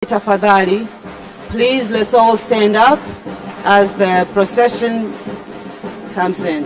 Tafadhali, please let's all stand up as the procession comes in.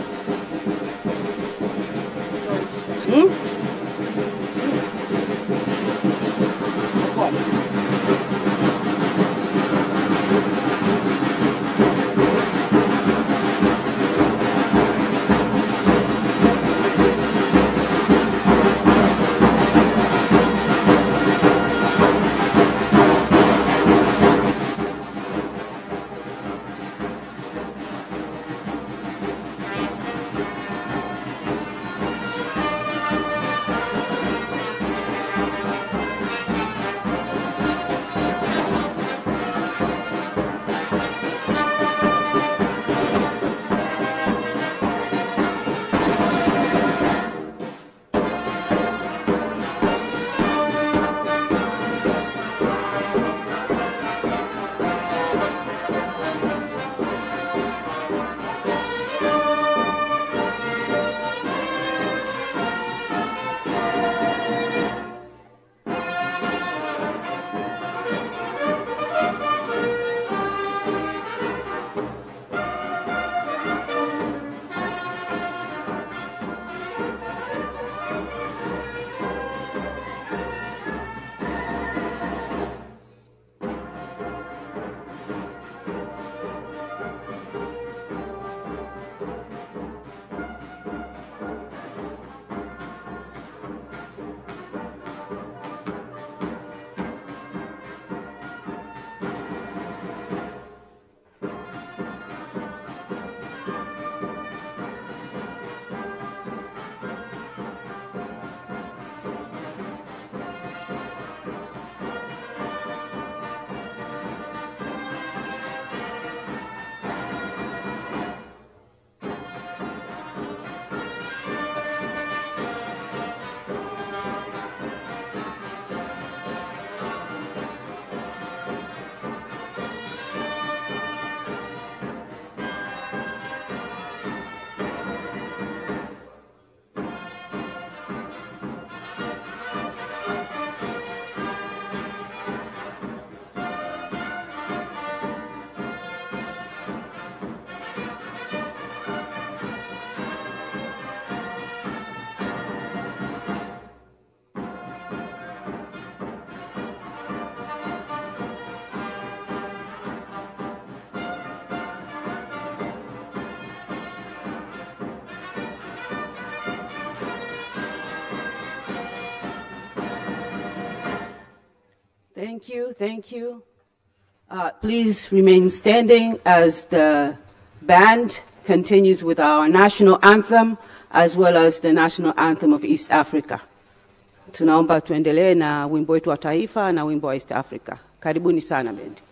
Thank you. Please remain standing as the band continues with our national anthem as well as the national anthem of East Africa. Tunaomba tuendelee na wimbo wetu wa taifa na wimbo wa East Africa. Karibuni sana bendi.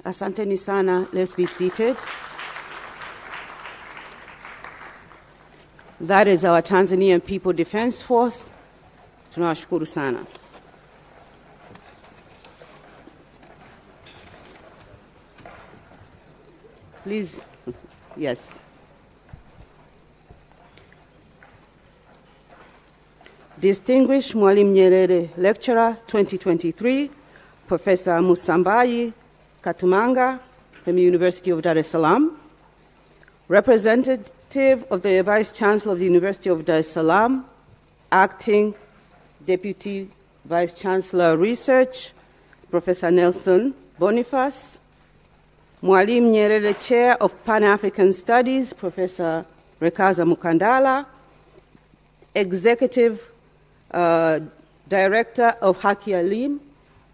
Asanteni sana. Let's be seated. That is our Tanzanian People Defense Force. Tunawashukuru sana. Please, yes. Distinguished Mwalimu Nyerere Lecturer 2023, Professor Musambayi Katumanga from the University of Dar es Salaam, Representative of the Vice Chancellor of the University of Dar es Salaam, Acting Deputy Vice Chancellor Research, Professor Nelson Boniface, Mwalimu Nyerere Chair of Pan-African Studies, Professor Rekaza Mukandala, Executive Director of Haki Alim,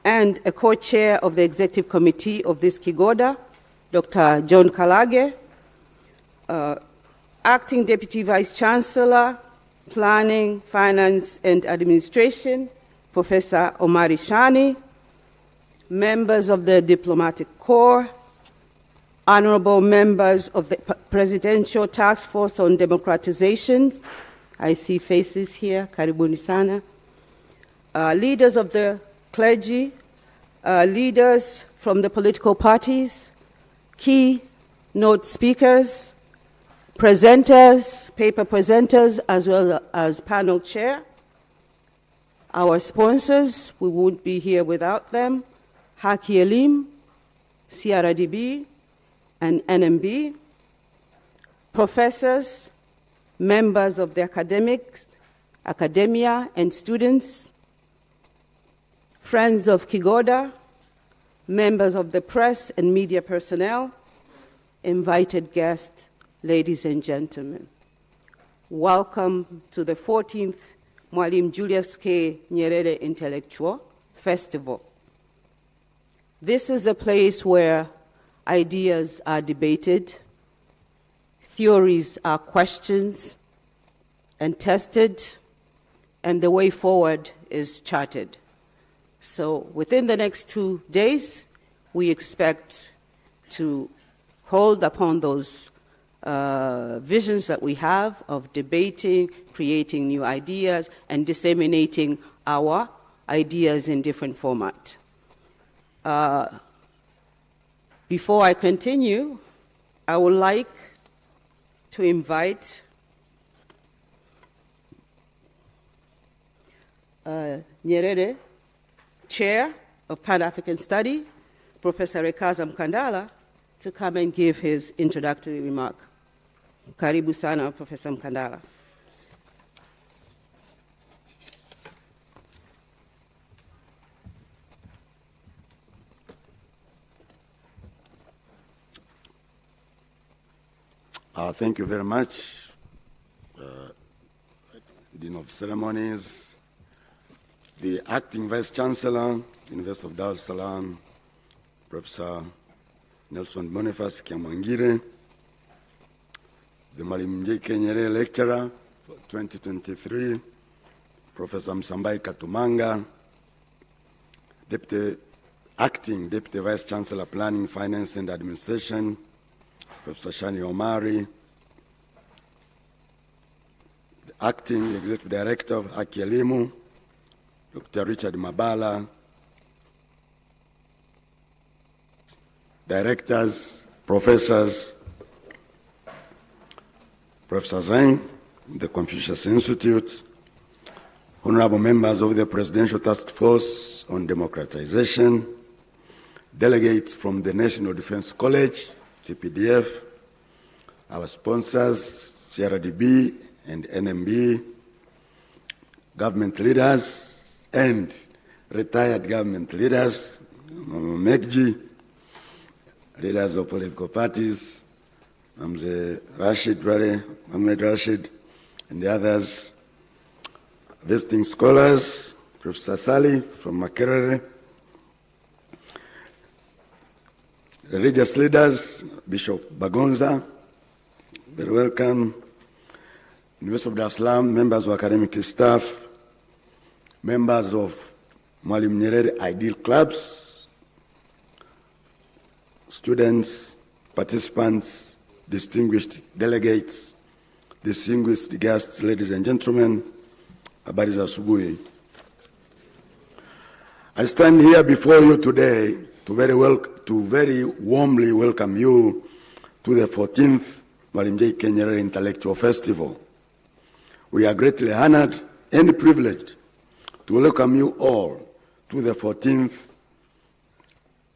and a co-chair of the Executive Committee of this Kigoda, Dr. John Kalage, Acting Deputy Vice Chancellor, Planning, Finance, and Administration, Professor Omari Shani, members of the Diplomatic Corps, honorable members of the Presidential Task Force on Democratisation, I see faces here, karibuni sana, leaders of the clergy, leaders from the political parties, keynote speakers, presenters, paper presenters, as well as panel chair, our sponsors, we wouldn't be here without them, Haki Alim, CRDB, and NMB, professors, members of the academia and students, friends of Kigoda, members of the press and media personnel, invited guests, ladies and gentlemen. Welcome to the 14th Mwalimu Julius K. Nyerere Intellectual Festival. This is a place where ideas are debated, theories are questioned and tested, and the way forward is charted. So within the next 2 days, we expect to hold upon those visions that we have of debating, creating new ideas, and disseminating our ideas in different formats. Before I continue, I would like to invite Nyerere, Chair of Pan-African Study, Professor Rekaza Mukandala, to come and give his introductory remark. Karibu sana, Professor Mukandala. Thank you very much, Dean of Ceremonies, the Acting Vice Chancellor, University of Dar es Salaam, Professor Nelson Boniface Kiamwangire, the Mwalimu J.K. Nyerere Lecturer for 2023, Professor Musambayi Katumanga, Acting Deputy Vice Chancellor, Planning, Finance, and Administration, Professor Shani Omari, the Acting Executive Director of Haki Alim, Dr. Richard Mabala, directors, professors, Professor Zain, the Confucius Institute, honorable members of the Presidential Task Force on Democratization, delegates from the National Defense College, TPDF, our sponsors, CRDB and NMB, government leaders and retired government leaders, MEGG, leaders of political parties, Mzee Rashid Rare, Ahmed Rashid, and the others, visiting scholars, Professor Sali from Makerere, religious leaders, Bishop Bagonza, very welcome, University of Dar es Salaam, members of academic staff, members of Mwalimu Nyerere Ideal Clubs, students, participants, distinguished delegates, distinguished guests, ladies and gentlemen, habari za asubuhi. I stand here before you today to very warmly welcome you to the 14th Mwalimu Nyerere Intellectual Festival. We are greatly honored and privileged to welcome you all to the 14th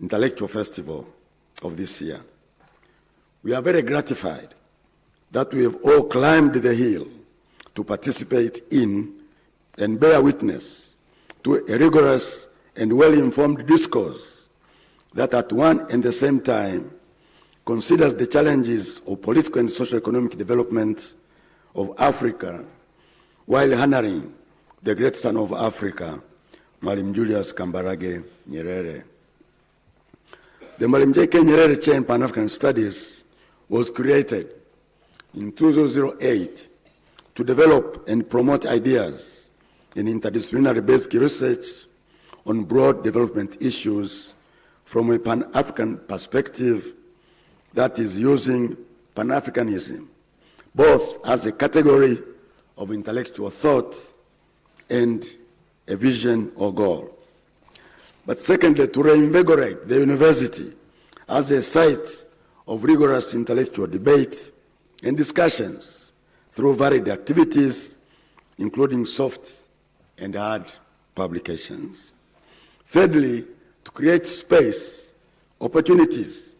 Intellectual Festival of this year. We are very gratified that we have all climbed the hill to participate in and bear witness to a rigorous and well-informed discourse that at one and the same time considers the challenges of political and socio-economic development of Africa while honoring the great son of Africa, Mwalimu Julius Nyerere. The Mwalimu Nyerere Chair in Pan-African Studies was created in 2008 to develop and promote ideas in interdisciplinary basic research on broad development issues from a Pan-African perspective that is using Pan-Africanism, both as a category of intellectual thought and a vision or goal. But secondly, to reinvigorate the university as a site of rigorous intellectual debate and discussions through varied activities, including soft and hard publications. Thirdly, to create space, opportunities,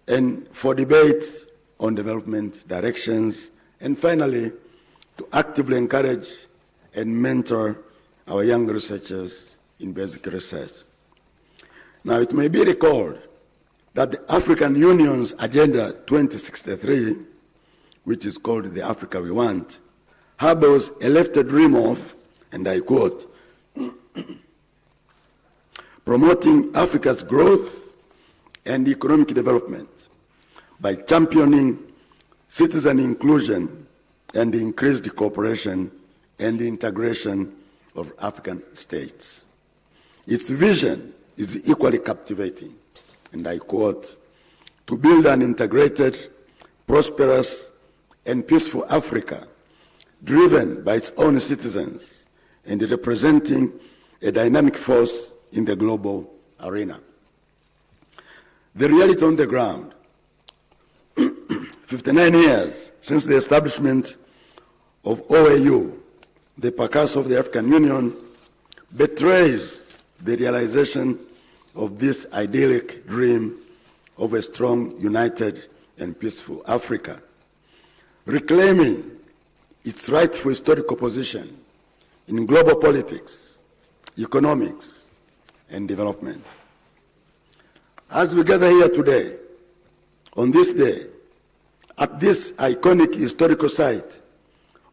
and for debate on development directions. And finally, to actively encourage and mentor our young researchers in basic research. Now, it may be recalled that the African Union's Agenda 2063, which is called the Africa We Want, harbors a left dream of, and I quote, promoting Africa's growth and economic development by championing citizen inclusion and increased cooperation and integration of African states. Its vision is equally captivating, and I quote, to build an integrated, prosperous, and peaceful Africa, driven by its own citizens and representing a dynamic force in the global arena. The reality on the ground, 59 years since the establishment of OAU, the Percus of the African Union, betrays the realization of this idyllic dream of a strong, united, and peaceful Africa, reclaiming its rightful historical position in global politics, economics, and development. As we gather here today, on this day, at this iconic historical site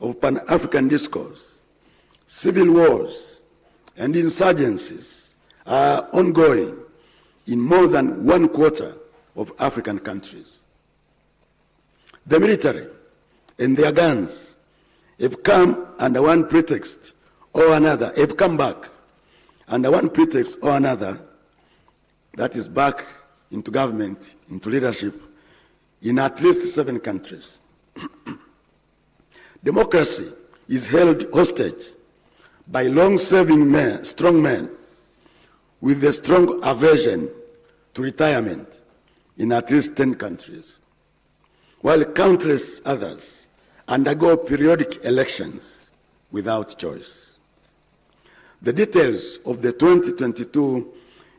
of Pan-African discourse, civil wars and insurgencies are ongoing in more than 1/4 of African countries. The military and their guns have come under one pretext or another, have come back under one pretext or another, that is back into government, into leadership, in at least 7 countries. Democracy is held hostage by long-serving men, strong men, with a strong aversion to retirement in at least 10 countries, while countless others undergo periodic elections without choice. The details of the 2022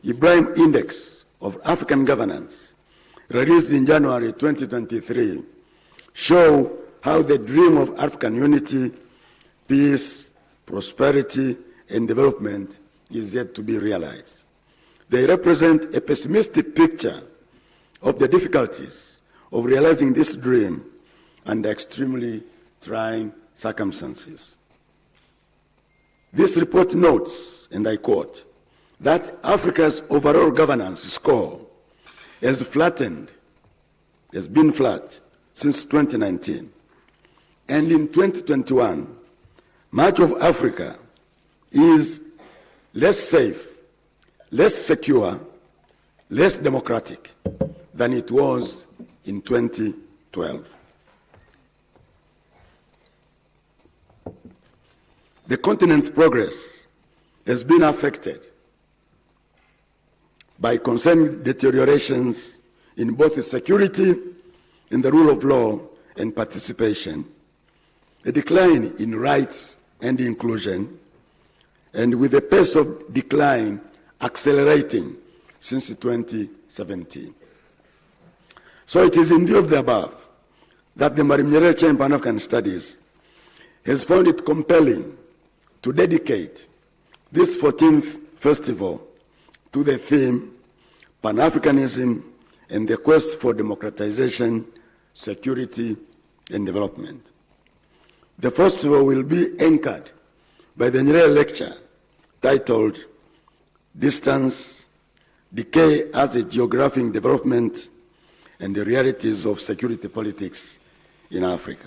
Ibrahim Index of African Governance, released in January 2023, show how the dream of African unity, peace, prosperity, and development is yet to be realized. They represent a pessimistic picture of the difficulties of realizing this dream under extremely trying circumstances. This report notes, and I quote, that Africa's overall governance score has been flat since 2019. And in 2021, much of Africa is less safe, less secure, less democratic than it was in 2012. The continent's progress has been affected by concerning deteriorations in both the security, in the rule of law, and participation, a decline in rights and inclusion, and with the pace of decline accelerating since 2017. So it is in view of the above that the Mwalimu Nyerere Chair in Pan-African Studies has found it compelling to dedicate this 14th festival to the theme Pan-Africanism and the quest for democratization, security, and development. The festival will be anchored by the Nyerere lecture titled Distance, Decay as a Geographic Development and the Realities of Security Politics in Africa,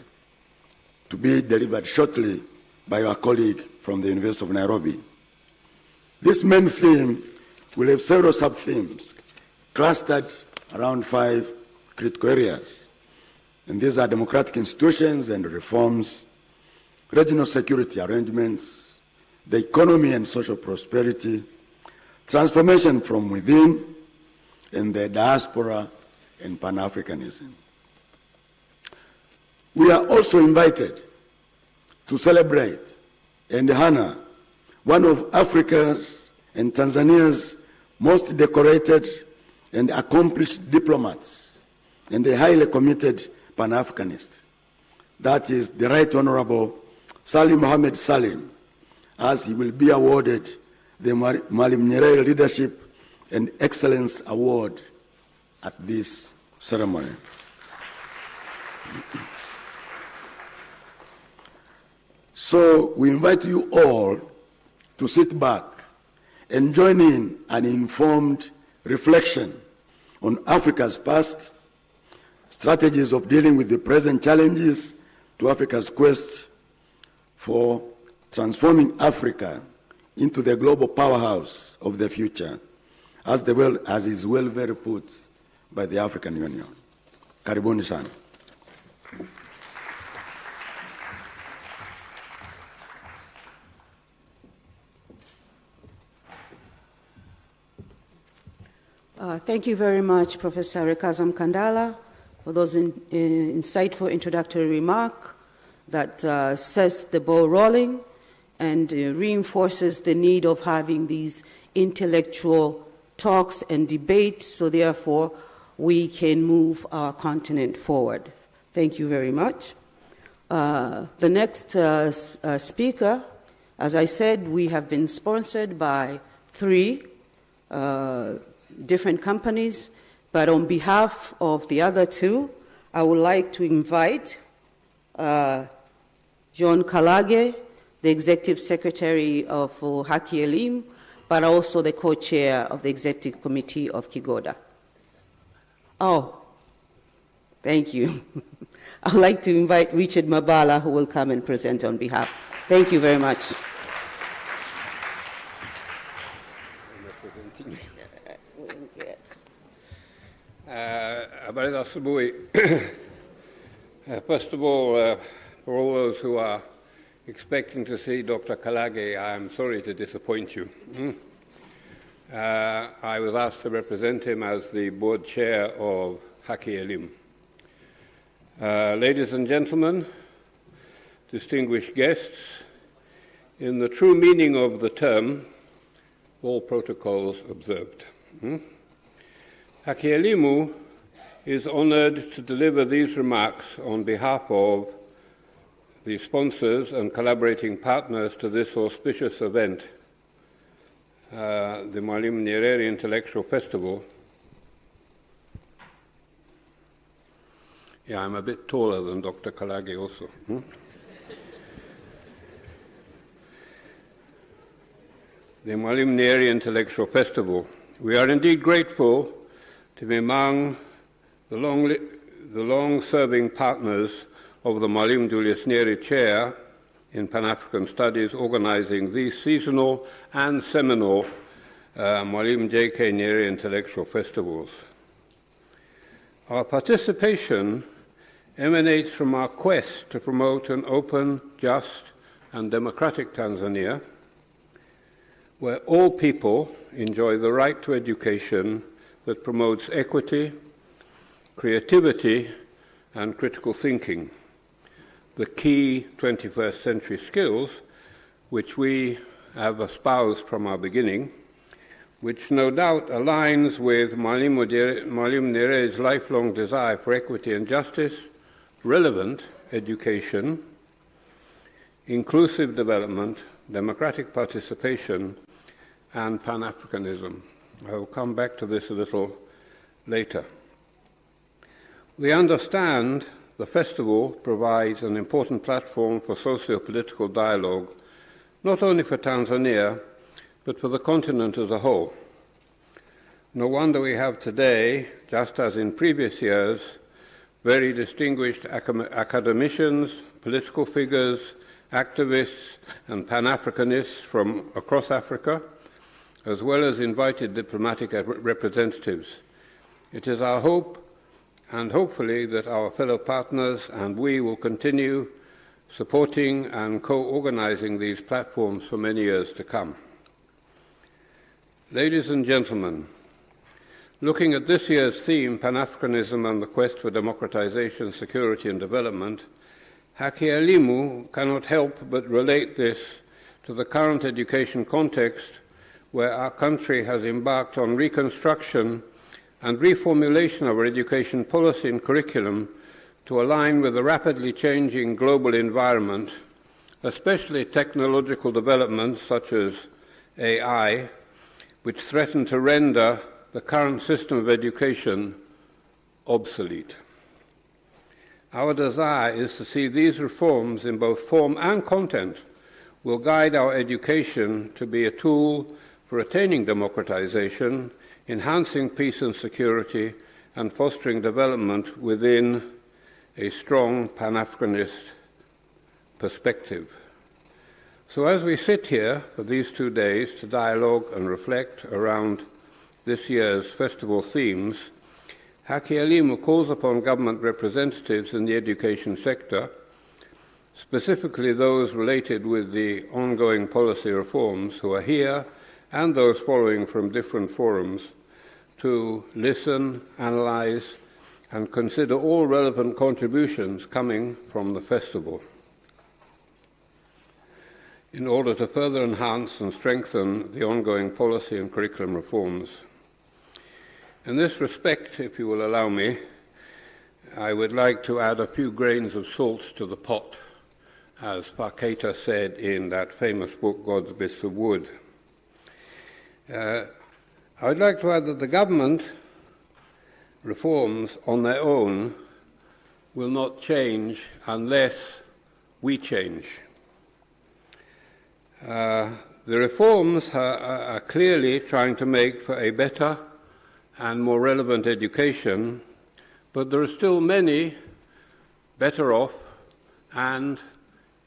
to be delivered shortly by our colleague from the University of Nairobi. This main theme will have several sub-themes clustered around 5 critical areas. And these are democratic institutions and reforms, regional security arrangements, the economy and social prosperity, transformation from within, and the diaspora and Pan-Africanism. We are also invited to celebrate and honor one of Africa's and Tanzania's most decorated and accomplished diplomats and a highly committed Pan-Africanist. That is the Right Honorable Salim Mohamed Salim, as he will be awarded the Mwalimu Nyerere Leadership and Excellence Award at this ceremony. So we invite you all to sit back and join in an informed reflection on Africa's past, strategies of dealing with the present challenges to Africa's quest for transforming Africa into the global powerhouse of the future, as is well very put by the African Union. Karibuni sana. Thank you very much, Professor Rekazam Kandala, for those insightful introductory remarks that sets the ball rolling and reinforces the need of having these intellectual talks and debates, so therefore we can move our continent forward. Thank you very much. The next speaker, as I said, we have been sponsored by 3 different companies, but on behalf of the other 2, I would like to invite John Kalage, the Executive Secretary of Haki Elimu, but also the co-chair of the Executive Committee of Kigoda. Oh, thank you. I would like to invite Richard Mabala, who will come and present on behalf. Thank you very much. First of all, for all those who are expecting to see Dr. Kalage, I am sorry to disappoint you. I was asked to represent him as the board chair of Haki Elimu. Ladies and gentlemen, distinguished guests, in the true meaning of the term, all protocols observed. Haki Elimu is honored to deliver these remarks on behalf of the sponsors and collaborating partners to this auspicious event, the Mwalimu Nyerere Intellectual Festival. Yeah, I'm a bit taller than Dr. Kalage also. The Mwalimu Nyerere Intellectual Festival. We are indeed grateful to be among the long-serving partners of the Mwalimu Julius Nyerere Chair in Pan-African Studies, organizing these seasonal and seminal Mwalimu J.K. Nyerere Intellectual Festivals. Our participation emanates from our quest to promote an open, just, and democratic Tanzania, where all people enjoy the right to education that promotes equity, creativity, and critical thinking, the key 21st century skills which we have espoused from our beginning, which no doubt aligns with Mwalimu Nyerere's lifelong desire for equity and justice, relevant education, inclusive development, democratic participation, and Pan-Africanism. I will come back to this a little later. We understand the festival provides an important platform for socio-political dialogue, not only for Tanzania, but for the continent as a whole. No wonder we have today, just as in previous years, very distinguished academicians, political figures, activists, and Pan-Africanists from across Africa, as well as invited diplomatic representatives. It is our hope, and hopefully that our fellow partners and we will continue supporting and co-organizing these platforms for many years to come. Ladies and gentlemen, looking at this year's theme, Pan-Africanism and the quest for democratization, security and development, Mwalimu cannot help but relate this to the current education context where our country has embarked on reconstruction and reformulation of our education policy and curriculum to align with the rapidly changing global environment, especially technological developments such as AI, which threaten to render the current system of education obsolete. Our desire is to see these reforms in both form and content will guide our education to be a tool for attaining democratization, enhancing peace and security, and fostering development within a strong Pan-Africanist perspective. So as we sit here for these 2 days to dialogue and reflect around this year's festival themes, Mwalimu calls upon government representatives in the education sector, specifically those related with the ongoing policy reforms who are here and those following from different forums, to listen, analyze, and consider all relevant contributions coming from the festival in order to further enhance and strengthen the ongoing policy and curriculum reforms. In this respect, if you will allow me, I would like to add a few grains of salt to the pot, as Faketa said in that famous book, God's Bits of Wood. I would like to add that the government reforms on their own will not change unless we change. The reforms are clearly trying to make for a better and more relevant education, but there are still many better off and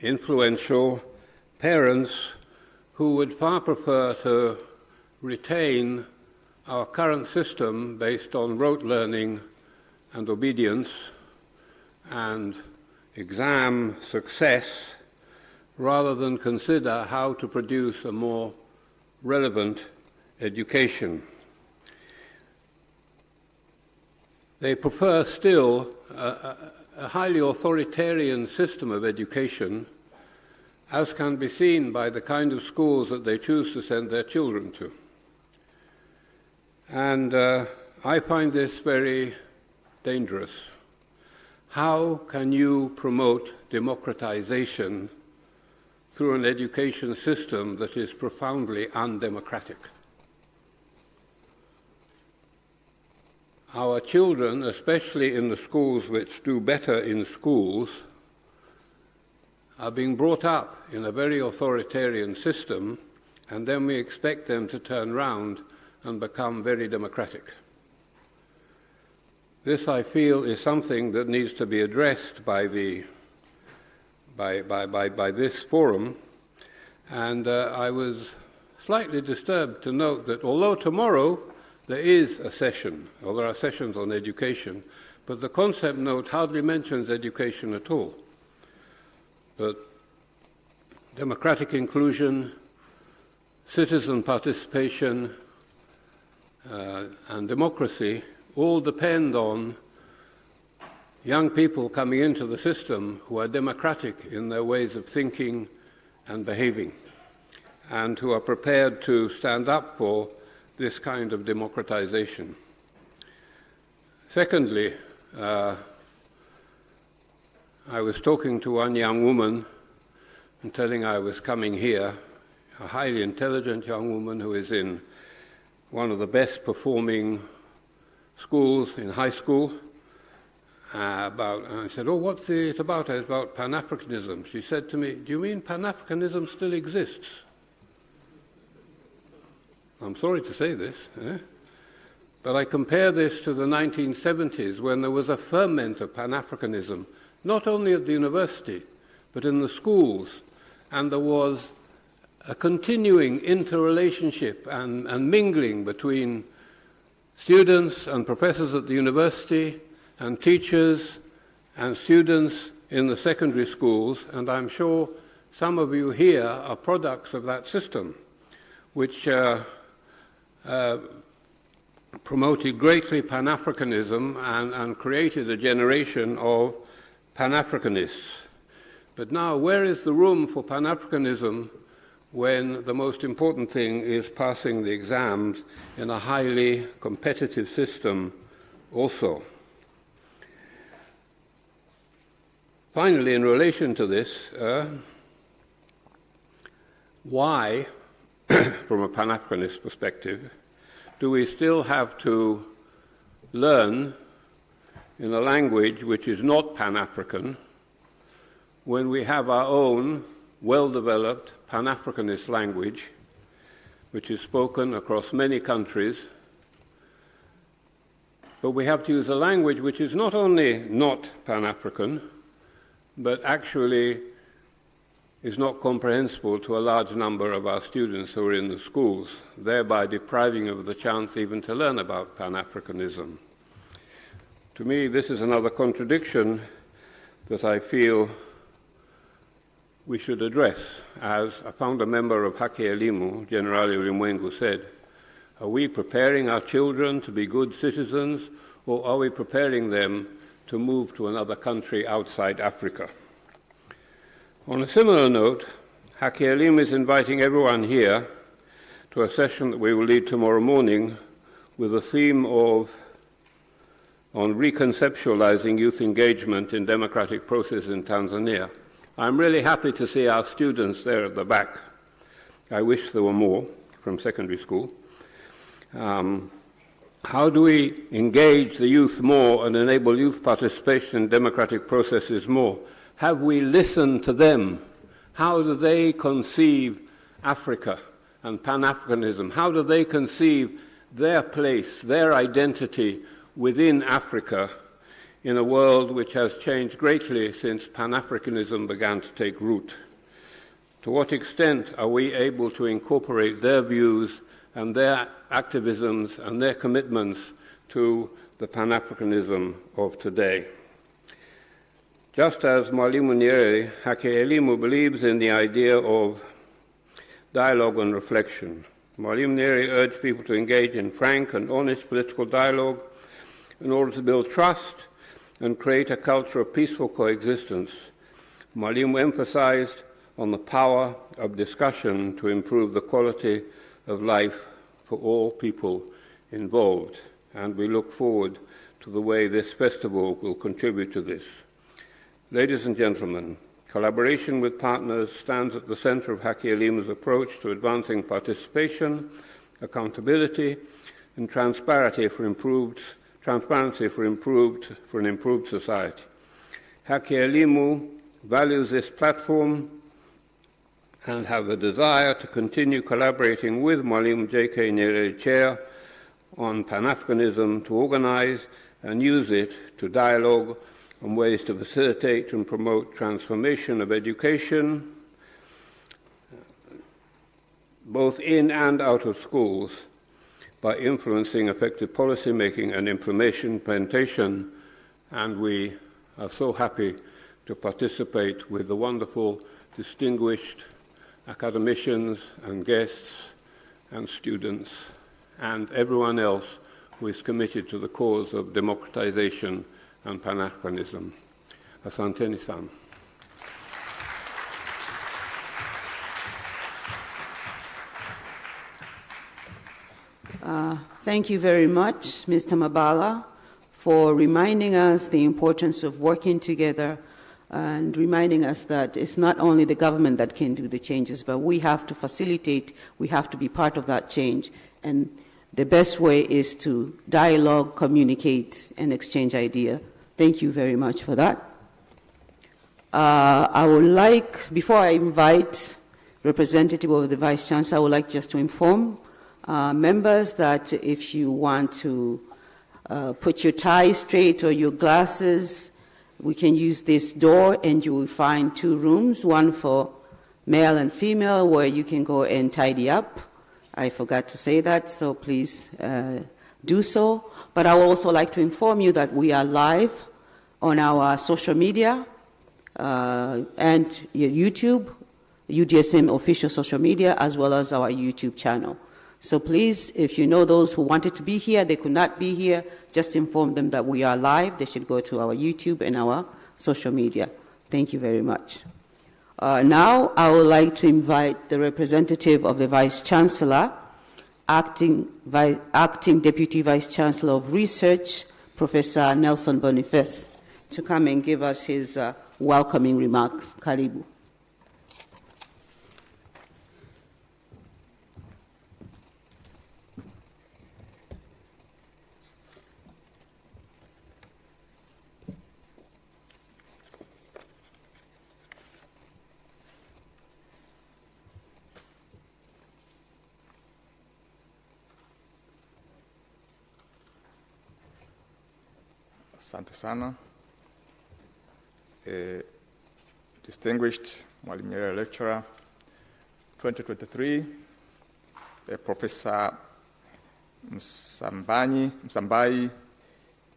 influential parents who would far prefer to retain our current system based on rote learning and obedience and exam success, rather than consider how to produce a more relevant education. They prefer still a highly authoritarian system of education, as can be seen by the kind of schools that they choose to send their children to. And I find this very dangerous. How can you promote democratization through an education system that is profoundly undemocratic? Our children, especially in the schools which do better in schools, are being brought up in a very authoritarian system, and then we expect them to turn round and become very democratic. This, I feel, is something that needs to be addressed by this forum, and I was slightly disturbed to note that although tomorrow there is a session, or there are sessions on education, but the concept note hardly mentions education at all. But democratic inclusion, citizen participation, and democracy all depend on young people coming into the system who are democratic in their ways of thinking and behaving, and who are prepared to stand up for this kind of democratization. Secondly, I was talking to one young woman and telling her I was coming here, a highly intelligent young woman who is in one of the best performing schools in high school. And I said, "Oh, what's it about?" It's about Pan-Africanism. She said to me, "Do you mean Pan-Africanism still exists?" I'm sorry to say this, but I compare this to the 1970s when there was a ferment of Pan-Africanism, not only at the university, but in the schools, and there was a continuing interrelationship and mingling between students and professors at the university and teachers and students in the secondary schools, and I'm sure some of you here are products of that system, which promoted greatly Pan-Africanism and created a generation of Pan-Africanists. But now, where is the room for Pan-Africanism when the most important thing is passing the exams in a highly competitive system also? Finally, in relation to this, why, from a Pan-Africanist perspective, do we still have to learn in a language which is not Pan-African when we have our own well-developed Pan-Africanist language which is spoken across many countries? But we have to use a language which is not only not Pan-African, but actually is not comprehensible to a large number of our students who are in the schools, thereby depriving of the chance even to learn about Pan-Africanism. To me, this is another contradiction that I feel we should address. As a founder member of Haki Elimu, General Ulimwengu, said, are we preparing our children to be good citizens, or are we preparing them to move to another country outside Africa? On a similar note, Haki Elimu is inviting everyone here to a session that we will lead tomorrow morning with a theme on reconceptualizing youth engagement in democratic process in Tanzania. I'm really happy to see our students there at the back. I wish there were more from secondary school. How do we engage the youth more and enable youth participation in democratic processes more? Have we listened to them? How do they conceive Africa and Pan-Africanism? How do they conceive their place, their identity within Africa in a world which has changed greatly since Pan-Africanism began to take root? To what extent are we able to incorporate their views and their activisms and their commitments to the Pan-Africanism of today? Just as Mwalimu Nyerere, Haki Elimu believes in the idea of dialogue and reflection. Mwalimu Nyerere urged people to engage in frank and honest political dialogue in order to build trust and create a culture of peaceful coexistence. Mwalimu emphasized on the power of discussion to improve the quality of life for all people involved, and we look forward to the way this festival will contribute to this. Ladies and gentlemen, collaboration with partners stands at the center of Haki Elimu's approach to advancing participation, accountability, and transparency for an improved society. Haki Elimu values this platform and have a desire to continue collaborating with Mwalimu J.K. Nyerere Chair on Pan-Africanism to organize and use it to dialogue on ways to facilitate and promote transformation of education, both in and out of schools, by influencing effective policy making and implementation and we are so happy to participate with the wonderful, distinguished academicians and guests and students and everyone else who is committed to the cause of democratization and Pan-Africanism. Asanteni sana. Thank you very much, Mr. Mabala, for reminding us the importance of working together and reminding us that it's not only the government that can do the changes, but we have to facilitate, we have to be part of that change. And the best way is to dialogue, communicate, and exchange ideas. Thank you very much for that. I would like, before I invite representative of the Vice Chancellor, I would like just to inform members that if you want to put your tie straight or your glasses, we can use this door and you will find 2 rooms, one for male and female, where you can go and tidy up. I forgot to say that, so please do so. But I would also like to inform you that we are live on our social media and YouTube, UDSM official social media, as well as our YouTube channel. So please, if you know those who wanted to be here, they could not be here, just inform them that we are live. They should go to our YouTube and our social media. Thank you very much. Now, I would like to invite the representative of the Vice Chancellor, Acting Deputy Vice Chancellor of Research, Professor Nelson Boniface, to come and give us his welcoming remarks. Karibu. Asante sana. Distinguished Mwalimu Nyerere Lecturer 2023, Professor Msambai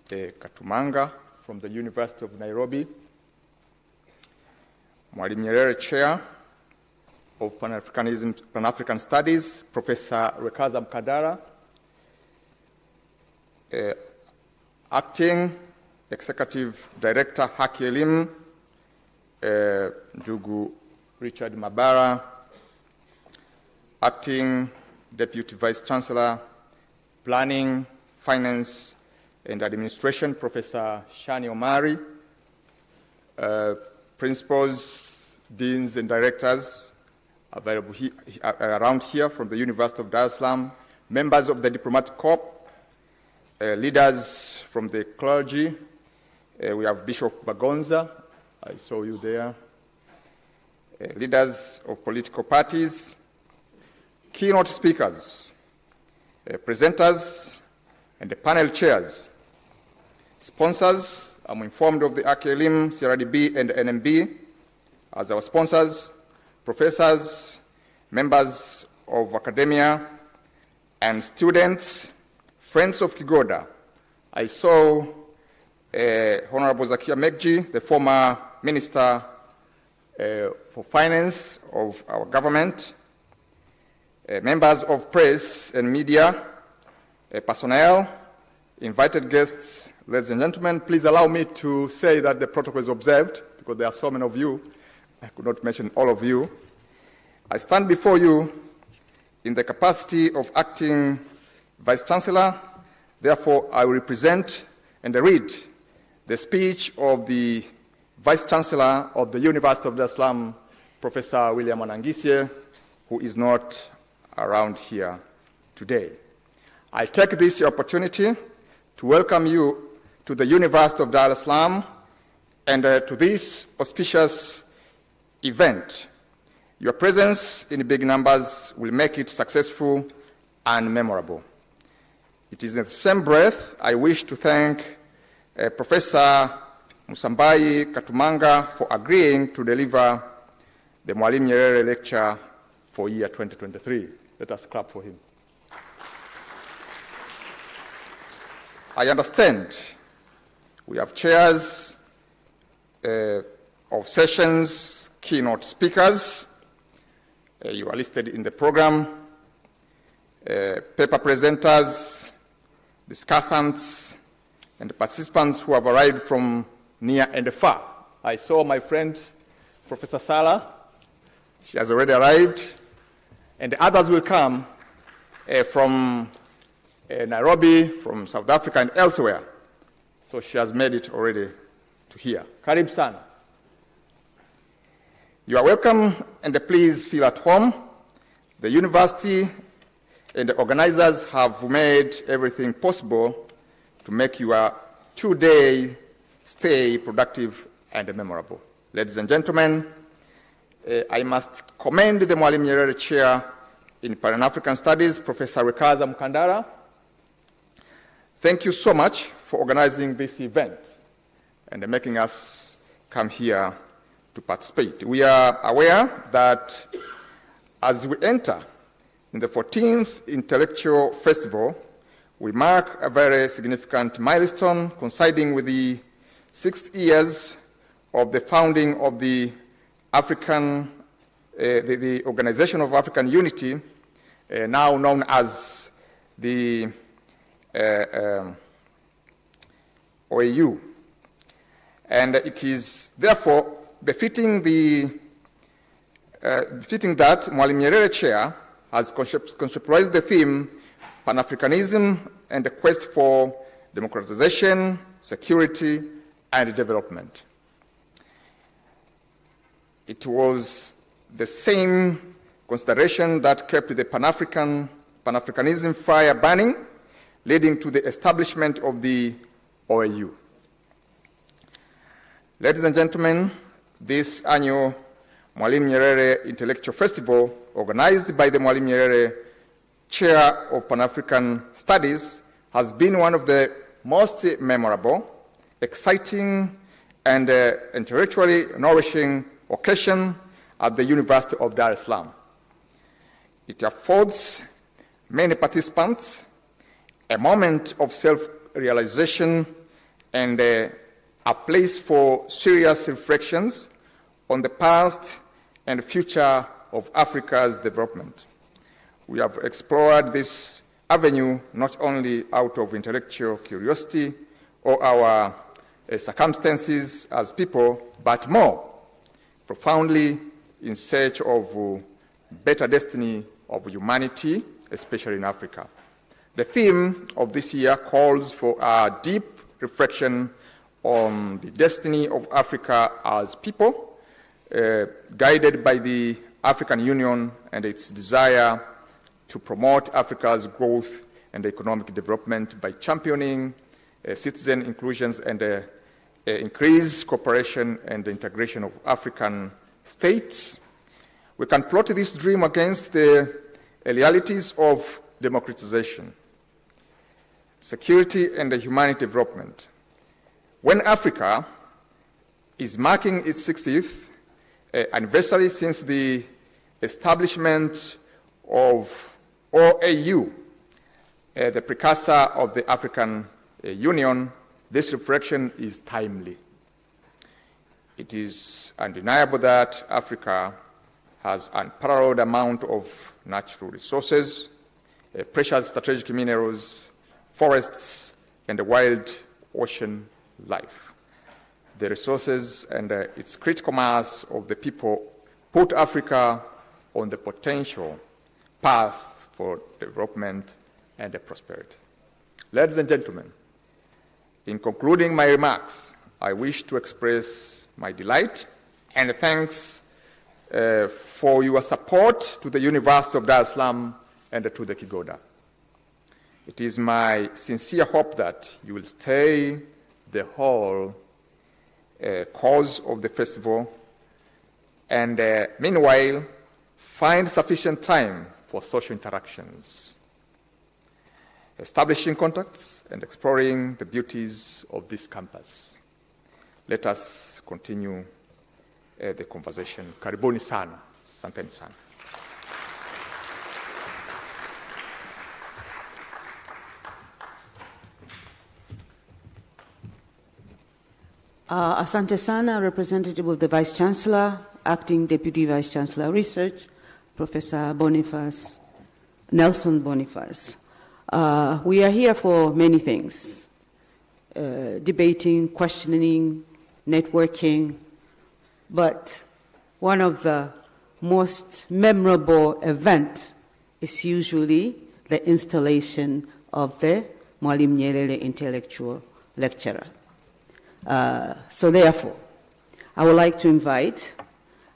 Katumanga from the University of Nairobi, Mwalimu Nyerere Chair of Pan-African Studies, Professor Rekaza Mkandara, Acting Executive Director Haki Elimu, ndugu Richard Mabara, Acting Deputy Vice Chancellor, Planning, Finance and Administration, Professor Shani Omari, Principals, Deans and Directors available around here from the University of Dar es Salaam, members of the Diplomatic Corps, leaders from the clergy. We have Bishop Bagonza, I saw you there. Leaders of political parties, keynote speakers, presenters, and the panel chairs. Sponsors, I'm informed of the Haki Elimu, CRDB, and NMB as our sponsors, professors, members of academia, and students, friends of Kigoda. I saw Honorable Zakia Mekji, the former Minister for Finance of our government, members of press and media, personnel, invited guests, ladies and gentlemen. Please allow me to say that the protocol is observed because there are so many of you. I could not mention all of you. I stand before you in the capacity of Acting Vice Chancellor. Therefore, I will represent and read the speech of the Vice Chancellor of the University of Dar es Salaam, Professor William Anangisye, who is not around here today. I take this opportunity to welcome you to the University of Dar es Salaam and to this auspicious event. Your presence in big numbers will make it successful and memorable. It is in the same breath I wish to thank Professor Msambai Katumanga for agreeing to deliver the Mwalimu Nyerere lecture for year 2023. Let us clap for him. I understand We have chairs of sessions, keynote speakers. You are listed in the program. Paper presenters, discussants, and participants who have arrived from near and far. I saw my friend, Professor Sala. She has already arrived. And others will come from Nairobi, from South Africa, and elsewhere. So she has made it already to here. Karib sana. You are welcome, and please feel at home. The university and the organizers have made everything possible to make your two-day stay productive and memorable. Ladies and gentlemen, I must commend the Mwalimu Nyerere Chair in Pan-African Studies, Professor Rekaza Mkandara. Thank you so much for organizing this event and making us come here to participate. We are aware that as we enter in the 14th Intellectual Festival, we mark a very significant milestone coinciding with the 6 years of the founding of the the Organization of African Unity, now known as the OAU. And it is therefore befitting that Mwalimu Nyerere Chair has conceptualized the theme Pan-Africanism and the quest for democratization, security, and development. It was the same consideration that kept the Pan-Africanism fire burning, leading to the establishment of the OAU. Ladies and gentlemen, this annual Mwalimu Nyerere Intellectual Festival, organized by the Mwalimu Nyerere Chair of Pan-African Studies, has been one of the most memorable, exciting, and intellectually nourishing occasion at the University of Dar es Salaam. It affords many participants a moment of self-realization and a place for serious reflections on the past and future of Africa's development. We have explored this avenue not only out of intellectual curiosity or our circumstances as people, but more profoundly in search of better destiny of humanity, especially in Africa. The theme of this year calls for a deep reflection on the destiny of Africa as people, guided by the African Union and its desire to promote Africa's growth and economic development by championing citizen inclusions and increase cooperation and integration of African states. We can plot this dream against the realities of democratization, security, and humanity development. When Africa is marking its 60th anniversary since the establishment of OAU, the precursor of the African Union, this reflection is timely. It is undeniable that Africa has an unparalleled amount of natural resources, precious strategic minerals, forests, and wild ocean life. The resources and its critical mass of the people put Africa on the potential path for development and prosperity. Ladies and gentlemen, in concluding my remarks, I wish to express my delight and thanks for your support to the University of Dar es Salaam and to the Kigoda. It is my sincere hope that you will stay the whole cause of the festival and meanwhile find sufficient time for social interactions, establishing contacts and exploring the beauties of this campus. Let us continue the conversation. Karibuni sana. Asanteni sana. Asante sana, representative of the Vice Chancellor, Acting Deputy Vice Chancellor Research, Professor Nelson Boniface. We are here for many things, debating, questioning, networking, but one of the most memorable events is usually the installation of the Mwalimu Nyerere intellectual lecturer. So therefore, I would like to invite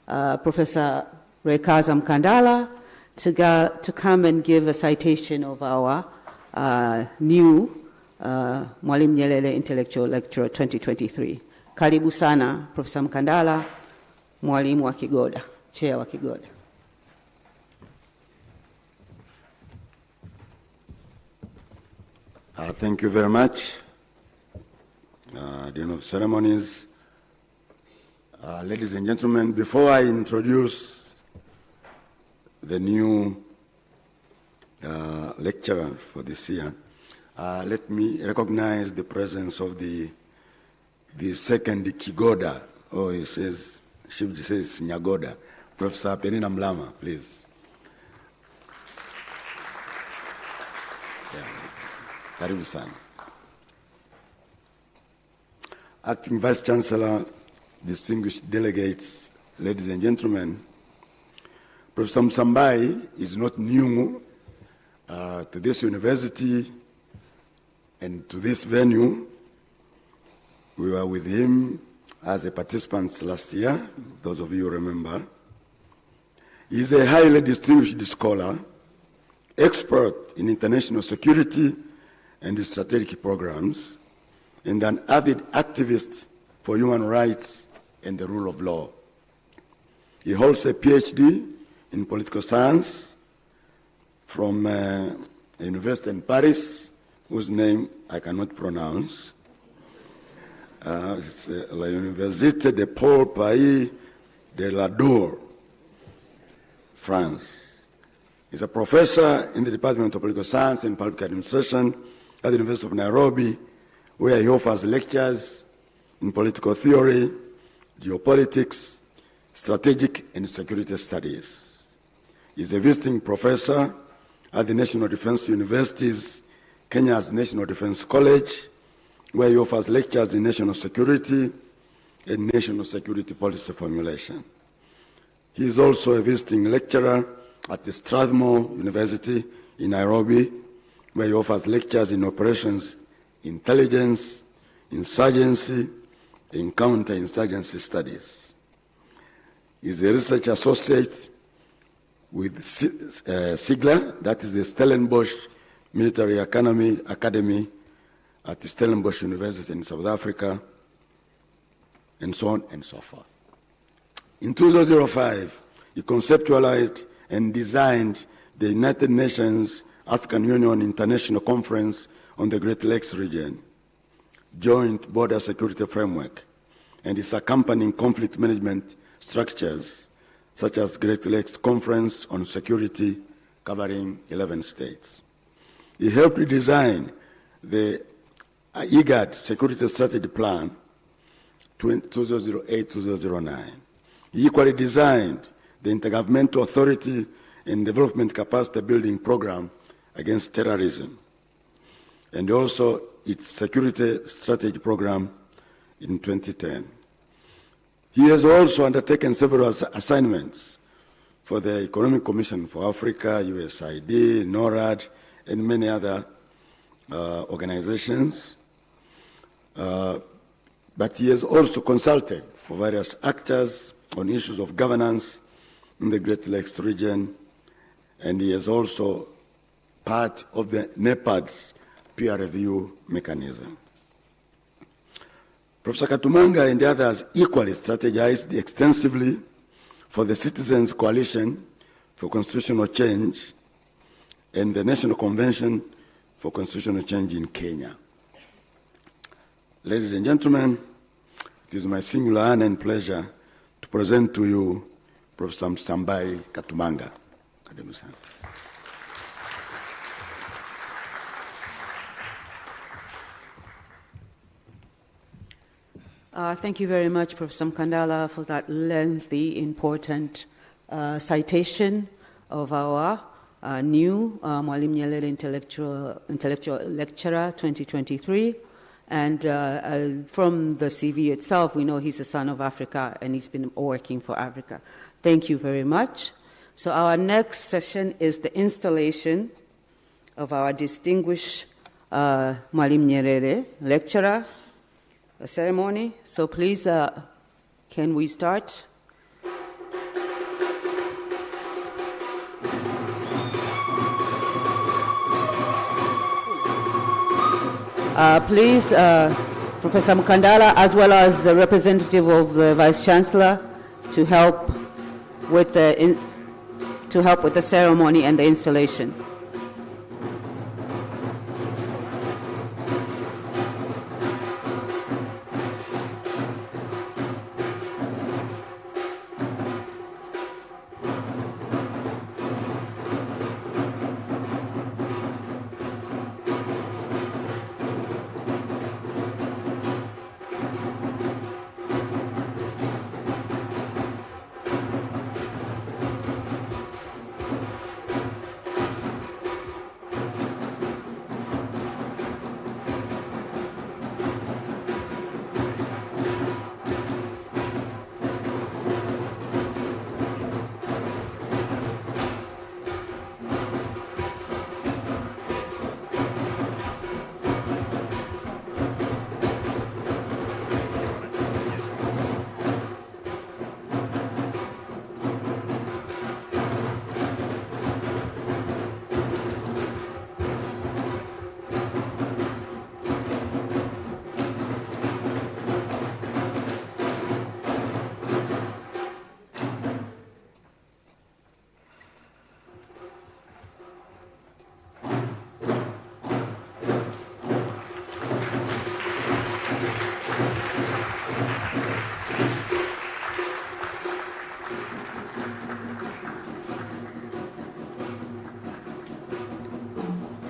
Professor Rekaza Mkandala to come and give a citation of our new Mwalimu Nyerere Intellectual Lecturer 2023. Karibu sana, Professor Mkandala, mwalimu wa Kigoda, chair wa Kigoda. Thank you very much. Dean of Ceremonies, ladies and gentlemen, before I introduce the new lecturer for this year, let me recognize the presence of the second Kigoda, or he says, Shivji says Nyagoda, Professor Penina Mlama, please. Karibu sana. Acting Vice Chancellor, distinguished delegates, ladies and gentlemen, Professor Msambai is not new to this university and to this venue. We were with him as a participant last year, those of you remember. He is a highly distinguished scholar, expert in international security and strategic programs, and an avid activist for human rights and the rule of law. He holds a PhD in political science from a university in Paris, whose name I cannot pronounce. It's La Université de Paul Pays de la Dour, France. He's a professor in the Department of Political Science and Public Administration at the University of Nairobi, where he offers lectures in political theory, geopolitics, strategic and security studies. He's a visiting professor at the National Defense University's Kenya's National Defense College, where he offers lectures in national security and national security policy formulation. He is also a visiting lecturer at the Strathmore University in Nairobi, where he offers lectures in operations, intelligence, insurgency, and counterinsurgency studies. He is a research associate with SIGLA, that is the Stellenbosch Military Academy at the Stellenbosch University in South Africa, and so on and so forth. In 2005, he conceptualized and designed the United Nations African Union International Conference on the Great Lakes region, Joint Border Security Framework, and its accompanying conflict management structures, such as Great Lakes Conference on Security, covering 11 states. He helped redesign the IGAD Security Strategy Plan 2008-2009. He equally designed the Intergovernmental Authority and Development Capacity Building Program against terrorism, and also its Security Strategy Program in 2010. He has also undertaken several assignments for the Economic Commission for Africa, USAID, NORAD, and many other organizations. But he has also consulted for various actors on issues of governance in the Great Lakes region, and he is also part of the NEPAD's peer review mechanism. Professor Katumanga and the others equally strategized extensively for the Citizens Coalition for Constitutional Change and the National Convention for Constitutional Change in Kenya. Ladies and gentlemen, it is my singular honor and pleasure to present to you Professor Msambai Katumanga. Thank you very much, Professor Mkandala, for that lengthy, important citation of our new Mwalimu Nyerere Intellectual Lecturer 2023. And from the CV itself, we know he's a son of Africa and he's been working for Africa. Thank you very much. So our next session is the installation of our distinguished Mwalimu Nyerere Lecturer, a ceremony. So please, can we start? Please, Professor Mkandala, as well as the representative of the Vice Chancellor, to help with the ceremony and the installation.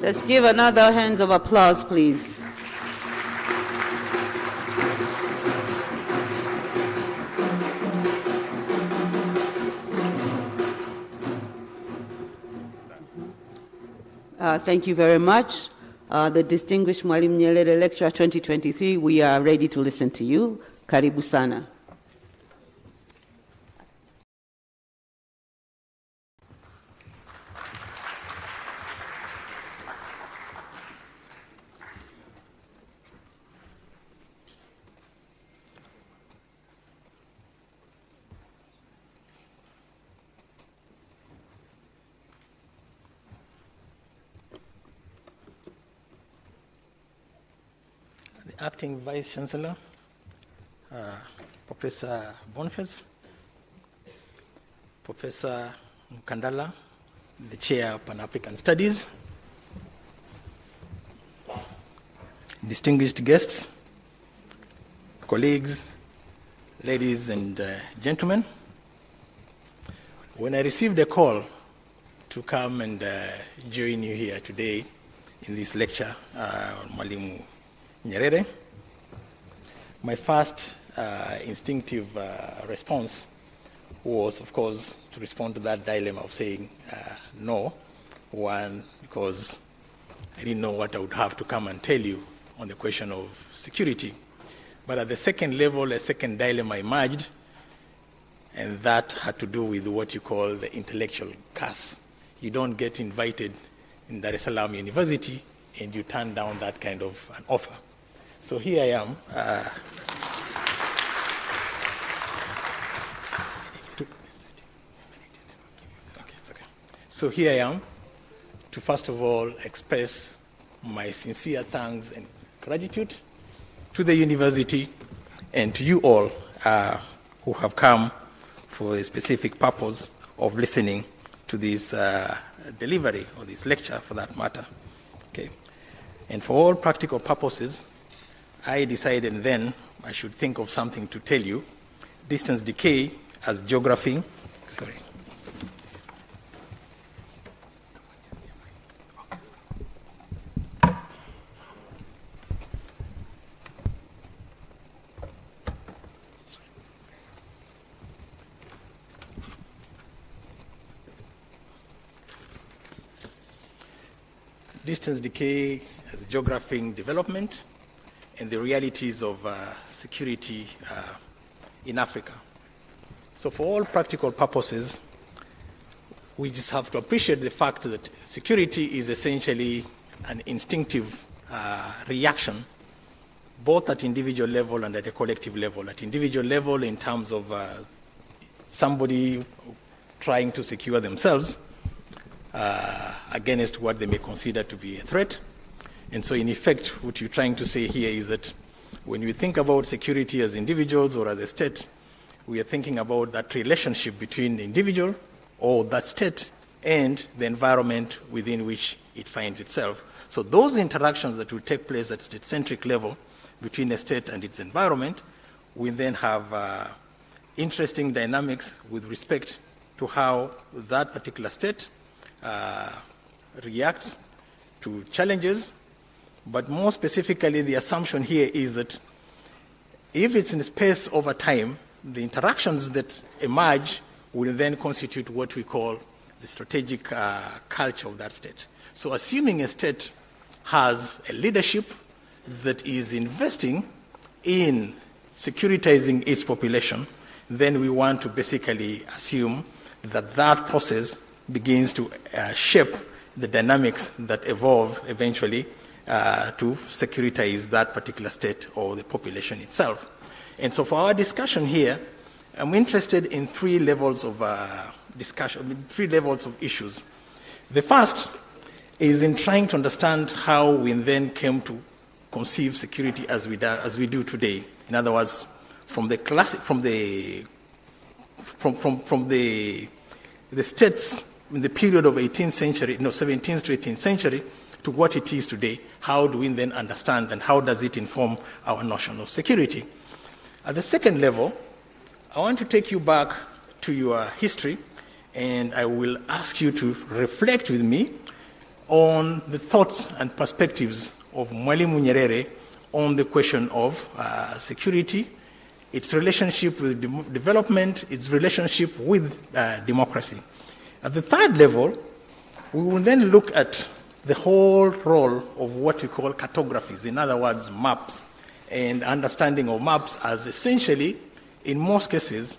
Let's give another hands of applause, please. Thank you very much. The distinguished Mwalimu Nyerere Lecturer 2023, we are ready to listen to you. Karibu sana. Acting Vice Chancellor, Professor Boniface, Professor Mkandala, the Chair of Pan-African Studies, distinguished guests, colleagues, ladies and gentlemen. When I received a call to come and join you here today in this lecture on Mwalimu Nyerere, my first instinctive response was, of course, to respond to that dilemma of saying no. One, because I didn't know what I would have to come and tell you on the question of security. But at the second level, a second dilemma emerged, and that had to do with what you call the intellectual curse. You don't get invited in Dar es Salaam University, and you turn down that kind of an offer. So here I am. So here I am to first of all express my sincere thanks and gratitude to the university and to you all who have come for a specific purpose of listening to this delivery or this lecture for that matter. Okay. And for all practical purposes, I decided then I should think of something to tell you. Distance decay as geography. Sorry. distance decay as geographic development, and the realities of security in Africa. So for all practical purposes, we just have to appreciate the fact that security is essentially an instinctive reaction, both at individual level and at a collective level. At individual level, in terms of somebody trying to secure themselves against what they may consider to be a threat. And so in effect, what you're trying to say here is that when we think about security as individuals or as a state, we are thinking about that relationship between the individual or that state and the environment within which it finds itself. So those interactions that will take place at state-centric level between a state and its environment will then have interesting dynamics with respect to how that particular state reacts to challenges. But more specifically, the assumption here is that if it's in space over time, the interactions that emerge will then constitute what we call the strategic culture of that state. So assuming a state has a leadership that is investing in securitizing its population, then we want to basically assume that that process begins to shape the dynamics that evolve eventually to securitize that particular state or the population itself. And so for our discussion here, I'm interested in three levels of discussion, three levels of issues. The first is in trying to understand how we then came to conceive security as we do today. In other words, from the states in the period of 17th to 18th century to what it is today. How do we then understand and how does it inform our notion of security? At the second level, I want to take you back to your history, and I will ask you to reflect with me on the thoughts and perspectives of Mwalimu Nyerere on the question of security, its relationship with development, its relationship with democracy. At the third level, we will then look at the whole role of what we call cartographies, in other words, maps, and understanding of maps as essentially, in most cases,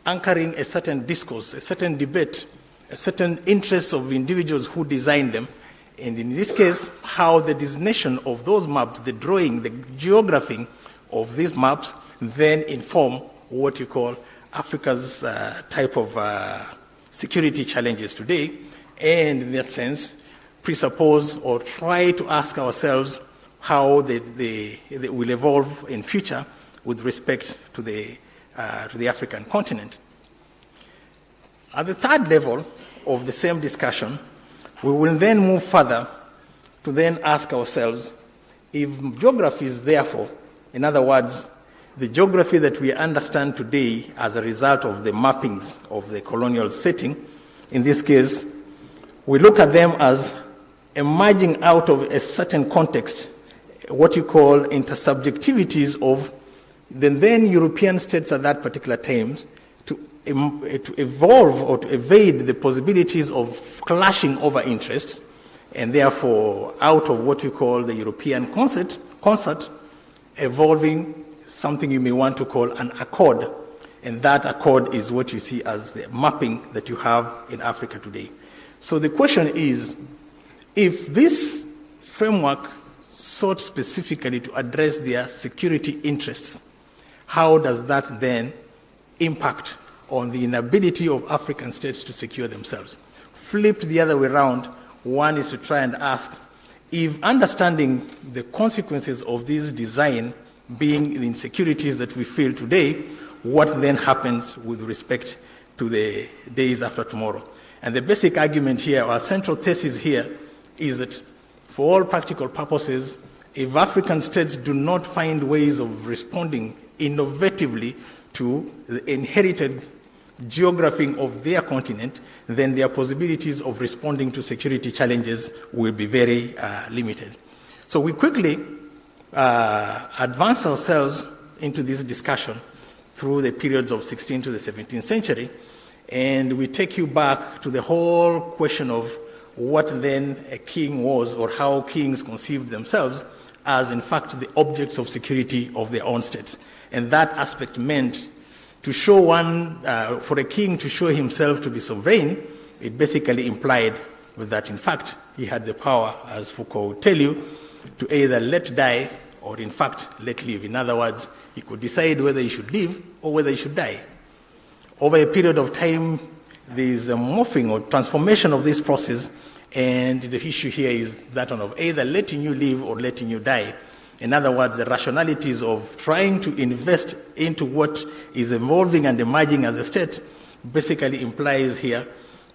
anchoring a certain discourse, a certain debate, a certain interest of individuals who design them, and in this case, how the designation of those maps, the drawing, the geography of these maps, then inform what you call Africa's type of security challenges today, and in that sense, presuppose or try to ask ourselves how they will evolve in future with respect to the African continent. At the third level of the same discussion, we will then move further to then ask ourselves if geography is therefore, in other words, the geography that we understand today as a result of the mappings of the colonial setting, in this case, we look at them as emerging out of a certain context, what you call intersubjectivities of the then European states at that particular time to evolve or to evade the possibilities of clashing over interests, and therefore out of what you call the European concert evolving something you may want to call an accord, and that accord is what you see as the mapping that you have in Africa today. So the question is, if this framework sought specifically to address their security interests, how does that then impact on the inability of African states to secure themselves? Flipped the other way around, one is to try and ask if understanding the consequences of this design being the insecurities that we feel today, what then happens with respect to the days after tomorrow? And the basic argument here, our central thesis here, is that for all practical purposes, if African states do not find ways of responding innovatively to the inherited geography of their continent, then their possibilities of responding to security challenges will be very limited. So we quickly advance ourselves into this discussion through the periods of 16th to the 17th century, and we take you back to the whole question of what then a king was, or how kings conceived themselves as, in fact, the objects of security of their own states. And that aspect meant to show for a king to show himself to be sovereign, it basically implied that, in fact, he had the power, as Foucault would tell you, to either let die or, in fact, let live. In other words, he could decide whether he should live or whether he should die. Over a period of time, there is a morphing or transformation of this process, and the issue here is that one of either letting you live or letting you die. In other words, the rationalities of trying to invest into what is evolving and emerging as a state basically implies here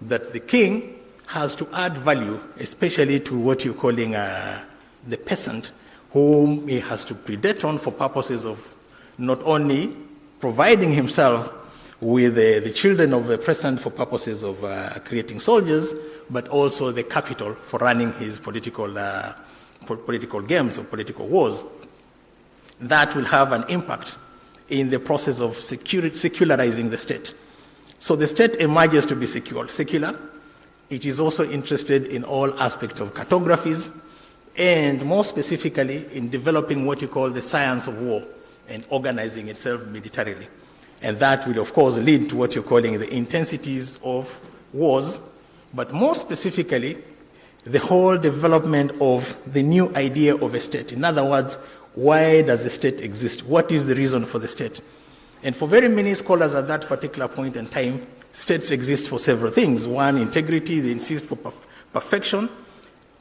that the king has to add value, especially to what you're calling the peasant, whom he has to predate on for purposes of not only providing himself with the children of the peasant for purposes of creating soldiers, but also the capital for running his political games or political wars. That will have an impact in the process of secularizing the state. So the state emerges to be secular. It is also interested in all aspects of cartographies, and more specifically in developing what you call the science of war and organizing itself militarily. And that will, of course, lead to what you're calling the intensities of wars, but more specifically, the whole development of the new idea of a state. In other words, why does the state exist? What is the reason for the state? And for very many scholars at that particular point in time, states exist for several things. One, integrity. They insist for perfection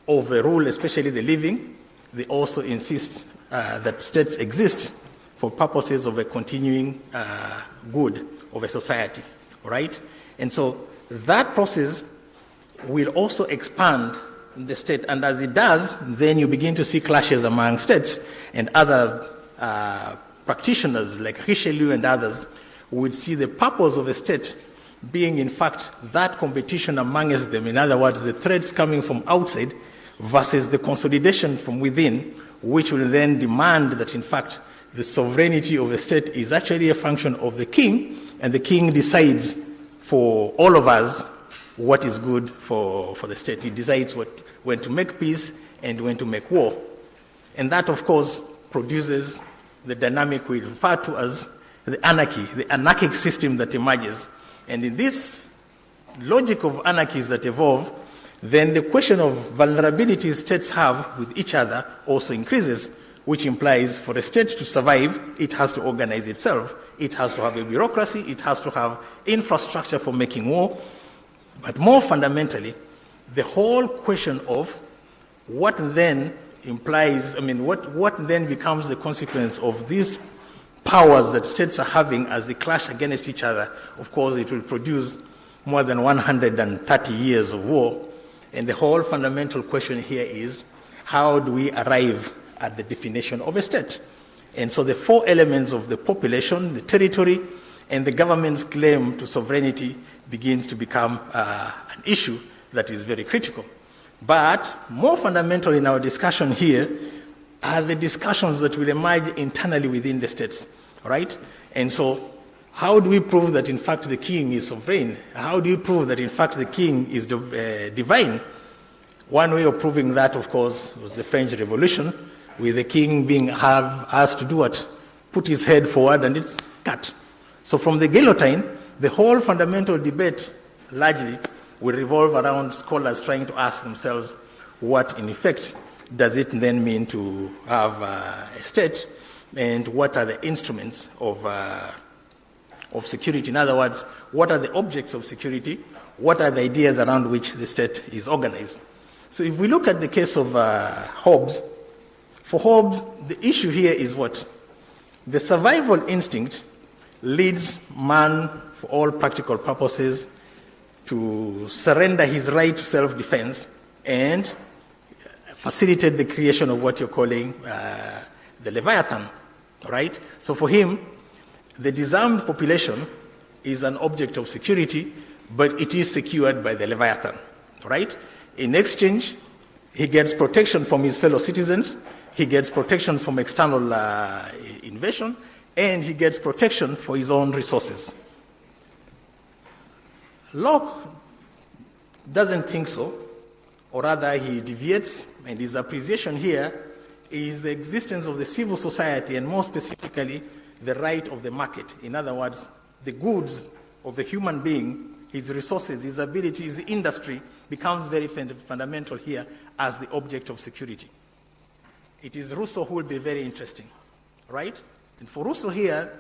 of the rule, especially the living. They also insist that states exist for purposes of a continuing good of a society, right? And so that process will also expand the state, and as it does, then you begin to see clashes among states, and other practitioners like Richelieu and others would see the purpose of a state being, in fact, that competition amongst them. In other words, the threats coming from outside versus the consolidation from within, which will then demand that, in fact, the sovereignty of the state is actually a function of the king, and the king decides for all of us what is good for the state. He decides when to make peace and when to make war. And that, of course, produces the dynamic we refer to as the anarchy, the anarchic system that emerges. And in this logic of anarchies that evolve, then the question of vulnerabilities states have with each other also increases, which implies for a state to survive, it has to organize itself. It has to have a bureaucracy. It has to have infrastructure for making war. But more fundamentally, the whole question of what then implies, what then becomes the consequence of these powers that states are having as they clash against each other. Of course, it will produce more than 130 years of war. And the whole fundamental question here is, how do we arrive at the definition of a state? And so the four elements of the population, the territory, and the government's claim to sovereignty begins to become an issue that is very critical. But more fundamental in our discussion here are the discussions that will emerge internally within the states, right? And so how do we prove that, in fact, the king is sovereign? How do we prove that, in fact, the king is divine? One way of proving that, of course, was the French Revolution, with the king being asked to do what? Put his head forward and it's cut. So from the guillotine, the whole fundamental debate largely will revolve around scholars trying to ask themselves what, in effect, does it then mean to have a state, and what are the instruments of security? In other words, what are the objects of security? What are the ideas around which the state is organized? So if we look at the case of Hobbes, for Hobbes, the issue here is what? The survival instinct leads man, for all practical purposes, to surrender his right to self-defense and facilitate the creation of what you're calling the Leviathan, right? So for him, the disarmed population is an object of security, but it is secured by the Leviathan, right? In exchange, he gets protection from his fellow citizens, he gets protection from external invasion, and he gets protection for his own resources. Locke doesn't think so, or rather he deviates, and his appreciation here is the existence of the civil society, and more specifically, the right of the market. In other words, the goods of the human being, his resources, his abilities, his industry, becomes very fundamental here as the object of security. It is Rousseau who will be very interesting, right? And for Rousseau here,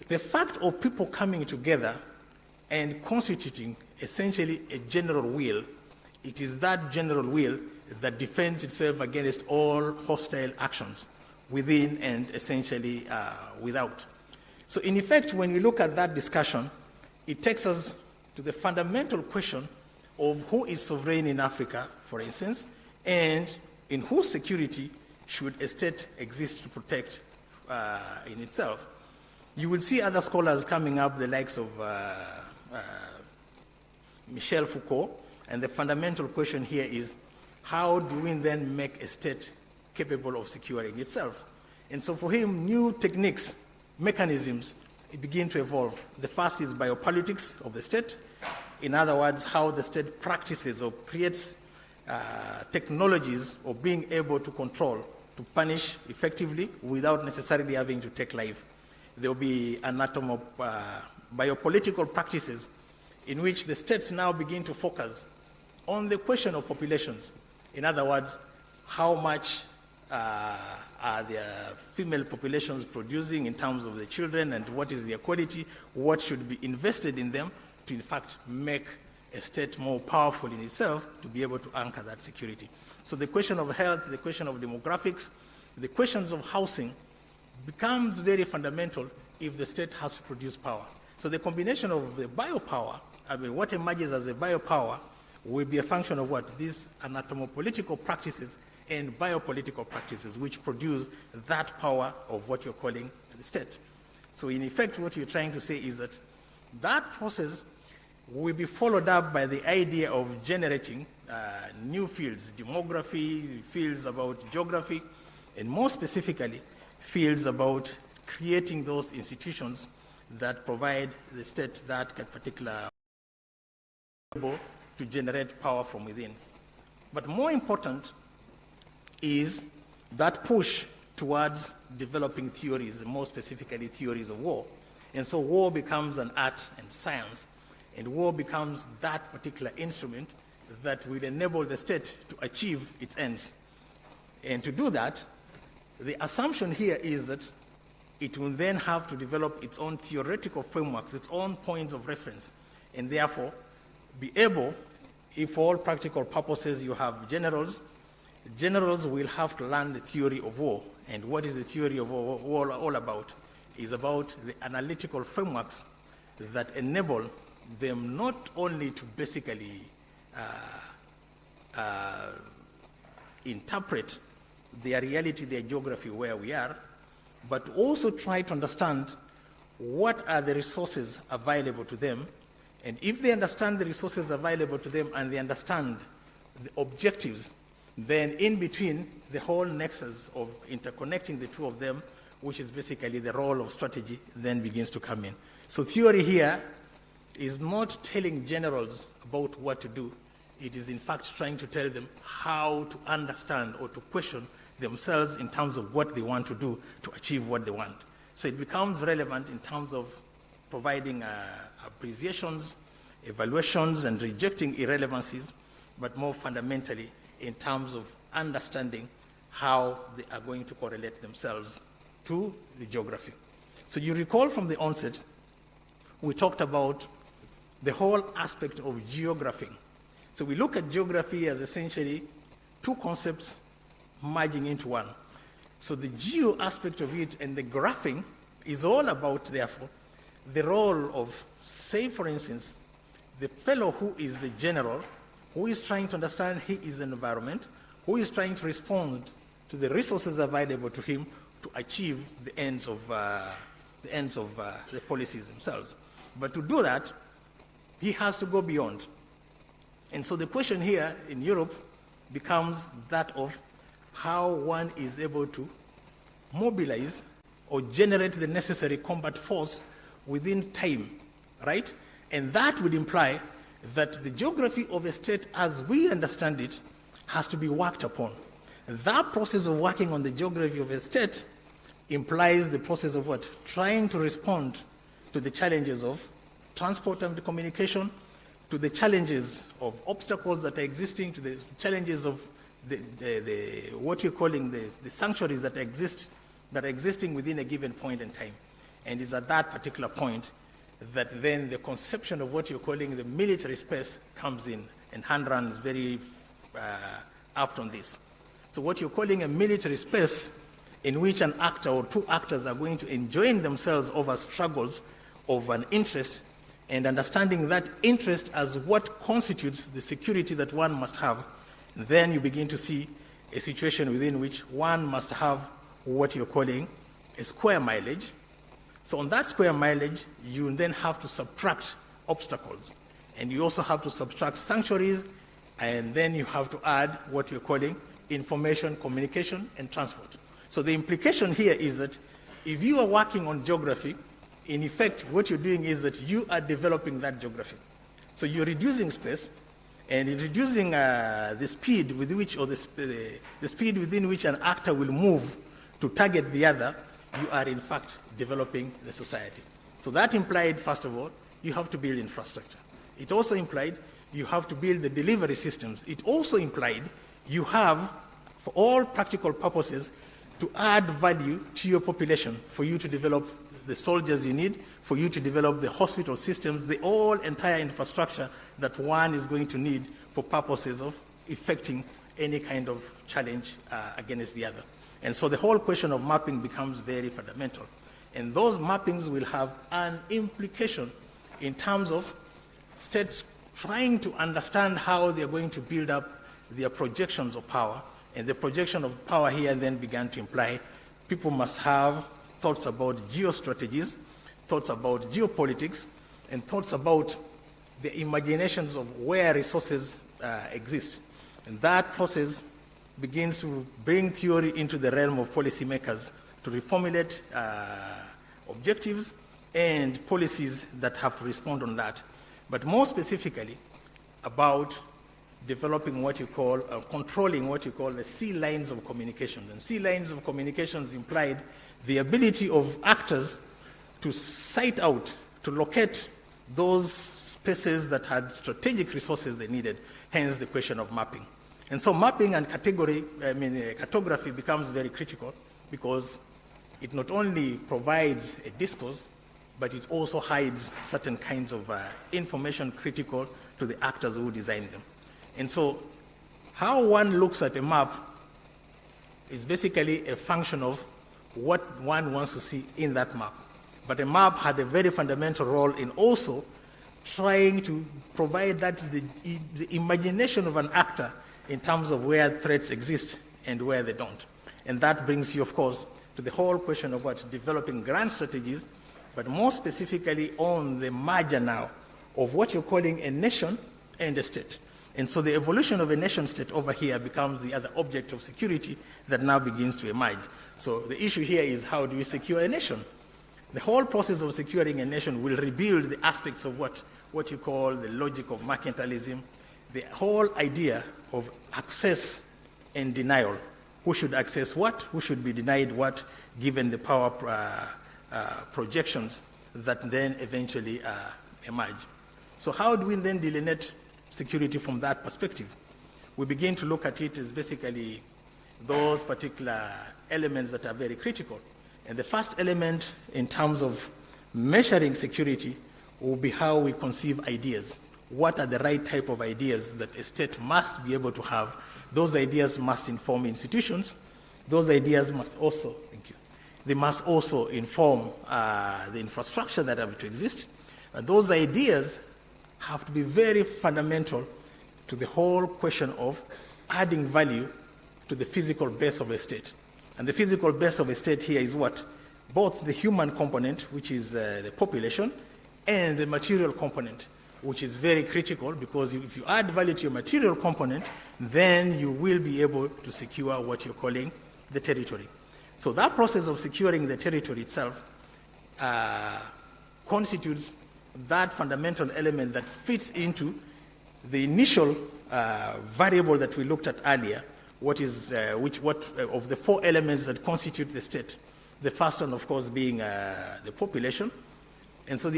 the fact of people coming together and constituting essentially a general will, it is that general will that defends itself against all hostile actions within and essentially without. So in effect, when we look at that discussion, it takes us to the fundamental question of who is sovereign in Africa, for instance, and in whose security should a state exist to protect in itself. You will see other scholars coming up, the likes of Michel Foucault, and the fundamental question here is, how do we then make a state capable of securing itself? And so for him, new techniques, mechanisms, begin to evolve. The first is biopolitics of the state. In other words, how the state practices or creates technologies of being able to control, to punish effectively without necessarily having to take life. There will be biopolitical practices in which the states now begin to focus on the question of populations. In other words, how much are their female populations producing in terms of the children, and what is their quality, what should be invested in them to in fact make a state more powerful in itself to be able to anchor that security. So the question of health, the question of demographics, the questions of housing becomes very fundamental if the state has to produce power. So the combination of the biopower, what emerges as a biopower will be a function of what? These anatomopolitical practices and biopolitical practices which produce that power of what you're calling the state. So in effect, what you're trying to say is that that process will be followed up by the idea of generating new fields, demography, fields about geography, and more specifically, fields about creating those institutions that provide the state that particular to generate power from within. But more important is that push towards developing theories, more specifically theories of war. And so war becomes an art and science, and war becomes that particular instrument that will enable the state to achieve its ends. And to do that, the assumption here is that it will then have to develop its own theoretical frameworks, its own points of reference, and therefore be able, if for all practical purposes you have generals, generals will have to learn the theory of war. And what is the theory of war all about? It's about the analytical frameworks that enable them not only to basically interpret their reality, their geography, where we are, but also try to understand what are the resources available to them. And if they understand the resources available to them and they understand the objectives, then in between, the whole nexus of interconnecting the two of them, which is basically the role of strategy, then begins to come in. So theory here is not telling generals about what to do. It is in fact trying to tell them how to understand or to question themselves in terms of what they want to do to achieve what they want. So it becomes relevant in terms of providing appreciations, evaluations, and rejecting irrelevancies, but more fundamentally in terms of understanding how they are going to correlate themselves to the geography. So you recall from the onset, we talked about the whole aspect of geography. So we look at geography as essentially two concepts merging into one. So the geo aspect of it and the graphing is all about, therefore, the role of, say, for instance, the fellow who is the general, who is trying to understand his environment, who is trying to respond to the resources available to him to achieve the ends of the policies themselves. But to do that, he has to go beyond. And so the question here in Europe becomes that of how one is able to mobilize or generate the necessary combat force within time, right? And that would imply that the geography of a state as we understand it has to be worked upon. That process of working on the geography of a state implies the process of what? Trying to respond to the challenges of transport and communication, to the challenges of obstacles that are existing, to the challenges of what you're calling the sanctuaries that are existing within a given point in time. And it's at that particular point that then the conception of what you're calling the military space comes in, and hand runs very apt on this. So what you're calling a military space in which an actor or two actors are going to enjoin themselves over struggles of an interest, and understanding that interest as what constitutes the security that one must have, then you begin to see a situation within which one must have what you're calling a square mileage. So on that square mileage, you then have to subtract obstacles, and you also have to subtract sanctuaries, and then you have to add what you're calling information, communication, and transport. So the implication here is that if you are working on geography, in effect, what you're doing is that you are developing that geography. So you're reducing space, and in reducing the speed with which, or the speed within which an actor will move to target the other, you are in fact developing the society. So that implied, first of all, you have to build infrastructure. It also implied you have to build the delivery systems. It also implied you have, for all practical purposes, to add value to your population, for you to develop the soldiers you need, for you to develop the hospital systems, the whole entire infrastructure that one is going to need for purposes of effecting any kind of challenge against the other. And so the whole question of mapping becomes very fundamental. And those mappings will have an implication in terms of states trying to understand how they're going to build up their projections of power. And the projection of power here then began to imply people must have thoughts about geostrategies, thoughts about geopolitics, and thoughts about the imaginations of where resources exist. And that process begins to bring theory into the realm of policymakers to reformulate objectives and policies that have to respond on that. But more specifically, about developing what you call, controlling what you call the sea lines of communication. And sea lines of communications implied the ability of actors to sight out, to locate those spaces that had strategic resources they needed, hence the question of mapping. And so mapping and cartography becomes very critical, because it not only provides a discourse, but it also hides certain kinds of information critical to the actors who design them. And so how one looks at a map is basically a function of what one wants to see in that map. But a map had a very fundamental role in also trying to provide that the imagination of an actor in terms of where threats exist and where they don't. And that brings you, of course, to the whole question of what developing grand strategies, but more specifically on the merger now of what you're calling a nation and a state. And so the evolution of a nation-state over here becomes the other object of security that now begins to emerge. So the issue here is, how do we secure a nation? The whole process of securing a nation will rebuild the aspects of what you call the logic of mercantilism, the whole idea of access and denial. Who should access what? Who should be denied what, given the power projections that then eventually emerge. So how do we then delineate security from that perspective? We begin to look at it as basically those particular elements that are very critical. And the first element in terms of measuring security will be how we conceive ideas. What are the right type of ideas that a state must be able to have? Those ideas must inform institutions. Those ideas must also, they must also inform the infrastructure that have to exist. And those ideas have to be very fundamental to the whole question of adding value to the physical base of a state. And the physical base of a state here is what? Both the human component, which is the population, and the material component, which is very critical, because if you add value to your material component, then you will be able to secure what you're calling the territory. So that process of securing the territory itself constitutes that fundamental element that fits into the initial variable that we looked at earlier, of the four elements that constitute the state. The first one, of course, being the population. And so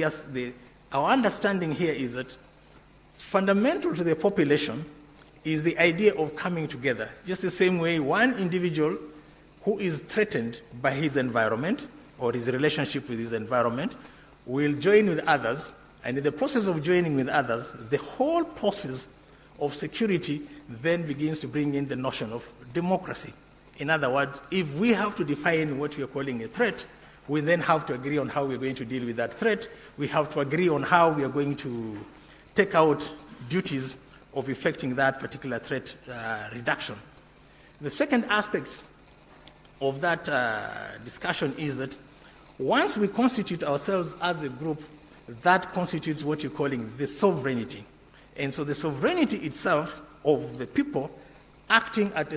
our understanding here is that fundamental to the population is the idea of coming together, just the same way one individual who is threatened by his environment or his relationship with his environment will join with others, and in the process of joining with others, the whole process of security then begins to bring in the notion of democracy. In other words, if we have to define what we are calling a threat, we then have to agree on how we're going to deal with that threat. We have to agree on how we are going to take out duties of effecting that particular threat reduction. The second aspect of that discussion is that once we constitute ourselves as a group, that constitutes what you're calling the sovereignty. And so the sovereignty itself of the people acting at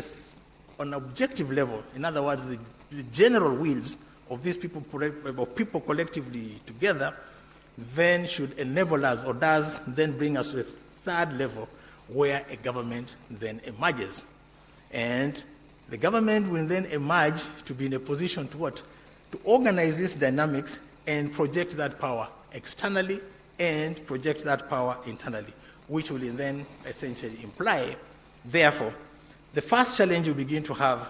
an objective level, in other words, the general wills of these people, of people collectively together, then should enable us, or does then bring us to a third level where a government then emerges. And the government will then emerge to be in a position to what? To organize these dynamics and project that power externally and project that power internally, which will then essentially imply, therefore, the first challenge we begin to have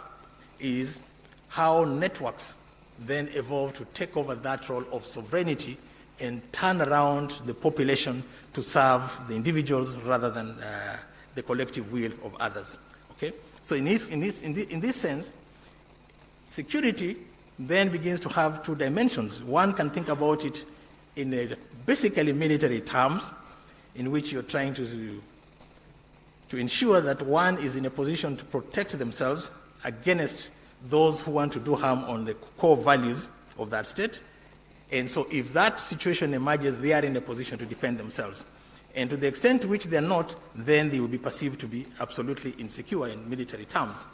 is how networks then evolve to take over that role of sovereignty and turn around the population to serve the individuals rather than the collective will of others. Okay? So in this sense, security then begins to have two dimensions. One can think about it in basically military terms, in which you're trying to ensure that one is in a position to protect themselves against those who want to do harm on the core values of that state. And so if that situation emerges, they are in a position to defend themselves. And to the extent to which they are not, then they will be perceived to be absolutely insecure in military terms.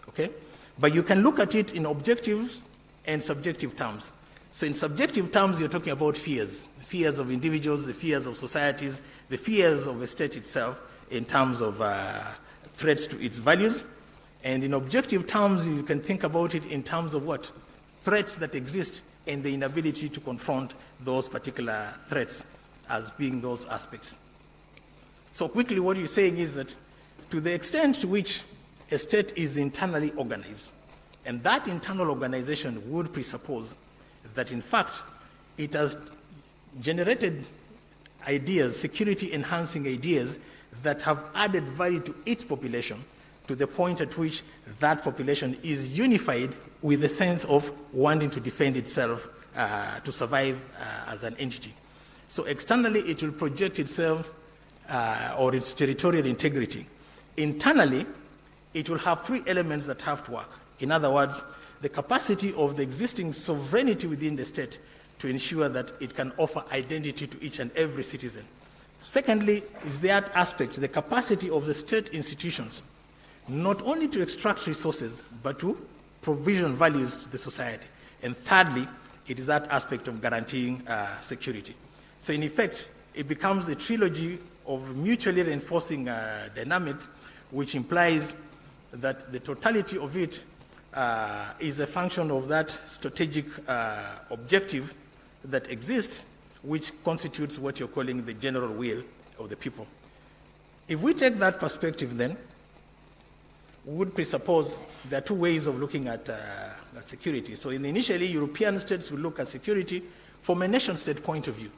Okay? But you can look at it in objective and subjective terms. So in subjective terms, you're talking about fears. The fears of individuals, the fears of societies, the fears of the state itself in terms of threats to its values. And in objective terms, you can think about it in terms of what? Threats that exist and the inability to confront those particular threats as being those aspects. So quickly, what you're saying is that to the extent to which a state is internally organized, and that internal organization would presuppose that, in fact, it has generated ideas, security-enhancing ideas, that have added value to its population to the point at which that population is unified with the sense of wanting to defend itself, to survive as an entity. So externally, it will project itself or its territorial integrity. Internally, it will have three elements that have to work. In other words, the capacity of the existing sovereignty within the state to ensure that it can offer identity to each and every citizen. Secondly, is that aspect, the capacity of the state institutions, not only to extract resources, but to provision values to the society. And thirdly, it is that aspect of guaranteeing security. So in effect, it becomes a trilogy of mutually reinforcing dynamics, which implies that the totality of it is a function of that strategic objective that exists, which constitutes what you're calling the general will of the people. If we take that perspective, then we would presuppose there are two ways of looking at security. So initially, European states will look at security from a nation-state point of view,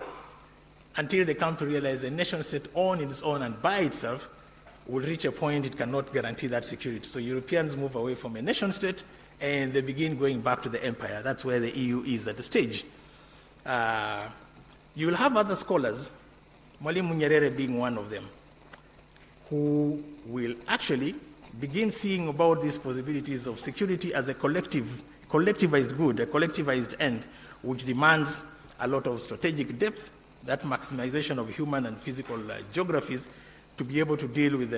until they come to realize a nation-state on its own and by itself will reach a point it cannot guarantee that security. So Europeans move away from a nation-state and they begin going back to the empire. That's where the EU is at the stage. You will have other scholars, Mwalimu Nyerere being one of them, who will actually begin seeing about these possibilities of security as a collectivized good, a collectivized end, which demands a lot of strategic depth, that maximization of human and physical geographies to be able to deal with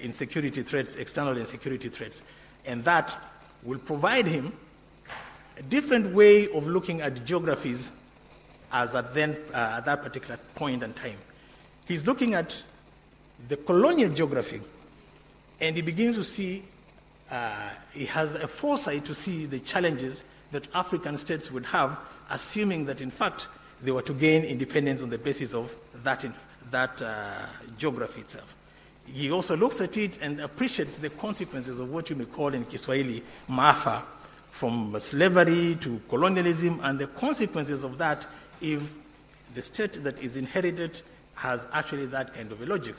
insecurity threats, external insecurity threats. And that will provide him a different way of looking at geographies as at that particular point in time. He's looking at the colonial geography, and he begins to see, he has a foresight to see the challenges that African states would have, assuming that in fact they were to gain independence on the basis of that geography itself. He also looks at it and appreciates the consequences of what you may call in Kiswahili maafa, from slavery to colonialism, and the consequences of that if the state that is inherited has actually that kind of a logic.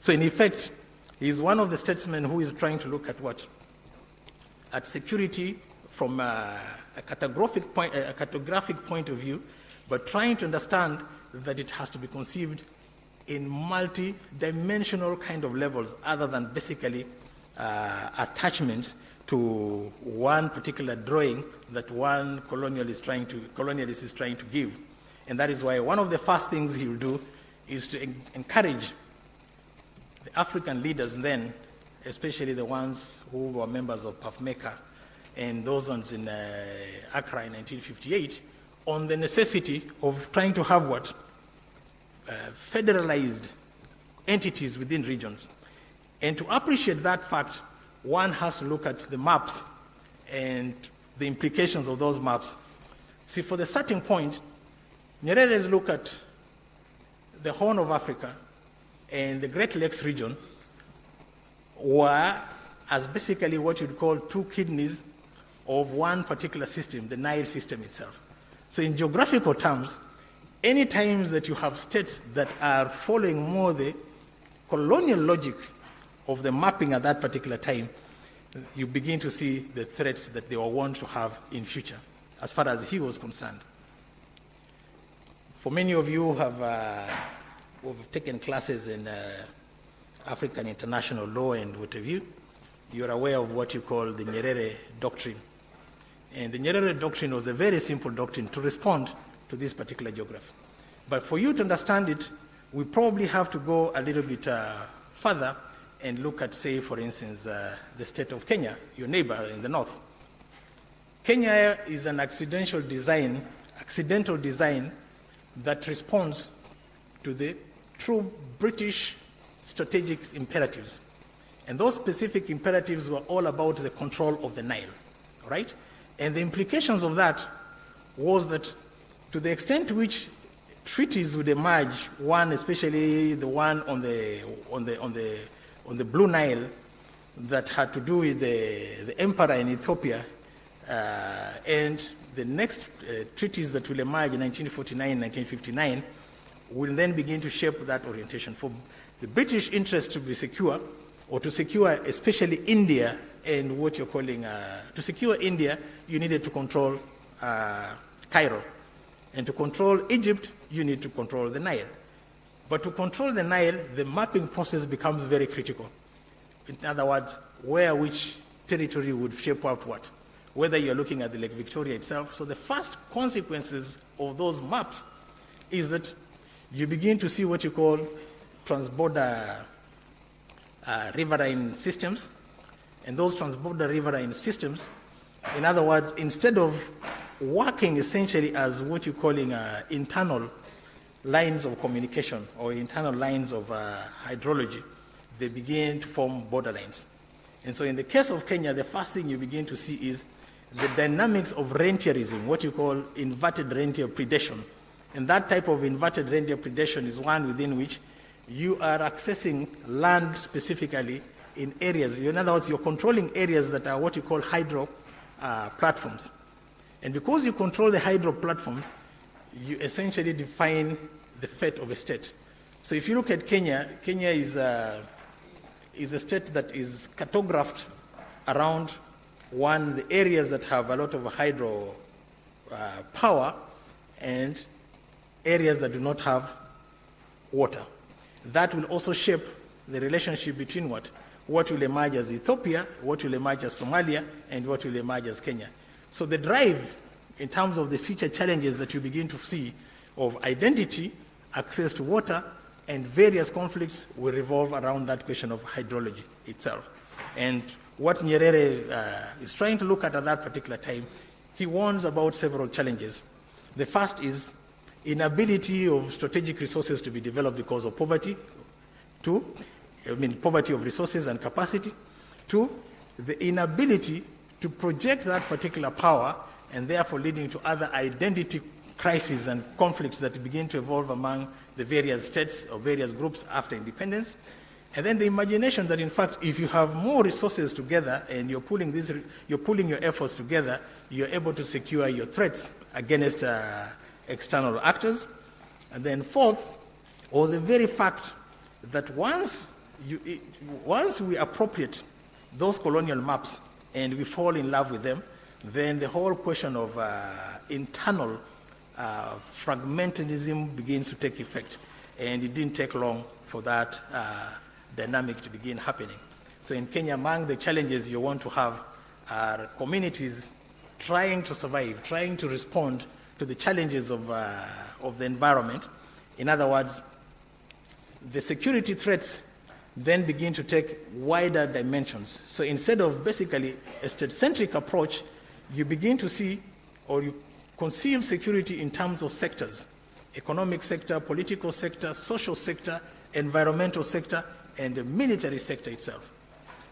So in effect, he is one of the statesmen who is trying to look at what? At security from a cartographic point of view, but trying to understand that it has to be conceived in multi-dimensional kind of levels other than basically attachments to one particular drawing that one colonialist is trying to give. And that is why one of the first things he will do is to encourage the African leaders then, especially the ones who were members of PAFMECA and those ones in Accra in 1958, on the necessity of trying to have what? Federalized entities within regions. And to appreciate that fact, one has to look at the maps and the implications of those maps. See, for the starting point, Nyerere's look at the Horn of Africa and the Great Lakes region were as basically what you'd call two kidneys of one particular system, the Nile system itself. So in geographical terms, any times that you have states that are following more the colonial logic of the mapping at that particular time, you begin to see the threats that they were want to have in future, as far as he was concerned. For many of you who have taken classes in African international law and what have you, you're aware of what you call the Nyerere doctrine. And the Nyerere doctrine was a very simple doctrine to respond to this particular geography. But for you to understand it, we probably have to go a little bit further and look at, say, for instance, the state of Kenya, your neighbor in the north. Kenya is an accidental design that responds to the true British strategic imperatives. And those specific imperatives were all about the control of the Nile, right? And the implications of that was that to the extent to which treaties would emerge, one especially the one on the Blue Nile that had to do with the emperor in Ethiopia, and the next treaties that will emerge in 1949, 1959 will then begin to shape that orientation. For the British interest to be secure, or to secure especially India and what you're calling, to secure India, you needed to control Cairo. And to control Egypt, you need to control the Nile. But to control the Nile, the mapping process becomes very critical. In other words, which territory would shape out what? Whether you're looking at the Lake Victoria itself. So the first consequences of those maps is that you begin to see what you call transborder riverine systems. And those transborder riverine systems, in other words, instead of working essentially as what you're calling internal lines of communication or internal lines of hydrology, they begin to form borderlines. And so in the case of Kenya, the first thing you begin to see is the dynamics of rentierism, what you call inverted rentier predation. And that type of inverted rentier predation is one within which you are accessing land specifically in areas. In other words, you're controlling areas that are what you call hydro platforms. And because you control the hydro platforms, you essentially define the fate of a state. So if you look at Kenya, Kenya is a state that is cartographed around the areas that have a lot of hydro power and areas that do not have water. That will also shape the relationship between what will emerge as Ethiopia, what will emerge as Somalia, and what will emerge as Kenya. So the drive in terms of the future challenges that you begin to see of identity, access to water, and various conflicts will revolve around that question of hydrology itself. And what Nyerere is trying to look at that particular time, he warns about several challenges. The first is inability of strategic resources to be developed because of poverty. Two, poverty of resources and capacity. 2, the inability to project that particular power, and therefore leading to other identity crises and conflicts that begin to evolve among the various states or various groups after independence. And then the imagination that, in fact, if you have more resources together and you're pulling your efforts together, you're able to secure your threats against external actors. And then 4th was the very fact that once we appropriate those colonial maps and we fall in love with them, then the whole question of internal fragmentalism begins to take effect. And it didn't take long for that dynamic to begin happening. So in Kenya, among the challenges you want to have are communities trying to survive, trying to respond to the challenges of the environment. In other words, the security threats then begin to take wider dimensions. So instead of basically a state-centric approach, you begin to see, or you conceive security in terms of sectors: economic sector, political sector, social sector, environmental sector, and the military sector itself.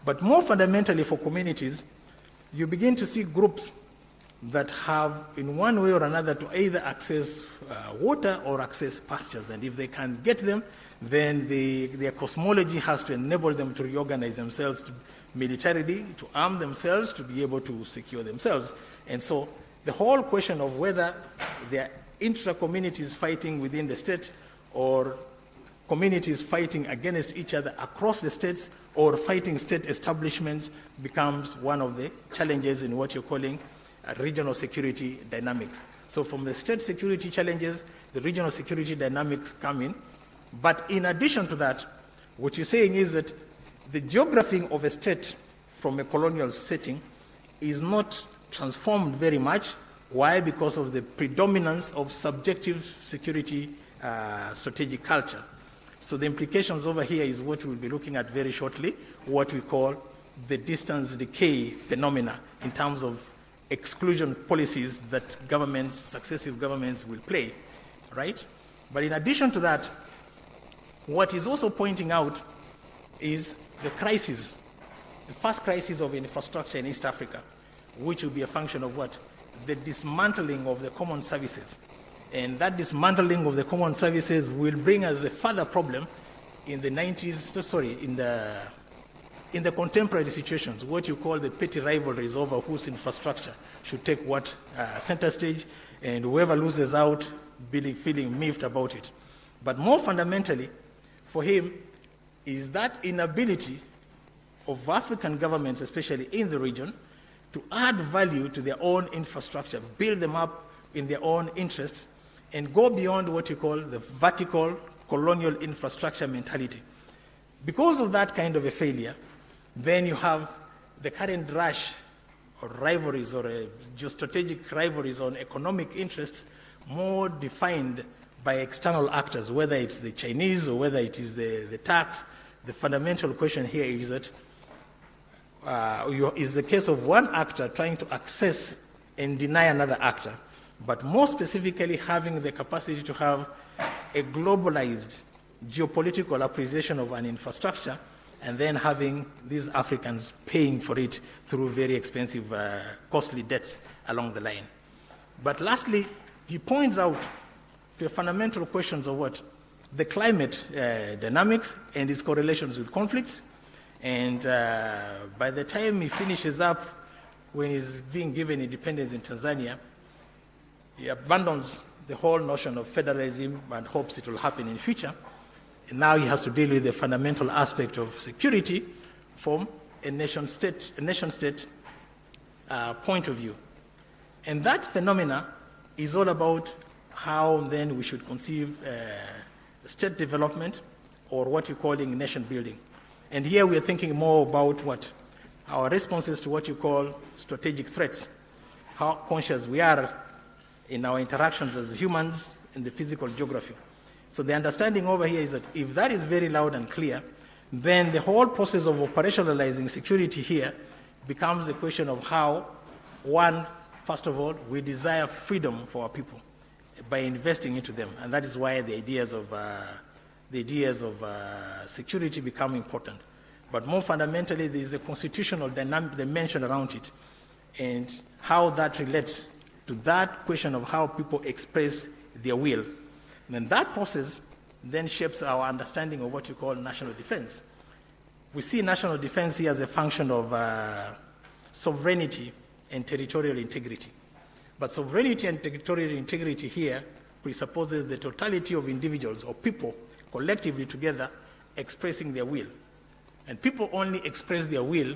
But more fundamentally for communities, you begin to see groups that have, in one way or another, to either access water or access pastures. And if they can't get them, then their cosmology has to enable them to reorganize themselves militarily, to arm themselves, to be able to secure themselves. And so the whole question of whether there are intra-communities fighting within the state or communities fighting against each other across the states or fighting state establishments becomes one of the challenges in what you're calling regional security dynamics. So from the state security challenges, the regional security dynamics come in. But in addition to that, what you're saying is that the geography of a state from a colonial setting is not transformed very much. Why? Because of the predominance of subjective security strategic culture. So the implications over here is what we'll be looking at very shortly, what we call the distance decay phenomena in terms of exclusion policies that governments, successive governments will play, right? But in addition to that, what is also pointing out is the crisis, the first crisis of infrastructure in East Africa, which will be a function of what? The dismantling of the common services. And that dismantling of the common services will bring us a further problem in the in the contemporary situations, what you call the petty rivalries over whose infrastructure should take what center stage, and whoever loses out feeling miffed about it. But more fundamentally, for him, is that inability of African governments, especially in the region, to add value to their own infrastructure, build them up in their own interests, and go beyond what you call the vertical colonial infrastructure mentality. Because of that kind of a failure, then you have the current rush or rivalries or geostrategic rivalries on economic interests more defined by external actors, whether it's the Chinese or whether it is the tax. The fundamental question here is that is the case of one actor trying to access and deny another actor, but more specifically having the capacity to have a globalized geopolitical appreciation of an infrastructure, and then having these Africans paying for it through very expensive, costly debts along the line. But lastly, he points out to fundamental questions of what? The climate dynamics and its correlations with conflicts. And by the time he finishes up, when he's being given independence in Tanzania, he abandons the whole notion of federalism and hopes it will happen in the future. And now he has to deal with the fundamental aspect of security from a nation-state point of view. And that phenomena is all about how then we should conceive state development, or what you're calling nation building. And here we are thinking more about what? Our responses to what you call strategic threats, how conscious we are in our interactions as humans in the physical geography. So the understanding over here is that if that is very loud and clear, then the whole process of operationalizing security here becomes a question of how, one, first of all, we desire freedom for our people by investing into them. And that is why the ideas of the ideas of security become important. But more fundamentally, there is a constitutional dimension around it, and how that relates to that question of how people express their will. And then that process then shapes our understanding of what you call national defense. We see national defense here as a function of sovereignty and territorial integrity. But sovereignty and territorial integrity here presupposes the totality of individuals or people collectively together expressing their will. And people only express their will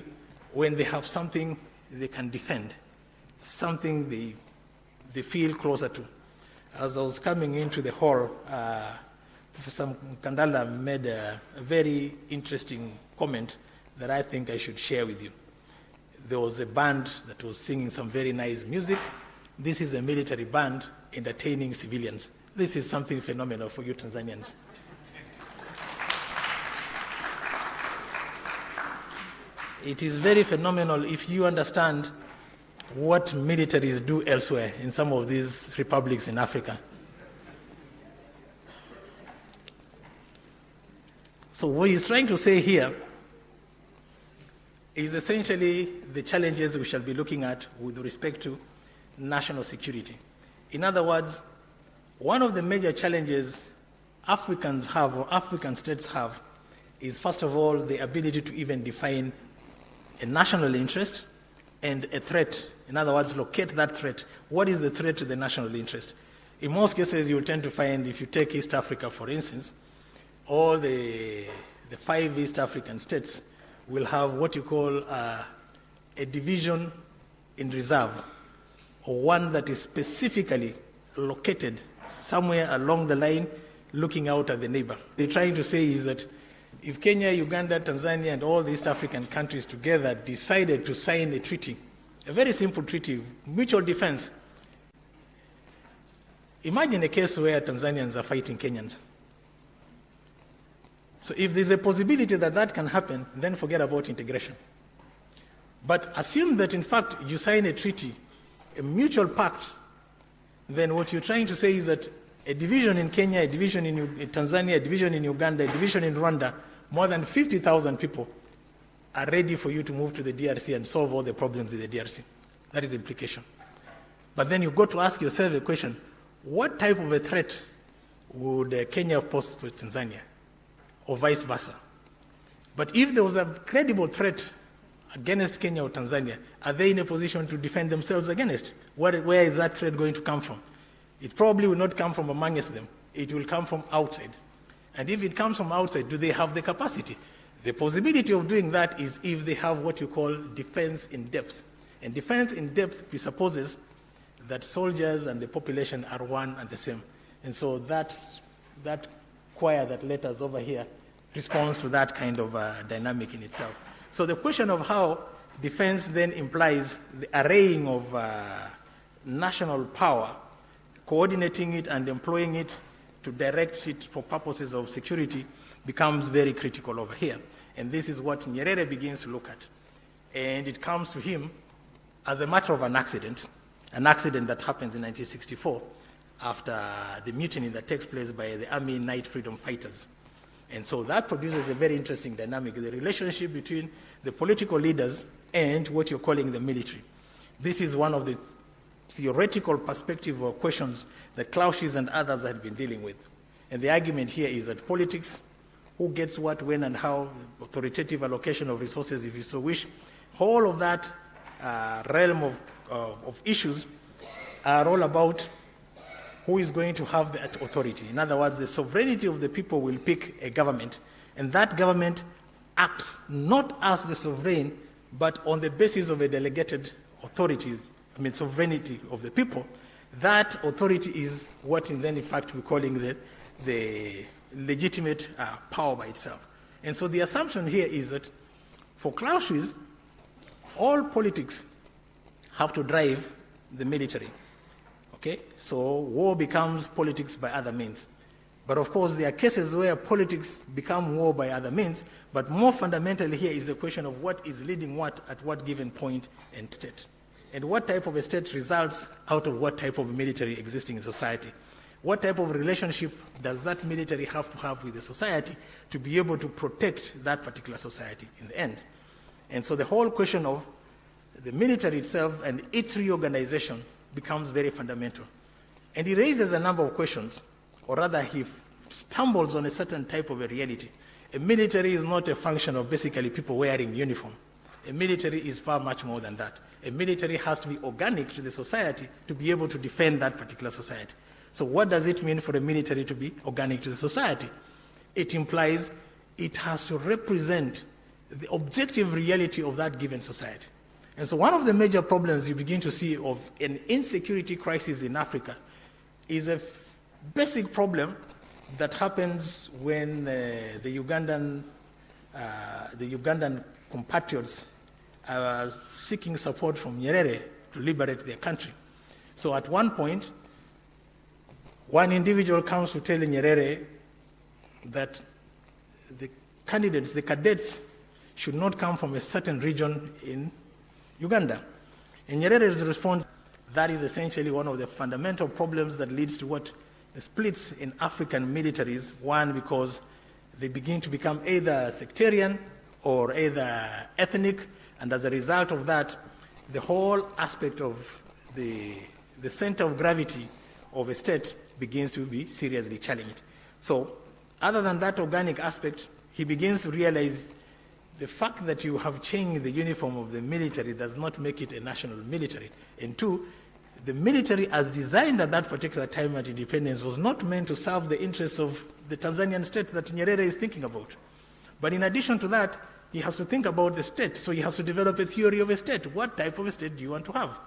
when they have something they can defend, something they feel closer to. As I was coming into the hall, Professor Kandala made a very interesting comment that I think I should share with you. There was a band that was singing some very nice music. This is a military band entertaining civilians. This is something phenomenal for you Tanzanians. It is very phenomenal if you understand what militaries do elsewhere in some of these republics in Africa. So what he's trying to say here is essentially the challenges we shall be looking at with respect to national security. In other words, one of the major challenges Africans have, or African states have, is first of all the ability to even define a national interest and a threat. In other words, locate that threat. What is the threat to the national interest? In most cases, you will tend to find, if you take East Africa, for instance, all the 5 East African states will have what you call a division in reserve, or one that is specifically located somewhere along the line looking out at the neighbor. They're trying to say is that if Kenya, Uganda, Tanzania, and all the East African countries together decided to sign a treaty, a very simple treaty, mutual defense, imagine a case where Tanzanians are fighting Kenyans. So if there's a possibility that that can happen, then forget about integration. But assume that, in fact, you sign a treaty, a mutual pact, then what you're trying to say is that a division in Kenya, a division in Tanzania, a division in Uganda, a division in Rwanda, more than 50,000 people are ready for you to move to the DRC and solve all the problems in the DRC. That is the implication. But then you've got to ask yourself a question, what type of a threat would Kenya pose to Tanzania, or vice versa? But if there was a credible threat against Kenya or Tanzania, are they in a position to defend themselves against? Where is that threat going to come from? It probably will not come from amongst them. It will come from outside. And if it comes from outside, do they have the capacity? The possibility of doing that is if they have what you call defense in depth. And defense in depth presupposes that soldiers and the population are one and the same. And so that choir that led us over here responds to that kind of dynamic in itself. So the question of how defense then implies the arraying of national power, coordinating it and employing it to direct it for purposes of security becomes very critical over here. And this is what Nyerere begins to look at. And it comes to him as a matter of an accident that happens in 1964 after the mutiny that takes place by the Army Night Freedom Fighters. And so that produces a very interesting dynamic, the relationship between the political leaders and what you're calling the military. This is one of the theoretical perspective or questions that Clausewitz and others have been dealing with. And the argument here is that politics, who gets what, when, and how, authoritative allocation of resources, if you so wish, all of that realm of issues are all about who is going to have that authority. In other words, the sovereignty of the people will pick a government, and that government acts not as the sovereign, but on the basis of a delegated authority, sovereignty of the people. That authority is what then, in fact, we're calling the legitimate power by itself. And so the assumption here is that for Clausewitz, all politics have to drive the military. Okay? So war becomes politics by other means. But of course, there are cases where politics become war by other means, but more fundamentally here is the question of what is leading what at what given point and state. And what type of a state results out of what type of military existing in society. What type of relationship does that military have to have with the society to be able to protect that particular society in the end? And so the whole question of the military itself and its reorganization becomes very fundamental. And he raises a number of questions, or rather he stumbles on a certain type of a reality. A military is not a function of basically people wearing uniform. A military is far much more than that. A military has to be organic to the society to be able to defend that particular society. So what does it mean for a military to be organic to the society? It implies it has to represent the objective reality of that given society. And so one of the major problems you begin to see of an insecurity crisis in Africa is a basic problem that happens when the Ugandan compatriots are seeking support from Nyerere to liberate their country. So at one point, one individual comes to tell Nyerere that the candidates, the cadets, should not come from a certain region in Uganda. And Nyerere's response, that is essentially one of the fundamental problems that leads to what the splits in African militaries. One, because they begin to become either sectarian or either ethnic, and as a result of that, the whole aspect of the center of gravity of a state begins to be seriously challenged. So, other than that organic aspect, he begins to realize the fact that you have changed the uniform of the military does not make it a national military. And two, the military as designed at that particular time at independence was not meant to serve the interests of the Tanzanian state that Nyerere is thinking about. But in addition to that, he has to think about the state, so he has to develop a theory of a state. What type of a state do you want to have?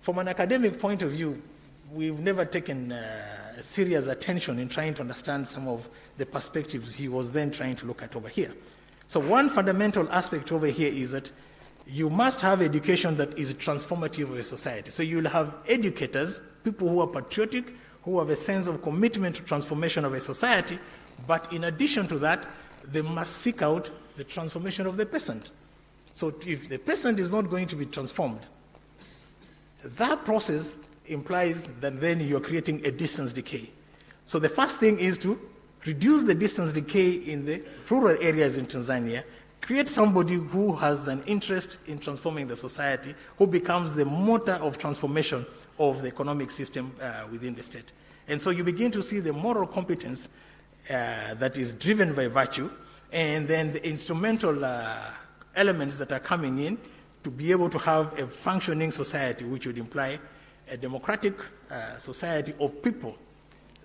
From an academic point of view, we've never taken serious attention in trying to understand some of the perspectives he was then trying to look at over here. So one fundamental aspect over here is that you must have education that is transformative of a society. So you'll have educators, people who are patriotic, who have a sense of commitment to transformation of a society, but in addition to that, they must seek out the transformation of the peasant. So if the peasant is not going to be transformed, that process implies that then you're creating a distance decay. So the first thing is to reduce the distance decay in the rural areas in Tanzania, create somebody who has an interest in transforming the society, who becomes the motor of transformation of the economic system within the state. And so you begin to see the moral competence that is driven by virtue, and then the instrumental elements that are coming in to be able to have a functioning society, which would imply a democratic society of people.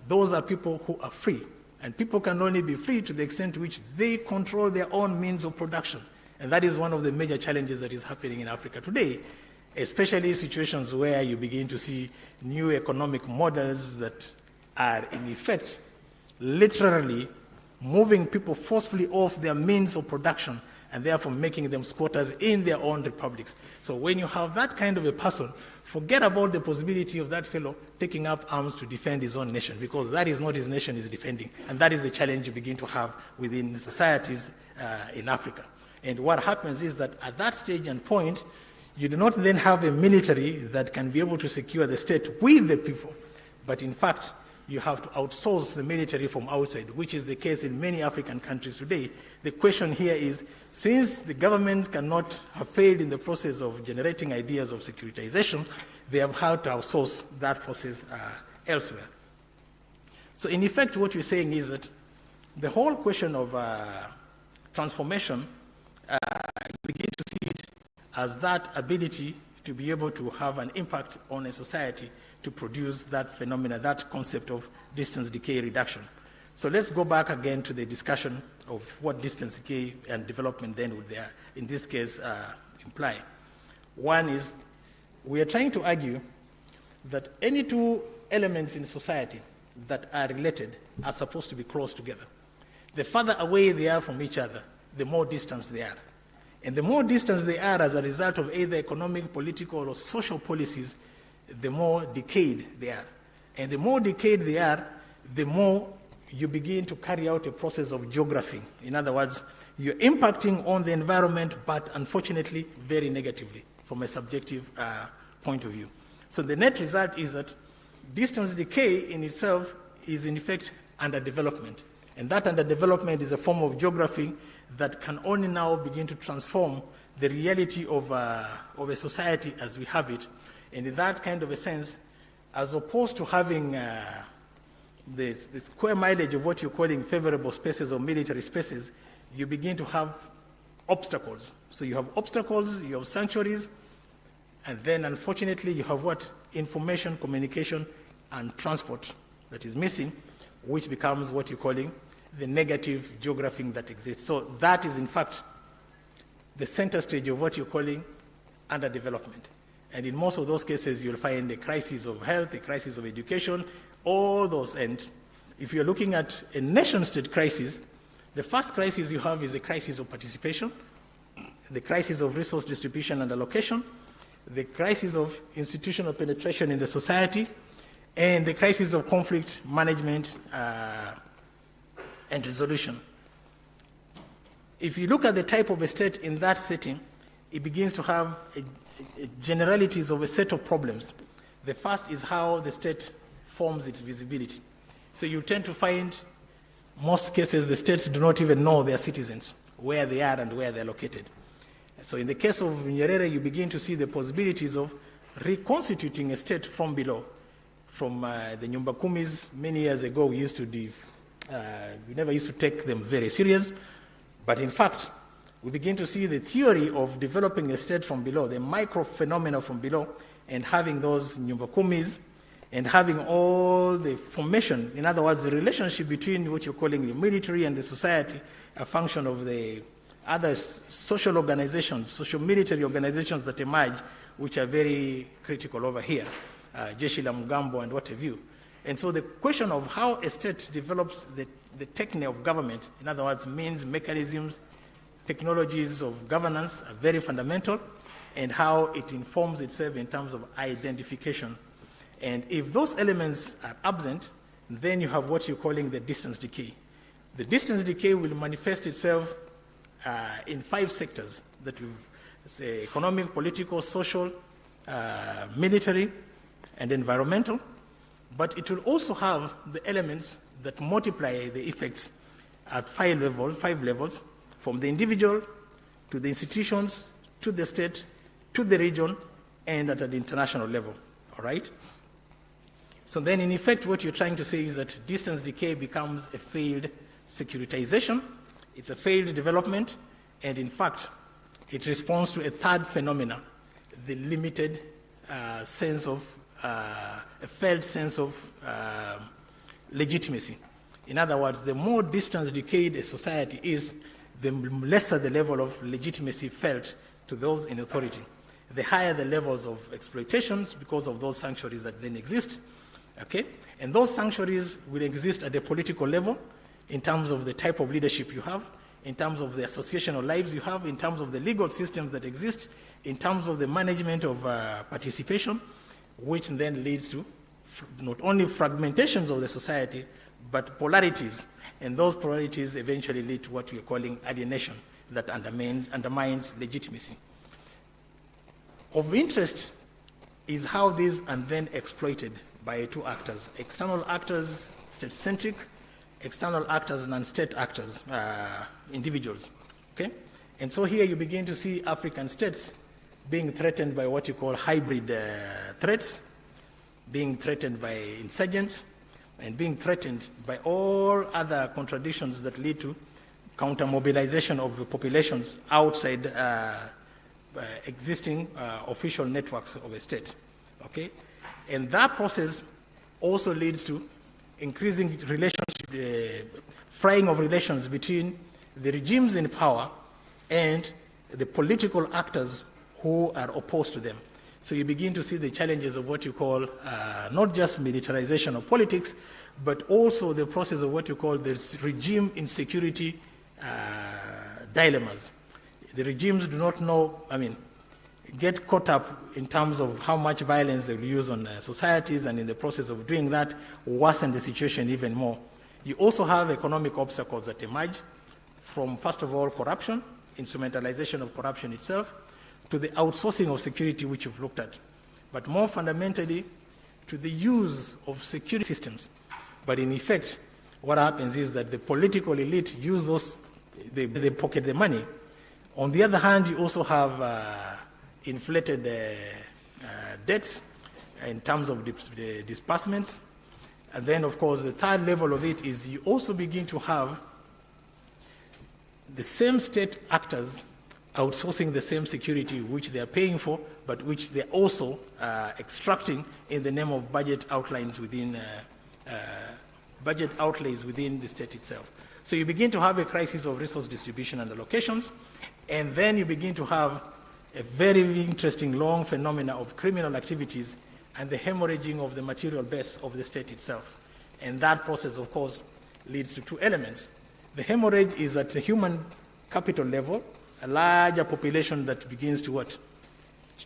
Those are people who are free. And people can only be free to the extent to which they control their own means of production. And that is one of the major challenges that is happening in Africa today, especially situations where you begin to see new economic models that are in effect literally moving people forcefully off their means of production and therefore making them squatters in their own republics. So when you have that kind of a person, forget about the possibility of that fellow taking up arms to defend his own nation, because that is not his nation is defending. And that is the challenge you begin to have within societies in Africa. And what happens is that at that stage and point, you do not then have a military that can be able to secure the state with the people, but in fact, you have to outsource the military from outside, which is the case in many African countries today. The question here is, since the governments cannot have failed in the process of generating ideas of securitization, they have had to outsource that process elsewhere. So in effect, what we're saying is that the whole question of transformation, you begin to see it as that ability to be able to have an impact on a society to produce that phenomena, that concept of distance decay reduction. So let's go back again to the discussion of what distance decay and development then would, in this case, imply. One is, we are trying to argue that any two elements in society that are related are supposed to be close together. The further away they are from each other, the more distance they are. And the more distance they are as a result of either economic, political, or social policies, the more decayed they are. And the more decayed they are, the more you begin to carry out a process of geography. In other words, you're impacting on the environment, but unfortunately, very negatively from a subjective point of view. So the net result is that distance decay in itself is in effect underdevelopment. And that underdevelopment is a form of geography that can only now begin to transform the reality of a society as we have it. And in that kind of a sense, as opposed to having the square mileage of what you're calling favorable spaces or military spaces, you begin to have obstacles. So you have obstacles, you have sanctuaries, and then unfortunately you have what? Information, communication, and transport that is missing, which becomes what you're calling the negative geography that exists. So that is in fact the center stage of what you're calling underdevelopment. And in most of those cases, you'll find a crisis of health, a crisis of education, all those. And if you're looking at a nation-state crisis, the first crisis you have is a crisis of participation, the crisis of resource distribution and allocation, the crisis of institutional penetration in the society, and the crisis of conflict management and resolution. If you look at the type of a state in that setting, it begins to have generalities of a set of problems. The first is how the state forms its visibility. So you tend to find most cases the states do not even know their citizens, where they are and where they're located. So in the case of Nyerere, you begin to see the possibilities of reconstituting a state from below. From the Nyumba Kumis many years ago, we never used to take them very serious. But in fact, we begin to see the theory of developing a state from below, the micro phenomena from below, and having those Nyumba Kumis, and having all the formation, in other words, the relationship between what you're calling the military and the society, a function of the other social organizations, social military organizations that emerge, which are very critical over here, Jeshi la Mugambo and what have you. And so the question of how a state develops the technique of government, in other words, means, mechanisms, technologies of governance are very fundamental, and how it informs itself in terms of identification. And if those elements are absent, then you have what you're calling the distance decay. The distance decay will manifest itself in 5 sectors that we've say economic, political, social, military, and environmental. But it will also have the elements that multiply the effects at 5 levels, from the individual to the institutions, to the state, to the region, and at an international level, all right? So then in effect, what you're trying to say is that distance decay becomes a failed securitization, it's a failed development, and in fact, it responds to a third phenomena, the limited sense of, a felt sense of legitimacy. In other words, the more distance decayed a society is, the lesser the level of legitimacy felt to those in authority. The higher the levels of exploitations because of those sanctuaries that then exist, okay? And those sanctuaries will exist at the political level in terms of the type of leadership you have, in terms of the associational lives you have, in terms of the legal systems that exist, in terms of the management of participation, which then leads to not only fragmentations of the society, but polarities. And those polarities eventually lead to what we are calling alienation that undermines legitimacy. Of interest is how these are then exploited by 2 actors. External actors, state-centric, external actors, non-state actors, individuals, okay? And so here you begin to see African states being threatened by what you call hybrid threats, being threatened by insurgents, and being threatened by all other contradictions that lead to counter-mobilization of the populations outside existing official networks of a state, okay? And that process also leads to increasing relationship, fraying of relations between the regimes in power and the political actors who are opposed to them. So you begin to see the challenges of what you call not just militarization of politics, but also the process of what you call the regime insecurity dilemmas. The regimes do not know, get caught up in terms of how much violence they will use on societies, and in the process of doing that, worsen the situation even more. You also have economic obstacles that emerge from, first of all, corruption, instrumentalization of corruption itself, to the outsourcing of security, which you've looked at. But more fundamentally, to the use of security systems. But in effect, what happens is that the political elite use those, they pocket the money. On the other hand, you also have inflated debts in terms of the disbursements. And then, of course, the third level of it is you also begin to have the same state actors outsourcing the same security which they are paying for, but which they're also extracting in the name of budget outlays within the state itself. So you begin to have a crisis of resource distribution and allocations, and then you begin to have a very interesting long phenomena of criminal activities and the hemorrhaging of the material base of the state itself. And that process, of course, leads to two elements. The hemorrhage is at the human capital level, a larger population that begins to what?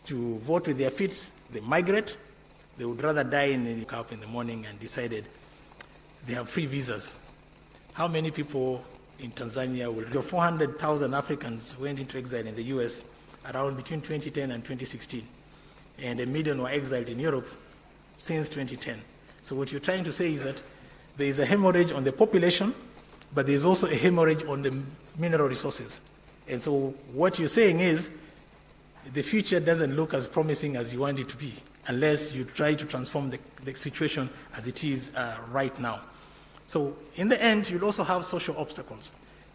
To vote with their feet, they migrate. They would rather die in a up in the morning and decided they have free visas. How many people in Tanzania will? So 400,000 Africans went into exile in the US around between 2010 and 2016. And 1 million were exiled in Europe since 2010. So what you're trying to say is that there is a hemorrhage on the population, but there's also a hemorrhage on the mineral resources. And so what you're saying is the future doesn't look as promising as you want it to be unless you try to transform the situation as it is right now. So in the end, you'll also have social obstacles.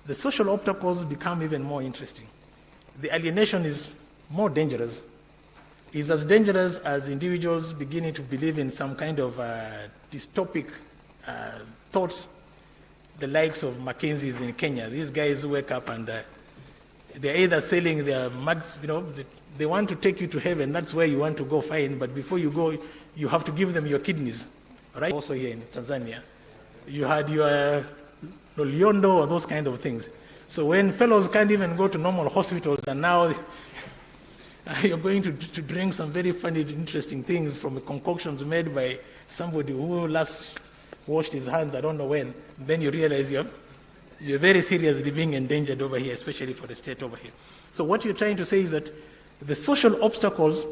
The social obstacles become even more interesting. The alienation is more dangerous. It's as dangerous as individuals beginning to believe in some kind of dystopic thoughts, the likes of Mackenzie's in Kenya. These guys who wake up and they're either selling their mugs, they want to take you to heaven, that's where you want to go, fine, but before you go, you have to give them your kidneys, right? Also here in Tanzania, you had your Loliondo or those kind of things. So when fellows can't even go to normal hospitals and now you're going to drink some very funny, interesting things from concoctions made by somebody who last washed his hands, I don't know when, then you realize you're very seriously being endangered over here, especially for the state over here. So what you're trying to say is that the social obstacles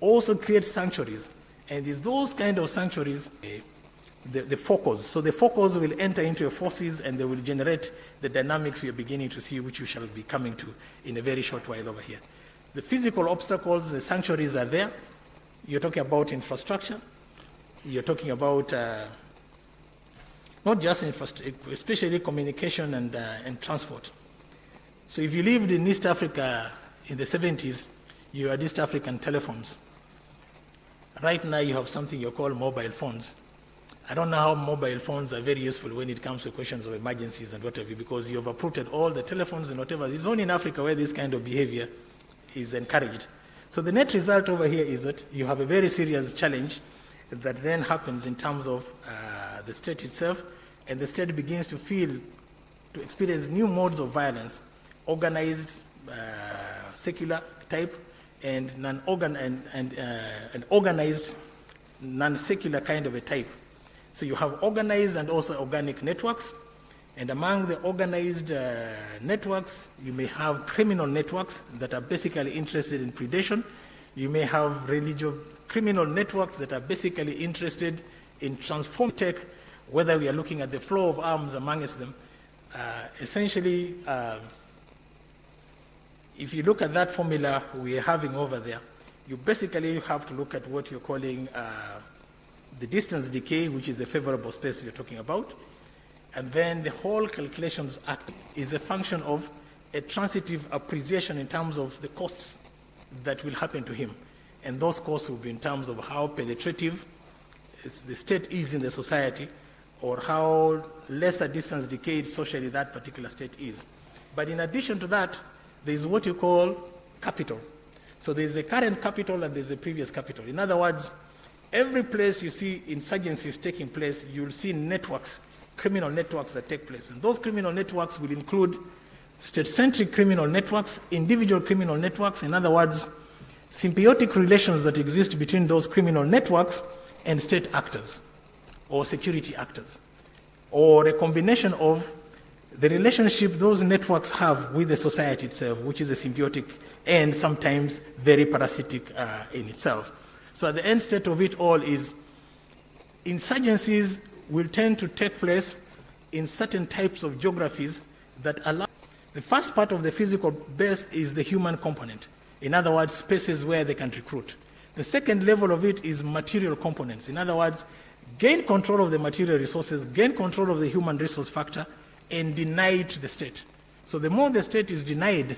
also create sanctuaries, and it's those kind of sanctuaries, the focus. So the focus will enter into your forces and they will generate the dynamics we are beginning to see, which we shall be coming to in a very short while over here. The physical obstacles, the sanctuaries are there. You're talking about infrastructure. You're talking about not just infrastructure, especially communication and transport. So if you lived in East Africa in the 70s, you had East African telephones. Right now you have something you call mobile phones. I don't know how mobile phones are very useful when it comes to questions of emergencies and whatever, because you have uprooted all the telephones and whatever. It's only in Africa where this kind of behavior is encouraged. So the net result over here is that you have a very serious challenge that then happens in terms of the state itself, and the state begins to experience new modes of violence, organized, secular type, and organized, non-secular kind of a type. So you have organized and also organic networks, and among the organized networks, you may have criminal networks that are basically interested in predation. You may have religious criminal networks that are basically interested in transforming tech, whether we are looking at the flow of arms amongst them. Essentially, if you look at that formula we are having over there, you basically have to look at what you're calling the distance decay, which is the favorable space you're talking about. And then the whole calculations act is a function of a transitive appreciation in terms of the costs that will happen to him. And those costs will be in terms of how penetrative the state is in the society, or how less a distance decayed socially that particular state is. But in addition to that, there is what you call capital. So there's the current capital and there's the previous capital. In other words, every place you see insurgencies taking place, you'll see networks, criminal networks that take place. And those criminal networks will include state-centric criminal networks, individual criminal networks, in other words, symbiotic relations that exist between those criminal networks and state actors or security actors, or a combination of the relationship those networks have with the society itself, which is a symbiotic and sometimes very parasitic in itself. So the end state of it all is insurgencies will tend to take place in certain types of geographies that allow. The first part of the physical base is the human component. In other words, spaces where they can recruit. The second level of it is material components. In other words, gain control of the material resources, gain control of the human resource factor, and deny it to the state. So the more the state is denied,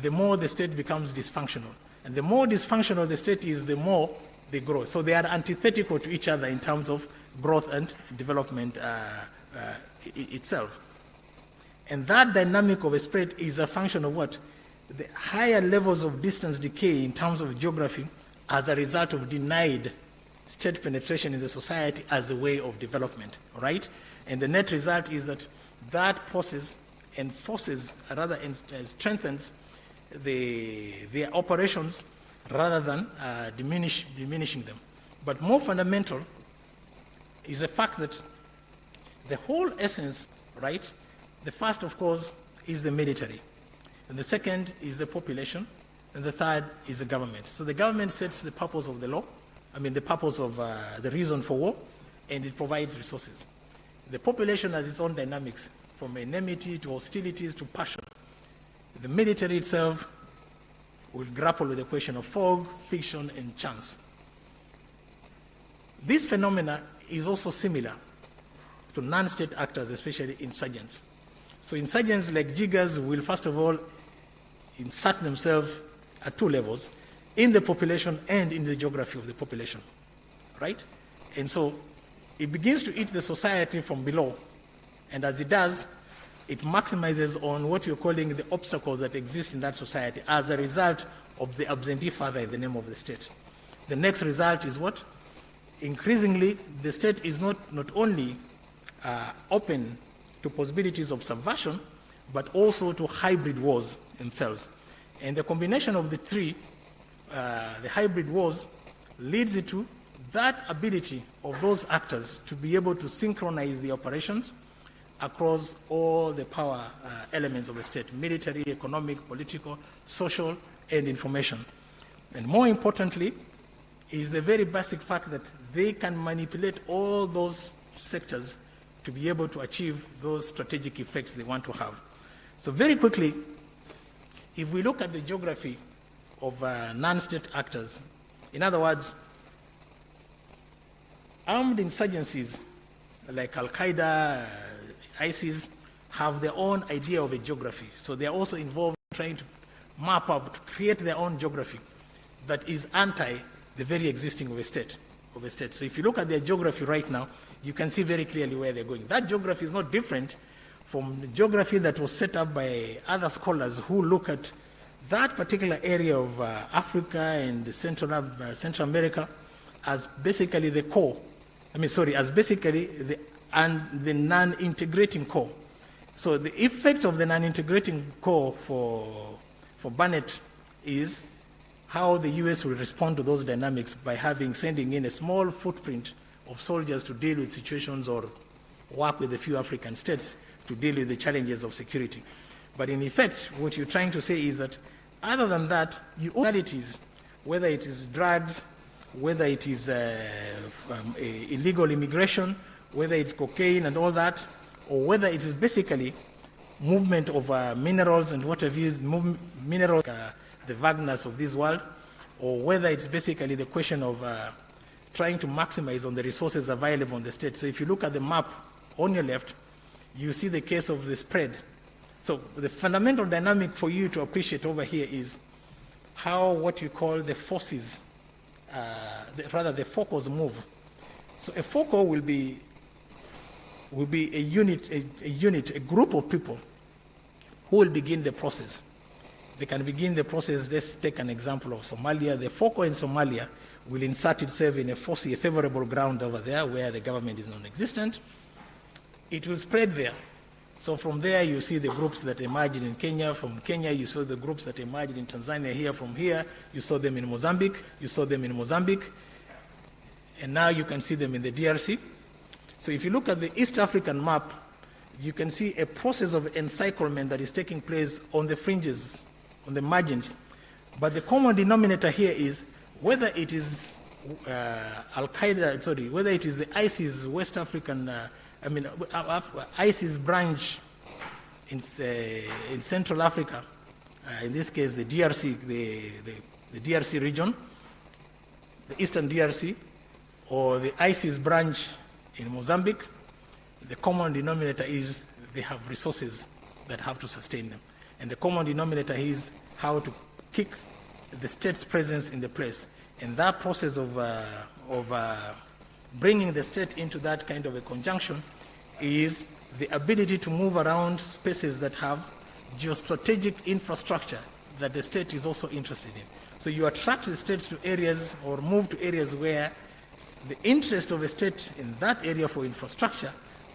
the more the state becomes dysfunctional. And the more dysfunctional the state is, the more they grow. So they are antithetical to each other in terms of growth and development itself. And that dynamic of a spread is a function of what? The higher levels of distance decay in terms of geography as a result of denied state penetration in the society as a way of development, right? And the net result is that that process enforces, rather strengthens their operations rather than diminishing them. But more fundamental is the fact that the whole essence, right? The first, of course, is the military. And the second is the population. And the third is the government. So the government sets the purpose of the law, the purpose of the reason for war, and it provides resources. The population has its own dynamics, from enmity to hostilities to passion. The military itself will grapple with the question of fog, fiction, and chance. This phenomena is also similar to non-state actors, especially insurgents. So insurgents like jiggers will first of all insert themselves at two levels, in the population and in the geography of the population, right? And so it begins to eat the society from below, and as it does, it maximizes on what you're calling the obstacles that exist in that society as a result of the absentee father in the name of the state. The next result is what? Increasingly, the state is not only open to possibilities of subversion, but also to hybrid wars themselves. And the combination of the three, the hybrid wars, leads it to that ability of those actors to be able to synchronize the operations across all the power elements of the state: military, economic, political, social, and information. And more importantly, is the very basic fact that they can manipulate all those sectors to be able to achieve those strategic effects they want to have. So very quickly, if we look at the geography of non-state actors, in other words, armed insurgencies like Al-Qaeda, ISIS, have their own idea of a geography. So they are also involved in trying to map up, to create their own geography that is anti the very existing of a state. So if you look at their geography right now, you can see very clearly where they're going. That geography is not different from the geography that was set up by other scholars who look at that particular area of Africa and Central America as basically the core. As basically the non-integrating core. So the effect of the non-integrating core for Barnett is how the U.S. will respond to those dynamics by sending in a small footprint of soldiers to deal with situations or work with a few African states to deal with the challenges of security. But in effect, what you're trying to say is that other than that, realities, whether it is drugs, whether it is illegal immigration, whether it's cocaine and all that, or whether it is basically movement of minerals and what have you, minerals, the Wagners of this world, or whether it's basically the question of trying to maximize on the resources available in the state. So if you look at the map on your left, you see the case of the spread. So the fundamental dynamic for you to appreciate over here is how what you call the forces, the focus move. So a focal will be a unit, a group of people who will begin the process. They can begin the process. Let's take an example of Somalia. The focal in Somalia will insert itself in a favorable ground over there where the government is non-existent. It will spread there. So from there, you see the groups that emerged in Kenya. From Kenya, you saw the groups that emerged in Tanzania. Here, from here, you saw them in Mozambique. You saw them in Mozambique. And now you can see them in the DRC. So if you look at the East African map, you can see a process of encirclement that is taking place on the fringes, on the margins. But the common denominator here is whether it is Al-Qaeda, sorry, whether it is the ISIS West African, ISIS branch in Central Africa, in this case the DRC, the DRC region, the Eastern DRC, or the ISIS branch in Mozambique, the common denominator is they have resources that have to sustain them. And the common denominator is how to kick the state's presence in the place. And that process of bringing the state into that kind of a conjunction is the ability to move around spaces that have geostrategic infrastructure that the state is also interested in. So you attract the states to areas or move to areas where the interest of a state in that area for infrastructure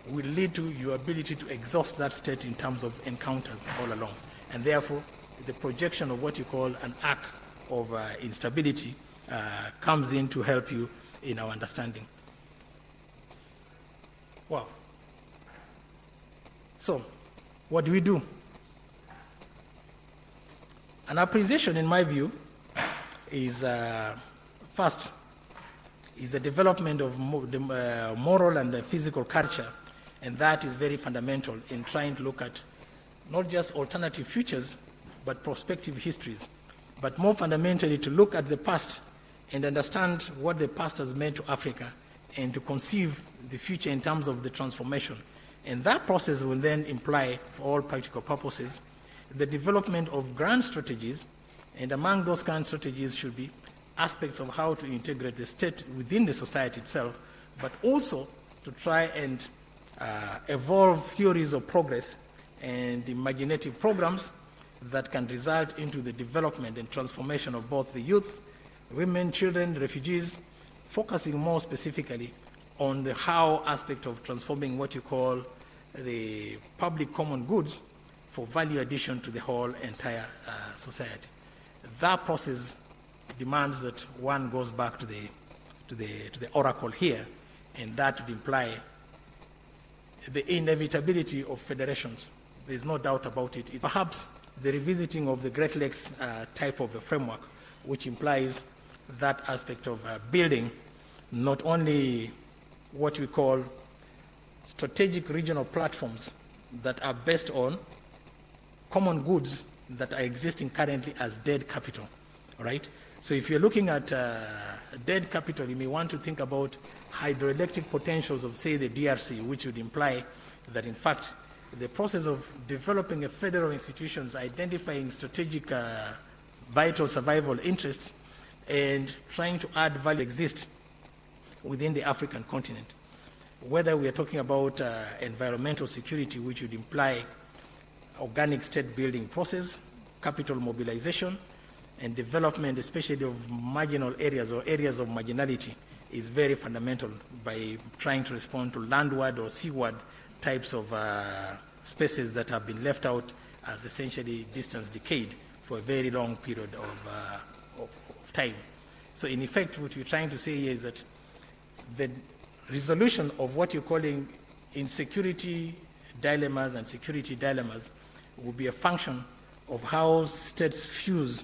will lead to your ability to exhaust that state in terms of encounters all along. And therefore, the projection of what you call an arc of instability comes in to help you in our understanding. Wow. So, what do we do? An appreciation, in my view, is first, is the development of moral and physical culture, and that is very fundamental in trying to look at not just alternative futures, but prospective histories, but more fundamentally to look at the past and understand what the past has meant to Africa and to conceive the future in terms of the transformation. And that process will then imply, for all practical purposes, the development of grand strategies, and among those grand strategies should be aspects of how to integrate the state within the society itself, but also to try and evolve theories of progress and imaginative programs that can result into the development and transformation of both the youth, women, children, refugees, focusing more specifically on the how aspect of transforming what you call the public common goods for value addition to the whole entire society. That process demands that one goes back to the oracle here, and that would imply the inevitability of federations. There's no doubt about it. It's perhaps the revisiting of the Great Lakes type of a framework, which implies that aspect of building not only what we call strategic regional platforms that are based on common goods that are existing currently as dead capital, right? So if you're looking at dead capital, you may want to think about hydroelectric potentials of, say, the DRC, which would imply that, in fact, the process of developing a federal institutions, identifying strategic vital survival interests, and trying to add value exist within the African continent. Whether we are talking about environmental security, which would imply organic state building process, capital mobilization, and development, especially of marginal areas or areas of marginality, is very fundamental by trying to respond to landward or seaward types of spaces that have been left out as essentially distance decayed for a very long period of time. So in effect, what we're trying to say here is that the resolution of what you're calling insecurity dilemmas and security dilemmas will be a function of how states fuse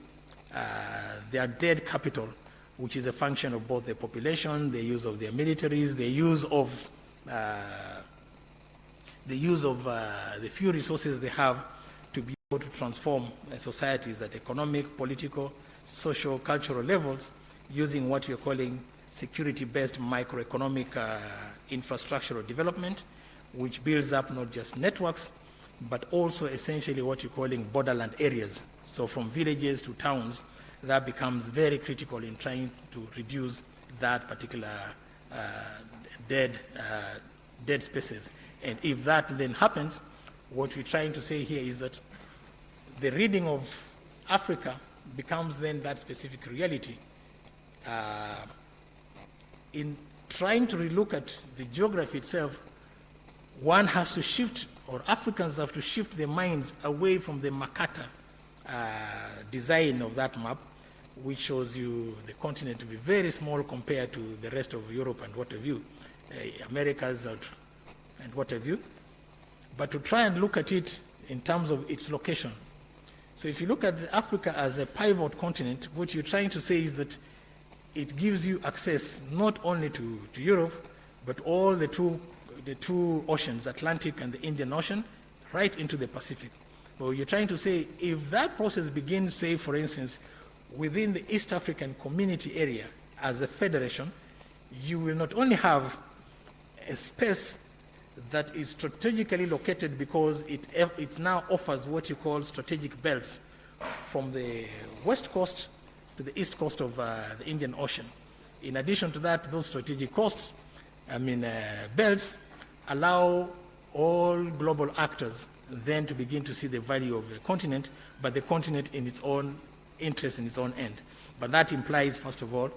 their dead capital, which is a function of both the population, the use of their militaries, the use of the few resources they have to be able to transform societies at economic, political, social, cultural levels, using what you're calling security-based microeconomic infrastructural development, which builds up not just networks, but also essentially what you're calling borderland areas. So from villages to towns, that becomes very critical in trying to reduce that particular dead spaces. And if that then happens, what we're trying to say here is that the reading of Africa becomes then that specific reality. In trying to relook at the geography itself, one has to shift, or Africans have to shift their minds away from the Makata design of that map, which shows you the continent to be very small compared to the rest of Europe and what have you, Americas and what have you, but to try and look at it in terms of its location. So if you look at Africa as a pivot continent, what you're trying to say is that it gives you access not only to Europe, but all the two oceans, Atlantic and the Indian Ocean, right into the Pacific. So you're trying to say, if that process begins, say, for instance, within the East African Community area as a federation, you will not only have a space that is strategically located because it now offers what you call strategic belts from the west coast to the east coast of the Indian Ocean. In addition to that, those strategic belts allow all global actors then to begin to see the value of the continent, but the continent in its own interest, in its own end. But that implies, first of all,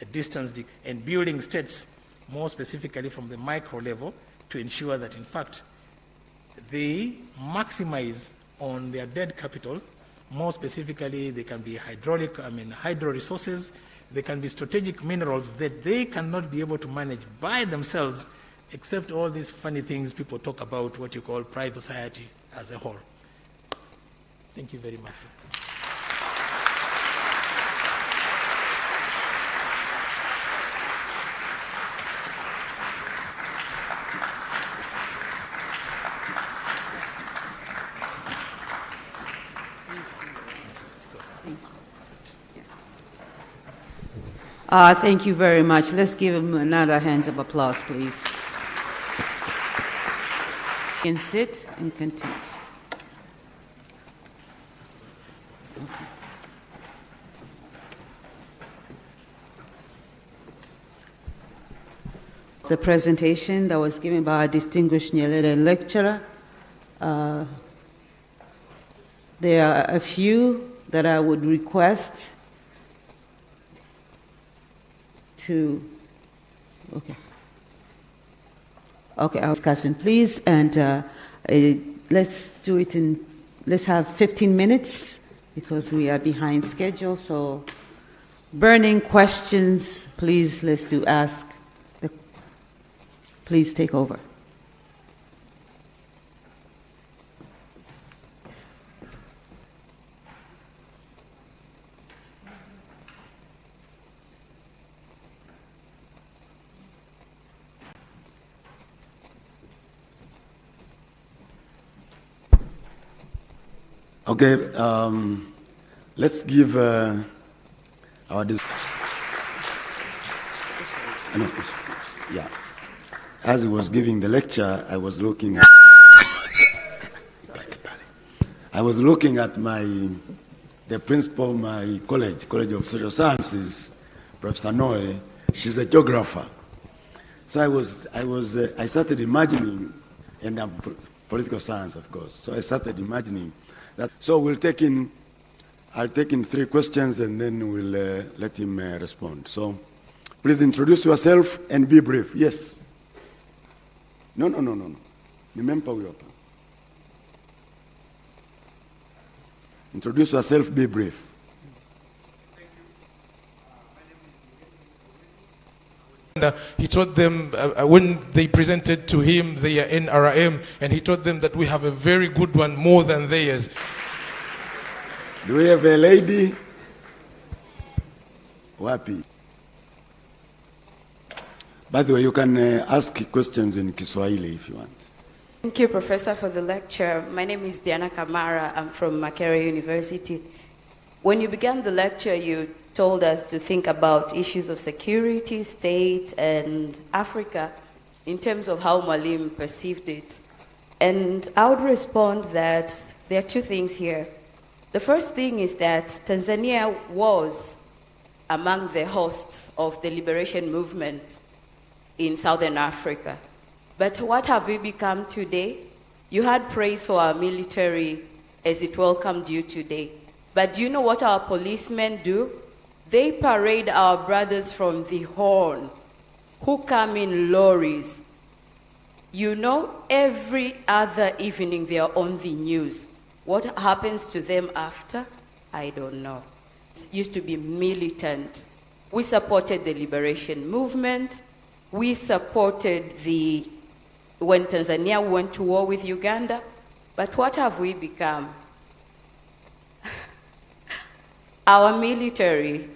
a distance and building states, more specifically from the micro level, to ensure that, in fact, they maximize on their dead capital. More specifically, they can be hydro resources, they can be strategic minerals that they cannot be able to manage by themselves, except all these funny things people talk about, what you call private society as a whole. Thank you very much, sir. Thank you very much. Let's give him another hand of applause, please. You can sit and continue. The presentation that was given by our distinguished Nyerere lecturer. There are a few that I would request to, our discussion, please, and let's do it let's have 15 minutes because we are behind schedule, so burning questions, please, please take over. Okay, let's give our As he was giving the lecture, I was looking at the principal of my College of Social Sciences, Professor Noe. She's a geographer. So I started imagining, and I'm political science, of course. So I started imagining that. So I'll take in 3 questions, and then we'll let him respond. So please introduce yourself and be brief. Yes. No. Remember we open. Introduce yourself, be brief. He told them when they presented to him their NRM, and he told them that we have a very good one, more than theirs. Do we have a lady? Wapi? By the way, you can ask questions in Kiswahili if you want. Thank you, Professor, for the lecture. My name is Diana Kamara. I'm from Makerere University. When you began the lecture, you told us to think about issues of security, state, and Africa in terms of how Mwalimu perceived it. And I would respond that there are 2 things here. The first thing is that Tanzania was among the hosts of the liberation movement in Southern Africa. But what have we become today? You had praise for our military as it welcomed you today. But do you know what our policemen do? They parade our brothers from the Horn, who come in lorries. You know, every other evening they are on the news. What happens to them after? I don't know. It used to be militant. We supported the liberation movement. We supported when Tanzania went to war with Uganda. But what have we become? Our military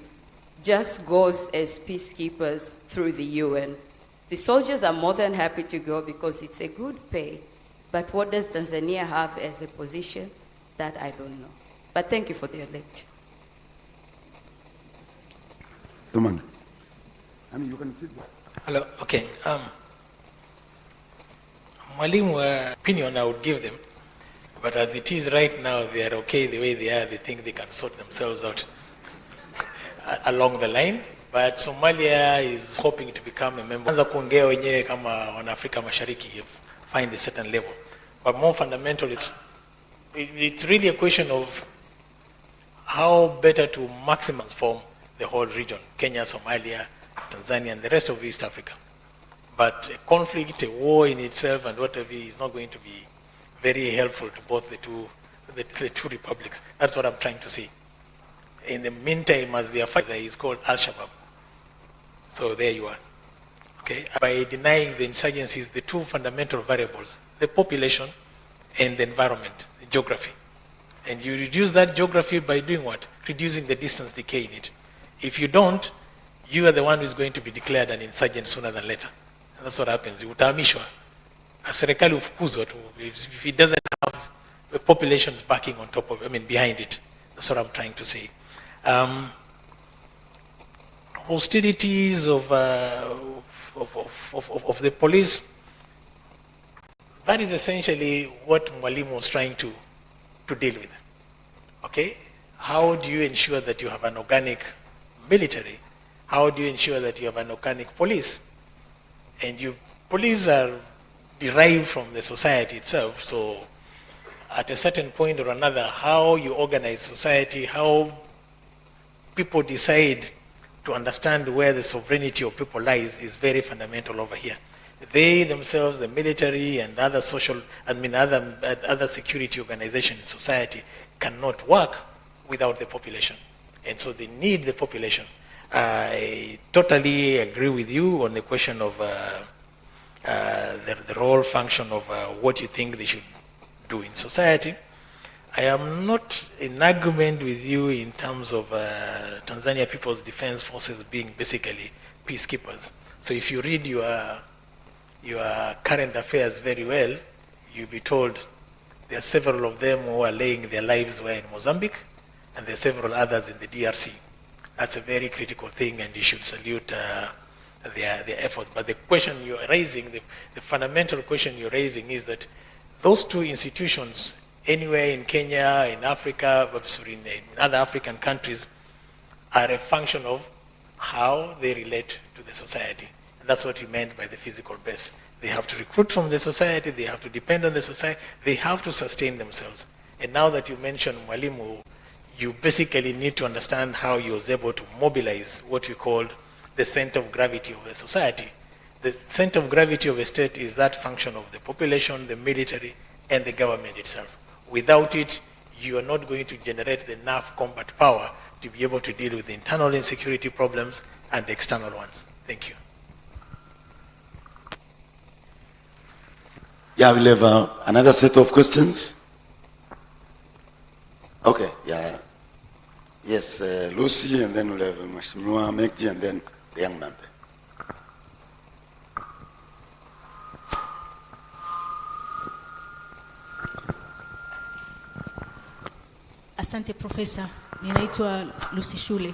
just goes as peacekeepers through the UN. The soldiers are more than happy to go because it's a good pay. But what does Tanzania have as a position? That I don't know. But thank you for the lecture. Tuman. I mean, you can sit there. Hello, okay. Mwalimu, opinion I would give them, but as it is right now, they are okay the way they are. They think they can sort themselves out along the line. But Somalia is hoping to become a member. Kwanza kuongea wenyewe kama wana-Afrika Mashariki, find a certain level. But more fundamental, it's really a question of how better to maximize form the whole region, Kenya, Somalia, Tanzania, and the rest of East Africa. But a conflict, a war in itself, and whatever is not going to be very helpful to both the two republics. That's what I'm trying to say. In the meantime, as they are fighting, there is called Al-Shabaab. So there you are. Okay? By denying the insurgencies, the two fundamental variables, the population and the environment, the geography. And you reduce that geography by doing what? Reducing the distance decay in it. If you don't, you are the one who is going to be declared an insurgent sooner than later. And that's what happens. Utahamishwa. Serikali ufukuzwa tu. If it doesn't have the populations backing on top of, behind it. That's what I'm trying to say. Hostilities of the police, that is essentially what Mwalimu was trying to deal with. Okay? How do you ensure that you have an organic military? How do you ensure that you have an organic police? And police are derived from the society itself, so at a certain point or another, how you organize society, how people decide to understand where the sovereignty of people lies is very fundamental over here. They themselves, the military and other other security organizations in society cannot work without the population. And so they need the population. I totally agree with you on the question of the role function of what you think they should do in society. I am not in agreement with you in terms of Tanzania People's Defense Forces being basically peacekeepers. So if you read your current affairs very well, you'll be told there are several of them who are laying their lives were in Mozambique, and there are several others in the DRC. That's a very critical thing, and you should salute their efforts. But the question you're raising, the fundamental question you're raising is that those two institutions, anywhere in Kenya, in Africa, in other African countries, are a function of how they relate to the society. And that's what you meant by the physical base. They have to recruit from the society, they have to depend on the society, they have to sustain themselves. And now that you mentioned Mwalimu, you basically need to understand how you was able to mobilize what we called the center of gravity of a society. The center of gravity of a state is that function of the population, the military, and the government itself. Without it, you are not going to generate enough combat power to be able to deal with the internal insecurity problems and the external ones. Thank you. Yeah, we'll have another set of questions. Okay, yeah. Yes, Lucy, and then we'll have Mheshimiwa Mekji, and then the young man. Asante Profesa, ninaitwa Lucy Shule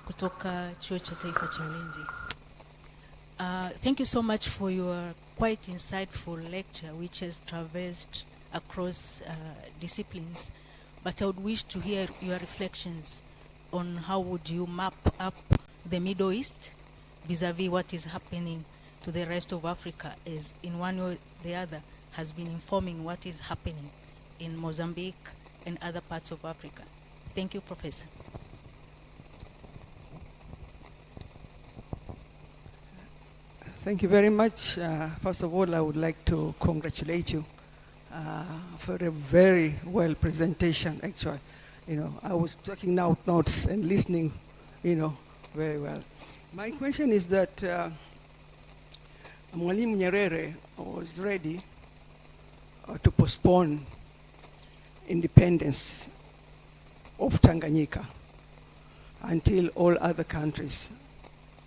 kutoka Chuo cha Taifa cha Ulinzi. Thank you so much for your quite insightful lecture, which has traversed across disciplines. But I would wish to hear your reflections on how would you map up the Middle East vis-a-vis what is happening to the rest of Africa, as in one way or the other has been informing what is happening in Mozambique and other parts of Africa. Thank you, Professor. Thank you very much. First of all, I would like to congratulate you for a very well presentation, actually. I was taking out notes and listening, very well. My question is that Mwalimu Nyerere was ready to postpone independence of Tanganyika until all other countries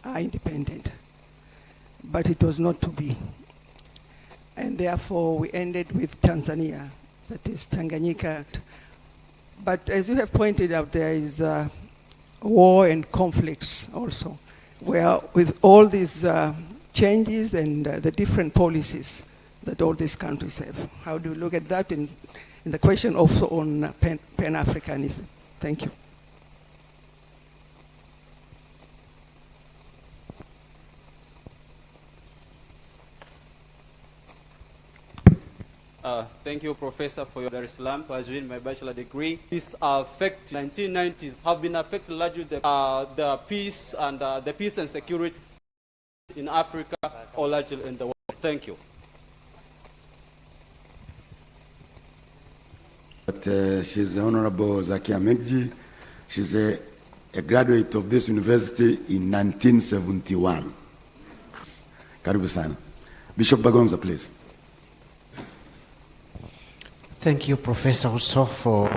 are independent. But it was not to be. And therefore, we ended with Tanzania, that is Tanganyika. But as you have pointed out, there is war and conflicts also, where with all these changes and the different policies that all these countries have. How do you look at that in the question also on Pan-Africanism? Thank you. Thank you, Professor, for your Dar es Salaam. I was doing my bachelor degree. This 1990s have been affected largely the peace and security in Africa or largely in the world. Thank you. But she's Honorable Zakia Megji. She's a graduate of this university in 1971. Karibu sana. Bishop Bagonza, please. Thank you, Professor, also for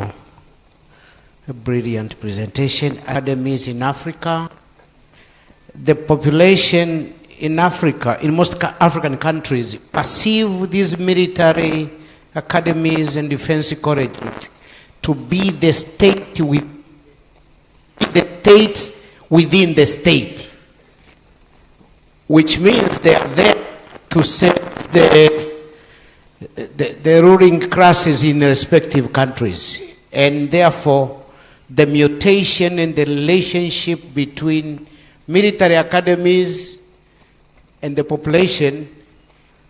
a brilliant presentation. Academies in Africa. The population in Africa, in most African countries, perceive these military academies and defense colleges to be the state within the state, which means they are there to serve the ruling classes in the respective countries. And therefore, the mutation and the relationship between military academies and the population,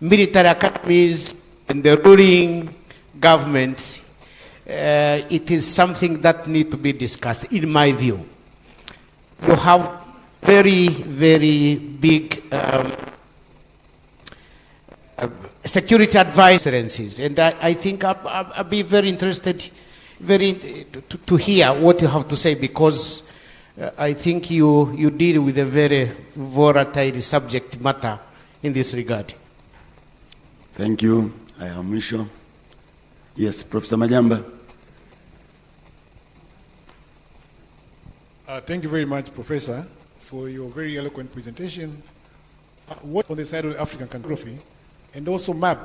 military academies and the ruling governments, it is something that needs to be discussed, in my view. You have very, very big security advisories, and I think I'll be very interested to hear what you have to say, because I think you deal with a very volatile subject matter in this regard. Thank you. I am Misho. Yes, Professor Majamba. Thank you very much, Professor, for your very eloquent presentation. What on the side of the African country, and also map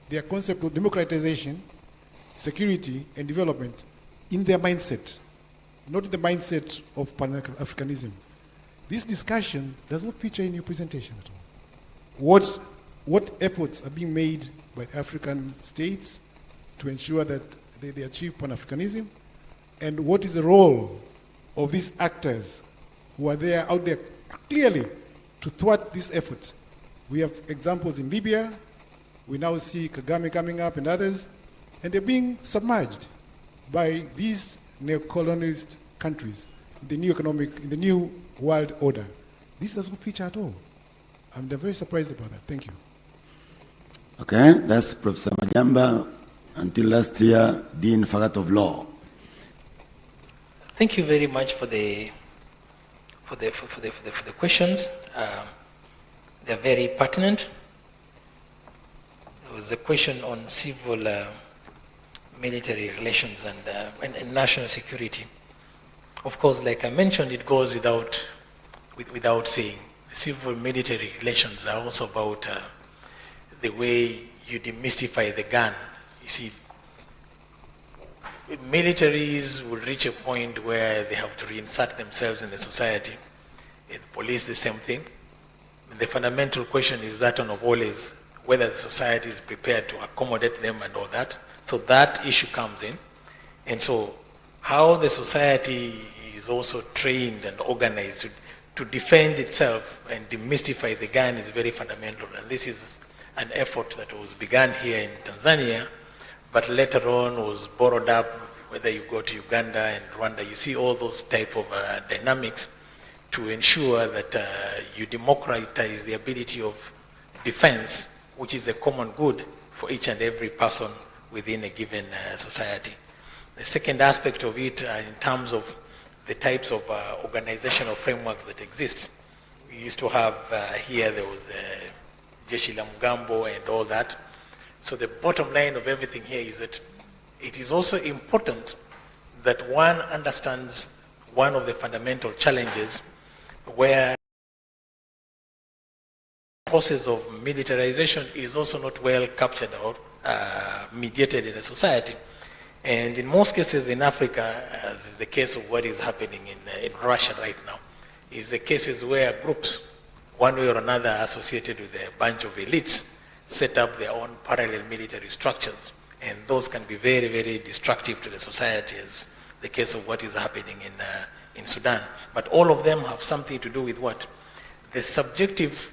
their concept of democratization, security, and development in their mindset, not in the mindset of Pan-Africanism. This discussion does not feature in your presentation at all. What efforts are being made by African states to ensure that they achieve Pan-Africanism, and what is the role of these actors who are there out there clearly to thwart this effort? We have examples in Libya. We now see Kagame coming up and others, and they're being submerged by these neo-colonist countries in the new world order. This doesn't feature at all. I'm very surprised about that. Thank you. Okay, that's Professor Majamba, until last year, Dean Faculty of Law. Thank you very much for the questions. They're very pertinent. There was a question on civil military relations and national security. Of course, like I mentioned, it goes without saying. Civil military relations are also about the way you demystify the gun. You see, militaries will reach a point where they have to reinsert themselves in the society. The police, the same thing. The fundamental question is that one of always whether the society is prepared to accommodate them and all that. So that issue comes in. And so how the society is also trained and organized to defend itself and demystify the gun is very fundamental. And this is an effort that was begun here in Tanzania, but later on was borrowed up, whether you go to Uganda and Rwanda, you see all those type of dynamics to ensure that you democratize the ability of defense, which is a common good for each and every person within a given society. The second aspect of it, in terms of the types of organizational frameworks that exist, we used to have here, there was Jeshi la Mugambo and all that. So the bottom line of everything here is that it is also important that one understands one of the fundamental challenges where the process of militarization is also not well captured or mediated in a society. And in most cases in Africa, as is the case of what is happening in Russia right now, is the cases where groups, one way or another associated with a bunch of elites, set up their own parallel military structures. And those can be very, very destructive to the society, as the case of what is happening in Sudan. But all of them have something to do with what? The subjective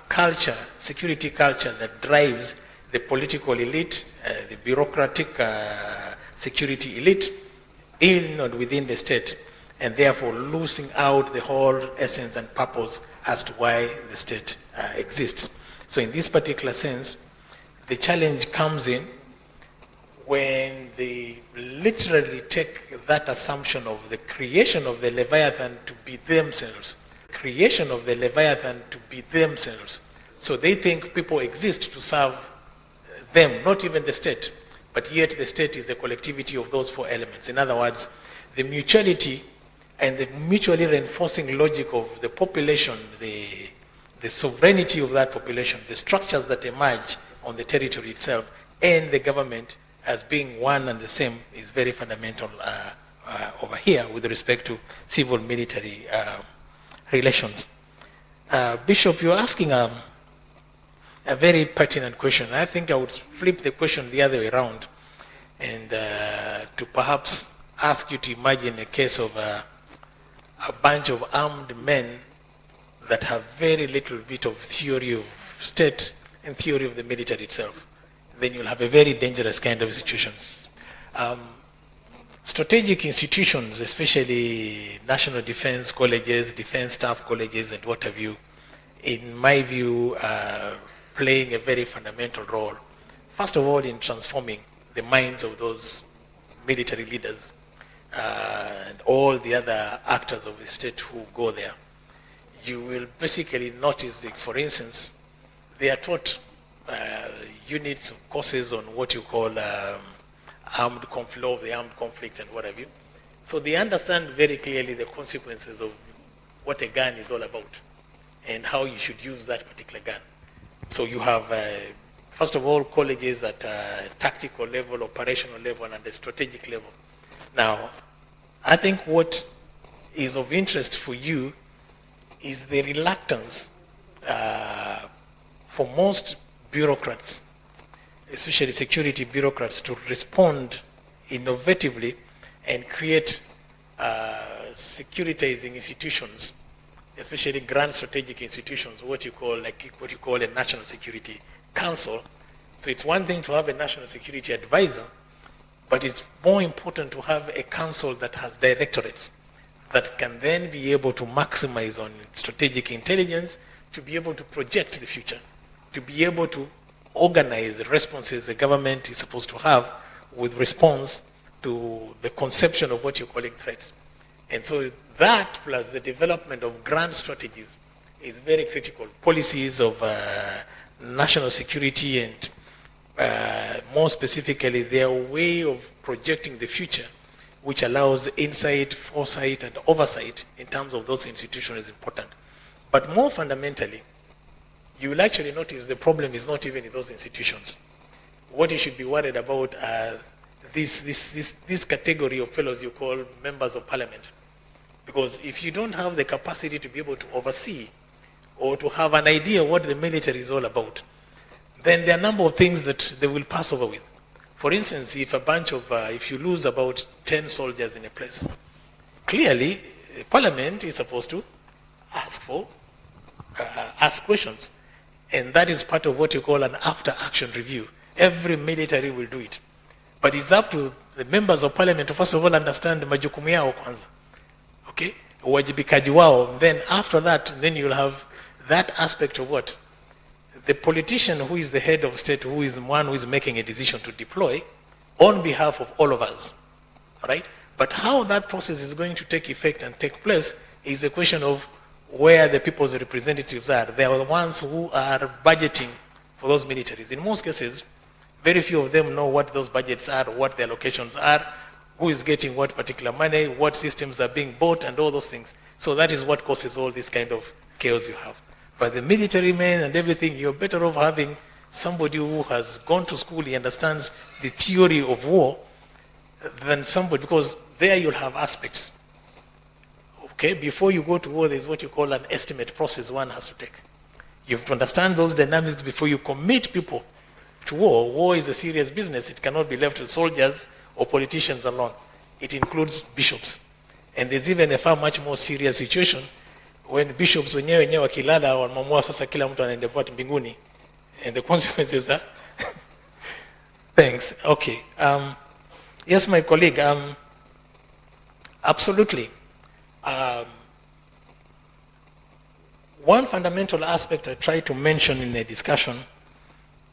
culture, security culture that drives the political elite, the bureaucratic security elite, in or within the state, and therefore losing out the whole essence and purpose as to why the state exists. So in this particular sense, the challenge comes in when they literally take that assumption of the creation of the Leviathan to be themselves. Creation of the Leviathan to be themselves. So they think people exist to serve them, not even the state, but yet the state is the collectivity of those four elements. In other words, the mutuality and the mutually reinforcing logic of the population, the sovereignty of that population, the structures that emerge on the territory itself, and the government as being one and the same is very fundamental over here with respect to civil-military relations. Bishop, you're asking a very pertinent question. I think I would flip the question the other way around and to perhaps ask you to imagine a case of a bunch of armed men that have very little bit of theory of state and theory of the military itself. Then you'll have a very dangerous kind of situations. Strategic institutions, especially national defense colleges, defense staff colleges, and what have you, in my view, are playing a very fundamental role. First of all, in transforming the minds of those military leaders and all the other actors of the state who go there. You will basically notice that, for instance, they are taught units of courses on what you call armed conflict, law of the armed conflict and what have you. So they understand very clearly the consequences of what a gun is all about and how you should use that particular gun. So you have, first of all, colleges at tactical level, operational level, and the strategic level. Now, I think what is of interest for you is the reluctance for most bureaucrats, especially security bureaucrats, to respond innovatively and create securitizing institutions, especially grand strategic institutions, what you call a national security council. So it's one thing to have a national security advisor, but it's more important to have a council that has directorates that can then be able to maximize on strategic intelligence, to be able to project the future, to be able to organize the responses the government is supposed to have with response to the conception of what you're calling threats. And so that plus the development of grand strategies is very critical. Policies of national security and more specifically their way of projecting the future, which allows insight, foresight, and oversight in terms of those institutions is important. But more fundamentally, you will actually notice the problem is not even in those institutions. What you should be worried about are this category of fellows you call members of parliament. Because if you don't have the capacity to be able to oversee or to have an idea what the military is all about, then there are a number of things that they will pass over with. For instance, if you lose about 10 soldiers in a place, clearly parliament is supposed to ask questions. And that is part of what you call an after-action review. Every military will do it. But it's up to the members of parliament to first of all understand majukumu yao kwanza. Okay? Uwajibikaji wao. Then after that, then you'll have that aspect of what? The politician who is the head of state, who is the one who is making a decision to deploy on behalf of all of us. Right? But how that process is going to take effect and take place is a question of where the people's representatives are. They are the ones who are budgeting for those militaries. In most cases, very few of them know what those budgets are, what their allocations are, who is getting what particular money, what systems are being bought, and all those things. So that is what causes all this kind of chaos you have. But the military men and everything, you're better off having somebody who has gone to school, he understands the theory of war, than somebody, because there you'll have aspects. Okay, before you go to war, there's what you call an estimate process one has to take. You have to understand those dynamics before you commit people to war. War is a serious business. It cannot be left to soldiers or politicians alone. It includes bishops. And there's even a far much more serious situation when bishops wenyewe wakilala wanamwamua sasa kila mtu anaenda kwa mbinguni. And the consequences are thanks. Okay. Yes, my colleague. Absolutely. One fundamental aspect I try to mention in the discussion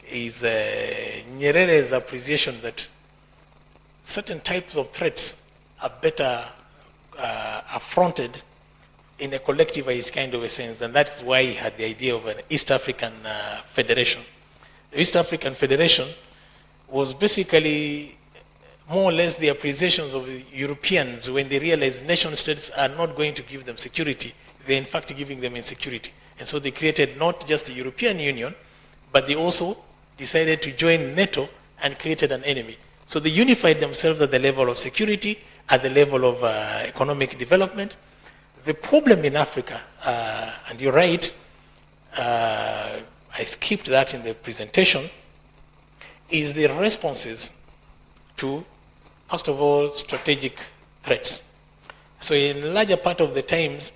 is Nyerere's appreciation that certain types of threats are better affronted in a collectivized kind of a sense, and that's why he had the idea of an East African Federation. The East African Federation was basically more or less the appreciations of the Europeans when they realized nation states are not going to give them security. They're in fact giving them insecurity. And so they created not just the European Union, but they also decided to join NATO and created an enemy. So they unified themselves at the level of security, at the level of economic development. The problem in Africa, and you're right, I skipped that in the presentation, is the responses to, first of all, strategic threats. So in a larger part of the times,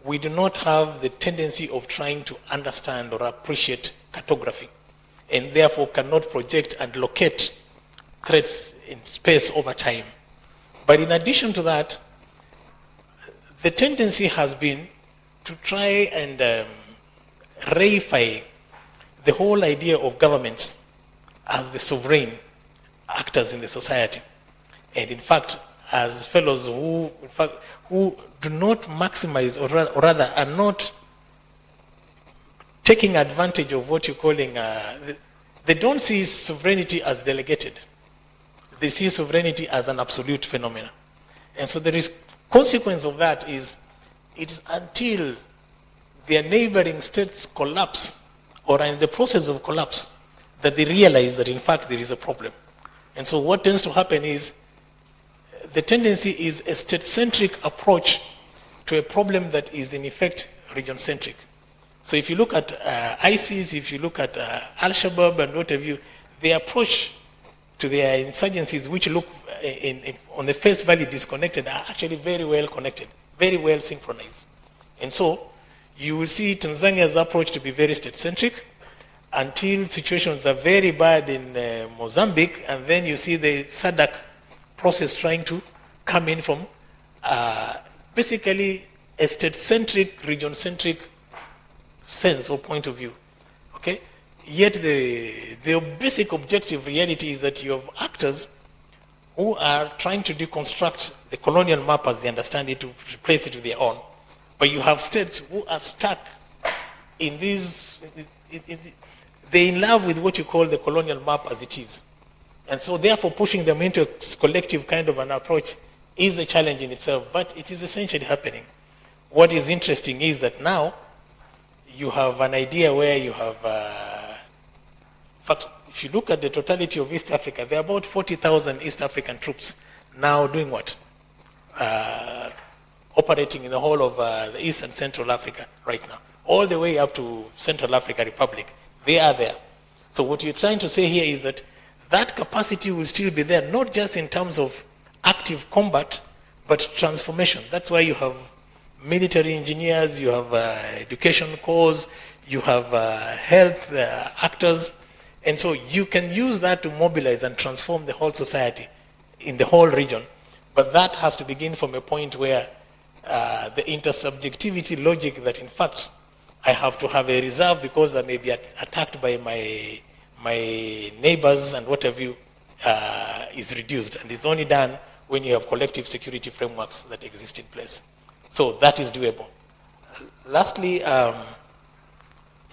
we do not have the tendency of trying to understand or appreciate cartography, and therefore cannot project and locate threats in space over time. But in addition to that, the tendency has been to try and reify the whole idea of governments as the sovereign actors in the society. And in fact, as fellows who do not maximize, or rather are not taking advantage of what you're calling, they don't see sovereignty as delegated. They see sovereignty as an absolute phenomenon. And so there is consequence of that is, it's until their neighboring states collapse or are in the process of collapse that they realize that in fact there is a problem. And so what tends to happen is the tendency is a state-centric approach to a problem that is in effect region-centric. So if you look at ISIS, if you look at Al-Shabaab and what have you, the approach to their insurgencies, which look on the face value disconnected, are actually very well connected, very well synchronized. And so you will see Tanzania's approach to be very state-centric until situations are very bad in Mozambique, and then you see the SADC process trying to come in from basically a state-centric, region-centric sense or point of view. Okay? Yet the basic objective reality is that you have actors who are trying to deconstruct the colonial map as they understand it to replace it with their own. But you have states who are stuck in these, they're in love with what you call the colonial map as it is. And so therefore pushing them into a collective kind of an approach is a challenge in itself, but it is essentially happening. What is interesting is that now you have an idea where you have, in fact, if you look at the totality of East Africa, there are about 40,000 East African troops now doing what? Operating in the whole of the East and Central Africa right now, all the way up to Central Africa Republic. They are there. So what you're trying to say here is that that capacity will still be there, not just in terms of active combat, but transformation. That's why you have military engineers, you have education corps, you have health actors, and so you can use that to mobilize and transform the whole society in the whole region. But that has to begin from a point where the intersubjectivity logic that in fact I have to have a reserve because I may be attacked by my neighbors and what have you is reduced, and it's only done when you have collective security frameworks that exist in place. So that is doable. Lastly,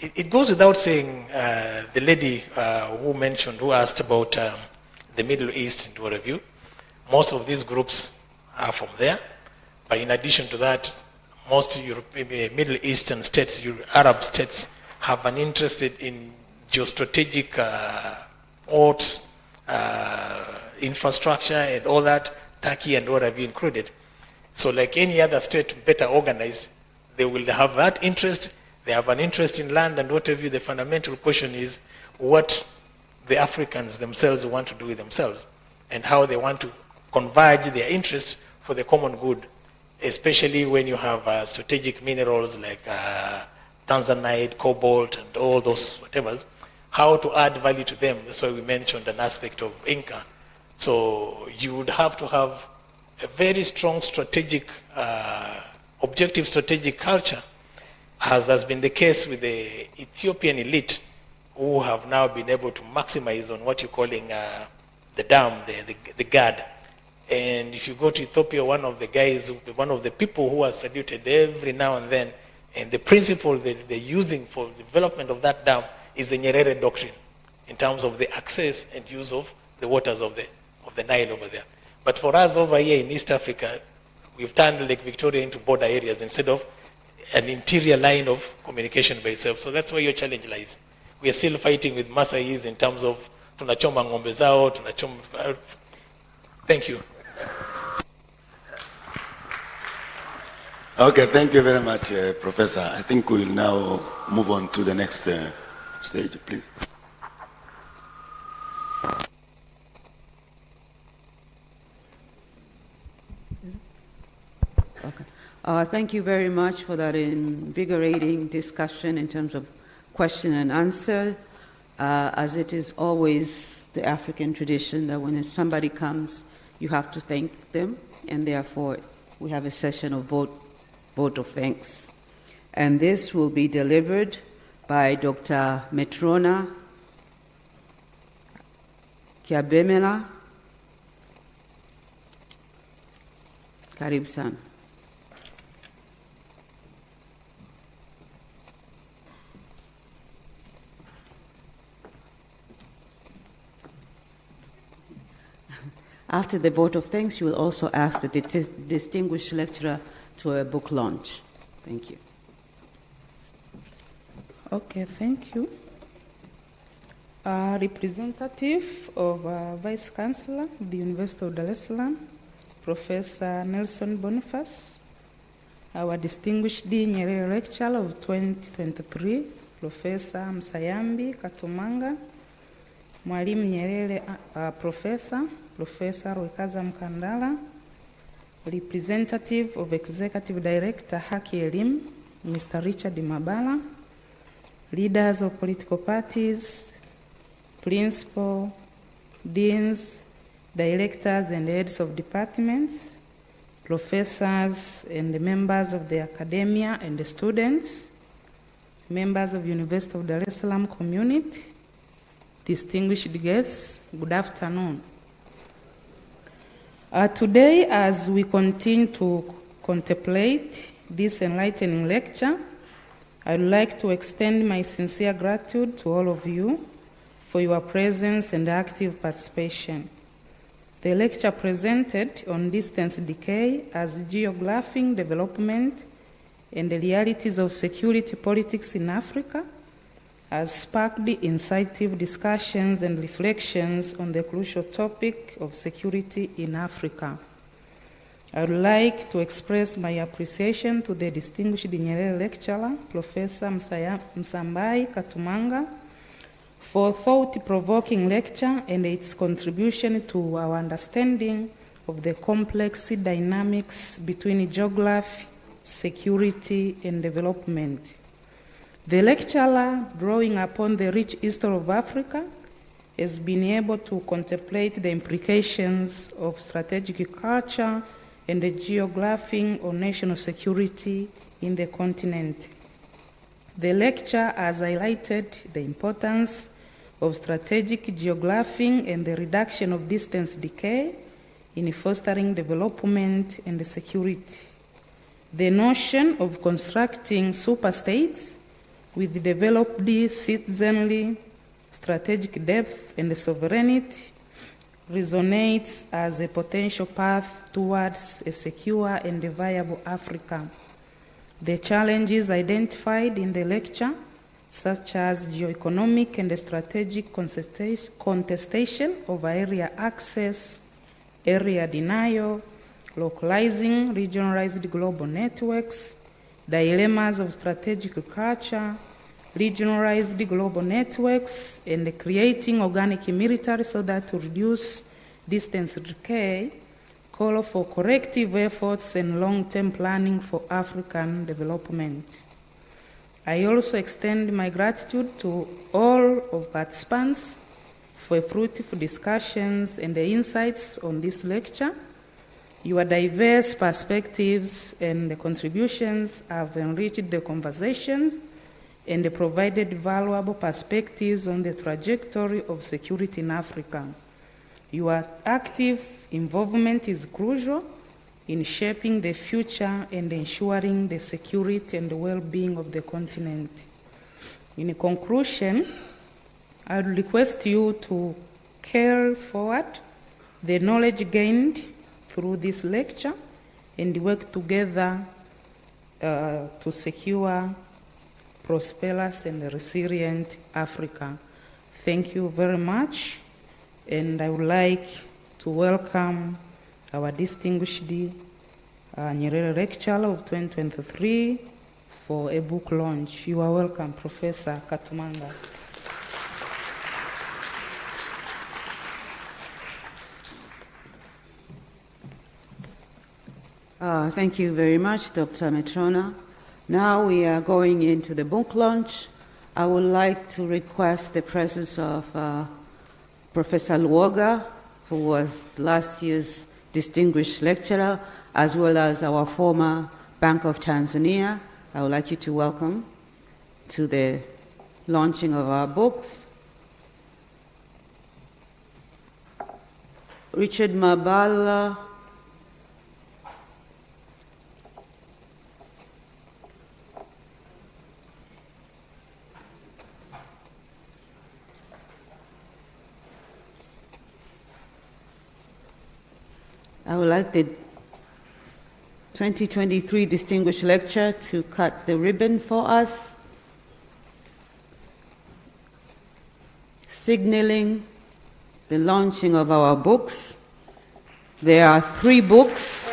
it goes without saying, the lady who asked about the Middle East and what have you, Most of these groups are from there. But in addition to that, most Middle Eastern states, Arab states, have an interest in geostrategic ports, infrastructure and all that, Turkey and what have you included. So like any other state better organized, they will have that interest. They have an interest in land and what have you. The fundamental question is what the Africans themselves want to do with themselves and how they want to converge their interests for the common good, especially when you have strategic minerals like tanzanite, cobalt, and all those whatevers, how to add value to them. That's why we mentioned an aspect of Inca. So you would have to have a very strong strategic, objective strategic culture, as has been the case with the Ethiopian elite, who have now been able to maximize on what you're calling the dam, the guard. And if you go to Ethiopia, one of the people who are saluted every now and then, and the principle that they're using for the development of that dam is the Nyerere doctrine, in terms of the access and use of the waters of the Nile over there. But for us over here in East Africa, we've turned Lake Victoria into border areas instead of an interior line of communication by itself. So that's where your challenge lies. We are still fighting with Masais in terms of tunachoma ng'ombe zao, tunachoma. Thank you. Okay, thank you very much, Professor. I think we'll now move on to the next stage, please. Okay. Thank you very much for that invigorating discussion in terms of question and answer. As it is always the African tradition that when somebody comes, you have to thank them, and therefore we have a session of vote of thanks. And this will be delivered by Dr. Metrona Kiabemela. Karibu sana. After the vote of thanks, you will also ask the distinguished lecturer to a book launch. Thank you. Okay, thank you. Representative of Vice Chancellor of the University of Dar es Salaam, Professor Nelson Boniface, our distinguished Dean Nyerere Lecturer of 2023, Professor Msayambi Katumanga, Mwalimu Nyerere Professor Rwekaza Mkandala, Representative of Executive Director Haki Elim, Mr. Richard Mabala, leaders of political parties, principal, deans, directors and heads of departments, professors and the members of the academia and the students, members of University of Dar es Salaam community, distinguished guests, good afternoon. Today, as we continue to contemplate this enlightening lecture, I'd like to extend my sincere gratitude to all of you for your presence and active participation. The lecture presented on distance decay as geographic development and the realities of security politics in Africa has sparked incisive discussions and reflections on the crucial topic of security in Africa. I would like to express my appreciation to the distinguished Nyerere lecturer, Professor Msambai Katumanga, for thought-provoking lecture and its contribution to our understanding of the complex dynamics between geography, security, and development. The lecturer, drawing upon the rich history of Africa, has been able to contemplate the implications of strategic culture and the geography on national security in the continent. The lecture has highlighted the importance of strategic geography and the reduction of distance decay in fostering development and security. The notion of constructing superstates with developed citizenry, strategic depth, and sovereignty resonates as a potential path towards a secure and a viable Africa. The challenges identified in the lecture, such as geoeconomic and strategic contestation over area access, area denial, localizing regionalized global networks, dilemmas of strategic culture, regionalized global networks, and creating organic military so that to reduce distance decay, call for corrective efforts and long-term planning for African development. I also extend my gratitude to all of participants for fruitful discussions and the insights on this lecture. Your diverse perspectives and the contributions have enriched the conversations and provided valuable perspectives on the trajectory of security in Africa. Your active involvement is crucial in shaping the future and ensuring the security and the well-being of the continent. In conclusion, I would request you to carry forward the knowledge gained through this lecture and work together to secure prosperous and resilient Africa. Thank you very much, and I would like to welcome our distinguished Nyerere Lecturer of 2023 for a book launch. You are welcome, Professor Katumanga. Thank you very much, Dr. Metrona. Now we are going into the book launch. I would like to request the presence of Professor Luoga, who was last year's distinguished lecturer, as well as our former Bank of Tanzania. I would like you to welcome to the launching of our books. Richard Mabala, I would like the 2023 Distinguished Lecturer to cut the ribbon for us, signaling the launching of our books. There are 3 books.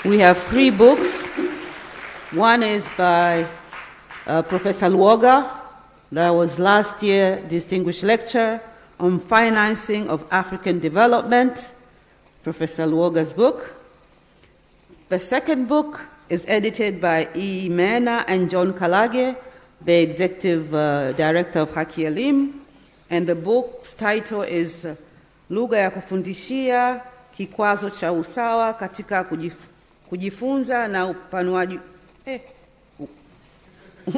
We have 3 books. One is by Professor Luoga, that was last year Distinguished Lecturer on Financing of African Development, Professor Luoga's book. The second book is edited by E. Mena and John Kalage, the Executive Director of Haki Elimu, and the book's title is Lugha ya Kufundishia, Kikwazo cha Usawa katika kujifunza na upanuaji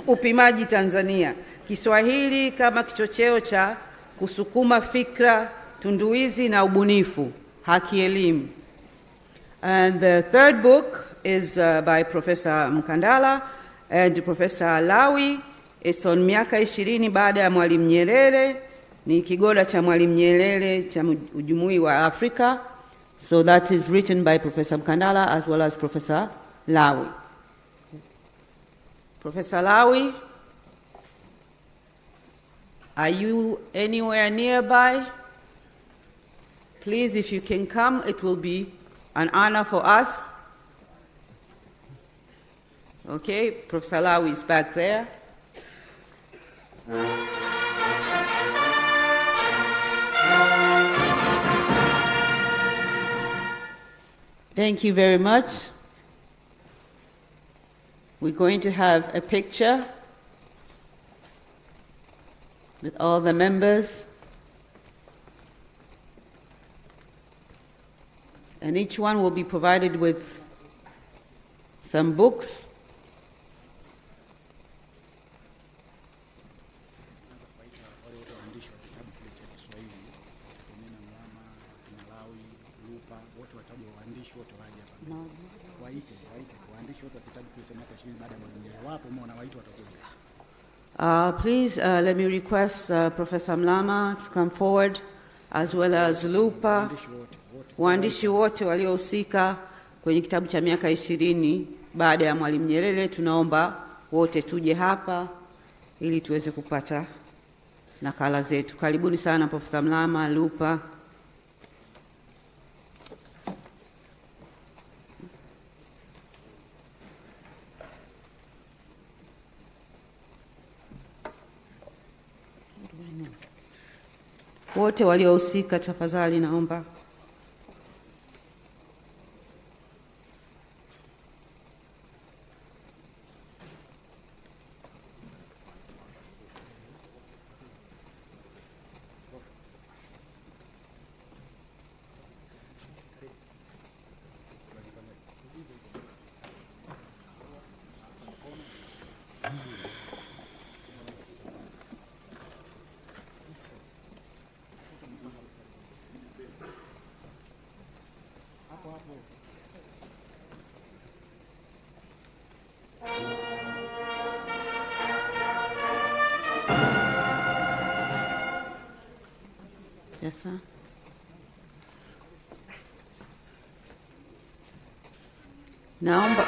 upimaji Tanzania, Kiswahili kama kichocheo cha kusukuma fikra tunduizi na ubunifu, Haki Elimu. And the third book is by Professor Mkandala and Professor Lawi. It's on miaka 20 baada ya Mwalimu Nyerere, ni kigoda cha Mwalimu Nyerere cha ujumui wa Afrika. So that is written by Professor Mkandala as well as Professor Lawi. Professor Lawi, are you anywhere nearby? Please, if you can come, it will be an honor for us. Okay, Professor Lawi is back there. Thank you very much. We're going to have a picture with all the members. And each one will be provided with some books. Please let me request Professor Mlama to come forward, as well as Lupa, waandishi wote waliohusika kwenye kitabu cha miaka 20 baada ya Mwalimu Nyerere. Tunaomba wote tuje hapa ili tuweze kupata nakala zetu. Karibuni sana Professor Mlama, Lupa. Wote waliohusika tafadhali naomba. Yes, sir. Naomba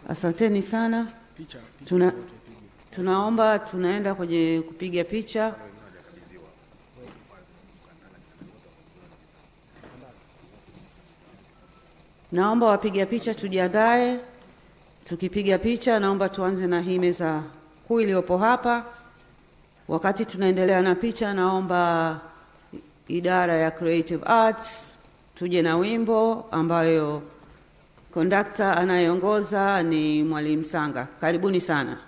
asanteni sana. Tunaomba tunaenda kwenye kupiga picha. Naomba wapiga picha tujiandae. Tukipiga picha, naomba tuanze na hii meza kuu iliyopo hapa. Wakati tunaendelea na picha, naomba idara ya Creative Arts tuje na wimbo ambayo conductor anayeongoza ni Mwalimu Sanga. Karibuni sana.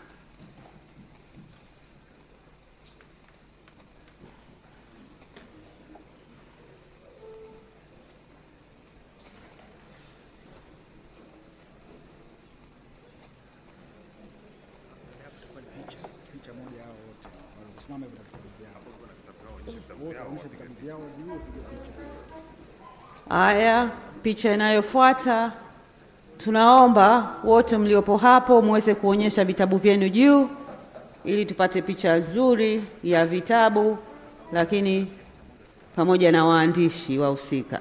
Aya, picha inayofuata, tunaomba wote mliopo hapo muweze kuonyesha vitabu vyenu juu ili tupate picha nzuri ya vitabu, lakini pamoja na waandishi wahusika.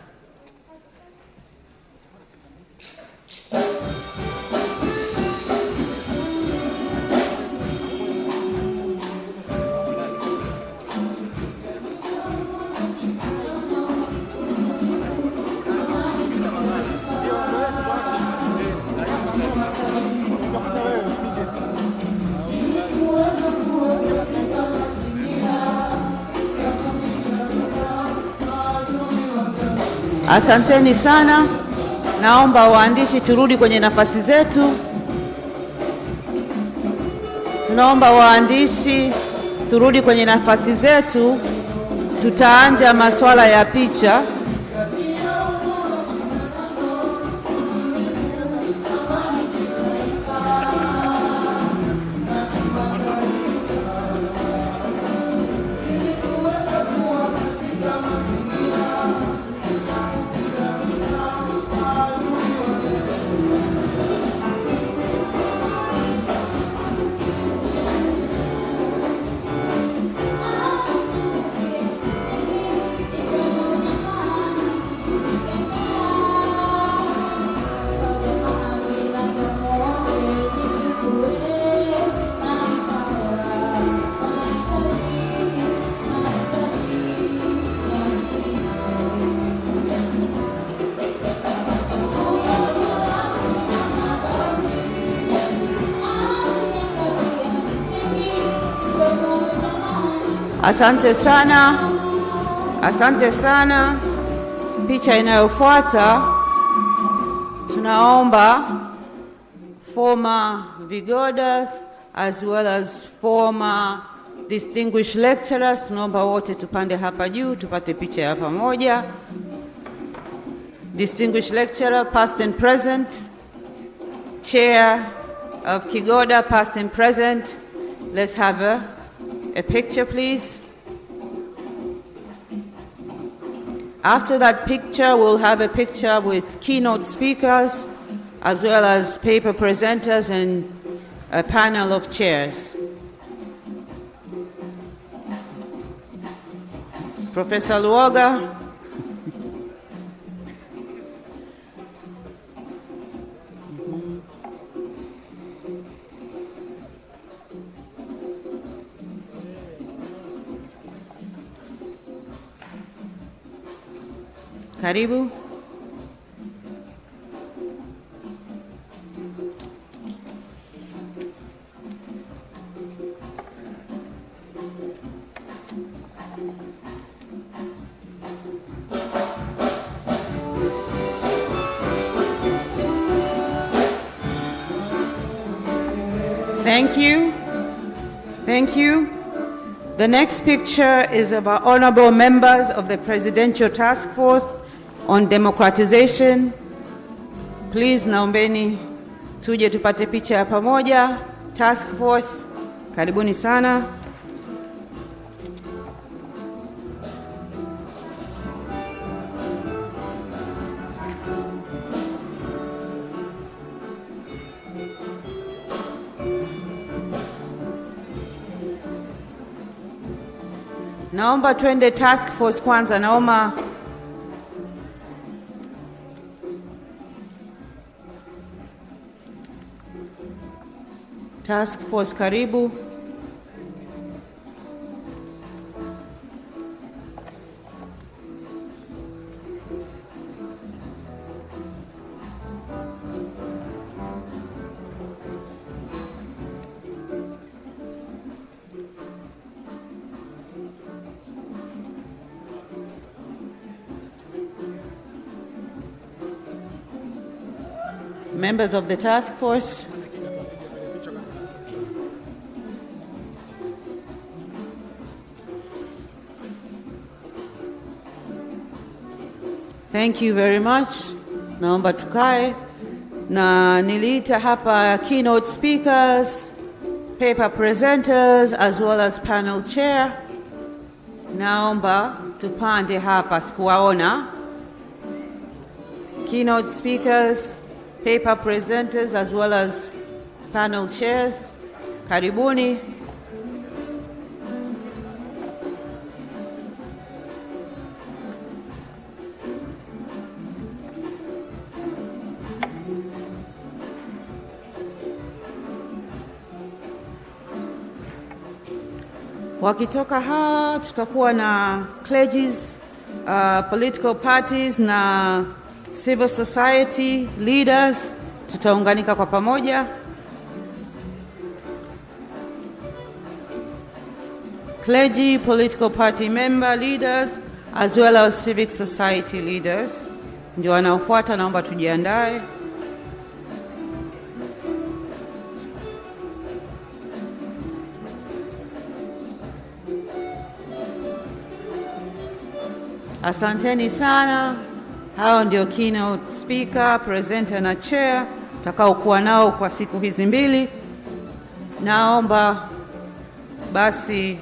Asanteni sana. Naomba waandishi turudi kwenye nafasi zetu. Tunaomba waandishi turudi kwenye nafasi zetu. Tutaanja masuala ya picha. Asante sana. Asante sana. Picha inayofuata tunaomba former Vigodas as well as former distinguished lecturers. Tunaomba wote tupande hapa juu tupate picha ya pamoja. Distinguished lecturer, past and present. Chair of Kigoda, past and present. Let's have a picture, please. After that picture, we'll have a picture with keynote speakers, as well as paper presenters and a panel of chairs. Professor Luoga. Karibu. Thank you. Thank you. The next picture is of our honorable members of the Presidential Task Force on Democratization. Please, naombeni tuje tupate picha ya pamoja. Task Force, karibuni sana. Naomba twende task force kwanza. Naomba task force, karibu. Members of the task force. Thank you very much. Naomba tukae. Na niliita hapa keynote speakers, paper presenters, as well as panel chair. Naomba tupande hapa, sikuwaona. Keynote speakers, paper presenters, as well as panel chairs. Karibuni. Wakitoka haa, tutakuwa na clergies, political parties na civil society leaders. Tutaunganika kwa pamoja. Clergy, political party member leaders, as well as civic society leaders ndio wanaofuata. Naomba tujiandae. Asanteni sana. Hao ndio keynote speaker, presenter na chair takao kuwa nao kwa siku hizi mbili. Naomba basi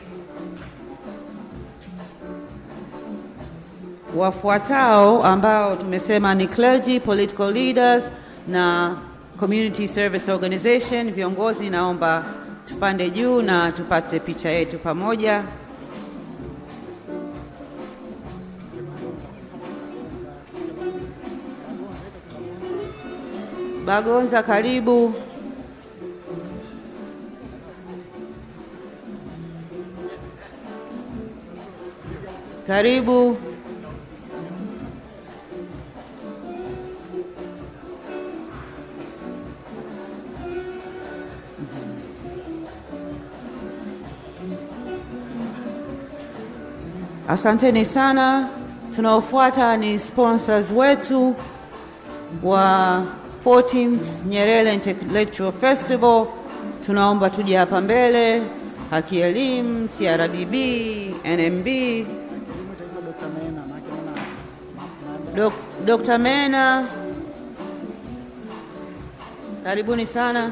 wafuatao ambao tumesema ni clergy, political leaders na community service organization, viongozi, naomba tupande juu na tupate picha yetu pamoja. Bagonza, karibu. Karibu. Asanteni sana. Tunaofuata ni sponsors wetu wa 14th Nyerere Intellectual Festival, tunaomba tuje hapa mbele, Haki Elimu, CRDB, NMB. Dr. Mena, karibuni sana.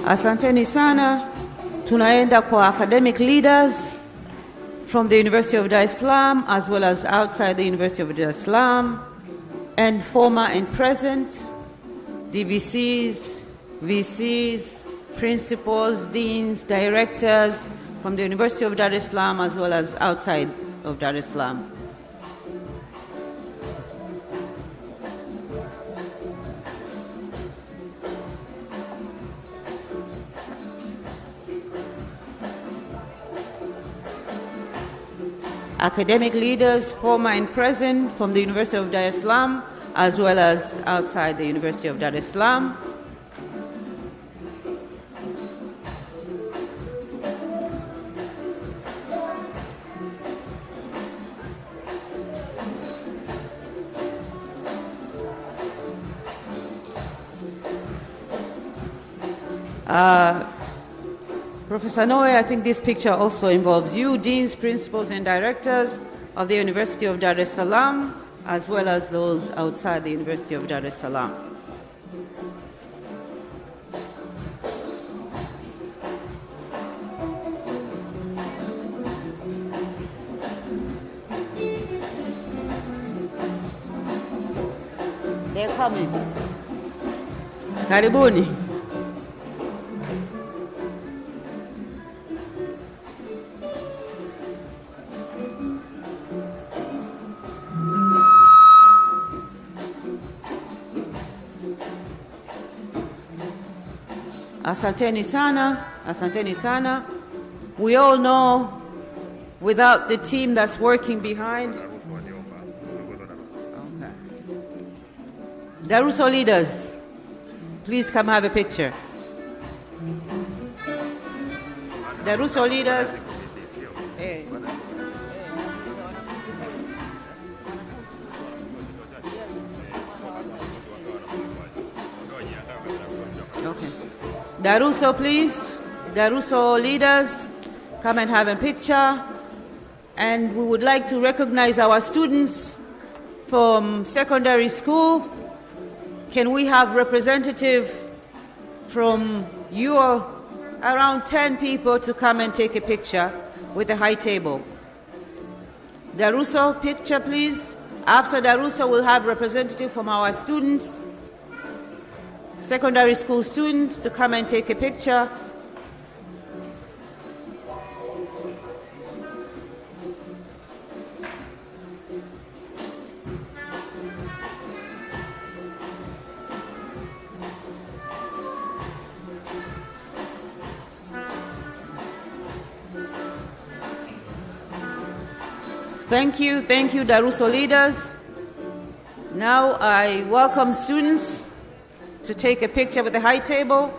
Asanteni sana. Tunaenda kwa academic leaders from the University of Dar es Salaam as well as outside the University of Dar es Salaam, and former and present DVCs, VCs, principals, deans, directors from the University of Dar es Salaam as well as outside of Dar es Salaam. Academic leaders, former and present, from the University of Dar es Salaam, as well as outside the University of Dar es Salaam. Professor Noe, I think this picture also involves you, deans, principals, and directors of the University of Dar es Salaam, as well as those outside the University of Dar es Salaam. They're coming. Karibuni. Asanteni sana, asanteni sana. We all know without the team that's working behind. Okay. Daruso leaders, please come have a picture. Daruso leaders. Hey. Okay. Daruso, please. Daruso leaders, come and have a picture. And we would like to recognize our students from secondary school. Can we have representative from your around 10 people to come and take a picture with the high table? Daruso, picture, please. After Daruso, we'll have representative from our students, secondary school students, to come and take a picture. Thank you, Daruso leaders. Now I welcome students to take a picture with the high table,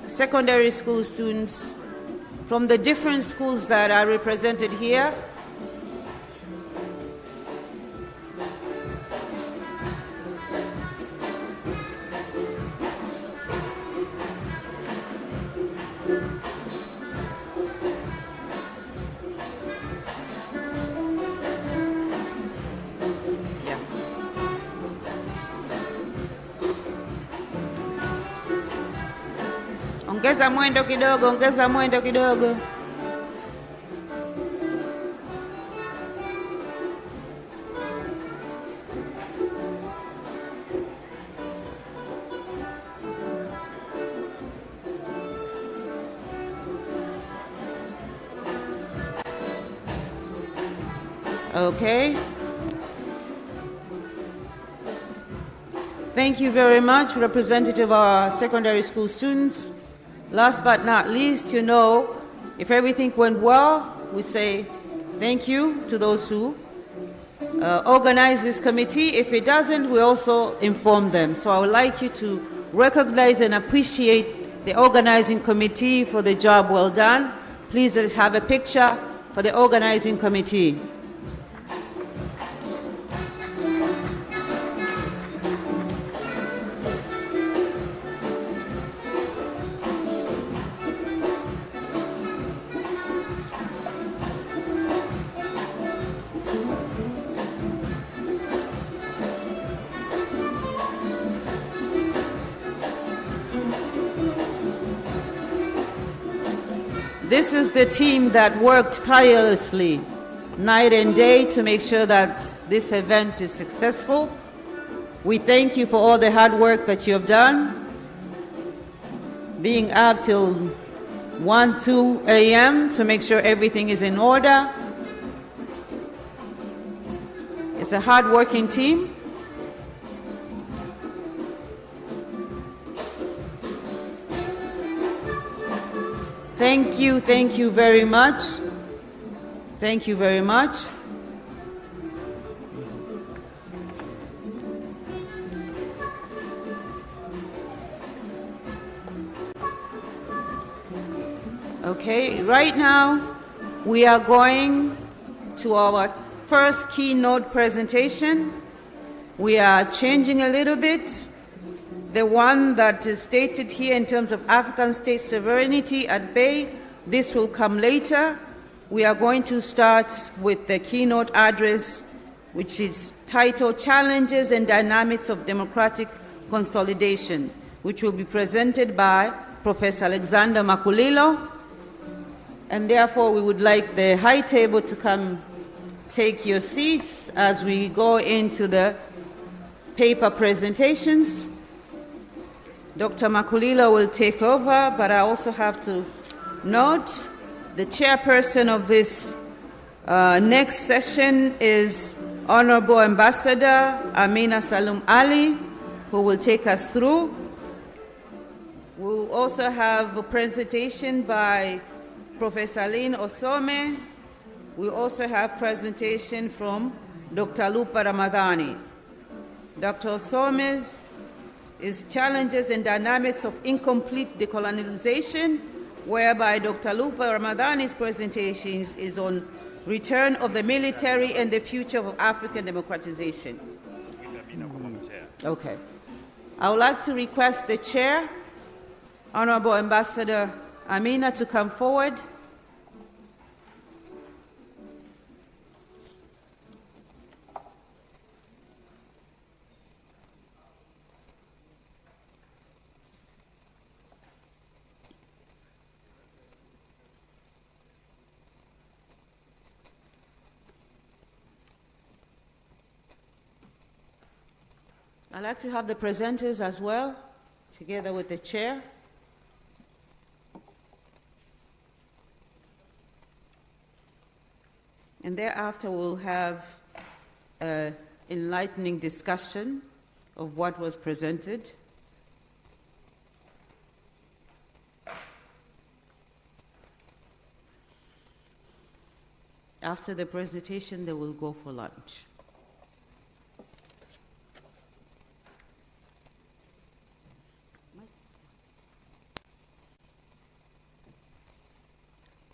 secondary school students from the different schools that are represented here. Ongeza mwendo kidogo, ongeza mwendo kidogo. Okay. Thank you very much, representative of our secondary school students. Last but not least, you know, if everything went well, we say thank you to those who organize this committee. If it doesn't, we also inform them. So I would like you to recognize and appreciate the organizing committee for the job well done. Please let's have a picture for the organizing committee. This is the team that worked tirelessly, night and day, to make sure that this event is successful. We thank you for all the hard work that you have done, being up till 1, 2 a.m. to make sure everything is in order. It's a hard-working team. Thank you very much. Thank you very much. Okay, right now we are going to our first keynote presentation. We are changing a little bit. The one that is stated here in terms of African state sovereignty at bay, this will come later. We are going to start with the keynote address, which is titled Challenges and Dynamics of Democratic Consolidation, which will be presented by Professor Alexander Makulilo. And therefore, we would like the high table to come take your seats as we go into the paper presentations. Dr. Makulilo will take over, but I also have to note the chairperson of this next session is Honorable Ambassador Amina Salum Ali, who will take us through. We'll also have a presentation by Professor Lynn Osome. We'll also have presentation from Dr. Lupa Ramadhani. Dr. Osome's is Challenges and Dynamics of Incomplete Decolonization, whereby Dr. Lupa Ramadhani's presentation is on Return of the Military and the Future of African Democratization. Okay. I would like to request the chair, Honorable Ambassador Amina, to come forward. I'd like to have the presenters as well, together with the chair. And thereafter, we'll have an enlightening discussion of what was presented. After the presentation, they will go for lunch.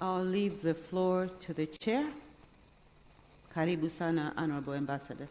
I'll leave the floor to the chair. Karibu sana, Honorable Ambassador.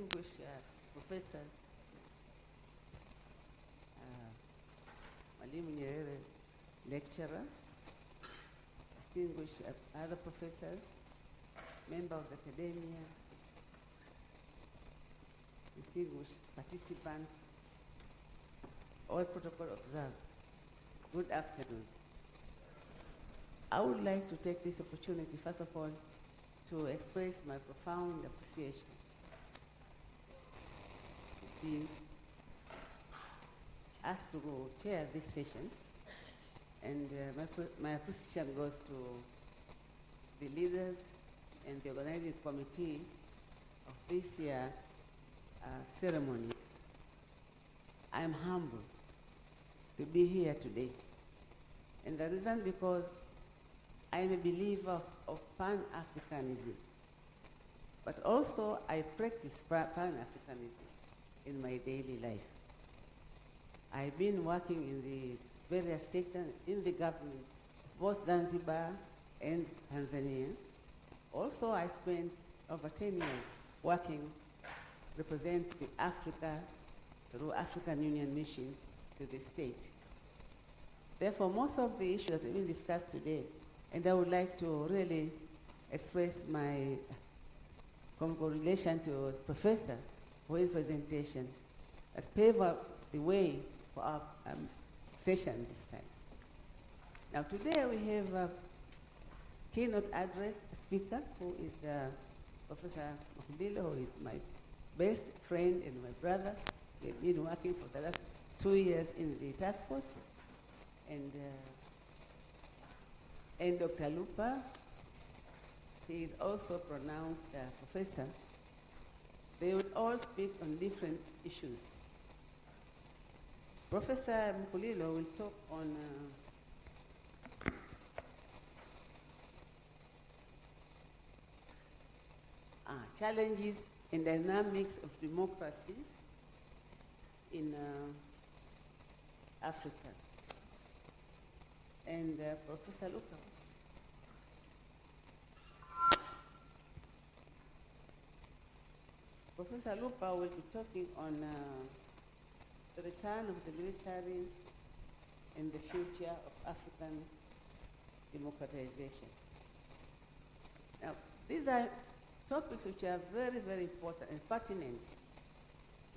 distinguished professors, Mwalimu Nyerere lecturer, distinguished other professors, member of the academia, distinguished participants, all protocol observed. Good afternoon. I would like to take this opportunity, first of all, to express my profound appreciation to be asked to go chair this session, and my appreciation goes to the leaders and the organizing committee of this year's ceremonies. I am humbled to be here today, and the reason because I am a believer of Pan-Africanism, but also I practice Pan-Africanism in my daily life. I've been working in the various sectors in the government, both Zanzibar and Tanzania. Also, I spent over 10 years working, representing Africa through African Union Mission to the state. Therefore, most of the issues that have been discussed today, and I would like to really express my congratulation to the professor for his presentation that paved the way for our session this time. Now today we have a keynote address speaker who is Professor Mwalimu, who is my best friend and my brother. We've been working for the last 2 years in the task force. And Dr. Lupa, he is also pronounced professor. They would all speak on different issues. Professor Mkulilo will talk on challenges and dynamics of democracies in Africa. And Professor Lupa. Professor Lupa will be talking on the return of the military and the future of African democratization. Now, these are topics which are very, very important and pertinent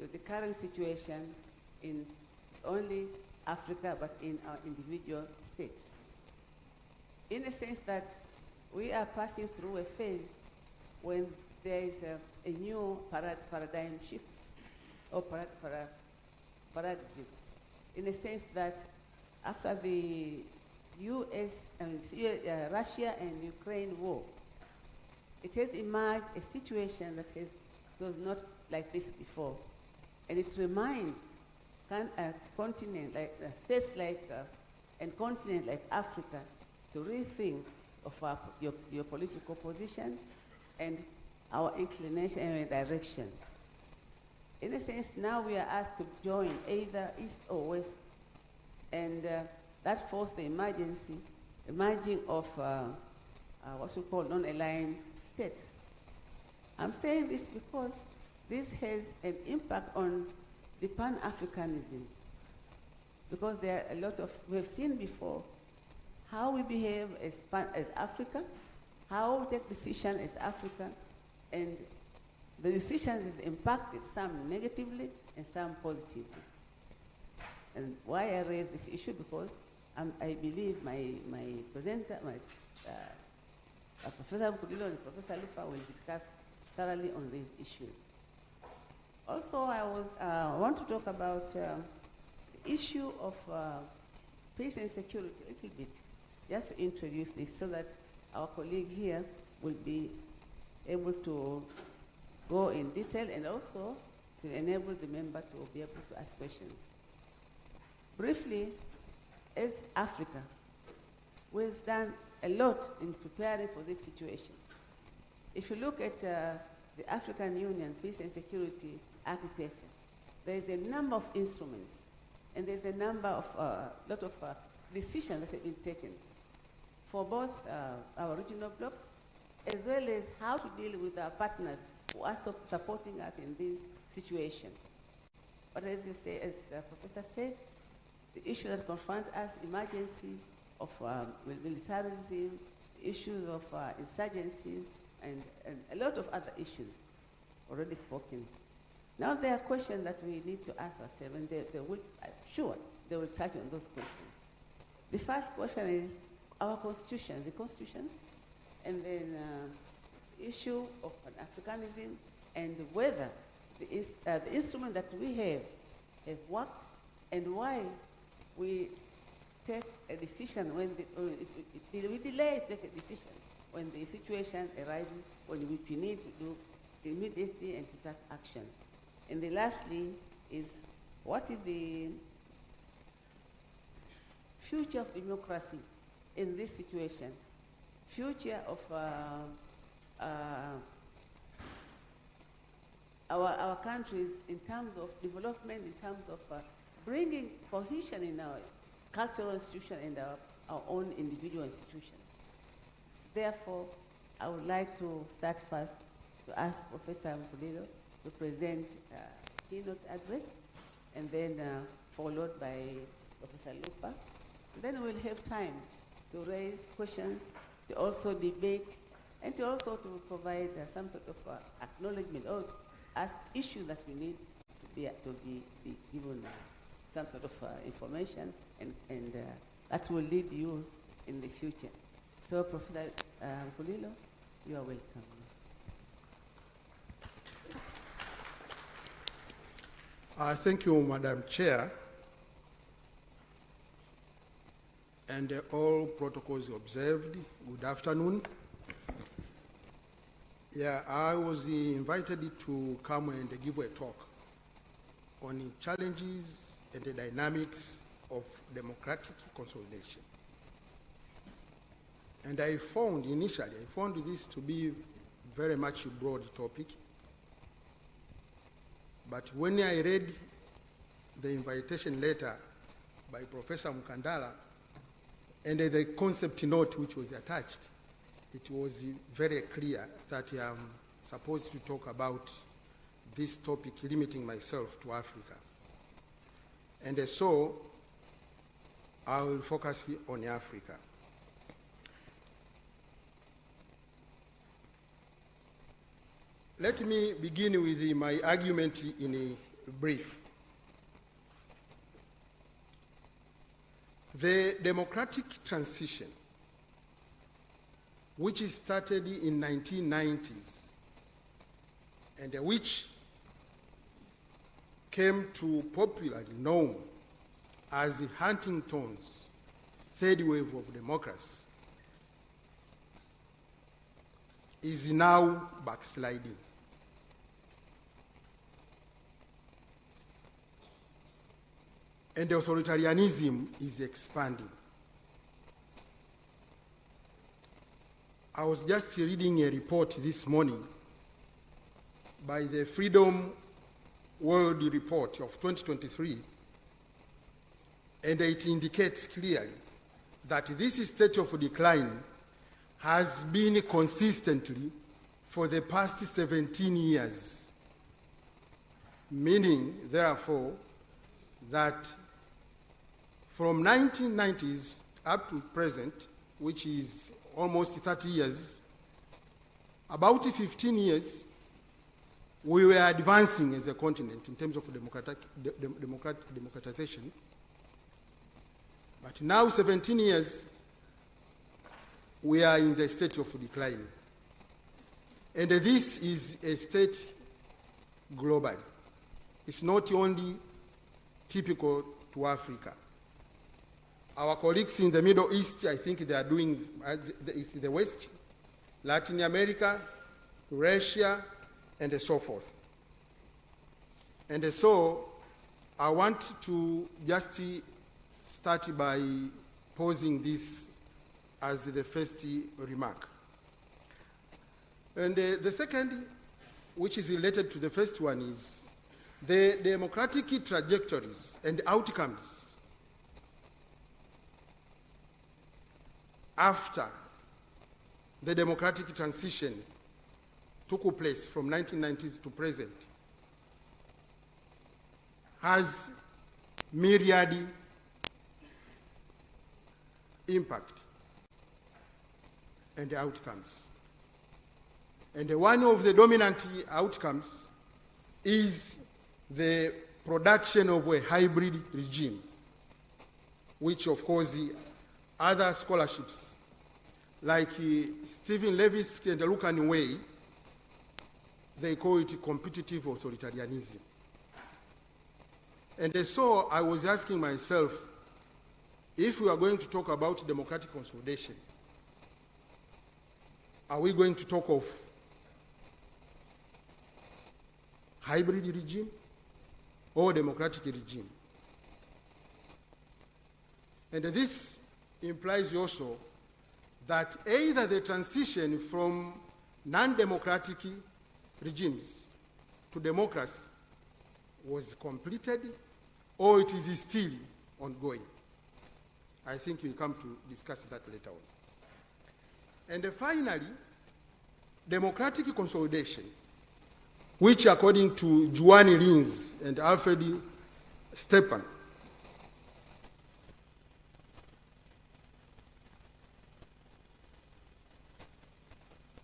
to the current situation in only Africa, but in our individual states. In the sense that we are passing through a phase when there is a new paradigm shift or paradigm, in the sense that after the Russia and Ukraine war, it has emerged a situation that was not like this before. And it reminds a continent like states like and continent like Africa to rethink of your political position and our inclination and direction. In a sense, now we are asked to join either East or West, and that forced the emerging of what we call non-aligned states. I'm saying this because this has an impact on the Pan-Africanism, because there are a lot of, we have seen before how we behave as Africa, how we take decisions as Africa, and the decisions is impacted, some negatively and some positively. And why I raise this issue, because I believe my presenter, Professor Mkulilo and Professor Lupa will discuss thoroughly on these issues. Also, I want to talk about the issue of peace and security a little bit, just to introduce this so that our colleague here will be able to go in detail and also to enable the member to be able to ask questions. Briefly, as Africa, we've done a lot in preparing for this situation. If you look at the African Union Peace and Security Architecture, there is a number of instruments, and there's a number of lot of decisions that have been taken for both our regional blocs, as well as how to deal with our partners who are supporting us in this situation. But as you say, as Professor said, the issues that confront us, emergencies of militarism, issues of insurgencies, and a lot of other issues already spoken. Now there are questions that we need to ask ourselves, and they will, I'm sure they will touch on those questions. The first question is our constitution, the constitutions, and then the issue of Pan-Africanism, and whether the instrument that we have worked, and why we take a decision when we delay to take a decision when the situation arises, when we need to do immediately and to take action. And the lastly is, what is the future of democracy in this situation? Future of our countries in terms of development, in terms of bringing cohesion in our cultural institution and our own individual institutions. Therefore, I would like to start first to ask Professor Mwalimu to present a keynote address, and then followed by Professor Lupa. Then we'll have time to raise questions, to also debate, and to also to provide some sort of acknowledgement or as issues that we need to be given some sort of information, and that will lead you in the future. So, Professor Mwalimu, you are welcome. Thank you, Madam Chair, and all protocols observed. Good afternoon. Yeah, I was invited to come and give a talk on the challenges and the dynamics of democratic consolidation. And I found this to be very much a broad topic. But when I read the invitation letter by Professor Mkandala and the concept note which was attached, it was very clear that I'm supposed to talk about this topic, limiting myself to Africa. And so I will focus on Africa. Let me begin with my argument in a brief. The democratic transition, which started in 1990s and which came to popularly known as Huntington's third wave of democracy, is now backsliding. And authoritarianism is expanding. I was just reading a report this morning by the Freedom World Report of 2023, and it indicates clearly that this state of decline has been consistently for the past 17 years, meaning, therefore, that from 1990s up to present, which is almost 30 years, about 15 years, we were advancing as a continent in terms of democratization. But now, 17 years, we are in the state of decline. And this is a state globally. It's not only typical to Africa. Our colleagues in the Middle East, I think they are doing, the West, Latin America, Russia, and so forth. And so I want to just start by posing this as the first remark. And the second, which is related to the first one, is the democratic trajectories and outcomes after the democratic transition took place from 1990s to present has myriad impact and outcomes. And one of the dominant outcomes is the production of a hybrid regime, which of course other scholarships like Stephen Levis and Lucan Way, they call it competitive authoritarianism. And so I was asking myself, if we are going to talk about democratic consolidation, are we going to talk of hybrid regime or democratic regime? And this implies also that either the transition from non-democratic regimes to democracy was completed or it is still ongoing. I think we'll come to discuss that later on. And finally, democratic consolidation, which according to Giovanni Lins and Alfred Stepan,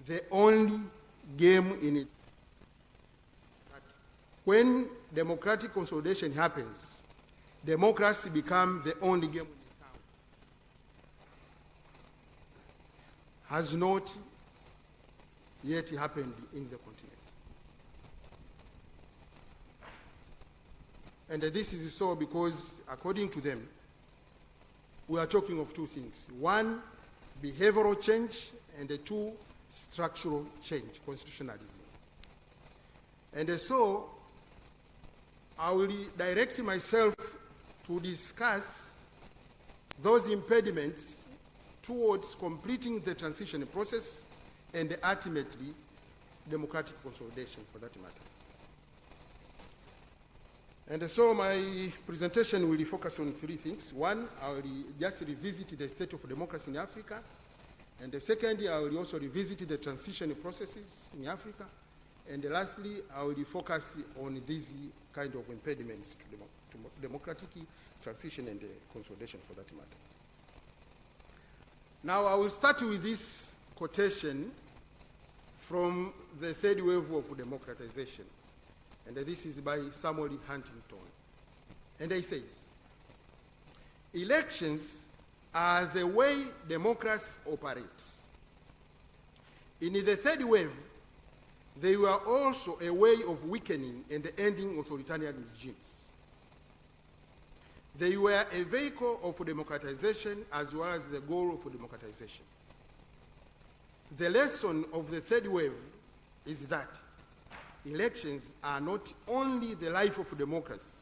the only game in it. That when democratic consolidation happens, democracy becomes the only game in the town. Has not yet happened in the continent. And this is so because, according to them, we are talking of two things. One, behavioral change, and two, structural change, constitutionalism. And so I will direct myself to discuss those impediments towards completing the transition process and ultimately democratic consolidation, for that matter. And so my presentation will focus on three things. One, I will just revisit the state of democracy in Africa. And the second, I will also revisit the transition processes in Africa. And lastly, I will focus on these kind of impediments to democratic transition and consolidation, for that matter. Now, I will start with this quotation from the third wave of democratization. And this is by Samuel Huntington. And he says, elections are the way democracy operates. In the third wave, they were also a way of weakening and ending authoritarian regimes. They were a vehicle of democratization as well as the goal of democratization. The lesson of the third wave is that elections are not only the life of democracy,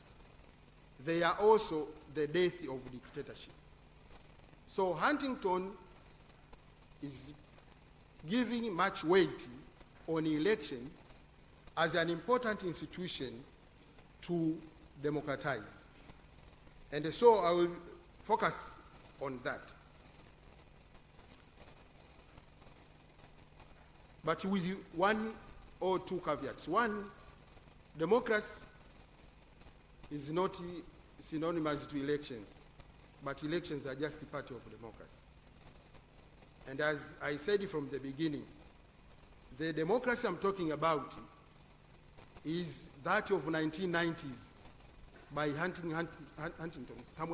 they are also the death of dictatorship. So Huntington is giving much weight on election as an important institution to democratize. And so I will focus on that. But with one or two caveats. One, democracy is not synonymous to elections, but elections are just a part of democracy. And as I said from the beginning, the democracy I'm talking about is that of 1990s by Samuel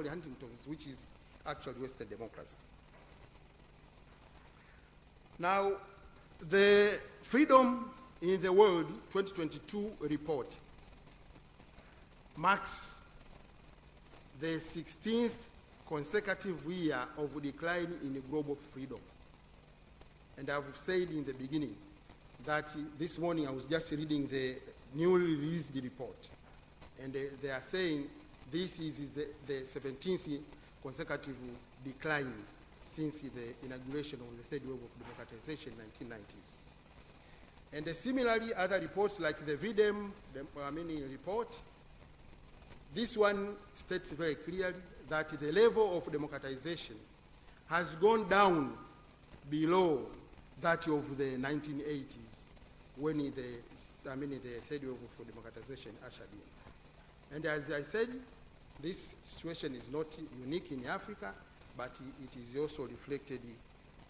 Huntington, which is actually Western democracy. Now, the Freedom in the World 2022 report marks the 16th consecutive year of decline in global freedom. And I've said in the beginning that this morning I was just reading the newly released report. And they are saying this is the 17th consecutive decline since the inauguration of the third wave of democratization in the 1990s. And similarly, other reports like the VDEM report, this one states very clearly that the level of democratization has gone down below that of the 1980s when the third wave for democratization ushered in. And as I said, this situation is not unique in Africa, but it is also reflected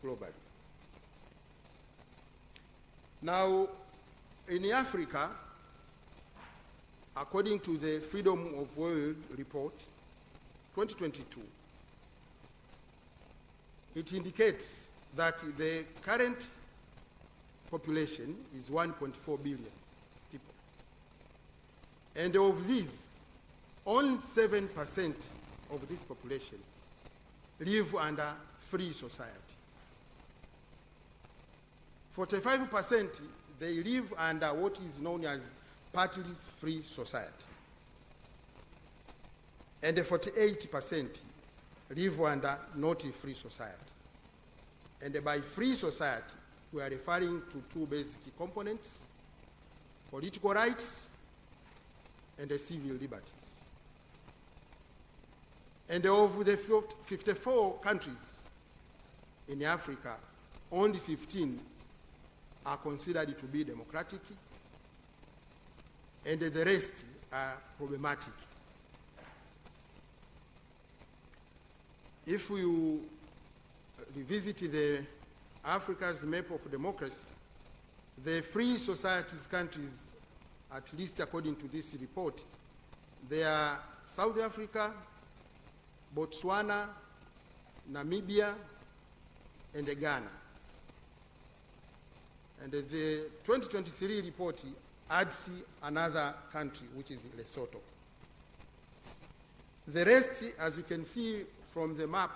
globally. Now, in Africa, according to the Freedom of World Report 2022, it indicates that the current population is 1.4 billion people. And of these, only 7% of this population live under free society. 45% they live under what is known as partly free society. And 48% live under not a free society. And by free society, we are referring to two basic components: political rights and civil liberties. And of the 54 countries in Africa, only 15 are considered to be democratic, and the rest are problematic. If you revisit the Africa's map of democracy, the free societies countries, at least according to this report, they are South Africa, Botswana, Namibia, and Ghana. And the 2023 report adds another country, which is Lesotho. The rest, as you can see from the map,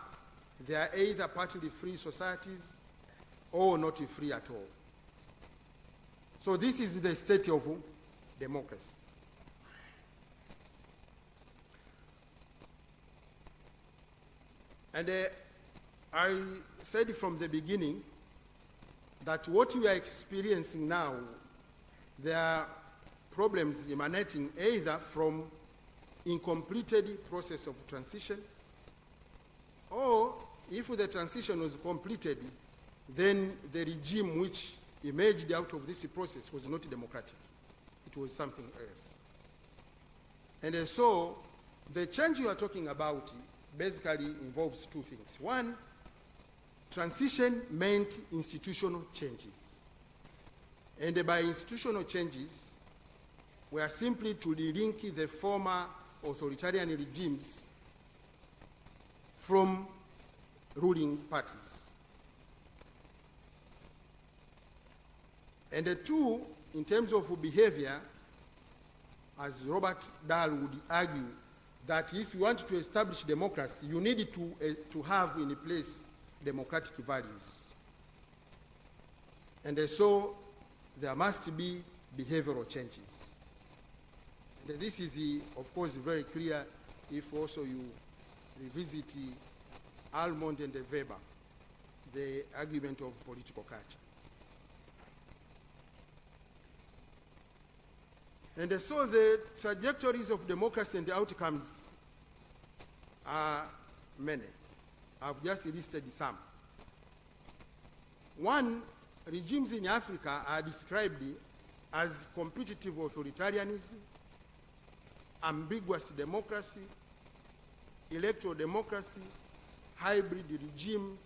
they are either partly free societies or not free at all. So this is the state of democracy. And I said from the beginning that what we are experiencing now, there are problems emanating either from incompleted process of transition, or if the transition was completed, then the regime which emerged out of this process was not democratic. It was something else. And so the change you are talking about basically involves two things. One, transition meant institutional changes. And by institutional changes, we are simply to relink the former authoritarian regimes from ruling parties. And the two, in terms of behavior, as Robert Dahl would argue, that if you want to establish democracy, you need to have in place democratic values. And so there must be behavioral changes. And this is, of course, very clear if also you revisit Almond and Weber, the argument of political culture. And so the trajectories of democracy and the outcomes are many. I've just listed some. One, regimes in Africa are described as competitive authoritarianism, ambiguous democracy, electoral democracy, hybrid regime,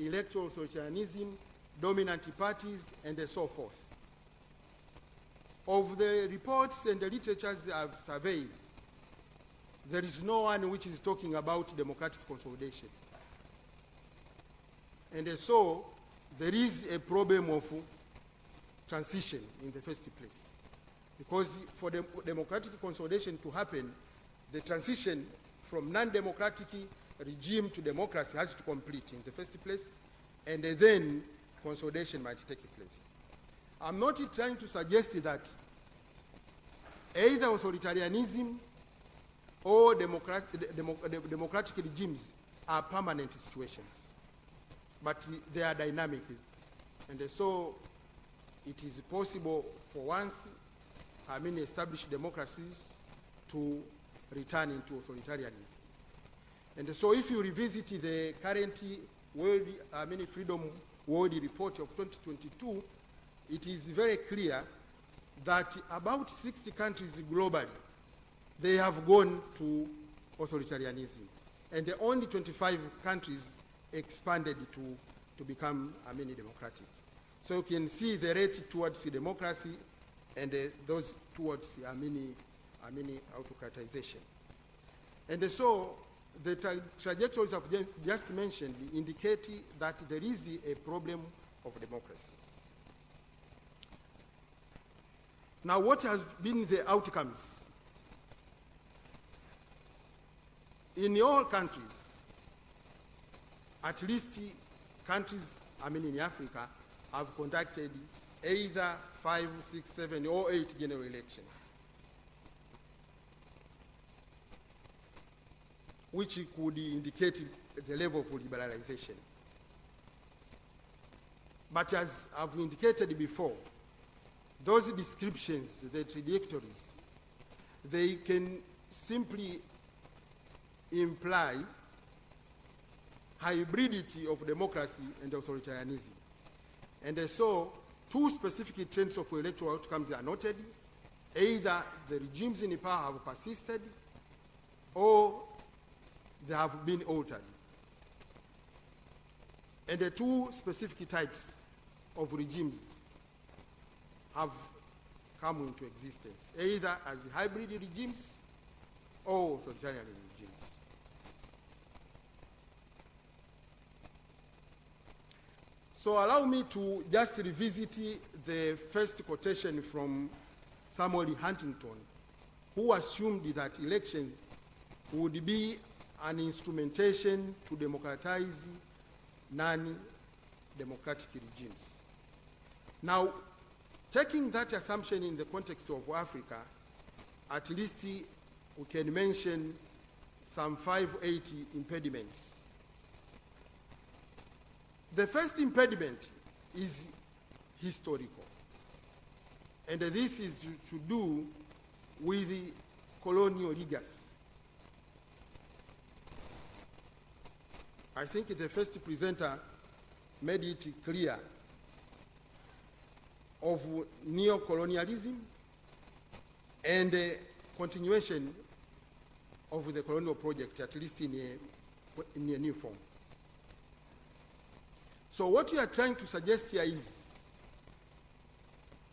electoral authoritarianism, dominant parties, and so forth. Of the reports and the literatures I've surveyed, there is no one which is talking about democratic consolidation. And so there is a problem of transition in the first place. Because for the democratic consolidation to happen, the transition from non-democratic regime to democracy has to complete in the first place, and then consolidation might take place. I'm not trying to suggest that either authoritarianism or democratic regimes are permanent situations, but they are dynamic. And so it is possible for once established democracies to return into authoritarianism. And so if you revisit the current Freedom World Report of 2022, it is very clear that about 60 countries globally, they have gone to authoritarianism. And only 25 countries expanded to become democratic. So you can see the rate towards democracy and those towards autocratization. And so the trajectories I've just mentioned indicate that there is a problem of democracy. Now, what has been the outcomes? In all countries, at least countries, in Africa, have conducted either 5, 6, 7, or 8 general elections, which could indicate the level of liberalization. But as I've indicated before, those descriptions, the trajectories, they can simply imply hybridity of democracy and authoritarianism. And so, two specific trends of electoral outcomes are noted. Either the regimes in power have persisted, or they have been altered. And the two specific types of regimes have come into existence, either as hybrid regimes or authoritarian regimes. So allow me to just revisit the first quotation from Samuel Huntington, who assumed that elections would be an instrumentation to democratize non-democratic regimes. Now, taking that assumption in the context of Africa, at least we can mention some 580 impediments. The first impediment is historical, and this is to do with the colonial legacy. I think the first presenter made it clear of neo-colonialism and the continuation of the colonial project, at least in a new form. So what we are trying to suggest here is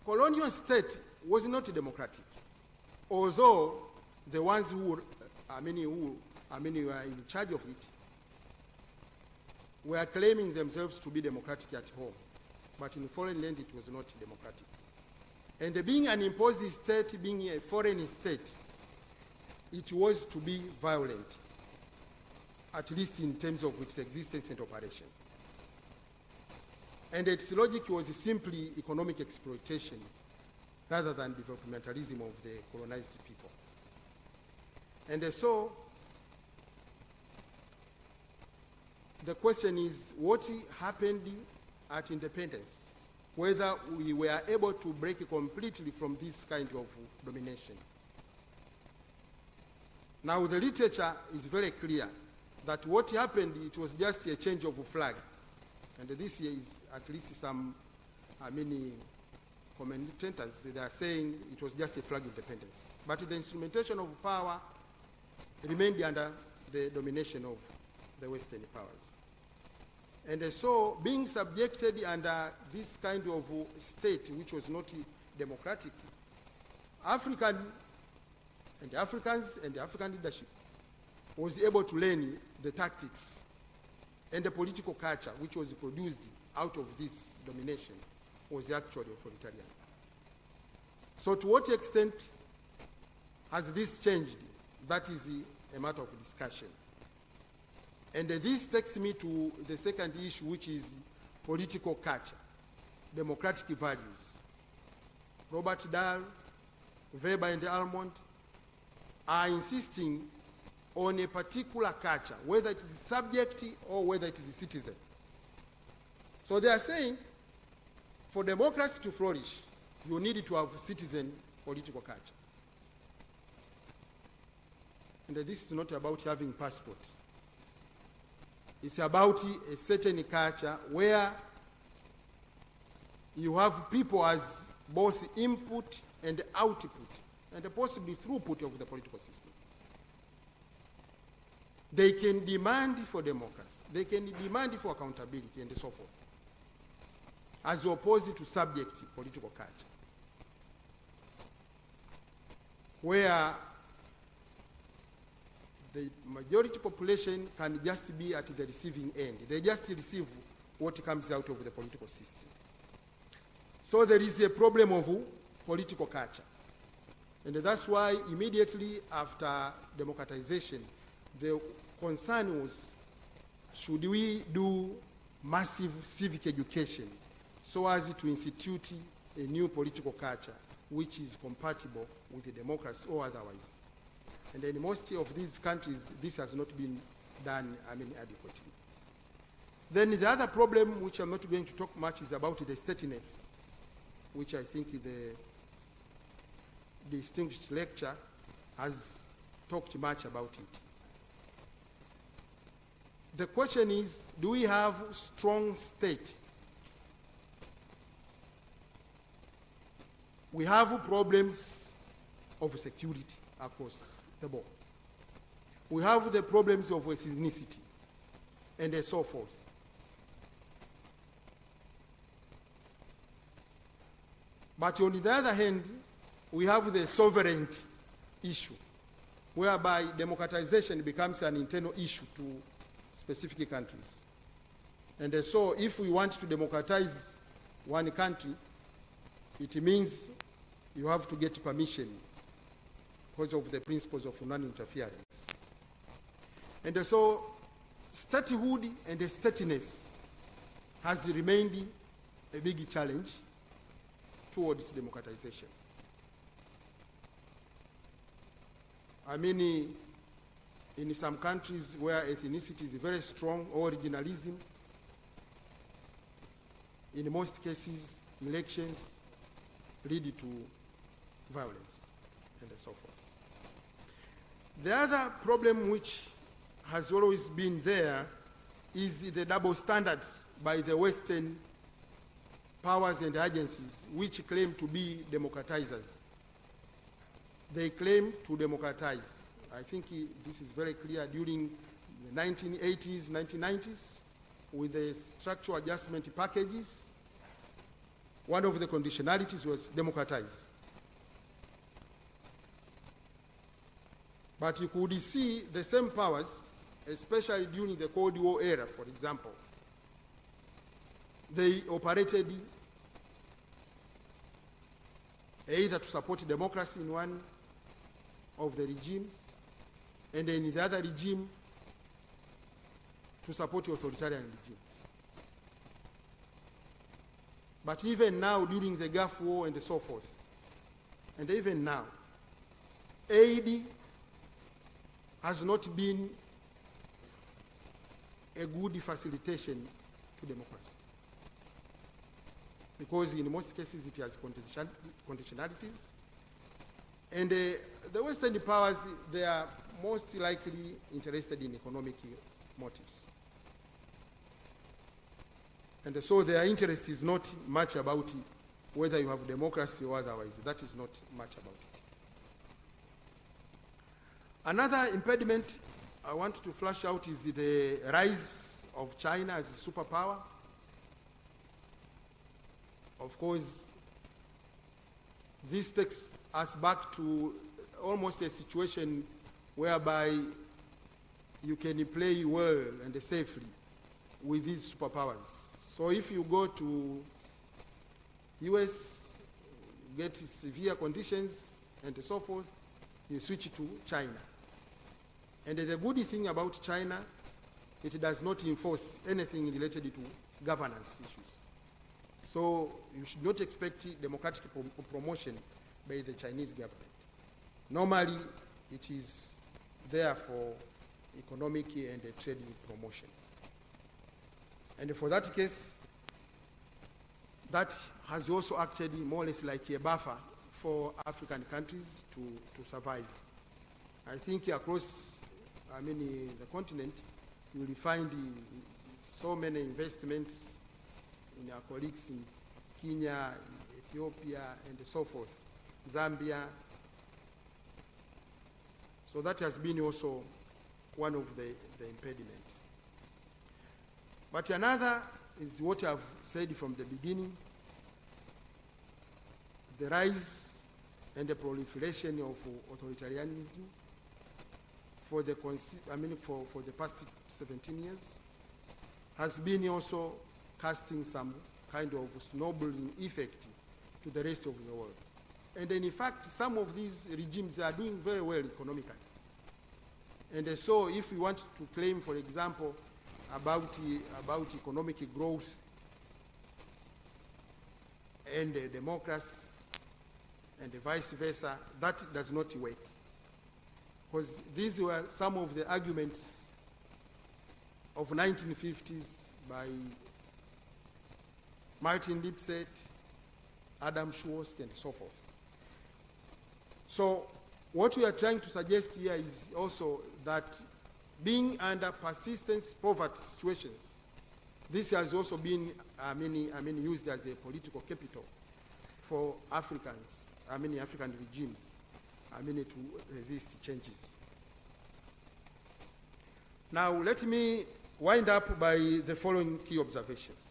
colonial state was not democratic, although the ones who were in charge of it were claiming themselves to be democratic at home, but in foreign land it was not democratic. And being an imposed state, being a foreign state, it was to be violent, at least in terms of its existence and operation. And its logic was simply economic exploitation rather than developmentalism of the colonized people. And so the question is, what happened at independence? Whether we were able to break completely from this kind of domination. Now the literature is very clear that what happened, it was just a change of flag. And this year is at least some, commentators, they are saying it was just a flag independence. But the instrumentation of power remained under the domination of the Western powers. And so being subjected under this kind of state, which was not democratic, African and Africans and the African leadership was able to learn the tactics and the political culture which was produced out of this domination was actually authoritarian. So to what extent has this changed? That is a matter of discussion. And this takes me to the second issue, which is political culture, democratic values. Robert Dahl, Weber and Almond are insisting on a particular culture, whether it is subject or whether it is a citizen. So they are saying, for democracy to flourish, you need to have citizen political culture. And this is not about having passports. It's about a certain culture where you have people as both input and output, and possibly throughput of the political system. They can demand for democracy, they can demand for accountability, and so forth, as opposed to subject political culture, where the majority population can just be at the receiving end. They just receive what comes out of the political system. So there is a problem of political culture. And that's why immediately after democratization, the concern was, should we do massive civic education so as to institute a new political culture which is compatible with the democracy or otherwise? And in most of these countries, this has not been done, adequately. Then the other problem, which I'm not going to talk much, is about the stateliness, which I think the distinguished lecturer has talked much about it. The question is, do we have strong state? We have problems of security across the board. We have the problems of ethnicity and so forth. But on the other hand, we have the sovereignty issue, whereby democratization becomes an internal issue to specific countries. And so if we want to democratize one country, it means you have to get permission because of the principles of non-interference. And so statehood and stateliness has remained a big challenge towards democratization. In some countries where ethnicity is very strong, or regionalism, in most cases, elections lead to violence and so forth. The other problem which has always been there is the double standards by the Western powers and agencies which claim to be democratizers. They claim to democratize. I think this is very clear during the 1980s, 1990s, with the structural adjustment packages. One of the conditionalities was democratize. But you could see the same powers, especially during the Cold War era, for example. They operated either to support democracy in one of the regimes, and in the other regime to support authoritarian regimes. But even now, during the Gulf War and so forth, and even now, aid has not been a good facilitation to democracy. Because in most cases it has conditionalities. And the Western powers, they are most likely interested in economic motives. And so their interest is not much about whether you have democracy or otherwise. That is not much about it. Another impediment I want to flash out is the rise of China as a superpower. Of course, this takes us back to almost a situation whereby you can play well and safely with these superpowers. So if you go to US, get severe conditions and so forth, you switch to China. And the good thing about China, it does not enforce anything related to governance issues. So you should not expect democratic promotion by the Chinese government. Normally, it is there for economic and trading promotion. And for that case, that has also acted more or less like a buffer for African countries to survive. I think across the continent, you will find so many investments in our colleagues in Kenya, Ethiopia, and so forth, Zambia. So that has been also one of the impediments. But another is what I've said from the beginning, the rise and the proliferation of authoritarianism for the past 17 years has been also casting some kind of snowballing effect to the rest of the world. And in fact, some of these regimes are doing very well economically. And so if we want to claim, for example, about economic growth and democracy and vice versa, that does not work. Because these were some of the arguments of 1950s by Martin Lipset, Adam Schwartz, and so forth. So what we are trying to suggest here is also that being under persistent poverty situations, this has also been used as a political capital for Africans, African regimes, to resist changes. Now let me wind up by the following key observations,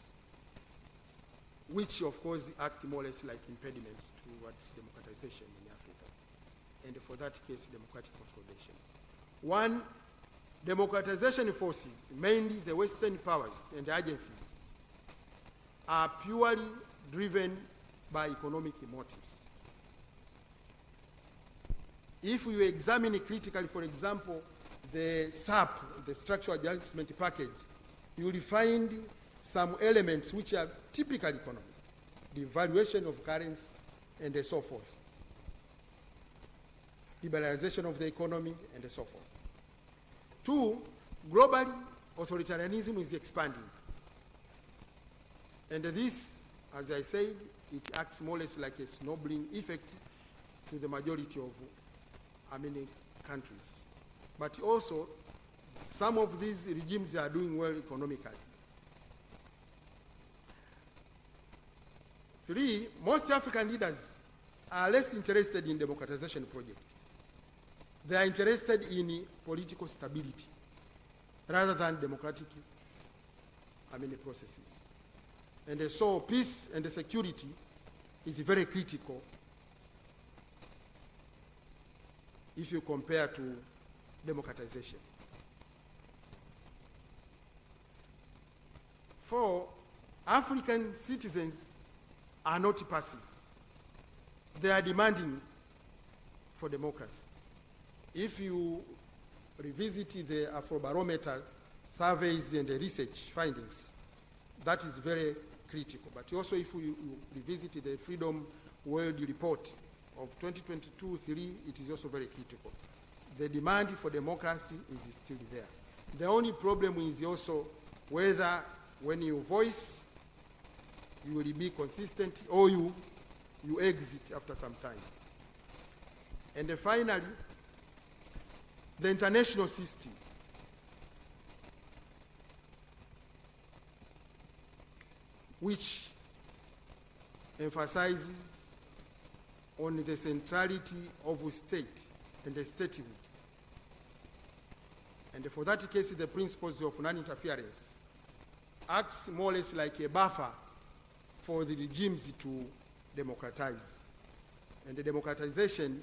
which of course act more or less like impediments towards democratization in Africa, and for that case, democratic consolidation. One, democratization forces, mainly the Western powers and agencies, are purely driven by economic motives. If we examine critically, for example, the SAP, the Structural Adjustment Package, you will find some elements which are typical economic, the devaluation of currency and so forth, liberalization of the economy and so forth. Two, globally, authoritarianism is expanding. And this, as I said, it acts more or less like a snowballing effect to the majority of countries. But also, some of these regimes are doing well economically. Three, most African leaders are less interested in democratization project. They are interested in political stability rather than democratic processes. And so peace and security is very critical if you compare to democratization. Four, African citizens are not passive. They are demanding for democracy. If you revisit the Afrobarometer surveys and the research findings, that is very critical. But also if you revisit the Freedom World Report of 2022-3, it is also very critical. The demand for democracy is still there. The only problem is also whether when you voice, you will be consistent or you exit after some time. And finally, the international system. Which emphasizes on the centrality of the state and the statehood. And for that case, the principles of non-interference acts more or less like a buffer for the regimes to democratize. And the democratization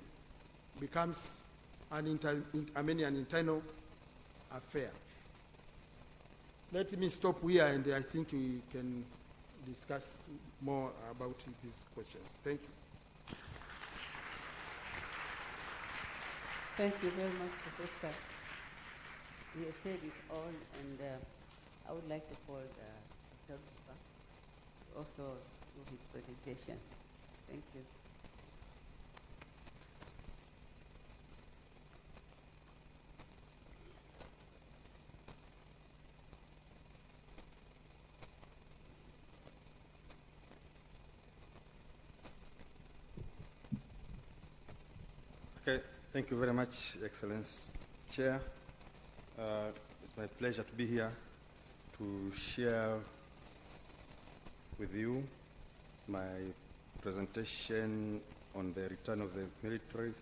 becomes an internal affair. Let me stop here, and I think we can discuss more about these questions. Thank you. Thank you very much, Professor. You have said it all, and I would like to call Dr. also to his presentation. Thank you. Okay, thank you very much, Excellency Chair. It's my pleasure to be here to share with you my presentation on the return of the military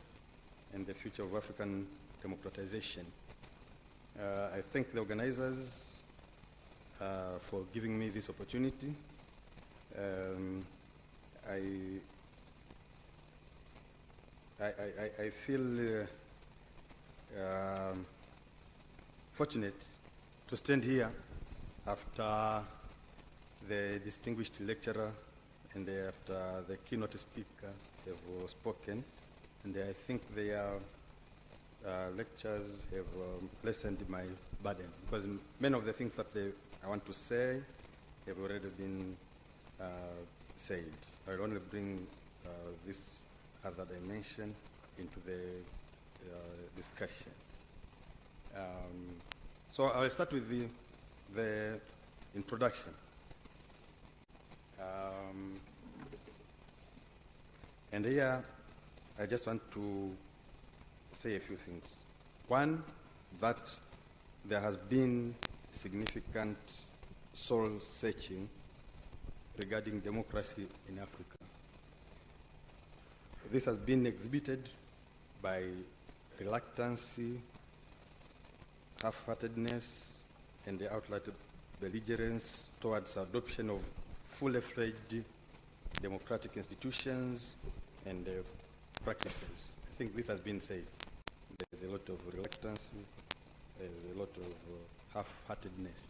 and the future of African democratization. I thank the organizers for giving me this opportunity. I feel fortunate to stand here after the distinguished lecturer and after the keynote speaker have spoken, and I think their lectures have lessened my burden, because many of the things that I want to say have already been said. I'll only bring this other dimension into the discussion. So I'll start with the introduction. And here I just want to say a few things. One, that there has been significant soul searching regarding democracy in Africa. This has been exhibited by reluctancy, half-heartedness, and the outright belligerence towards adoption of fully fledged democratic institutions and practices. I think this has been said. There's a lot of reluctancy, there's a lot of half-heartedness.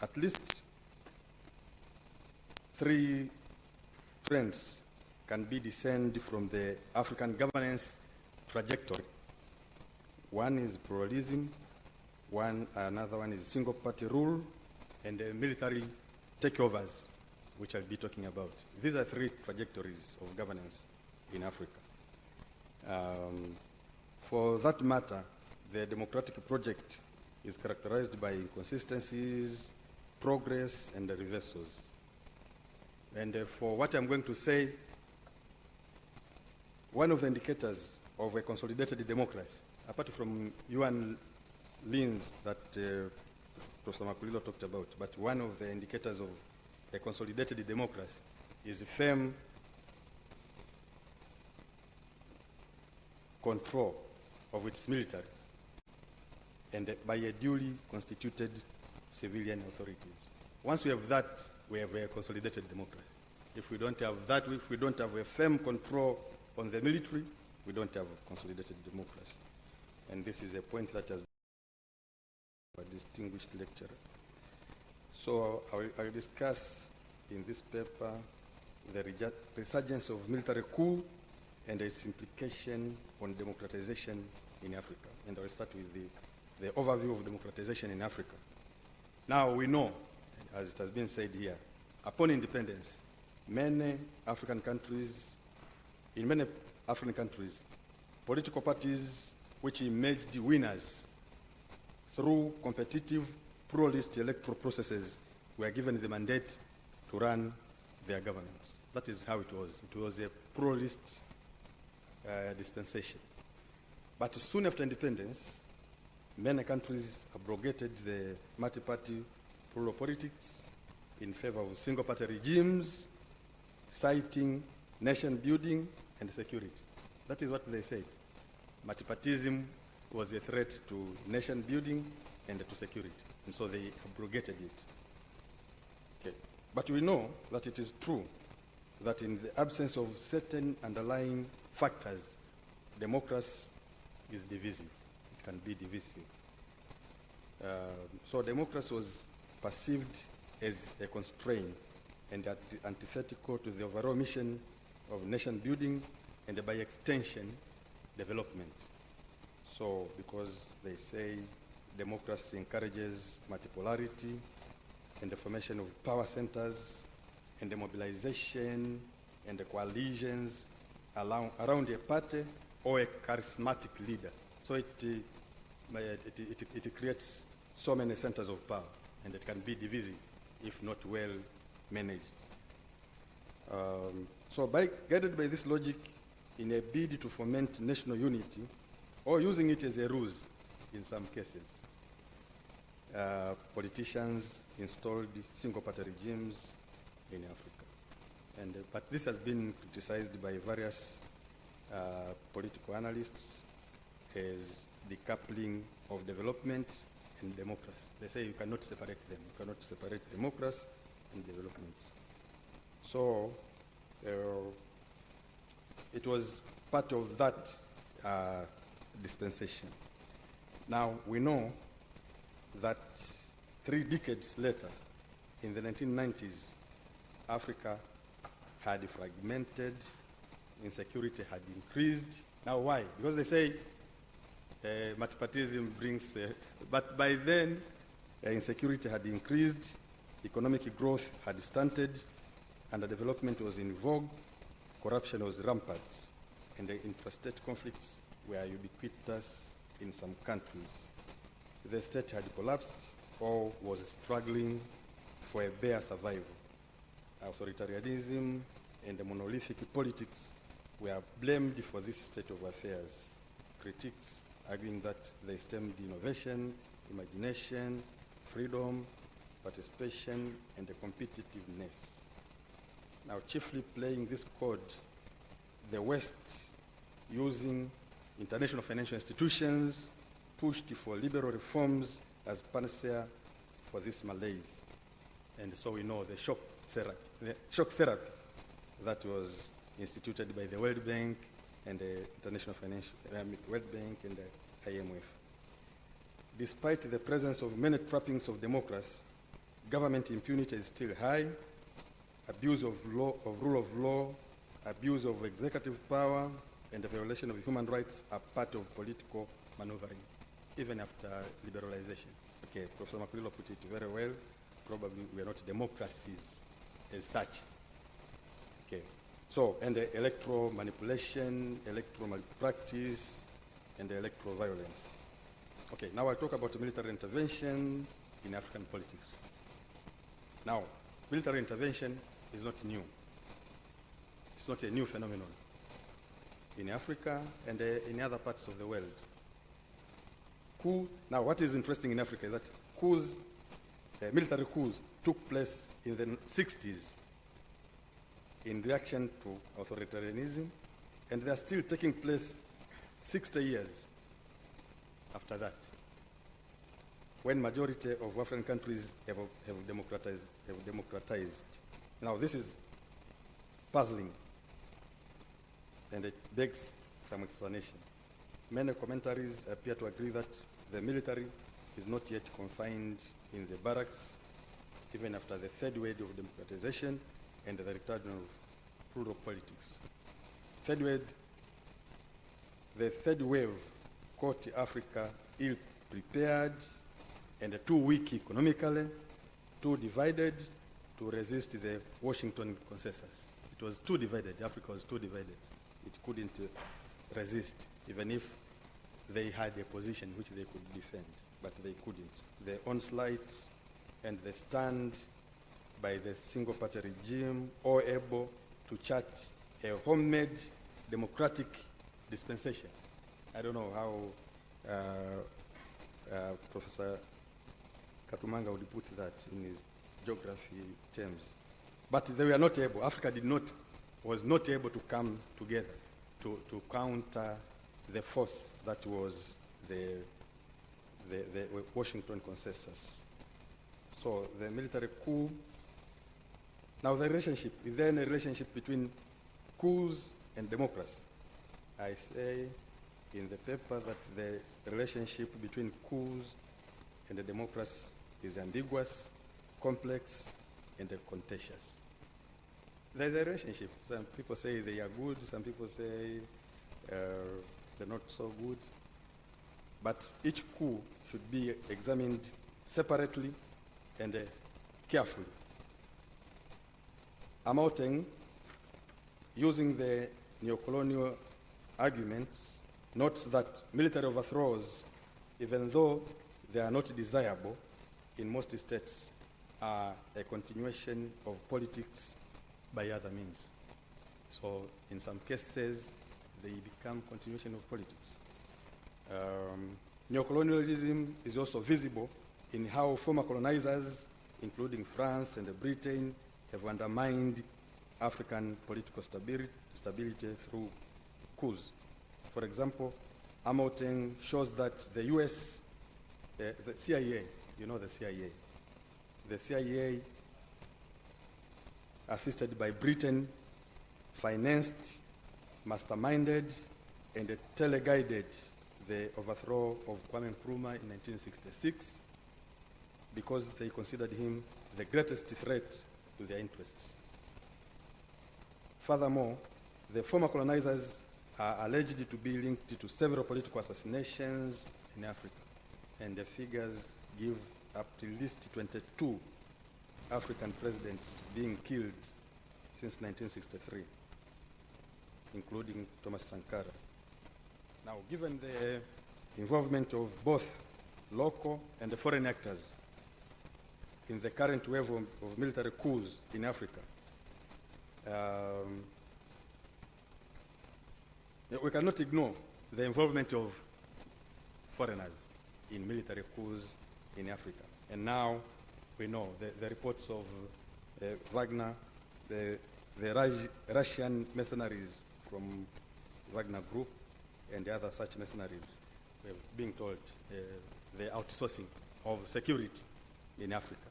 At least 3 trends can be discerned from the African governance trajectory. One is pluralism, another one is single-party rule, and military takeovers, which I'll be talking about. These are 3 trajectories of governance in Africa. For that matter, the democratic project is characterized by inconsistencies, progress, and reversals. And for what I'm going to say, one of the indicators of a consolidated democracy, apart from UN lens that Professor Makulilo talked about, but one of the indicators of a consolidated democracy is firm control of its military and by a duly constituted civilian authorities. Once we have that, we have a consolidated democracy. If we don't have that, if we don't have a firm control on the military, we don't have a consolidated democracy. And this is a point that has been a distinguished lecturer. So I will discuss in this paper the resurgence of military coup and its implication on democratization in Africa. And I will start with the overview of democratization in Africa. Now we know, as it has been said here, upon independence, in many African countries, political parties which emerged winners through competitive pluralist electoral processes were given the mandate to run their governments. That is how it was. It was a pluralist dispensation. But soon after independence, many countries abrogated the multi-party plural politics in favor of single-party regimes, citing nation building and security. That is what they said. Multipartism was a threat to nation building and to security, and so they abrogated it. Okay. But we know that it is true that in the absence of certain underlying factors, democracy is divisive. It can be divisive. So democracy was perceived as a constraint and antithetical to the overall mission of nation building and by extension, development. So because they say democracy encourages multipolarity and the formation of power centers and the mobilization and the coalitions around a party or a charismatic leader. So it creates so many centers of power, and it can be divisive if not well managed. So guided by this logic, in a bid to foment national unity, or using it as a ruse in some cases, politicians installed single-party regimes in Africa. But this has been criticized by various political analysts as decoupling of development and democracy. They say you cannot separate them. You cannot separate democracy and development. So it was part of that dispensation. Now we know that 3 decades later, in the 1990s, Africa had fragmented, insecurity had increased. Now why? Because they say multipartyism brings, but by then insecurity had increased, economic growth had stunted, underdevelopment was in vogue, corruption was rampant, and the interstate conflicts were ubiquitous in some countries. The state had collapsed or was struggling for a bare survival. Authoritarianism and the monolithic politics were blamed for this state of affairs. Critics arguing that they stemmed innovation, imagination, freedom, participation, and the competitiveness. Now, chiefly playing this code, the West, using international financial institutions, pushed for liberal reforms as panacea for this malaise. And so we know the shock therapy that was instituted by the World Bank and the World Bank and the IMF. Despite the presence of many trappings of democracy, government impunity is still high. Abuse of rule of law, abuse of executive power, and the violation of human rights are part of political maneuvering, even after liberalization. Okay, Professor Makulilo put it very well. Probably we are not democracies as such. Okay, so, and the electoral manipulation, electoral malpractice, and the electoral violence. Okay, now I talk about military intervention in African politics. Now, military intervention is not new. It's not a new phenomenon in Africa and in other parts of the world. Now, what is interesting in Africa is that coups, military coups, took place in the 60s in reaction to authoritarianism, and they are still taking place 60 years after that, when majority of African countries have democratized. Now, this is puzzling, and it begs some explanation. Many commentaries appear to agree that the military is not yet confined in the barracks, even after the third wave of democratization and the return of rural politics. The third wave caught Africa ill-prepared and too weak economically, too divided to resist the Washington consensus. It was too divided. Africa was too divided. It couldn't resist, even if they had a position which they could defend, but they couldn't. The onslaught and the stand by the single-party regime, all able to chart a homemade democratic dispensation. I don't know how Professor Katumanga would put that in his geography terms. But they were not able, Africa was not able to come together to counter the force that was the Washington consensus. So the military coup. Now the relationship, is there a relationship between coups and democracy? I say in the paper that the relationship between coups and the democracy is ambiguous, complex, and contentious. There's a relationship. Some people say they are good, some people say they're not so good. But each coup should be examined separately and carefully. Amouteng, using the neocolonial arguments, notes that military overthrows, even though they are not desirable in most states, are a continuation of politics by other means. So in some cases, they become continuation of politics. Neocolonialism is also visible in how former colonizers, including France and Britain, have undermined African political stability through coups. For example, Amoateng shows that the US, the CIA, you know the CIA, assisted by Britain, financed, masterminded, and teleguided the overthrow of Kwame Nkrumah in 1966 because they considered him the greatest threat to their interests. Furthermore, the former colonizers are alleged to be linked to several political assassinations in Africa, and the figures give up to at least 22 African presidents being killed since 1963, including Thomas Sankara. Now, given the involvement of both local and the foreign actors in the current wave of military coups in Africa, we cannot ignore the involvement of foreigners in military coups in Africa. And now we know the reports of Wagner, the Russian mercenaries from Wagner Group, and the other such mercenaries. We're being told the outsourcing of security in Africa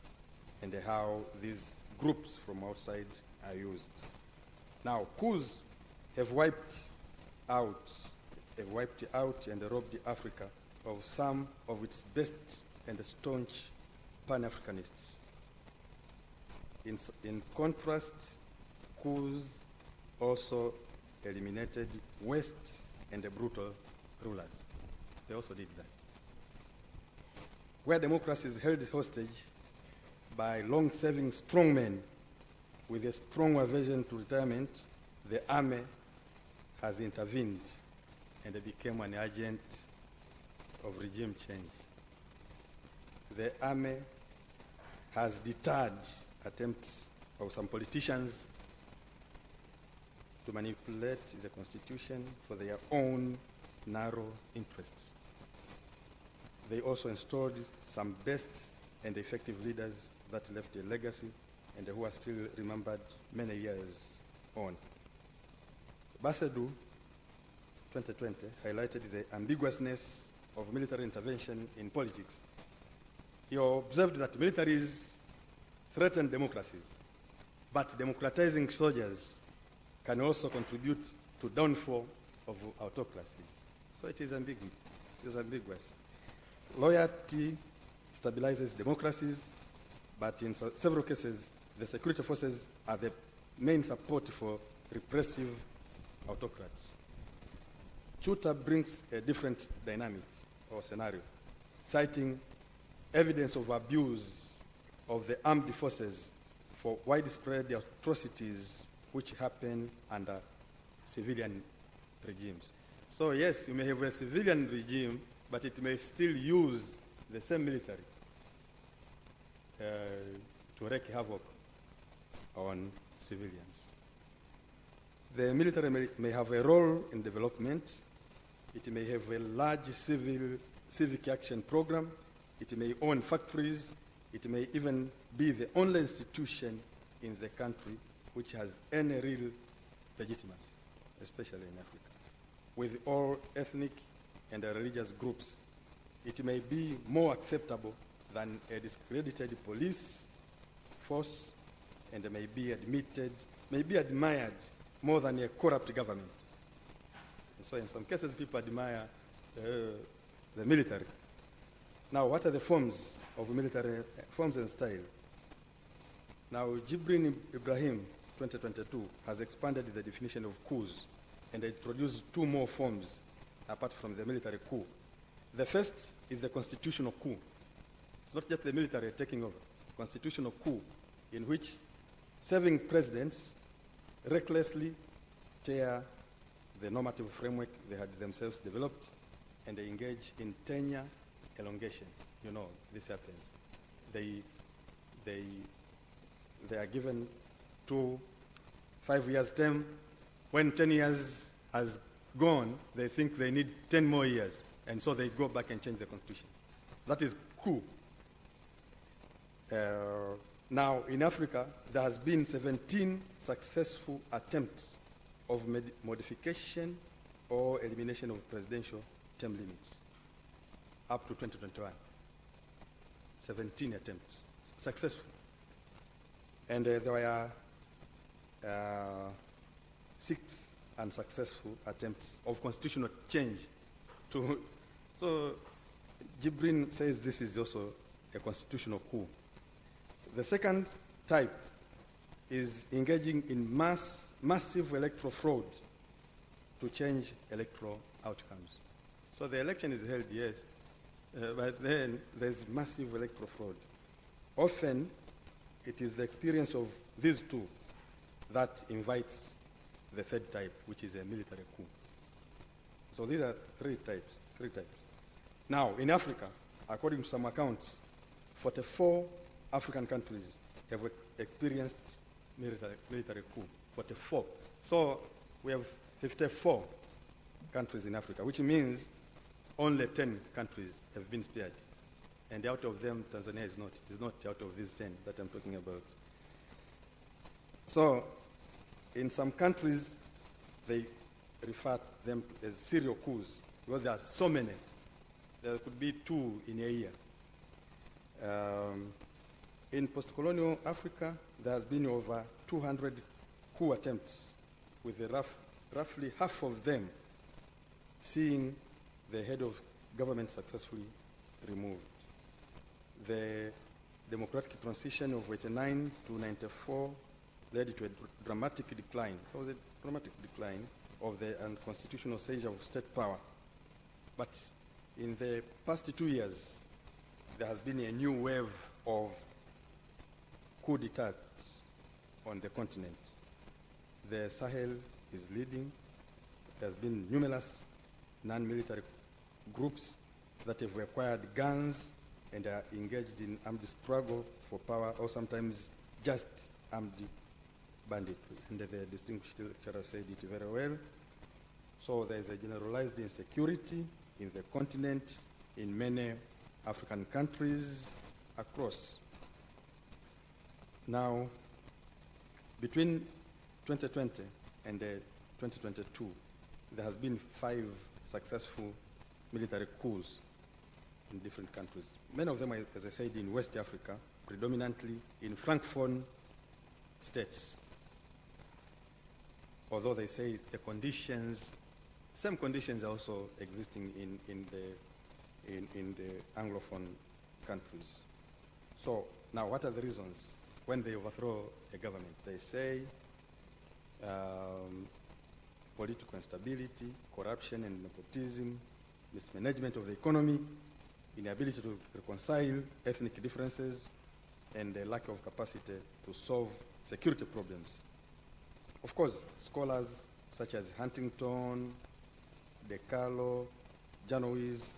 and how these groups from outside are used. Now, coups have wiped out and robbed Africa of some of its best and staunch Pan-Africanists. In contrast, coups also eliminated waste and the brutal rulers. They also did that. Where democracy is held hostage by long-serving strongmen with a strong aversion to retirement, the army has intervened and became an agent of regime change. The army has deterred attempts of some politicians to manipulate the Constitution for their own narrow interests. They also installed some best and effective leaders that left a legacy and who are still remembered many years on. Basedu 2020 highlighted the ambiguousness of military intervention in politics. He observed that militaries threaten democracies, but democratizing soldiers can also contribute to downfall of autocracies. So it is ambiguous. Loyalty stabilizes democracies, but in several cases, the security forces are the main support for repressive autocrats. Chuta brings a different dynamic or scenario, citing evidence of abuse of the armed forces for widespread atrocities which happen under civilian regimes. So yes, you may have a civilian regime, but it may still use the same military to wreak havoc on civilians. The military may have a role in development. It may have a large civic action program. It may own factories. It may even be the only institution in the country which has any real legitimacy, especially in Africa. With all ethnic and religious groups, it may be more acceptable than a discredited police force, and may be admired more than a corrupt government. And so in some cases, people admire the military. Now, what are the forms of military, forms and style? Now, Jibrin Ibrahim, 2022, has expanded the definition of coups and introduced two more forms apart from the military coup. The first is the constitutional coup. It's not just the military taking over. Constitutional coup, in which serving presidents recklessly tear the normative framework they had themselves developed, and they engage in tenure elongation. You know, this happens. They are given 5 years term. When 10 years has gone, they think they need 10 more years, and so they go back and change the constitution. That is coup. Now, in Africa, there has been 17 successful attempts of modification or elimination of presidential term limits up to 2021. 17 attempts, successful. And there were 6 unsuccessful attempts of constitutional change. So Jibrin says this is also a constitutional coup. The second type is engaging in massive electoral fraud to change electoral outcomes. So the election is held, yes, but then there's massive electoral fraud. Often, it is the experience of these two that invites the third type, which is a military coup. So these are three types. Now, in Africa, according to some accounts, 44 African countries have experienced military coup. 44. So we have 54 countries in Africa, which means only 10 countries have been spared. And out of them, Tanzania is not out of these 10 that I'm talking about. So in some countries, they refer to them as serial coups, because there are so many. There could be 2 in a year. In post-colonial Africa, there has been over 200 coup attempts, with roughly half of them seeing the head of government successfully removed. The democratic transition of 89 to 94 led to a dramatic decline. It was a dramatic decline of the unconstitutional seizure of state power. But in the past 2 years, there has been a new wave of coup d'etats on the continent. The Sahel is leading. There's been numerous non-military groups that have acquired guns and are engaged in armed struggle for power, or sometimes just armed banditry. And the distinguished lecturer said it very well. So there is a generalized insecurity in the continent, in many African countries across. Now, between 2020 and 2022, there has been 5 successful military coups in different countries. Many of them, as I said, in West Africa, predominantly in Francophone states. Although they say the conditions, same conditions are also existing in the Anglophone countries. So now, what are the reasons when they overthrow a government? They say political instability, corruption and nepotism, mismanagement of the economy, inability to reconcile ethnic differences, and a lack of capacity to solve security problems. Of course, scholars such as Huntington, De Carlo, Janowitz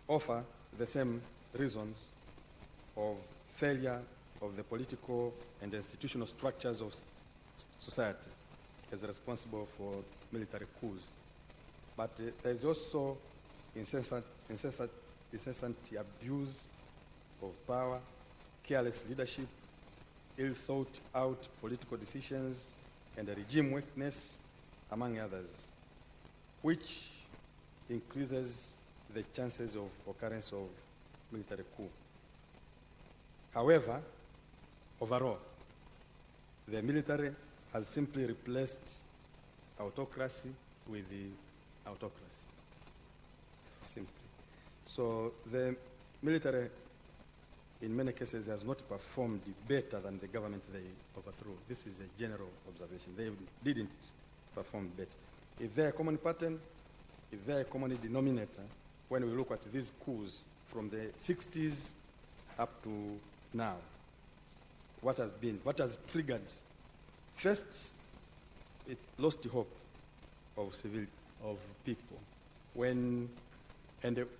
offer the same reasons of failure of the political and institutional structures of society as responsible for military coups. But there is also incessant abuse of power, careless leadership, ill-thought-out political decisions, and a regime weakness, among others, which increases the chances of occurrence of military coup. However, overall, the military has simply replaced autocracy with the autocracy, simply. So the military, in many cases, has not performed better than the government they overthrew. This is a general observation. They didn't perform better. Is there a common pattern? Is there a common denominator when we look at these coups from the 60s up to now? What has triggered? First, it lost hope of people. And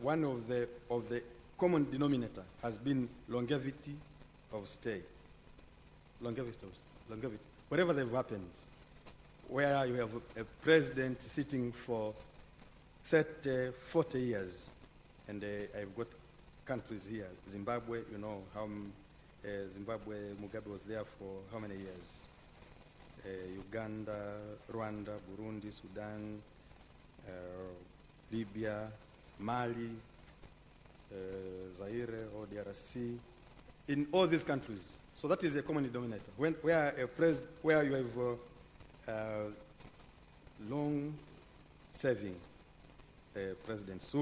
one of the common denominator has been longevity of stay. Longevity. Wherever they've happened, where you have a president sitting for 30, 40 years, and I've got countries here, Zimbabwe, you know how Zimbabwe, Mugabe was there for how many years? Uganda, Rwanda, Burundi, Sudan, Libya, Mali, Zaire or DRC, in all these countries. So that is a common denominator. Where you have long-serving presidents,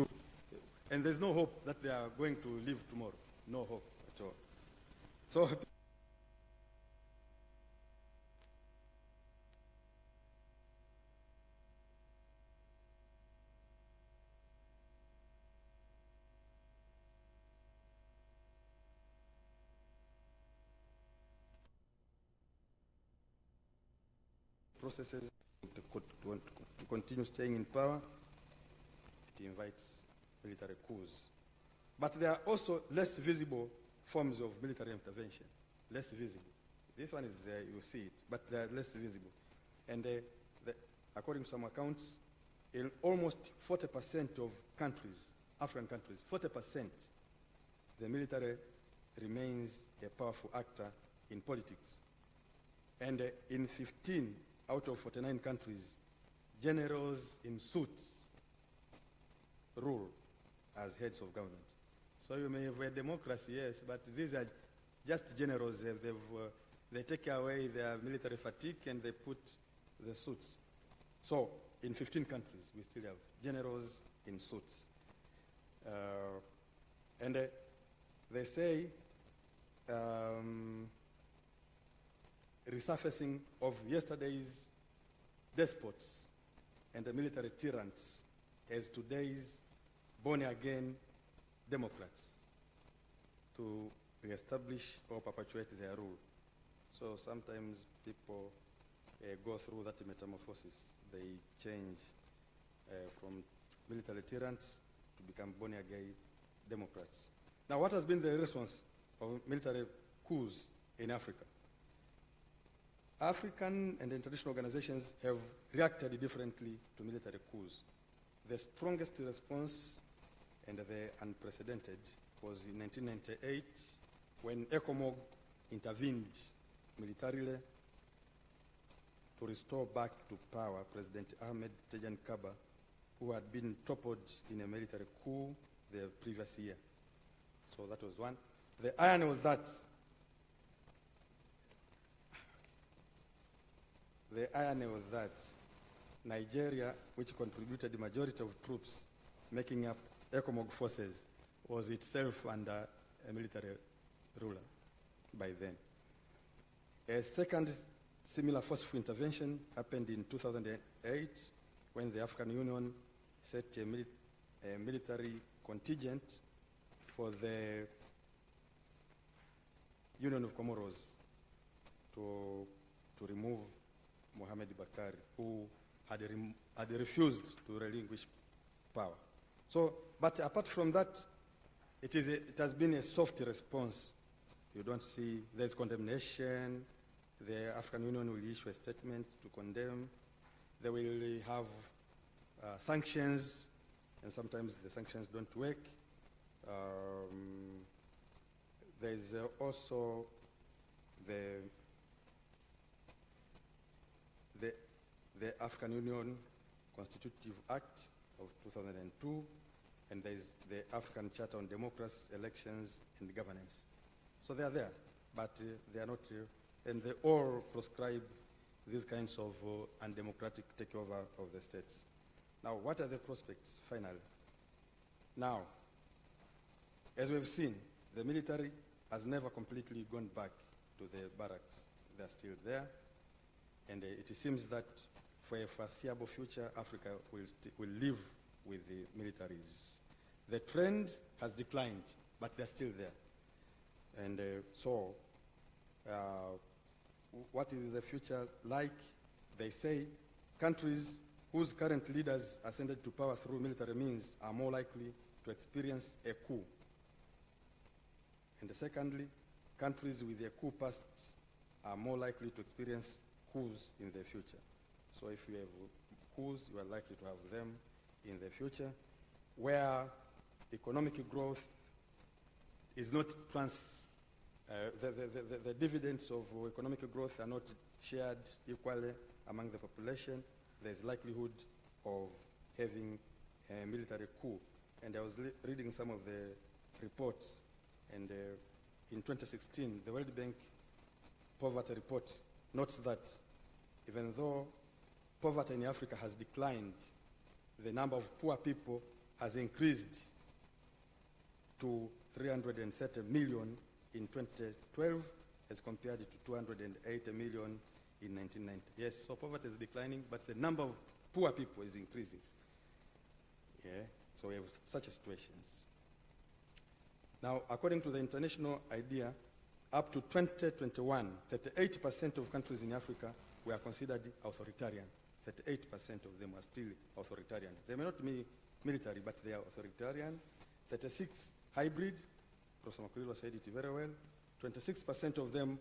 and there's no hope that they are going to live tomorrow. No hope at all. So. Processes to continue staying in power, it invites military coups. But there are also less visible forms of military intervention, less visible. This one is, you see it, but they are less visible. And according to some accounts, in almost 40% of countries, African countries, 40%, the military remains a powerful actor in politics. And in 15 out of 49 countries, generals in suits rule as heads of government. So you may have a democracy, yes, but these are just generals. They take away their military fatigue and they put the suits. So in 15 countries, we still have generals in suits. And they say resurfacing of yesterday's despots and the military tyrants as today's born-again democrats to reestablish or perpetuate their rule. So sometimes people go through that metamorphosis. They change from military tyrants to become born-again democrats. Now, what has been the response of military coups in Africa? African and international organizations have reacted differently to military coups. The strongest response and the unprecedented was in 1998 when ECOMOG intervened militarily to restore back to power President Ahmed Tejan Kaba, who had been toppled in a military coup the previous year. So that was one. The irony was that Nigeria, which contributed the majority of troops making up ECOMOG forces, was itself under a military ruler by then. A second similar forceful intervention happened in 2008 when the African Union set a military contingent for the Union of Comoros to remove Mohamed Bakari, who had refused to relinquish power. So, but apart from that, it has been a soft response. You don't see, there's condemnation. The African Union will issue a statement to condemn. They will have sanctions, and sometimes the sanctions don't work. There's also the African Union Constitutive Act of 2002, and there's the African Charter on Democracy, Elections, and Governance. So they are there, but they are not, and they all proscribe these kinds of undemocratic takeover of the states. Now, what are the prospects, finally? Now, as we've seen, the military has never completely gone back to the barracks. They're still there, and it seems that for a foreseeable future, Africa will live with the militaries. The trend has declined, but they're still there. And so, what is the future like? They say countries whose current leaders ascended to power through military means are more likely to experience a coup. And secondly, countries with a coup past are more likely to experience coups in the future. So if you have coups, you are likely to have them in the future, where economic growth is not The dividends of economic growth are not shared equally among the population. There's likelihood of having a military coup. And I was reading some of the reports, and in 2016, the World Bank Poverty Report notes that even though poverty in Africa has declined, the number of poor people has increased to 330 million in 2012 as compared to 280 million in 1990. Yes, so poverty is declining, but the number of poor people is increasing. Yeah, so we have such situations. Now, according to the international idea, up to 2021, 38% of countries in Africa were considered authoritarian. 38% of them are still authoritarian. They may not be military, but they are authoritarian. 36 hybrid, Professor Makulilo said it very well. 26% of them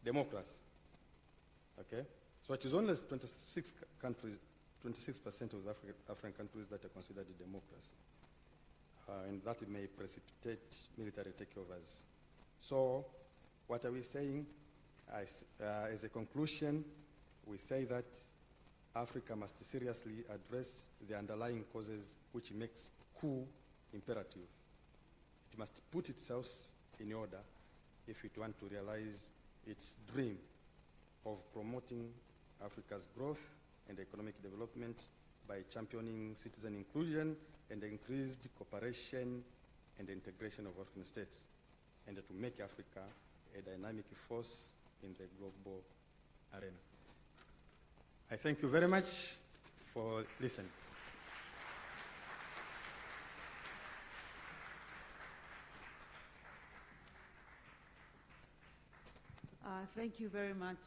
democracy. Okay? So it is only 26 countries, 26% of the African countries that are considered a democracy. And that may precipitate military takeovers. So what are we saying? As a conclusion, we say that Africa must seriously address the underlying causes which makes coup imperative. It must put itself in order if it wants to realize its dream of promoting Africa's growth and economic development by championing citizen inclusion and increased cooperation and integration of African states, and to make Africa a dynamic force in the global arena. I thank you very much for listening. Thank you very much,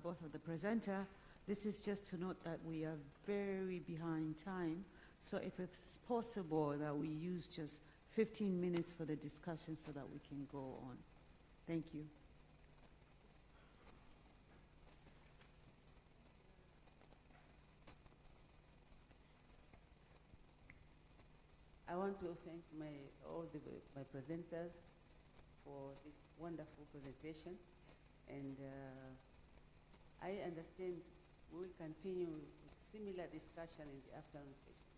both of the presenter. This is just to note that we are very behind time. So if it's possible that we use just 15 minutes for the discussion so that we can go on. Thank you. I want to thank all my presenters for this wonderful presentation. And I understand we will continue with similar discussion in the afternoon session.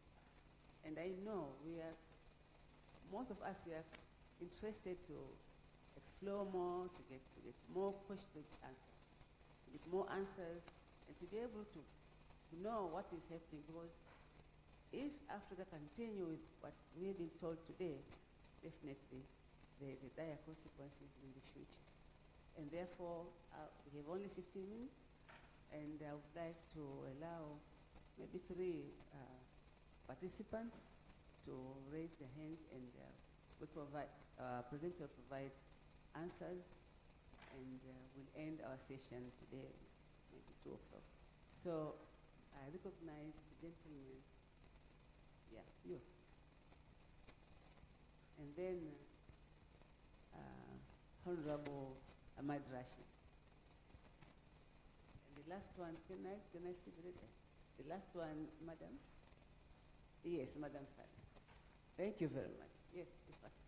And I know most of us, we are interested to explore more, to get more questions answered, to get more answers, and to be able to know what is happening. Because if Africa continues with what we have been told today, definitely there are dire consequences in the future. And therefore, we have only 15 minutes, and I would like to allow maybe 3 participants to raise their hands, and we provide, presenter will provide answers, and we'll end our session today, maybe 2 o'clock. So I recognize the gentleman. Yeah, you. And then Honorable Ahmad Rashid. And the last one, can I see the last one, Madam? Yes, Madam Sally. Thank you very much. Yes, if possible.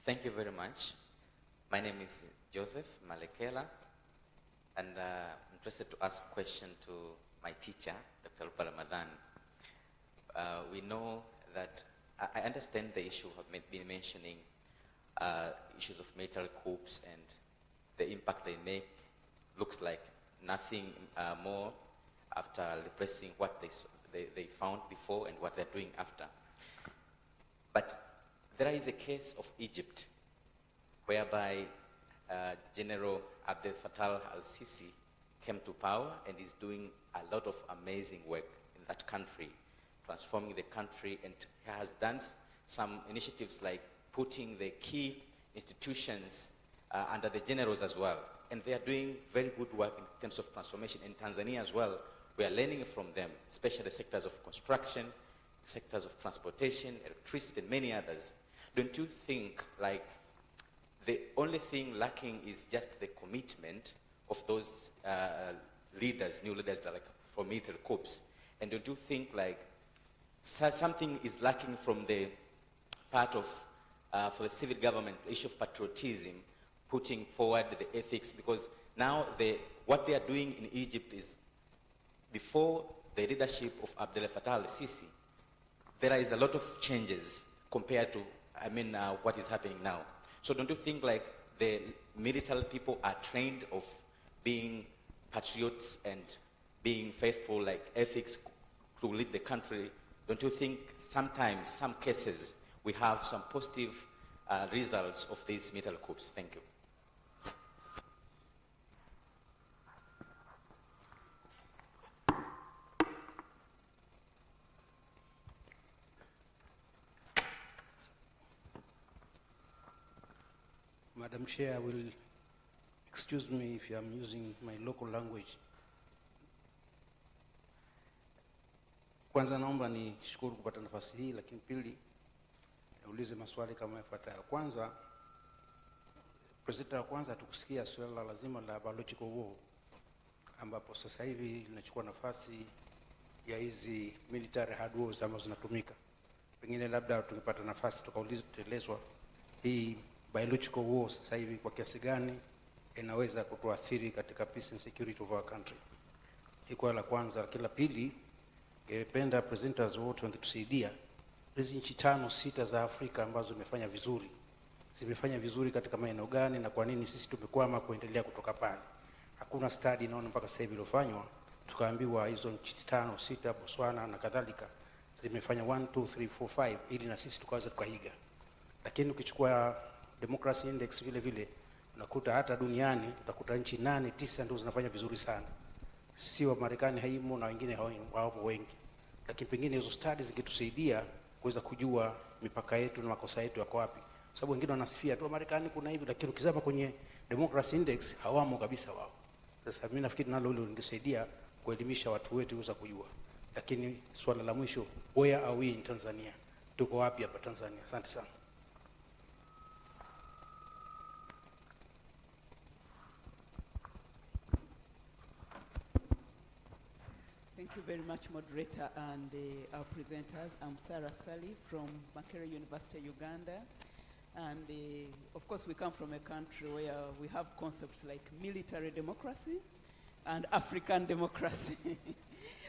Thank you very much. My name is Joseph Malekela, and I'm interested to ask a question to my teacher, Dr. Lupa Ramadan. We know that, I understand the issue have been mentioning issues of military coups and the impact they make looks like nothing more after repressing what they found before and what they're doing after. But there is a case of Egypt whereby General Abdel Fattah al-Sisi came to power and is doing a lot of amazing work in that country, transforming the country, and he has done some initiatives like putting the key institutions under the generals as well. And they are doing very good work in terms of transformation. In Tanzania as well, we are learning from them, especially the sectors of construction, sectors of transportation, electricity, and many others. Don't you think like the only thing lacking is just the commitment of those leaders, new leaders like from military corps? And don't you think like something is lacking from the part of, for the civil government, the issue of patriotism, putting forward the ethics? Because now what they are doing in Egypt is, before the leadership of Abdel Fattah al-Sisi, there is a lot of changes compared to, what is happening now. So don't you think like the military people are trained of being patriots and being faithful, like ethics to lead the country? Don't you think sometimes, some cases, we have some positive results of these military coups? Thank you. Madam Chair, will excuse me if I'm using my local language. Kwanza naomba nishukuru kupata nafasi hii, lakini pili naulize maswali kama yafuatayo. Kwanza, President wa kwanza tukusikia swala lazima la biological war, ambapo sasa hivi linachukua nafasi ya hizi military hard wars ambazo zinatumika. Pengine labda tukipata nafasi tukaulizwa hii biological war sasa hivi kwa kiasi gani inaweza kutuathiri katika peace and security of our country. Hiko la kwanza. Kila pili, ningependa presenters wote wangetusaidia hizi nchi 5-6 za Afrika ambazo zimefanya vizuri katika maeneo gani, na kwa nini sisi tumekwama kuendelea kutoka pale. Hakuna study naona mpaka sasa hivi iliyofanywa tukaambiwa hizo nchi 5-6, Botswana na kadhalika, zimefanya 1 2 3 4 5 ili na sisi tukaweza tukaiga. Lakini ukichukua democracy index vile vile unakuta hata duniani utakuta nchi 8-9 ndio zinafanya vizuri sana. Si wa Marekani haimo na wengine hawapo wengi. Lakini pengine hizo studies zingetusaidia kuweza kujua mipaka yetu na makosa yetu yako wapi. Sababu wengine wanasifia tu Marekani kuna hivi, lakini ukizama kwenye democracy index hawamo kabisa wao. Sasa mimi nafikiri nalo hilo lingesaidia kuelimisha watu wetu kuweza kujua. Lakini swala la mwisho, where are we in Tanzania? Tuko wapi hapa Tanzania? Asante sana. Thank you very much, moderator and our presenters. I'm Sarah Sally from Makerere University, Uganda. And of course, we come from a country where we have concepts like military democracy and African democracy.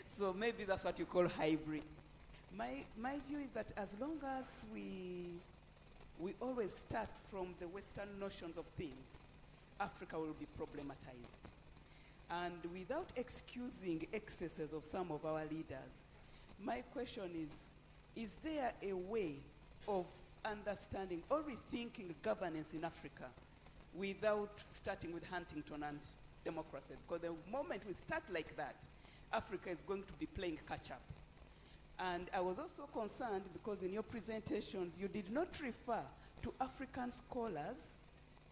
So maybe that's what you call hybrid. My view is that as long as we always start from the Western notions of things, Africa will be problematized. And without excusing excesses of some of our leaders, my question is there a way of understanding or rethinking governance in Africa without starting with Huntington and democracy? Because the moment we start like that, Africa is going to be playing catch-up. And I was also concerned because in your presentations, you did not refer to African scholars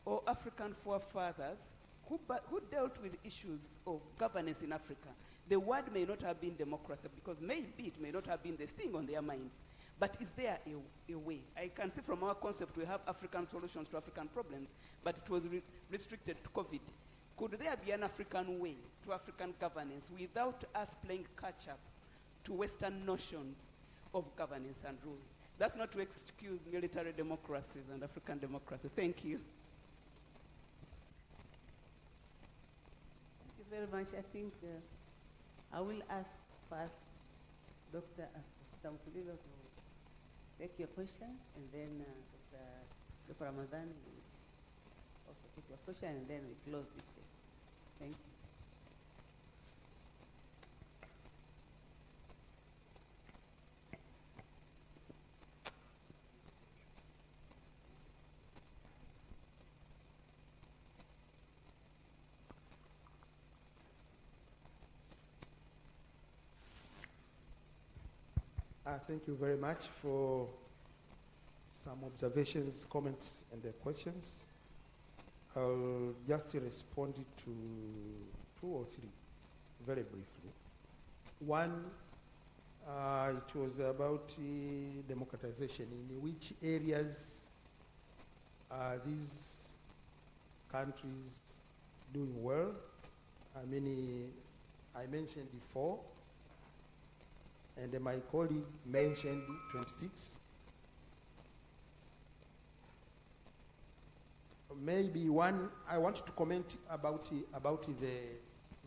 or African forefathers who dealt with issues of governance in Africa. The word may not have been democracy because maybe it may not have been the thing on their minds. But is there a way? I can see from our concept we have African solutions to African problems, but it was restricted to COVID. Could there be an African way to African governance without us playing catch-up to Western notions of governance and rule? That's not to excuse military democracies and African democracy. Thank you. Thank you very much. I think I will ask first Dr. Samkulilo to take your question, and then Dr. Ramadan will also take your question, and then we close this. Thank you. Thank you very much for some observations, comments, and questions. I'll just respond to 2 or 3 very briefly. One, it was about democratization. In which areas are these countries doing well? I mentioned 4, and my colleague mentioned 26. Maybe one, I want to comment about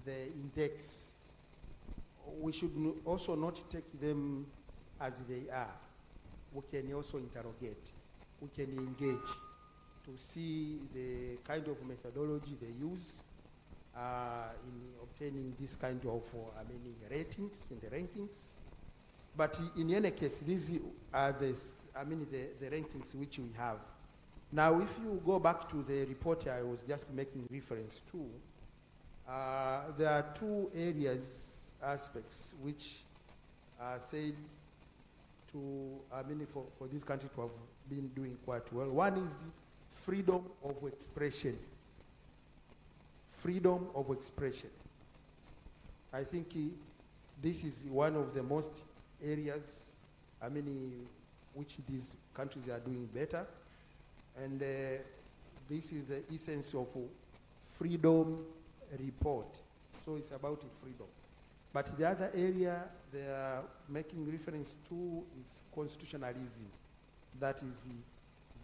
the index. We should also not take them as they are. We can also interrogate. We can engage to see the kind of methodology they use in obtaining this kind of ratings in the rankings. But in any case, these are the rankings which we have. Now, if you go back to the report I was just making reference to, there are 2 aspects which are said to, for this country to have been doing quite well. One is freedom of expression. Freedom of expression. I think this is one of the most areas, which these countries are doing better. And this is the essence of freedom report. So it's about freedom. But the other area they are making reference to is constitutionalism. That is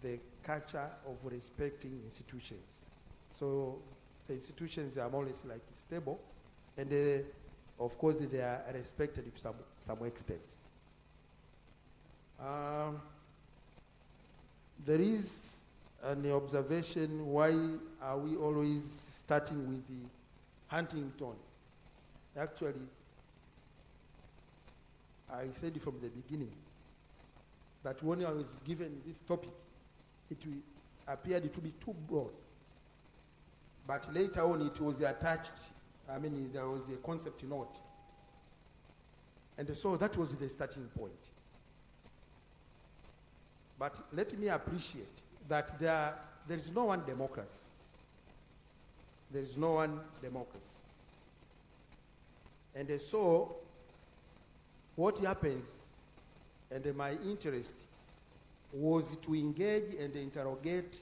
the culture of respecting institutions. So the institutions are more or less like stable, and of course they are respected to some extent. There is an observation, why are we always starting with the Huntington? Actually, I said from the beginning that when I was given this topic, it appeared to be too broad. But later on it was attached, there was a concept note. And so that was the starting point. But let me appreciate that there is no one democracy. There is no one democracy. And so what happens, and my interest was to engage and interrogate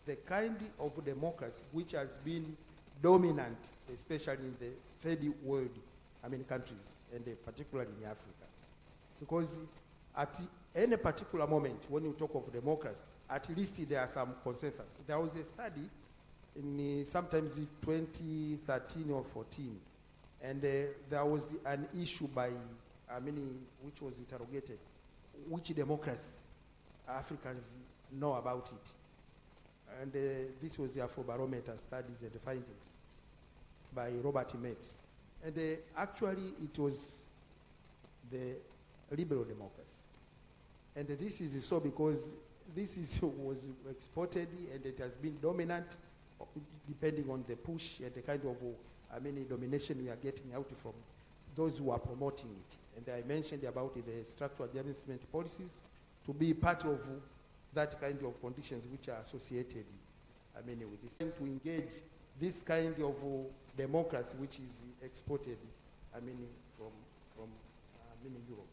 the kind of democracy which has been dominant, especially in the third world, countries, and particularly in Africa. Because at any particular moment, when you talk of democracy, at least there are some consensus. There was a study in sometimes 2013 or 14, and there was an issue by, which was interrogated, which democracy Africans know about it. And this was the Afrobarometer studies and the findings by Robert Metz. And actually it was the liberal democracy. And this is so because this was exported and it has been dominant depending on the push and the kind of domination we are getting out from those who are promoting it. And I mentioned about the structural adjustment policies to be part of that kind of conditions which are associated with this. To engage this kind of democracy which is exported from Europe.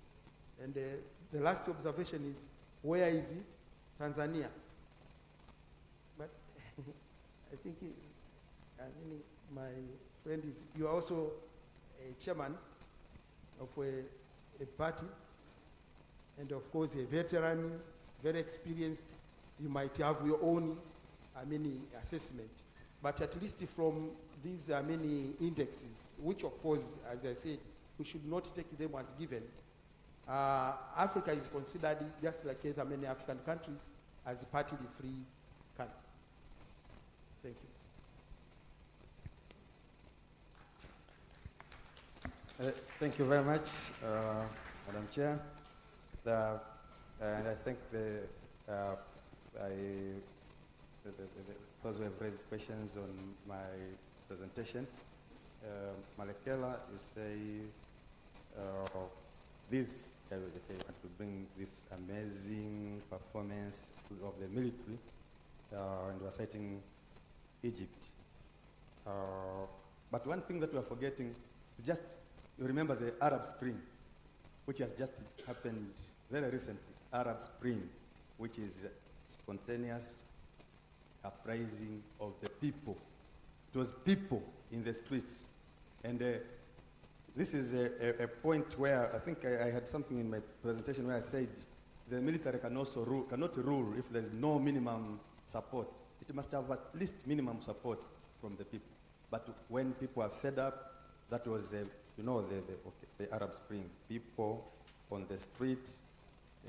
And the last observation is, where is Tanzania? But I think my friend is, you are also a chairman of a party, and of course a veteran, very experienced. You might have your own assessment, but at least from these indexes, which of course, as I said, we should not take them as given. Africa is considered, just like many African countries, as a partly free country. Thank you. Thank you very much, Madam Chair. And I think those who have raised questions on my presentation, Malekela, you say this, to bring this amazing performance of the military, and we are citing Egypt. But one thing that we are forgetting is just, you remember the Arab Spring, which has just happened very recently. Arab Spring, which is spontaneous uprising of the people. It was people in the streets. And this is a point where I think I had something in my presentation where I said the military cannot rule if there's no minimum support. It must have at least minimum support from the people. But when people are fed up, that was, the Arab Spring. People on the street,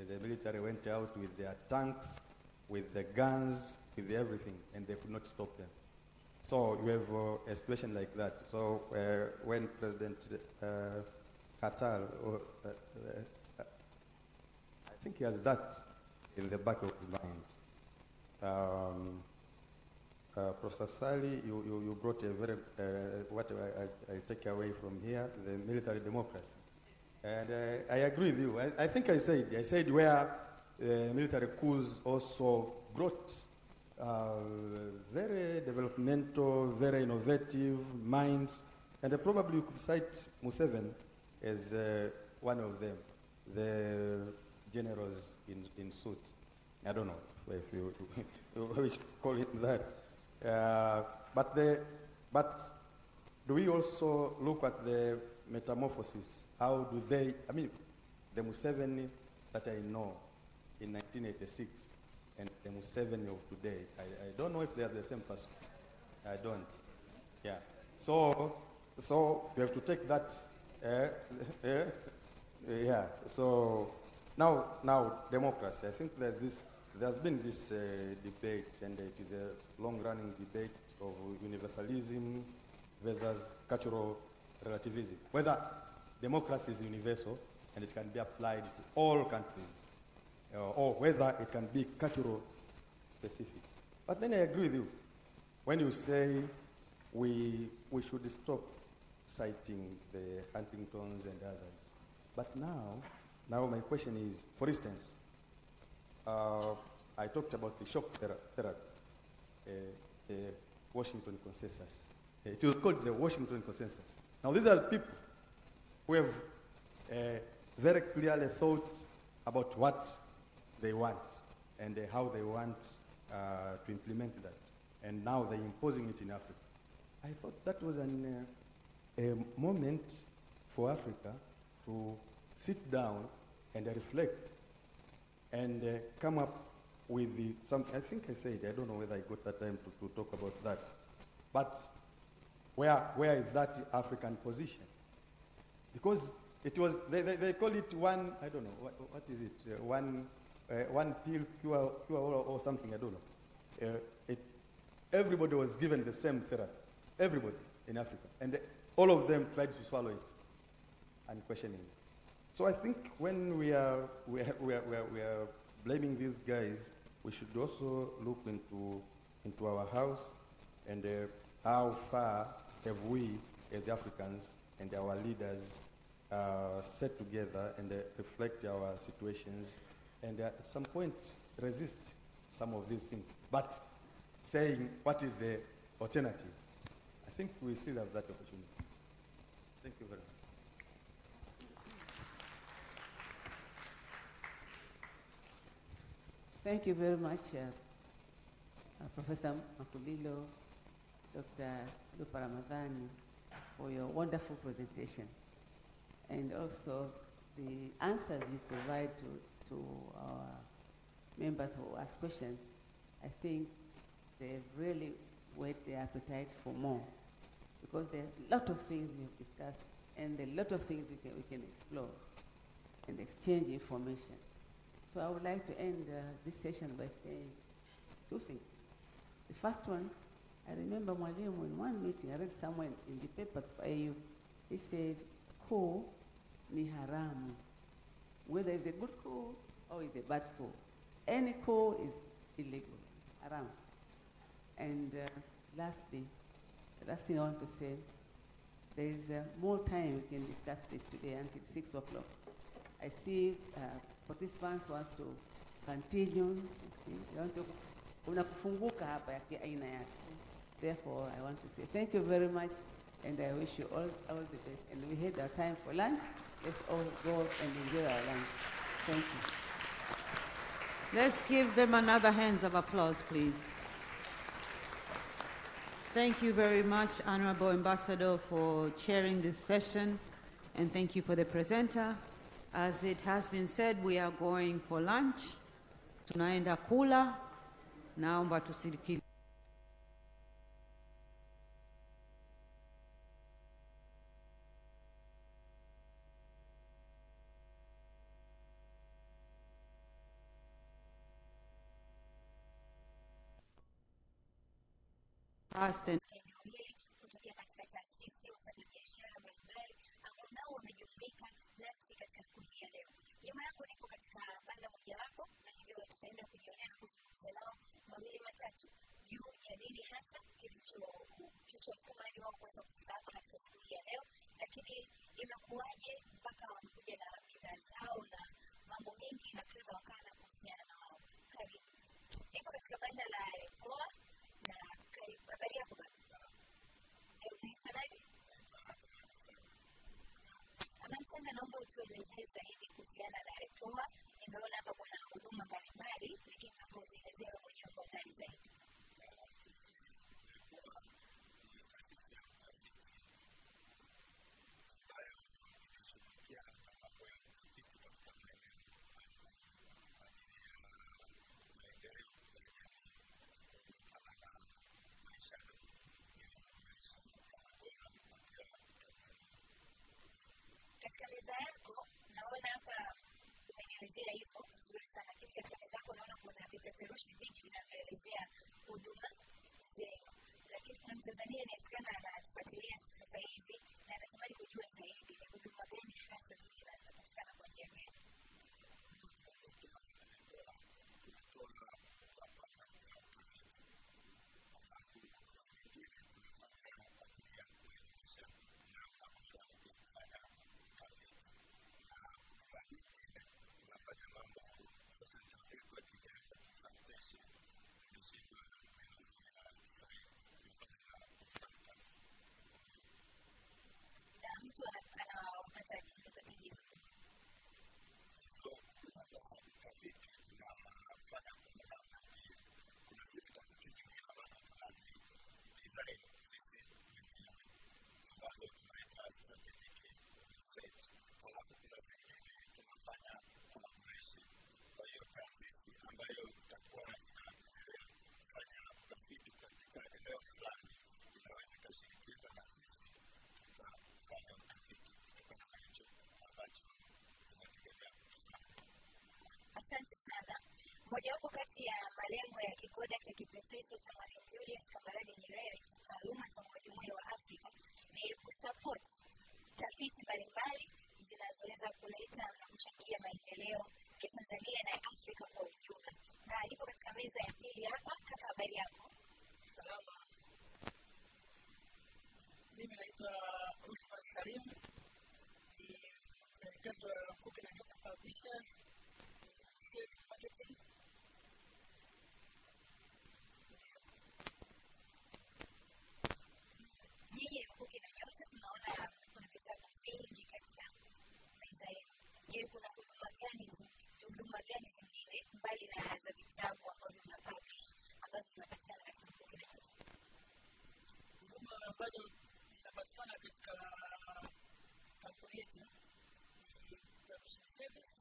the military went out with their tanks, with the guns, with everything, and they could not stop them. So you have a situation like that. So when President Qatar, I think he has that in the back of his mind. Professor Sali, you brought a very, what I take away from here, the military democracy. And I agree with you. I think I said where military coups also brought very developmental, very innovative minds, and probably you could cite Museveni as one of them, the generals in suit. I don't know if you should call it that. But do we also look at the metamorphosis? How do they, the Museveni that I know in 1986 and the Museveni of today, I don't know if they are the same person. I don't. Yeah. So you have to take that. Yeah. So now democracy. I think that there's been this debate, and it is a long-running debate of universalism versus cultural relativism. Whether democracy is universal and it can be applied to all countries, or whether it can be cultural specific. But then I agree with you when you say we should stop citing the Huntingtons and others. But now my question is, for instance, I talked about the shock therapy, the Washington consensus. It was called the Washington consensus. Now these are people who have very clearly thought about what they want and how they want to implement that. And now they're imposing it in Africa. I thought that was a moment for Africa to sit down and reflect and come up with something. I think I said, I don't know whether I got that time to talk about that. But where is that African position? Because it was, they call it one, I don't know, what is it? One pill cure or something, I don't know. Everybody was given the same therapy, everybody in Africa. And all of them tried to swallow it unquestioningly. So I think when we are blaming these guys, we should also look into our house and how far have we as Africans and our leaders set together and reflect our situations and at some point resist some of these things. But saying what is the alternative, I think we still have that opportunity. Thank you very much. Thank you very much, Professor Makulilo, Dr. Lupa Ramadhani, for your wonderful presentation, and also the answers you provide to our members who ask questions. I think they've really whet their appetite for more, because there are a lot of things we have discussed and a lot of things we can explore and exchange information. So I would like to end this session by saying two things. The first one, I remember Mwalimu in one meeting, I read somewhere in the papers for AU, he said, coup ni haramu. Whether it's a good coup or it's a bad coup. Any coup is illegal, haram. And lastly, the last thing I want to say, there is more time we can discuss this today until 6 o'clock. I see participants want to continue. They want to unakufunguka hapa ya aina yake. Therefore, I want to say thank you very much, and I wish you all the best. And we had our time for lunch. Let's all go and enjoy our lunch. Thank you. Let's give them another hand of applause, please. Thank you very much, Honorable Ambassador, for chairing this session, and thank you for the presenter. As it has been said, we are going for lunch. Tunaenda kula. Naomba tusikilize. Eneo hili kutokea katika taasisi, wafanyabiashara mbalimbali ambao nao wamejumuika nasi katika siku hii ya leo. Nyuma yangu nipo katika banda mojawapo, na hivyo tutaenda kujionea na kuzungumza nao mawili matatu juu ya nini hasa kilichosukuma hadi wao kuweza kufika hapa katika siku hii ya leo, lakini imekuwaje mpaka wamekuja na bidhaa zao na mambo mengi na kadha wa kadha kuhusiana na wao. Karibu. Nipo katika banda la Rekoa na karibu. Habari yako baba? Unaitwa nani? Amantanga, naomba utuelezee zaidi kuhusiana na Rekoa. Nimeona hapa kuna huduma mbalimbali, lakini naomba uzielezee wewe mwenyewe kwa undani zaidi. Katika meza yako naona hapa umeelezea hivyo vizuri sana, lakini katika meza yako naona kuna vipeperushi vingi vinavyoelezea huduma zenu. Lakini kuna Mtanzania inawezekana anatufuatilia sasa hivi na anatamani kujua zaidi ni huduma gani hasa zinazopatikana kwa njia gani. Mtu anapata tatizo. Asante sana. Mojawapo kati ya malengo ya kigoda cha kiprofesa cha Mwalimu Julius Nyerere cha taaluma za Umoja wa Afrika ni kusupport tafiti mbalimbali zinazoweza kuleta na kuchangia maendeleo ya Tanzania na Afrika kwa ujumla. Na nipo katika meza ya pili hapa. Kaka, habari yako? Salama. Mimi naitwa Usman Salim. Ni mfanyakazi wa Cooking and Water Publishers. Marketing. Nyinyi Cooking na Nyota tunaona kuna vitabu vingi katika meza yenu. Je, kuna huduma gani zingine mbali na za vitabu ambavyo mna publish ambazo zinapatikana katika Cooking na Nyota? Huduma ambazo zinapatikana katika kampuni yetu ni publishing service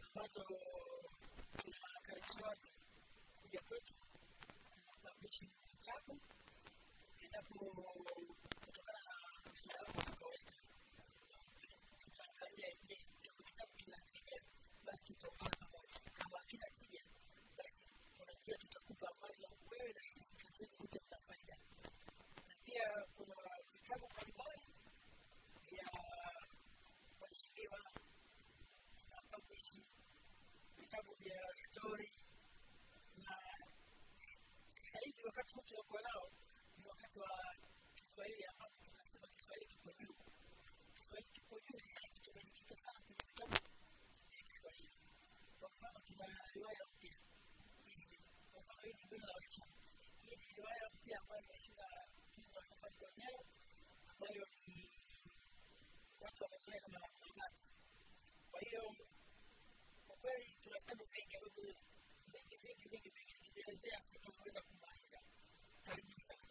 ambazo tunakaribisha watu kuja kwetu kupublish vitabu endapo kutokana na msaada utakaoleta. Tutaangalia je, kitabu kina tija, basi tutaungana pamoja. Kama hakina tija, basi kuna njia tutakupa ambazo wewe na sisi kati yetu zote zina faida. Na pia kuna vitabu mbalimbali vya waheshimiwa, tunapublish vitabu vya story, na sasa hivi wakati wote tunakuwa nao ni wakati wa Kiswahili ambapo tunasema Kiswahili kipo juu. Kiswahili kipo ujuzi sasa hivi tumejikita sana kwenye vitabu vya Kiswahili. Kwa mfano tuna riwaya mpya hizi, kwa mfano hii ni Bila la Wasichana. Hii ni riwaya mpya ambayo imeshinda tuzo ya Safari Cornell, ambayo ni watu wamezoea kama mabati. Kwa hiyo kwa kweli tuna vitabu vingi ambavyo nikielezea sitaweza kumaliza. Karibu sana.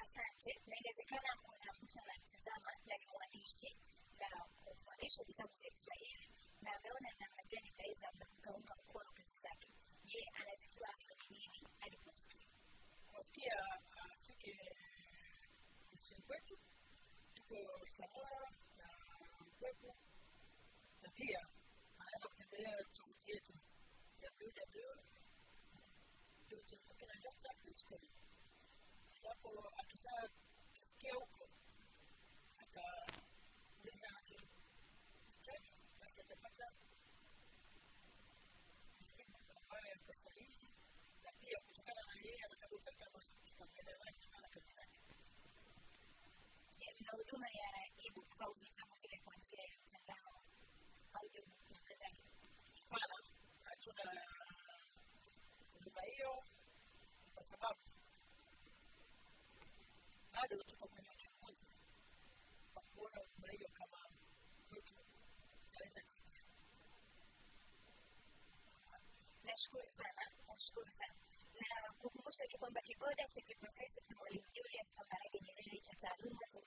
Asante. Na inawezekana kuna mtu anatazama na ni mwandishi na mwandishi wa vitabu vya Kiswahili na ameona namna gani mnaweza mkaunga mkono kazi zake. Je, anatakiwa afanye nini hadi kufikia? Kufikia afike ofisini kwetu, tuko Samora na Mkwepu, na pia anaweza kutembelea tovuti yetu www.mwalimu.com. Hapo akishafikia huko atauliza anachohitaji, basi atapata majibu ambayo yako sahihi, na pia kutokana na yeye atakavyotaka tukaendelea naye kutokana na kazi zake. Mna huduma ya ebook au vitabu vile kwa njia ya mtandao audio na kadhalika? Hapana, hatuna huduma hiyo kwa sababu bado tuko kwenye uchunguzi wa kuona huduma hiyo kama kwetu italeta tija. Nashukuru sana. Na kukumbusha tu kwamba kigoda cha kiprofesa cha Mwalimu Julius Kambarage Nyerere cha taaluma za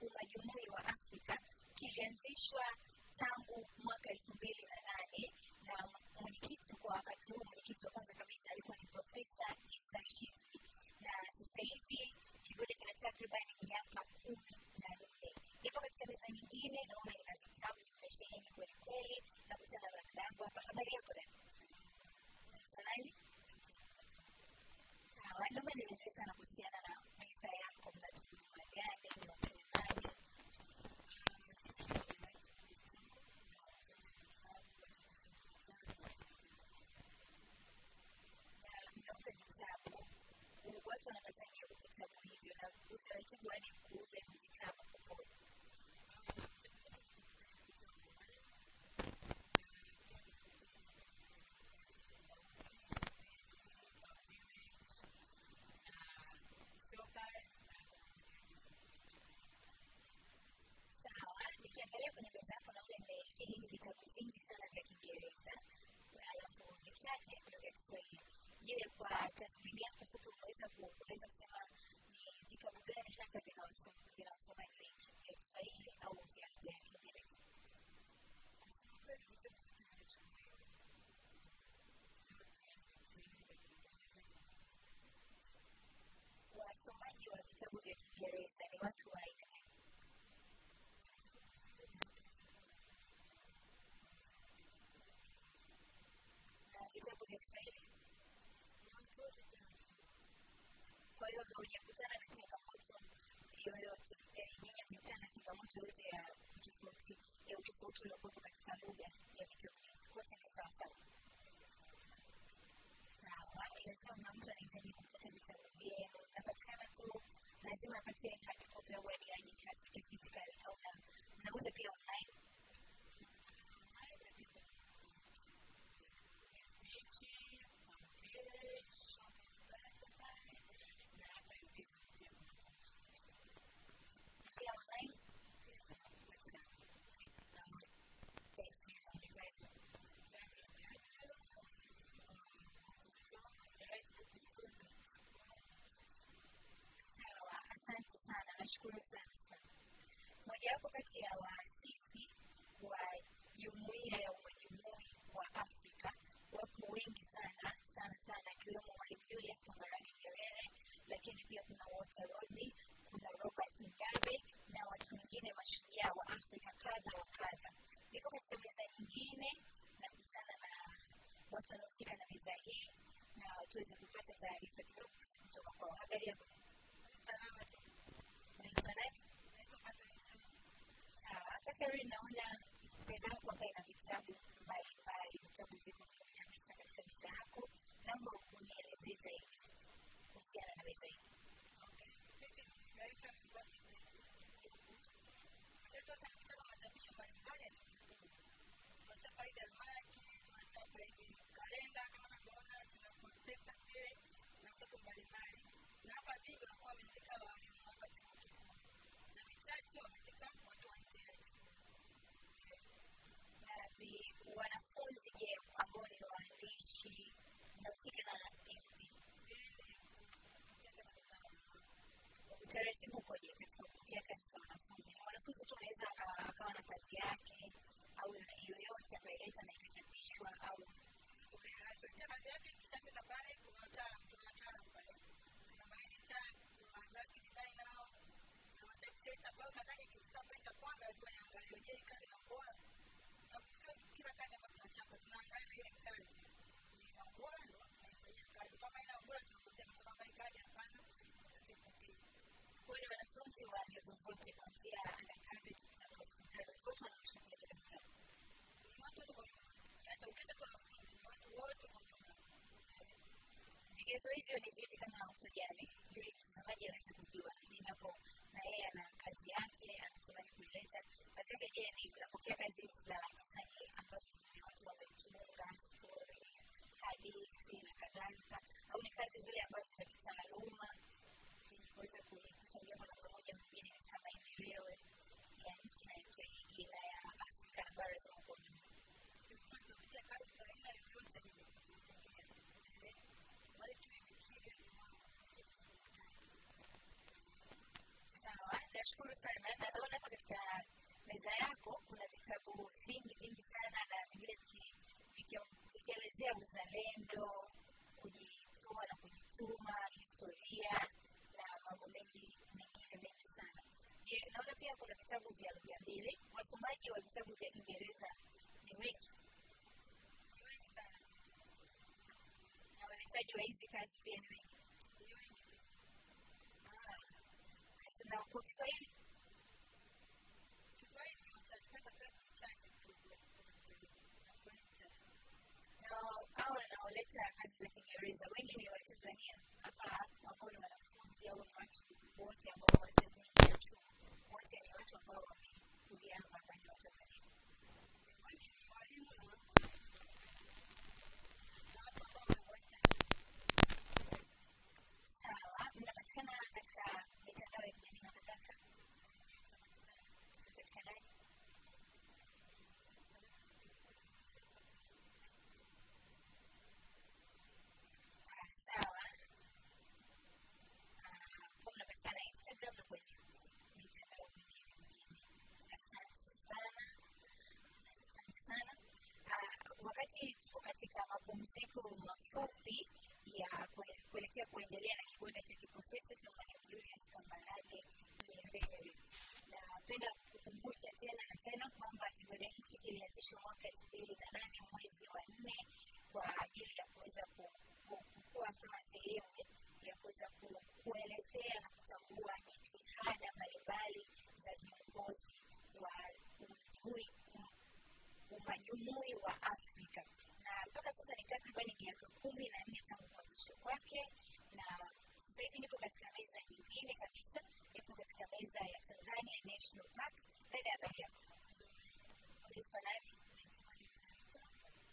umajumui wa Afrika kilianzishwa tangu mwaka 2008 na mwenyekiti kwa wakati huu, mwenyekiti wa kwanza kabisa alikuwa ni Profesa Isa Shivji, na sasa hivi kigoda kina takriban miaka 14. Ipo katika meza nyingine, naona ina vitabu vimesheheni kweli kweli, na kutana na mdango hapa. Habari yako dada? Naitwa nani? Sawa, naomba nielezee sana kuhusiana na meza yako, mnatumia gani, mnatumia nani? Sisi mnauza vitabu, watu wanapataje vitabu hivyo, na utaratibu hadi kuuza hivi vitabu kupoje? Sawa, nikiangalia kwenye meza yako naona imesheheni vitabu vingi sana vya Kiingereza, alafu vichache vya Kiswahili. Je, kwa tathmini yako fupi unaweza kusema ni vitabu gani hasa vinawasomaji wengi, vya Kiswahili au vya Kiingereza? Wasomaji wa vitabu vya Kiingereza ni watu wa aina gani? Na vitabu vya Kiswahili? Kwa hiyo haujakutana na changamoto yoyote, nyinyi mkutana na changamoto yote ya utofauti uliokuwepo katika lugha ya vitabu hivi, kote ni sawa sawa? Sawa, inasema kuna mtu anahitaji kupata vitabu vyenu, napatikana tu lazima apate hard copy au hadi aje afike physical, au mnauza pia online? Sawa, asante sana, nashukuru sana. Mojawapo kati ya waasisi wa jumuiya ya umajumui wa Afrika wapo wengi sana akiwemo Mwalimu Julius Kambarage Nyerere, lakini pia kuna Walter Rodney, kuna Robert Mugabe na watu wengine mashujaa wa Afrika kadha wa kadha. Niko katika meza nyingine na kutana na watu wanaohusika na meza hii na tuweze kupata taarifa kidogo kutoka kwao. Habari yako? Salama tu. Naitwa nani? Naitwa Catherine. Sawa, Catherine, naona meza yako hapa ina vitabu mbalimbali, vitabu viko vingi kabisa katika meza yako. Naomba unielezee zaidi kuhusiana na meza hii. Okay. Raisa Mbaki. Ndio sana kitabu machapisho mbalimbali ya TikTok. Tunachapa ile almanac, tunachapa ile kalenda kama unavyoona, tuna kompyuta pale na vitabu mbalimbali. Na hapa vingi wanakuwa wameandika walimu hapa TikTok. Na vichache wameandika watu wa nje yetu. Wanafunzi je, ambao ni waandishi mnahusika na hivi utaratibu ukoje katika kupokea kazi za wanafunzi? Ni mwanafunzi tu anaweza akawa na kazi yake au yoyote akaileta na ikachapishwa au tunaleta kazi yake kisha fika pale tunawataalamu pale. Tuna maeditor, tuna graphic designer, tuna typesetter. Kwa hiyo kadhalika ikifika pale cha kwanza lazima iangaliwe je kazi na bora. Kila kazi ambayo tunachapa tunaangalia na ile kazi ni bora ndio tunaifanyia kazi. Kama ina bora tunakuja kutoka pale kazi hapana tutapokea. Kwa hiyo wanafunzi wa level zote kuanzia undergraduate na postgraduate wote wanashiriki kazi zao. Ni watu wote kwa jumla. Hata ukita kwa wanafunzi ni watu wote kwa jumla. Vigezo hivyo ni vipi kama utojali ili mtazamaji aweze kujua ninapo na yeye ana kazi yake anatamani kuileta kazi yake? Je, ni unapokea kazi za kisanii ambazo zime watu wametunga story, hadithi na kadhalika, au ni kazi zile ambazo za kitaaluma zenye kuweza kuchangia kwa namna moja au nyingine katika maendeleo ya nchi na ya Afrika na bara zima kwa ujumla? Tunapitia kazi za aina yoyote ile. Wale tumefikia sawa. Nashukuru sana. Na naona hapa katika meza yako kuna vitabu vingi sana na vingine vikielezea uzalendo, kujitoa na kujituma, historia na mambo mengi sana. Je, naona pia kuna vitabu vya lugha mbili. Wasomaji wa vitabu vya Kiingereza ni wengi? Ni wengi sana. Na waletaji wa hizi kazi pia ni wengi? Ni wengi. Na kwa Kiswahili? Kiswahili ni chache tu. Na hao wanaoleta kazi za Kiingereza wengi ni wa Tanzania hapa ambao ni wanafunzi au ni watu wote ambao Watanzania tu? Wote ni watu ambao wamekuja hapa ni wa Tanzania? Wengi ni walimu na watu ambao wanawaita. Sawa. Mnapatikana katika mitandao ya kijamii na kadhalika? Mnapatikanaje? Sawa. Kwa mnapatikana Instagram na kwenye mitandao mingine. Asante sana. Wakati tuko katika mapumziko mafupi ya kuelekea kuendelea na kigoda cha kiprofesa cha Mwalimu Julius Nyerere, napenda kukumbusha tena kwamba kigoda hichi kilianzishwa mwaka 2008 mwezi wa 4 kwa ajili ya kuweza kukua kama sehemu ya kuweza kuelezea na kutambua jitihada mbalimbali za viongozi wa umajumui wa Afrika. Na mpaka sasa ni takribani miaka 14 tangu kuanzishwa kwake, na sasa hivi nipo katika meza nyingine kabisa, nipo katika meza ya Tanzania National Park. Dada, habari yako? Unaitwa nani?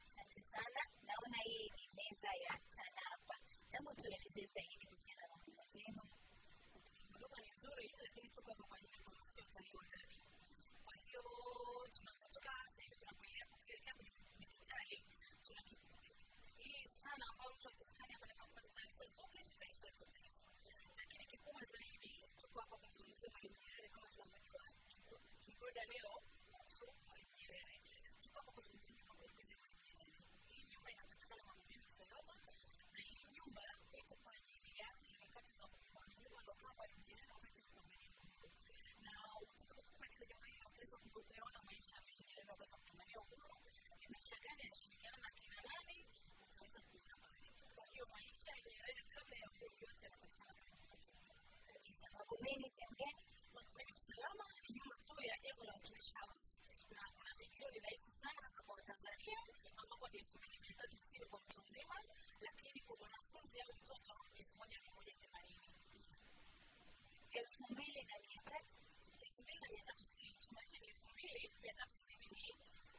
Asante sana. Naona hii ni meza ya TANAPA. Naomba tuelezee zaidi kuhusiana na huduma zenu. Huduma ni nzuri, lakini tuko kwa ajili sio utalii wa ndani. Kwa hiyo tunapotoka sasa hivi tunakuelekea kwenye digitali, hii skana ambayo mtu akiskani hapa anaweza kupata taarifa zote za hizo. Lakini kikubwa zaidi tuko hapa kumzungumzia Mwalimu Nyerere kama tunavyojua. Kigoda leo kuhusu Mwalimu Nyerere. Tuko hapa kuzungumzia kumbukizi Mwalimu Nyerere. Hii nyumba inapatikana Magomeni Usalama, na hii nyumba iko kwa ajili ya harakati za uhuru. Nyumba ndio kama Mwalimu Nyerere wakati wa kupambania uhuru. Na utakapofika katika jamii hii utaweza kuona maisha ya Nyerere wakati wa kupambania uhuru. Ni maisha gani alishirikiana na kina nani? Utaweza kuona pale. Kwa hiyo maisha ya Nyerere kabla ya uhuru yote yanapatikana pale. Kabisa. Magomeni sehemu gani? Magomeni Usalama ni nyumba tu ya jengo la Watumishi House. Na kuna video ni rahisi sana hasa kwa Tanzania ambapo ni 2360 kwa mtu mzima, lakini kwa wanafunzi au mtoto 1180. 2300? 2,360 tumaanisha ni 2,360 ni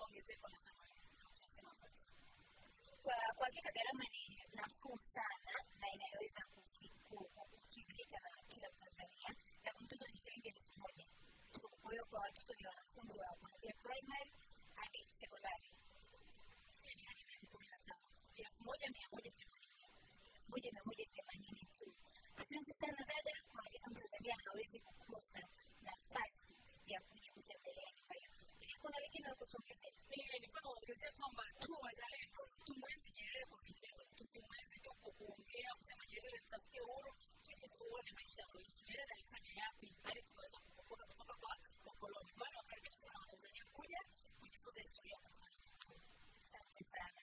ongezeko la thamani. Tunasema VAT. Kwa hakika gharama ni nafuu sana na inayoweza kukidhika na kila Mtanzania. Na kwa mtoto ni shilingi 1,000 tu. Kwa hiyo kwa watoto ni wanafunzi wa kuanzia primary hadi sekondari. Sisi ni hadi 15. 1,180 tu. Asante sana dada, kwa hakika Mtanzania hawezi kukosa nafasi ya kuja kutembelea nyumba hiyo. Kuna lingine la kutuongezea? Nilikuwa naongezea kwamba tu wazalendo, tumwenzi Nyerere kwa vitendo. Tusimwenzi tu kwa kuongea, kusema Nyerere tutafikia uhuru, tuje tuone maisha ya Rais Nyerere alifanya yapi hadi tumeweza kukumbuka kutoka kwa wakoloni. Kwa hiyo nakaribisha sana Watanzania kuja kujifunza historia katika nchi. Asante sana.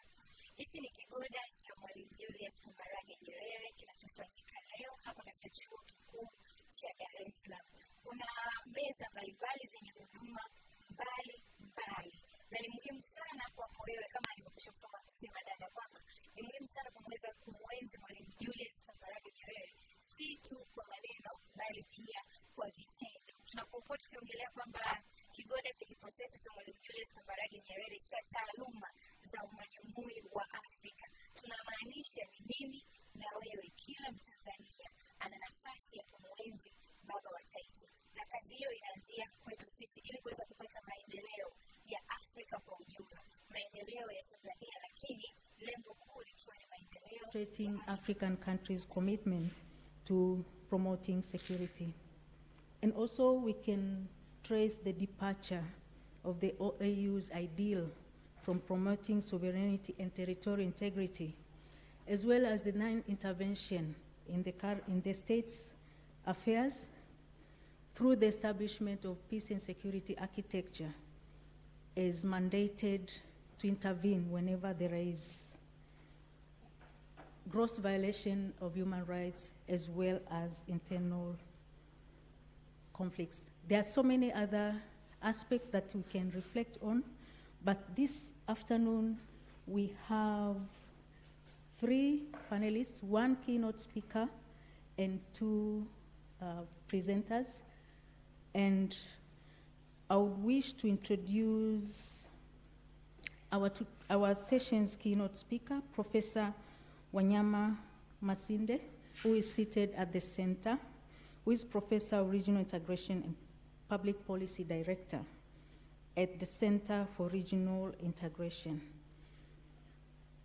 Hichi ni kigoda cha Mwalimu Julius Kambarage Nyerere kinachofanyika leo hapa katika Chuo Kikuu cha Dar es Salaam. Kuna meza mbalimbali zenye huduma mbalimbali. Na ni muhimu sana kwako wewe kama alivyokwisha kusema dada kwamba ni muhimu sana kumweza kumwenzi Mwalimu Julius Kambarage Nyerere si tu kwa maneno bali pia kwa vitendo. Tunapokuwa tukiongelea kwamba kigoda cha kiprofesa cha Mwalimu Julius Kambarage Nyerere cha taaluma za umajumui wa Afrika, tunamaanisha ni mimi na wewe, kila Mtanzania ana nafasi ya kumwenzi baba wa taifa. Na kazi hiyo inaanzia kwetu sisi ili kuweza kupata maendeleo ya Afrika kwa ujumla, maendeleo ya Tanzania, lakini lengo kuu likiwa ni maendeleo demonstrating African countries' commitment to promoting security. And also we can trace the departure of the OAU's ideal from promoting sovereignty and territorial integrity, as well as the non-intervention in the state's affairs through the establishment of peace and security architecture is mandated to intervene whenever there is gross violation of human rights as well as internal conflicts. There are so many other aspects that we can reflect on, but this afternoon we have 3 panelists, 1 keynote speaker and 2 presenters. And I would wish to introduce our session's keynote speaker, Professor Wanyama Masinde, who is seated at the center, who is Professor of Regional Integration and Public Policy Director at the Center for Regional Integration.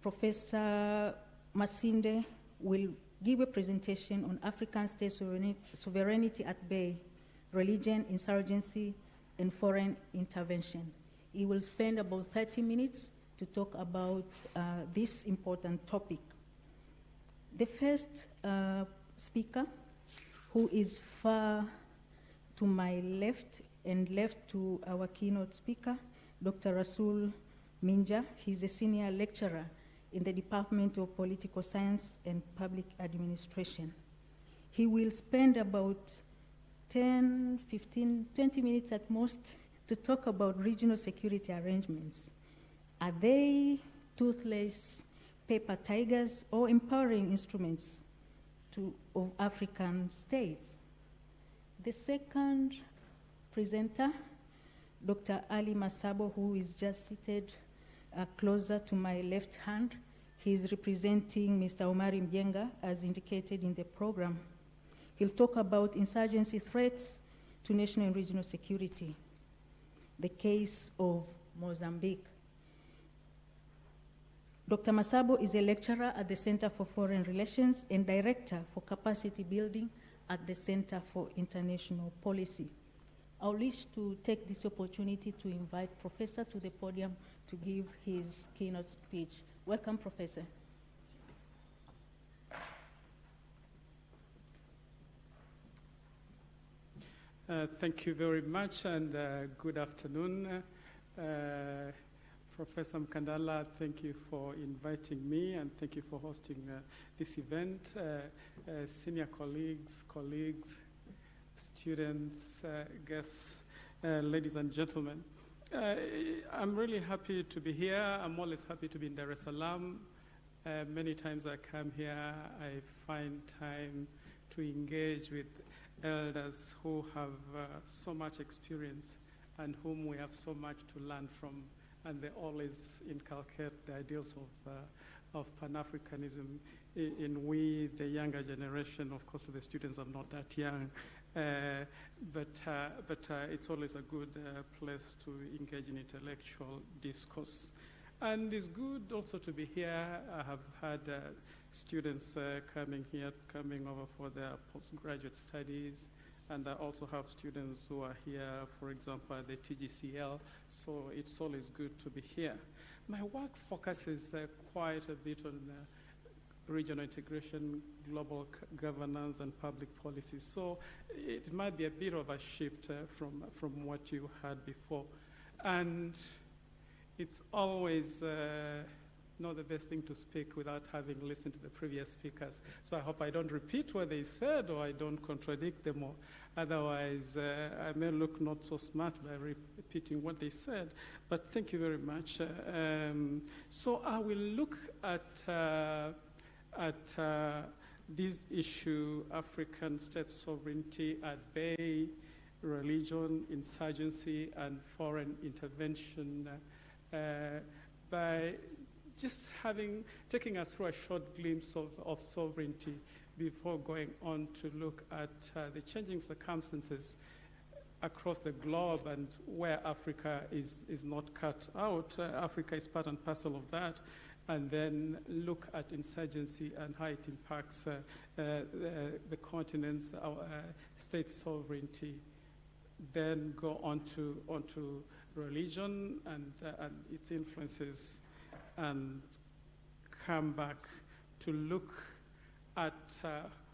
Professor Masinde will give a presentation on African state sovereignty at bay, religion, insurgency, and foreign intervention. He will spend about 30 minutes to talk about this important topic. The first speaker, who is far to my left and left to our keynote speaker, Dr. Rasul Minja. He's a senior lecturer in the Department of Political Science and Public Administration. He will spend about 10, 15, 20 minutes at most to talk about regional security arrangements. Are they toothless paper tigers or empowering instruments of African states? The second presenter, Dr. Ali Masabo, who is just seated closer to my left hand. He is representing Mr. Omari Mjenga, as indicated in the program. He'll talk about insurgency threats to national and regional security, the case of Mozambique. Dr. Masabo is a lecturer at the Center for Foreign Relations and director for capacity building at the Center for International Policy. I wish to take this opportunity to invite Professor to the podium to give his keynote speech. Welcome, Professor. Thank you very much, and good afternoon. Professor Mkandala, thank you for inviting me, and thank you for hosting this event. Senior colleagues, students, guests, ladies and gentlemen. I'm really happy to be here. I'm always happy to be in Dar es Salaam. Many times I come here, I find time to engage with elders who have so much experience and whom we have so much to learn from, and they always inculcate the ideals of Pan-Africanism in we, the younger generation. Of course, the students are not that young, but it's always a good place to engage in intellectual discourse. And it's good also to be here. I have had students coming over for their postgraduate studies, and I also have students who are here, for example, at the TGCL, so it's always good to be here. My work focuses quite a bit on regional integration, global governance, and public policy. So it might be a bit of a shift from what you had before. And it's always not the best thing to speak without having listened to the previous speakers. So I hope I don't repeat what they said or I don't contradict them, or otherwise I may look not so smart by repeating what they said. But thank you very much. So I will look at this issue, African state sovereignty at bay, religion, insurgency, and foreign intervention by just taking us through a short glimpse of sovereignty before going on to look at the changing circumstances across the globe and where Africa is not cut out. Africa is part and parcel of that. And then look at insurgency and how it impacts the continent's state sovereignty. Then go on to religion and its influences, and come back to look at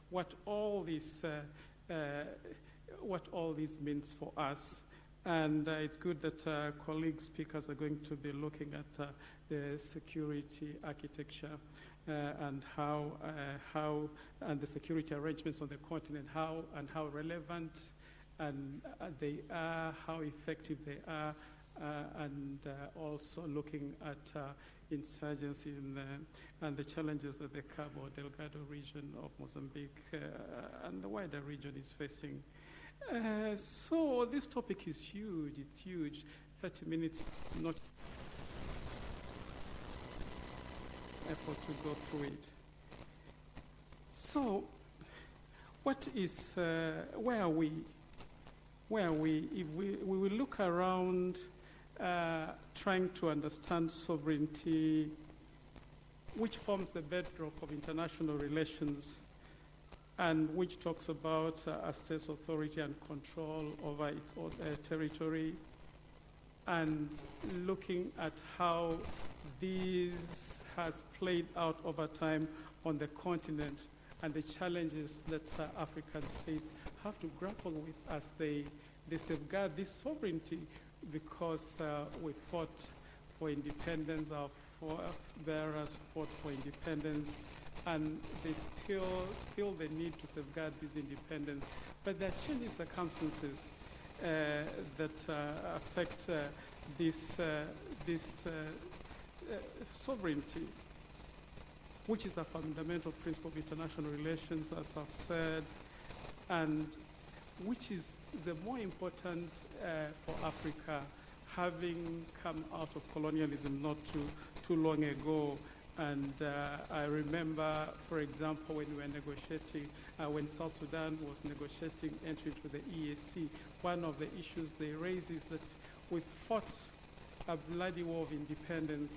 what all this means for us. And it's good that colleague speakers are going to be looking at the security architecture and how and the security arrangements on the continent, how relevant and they are, how effective they are, and also looking at insurgency and the challenges that the Cabo Delgado region of Mozambique and the wider region is facing. So this topic is huge, it's huge. 30 minutes, not effort to go through it. So what is, where are we? Where are we? If we will look around trying to understand sovereignty, which forms the bedrock of international relations, and which talks about a state's authority and control over its own territory, and looking at how this has played out over time on the continent and the challenges that African states have to grapple with as they safeguard this sovereignty, because we fought for independence, our bearers fought for independence, and they still feel the need to safeguard this independence. But there are changing circumstances that affect this sovereignty, which is a fundamental principle of international relations, as I've said, and which is the more important for Africa, having come out of colonialism not too long ago. And I remember, for example, when we were negotiating, when South Sudan was negotiating entry to the EAC, one of the issues they raised is that we fought a bloody war of independence.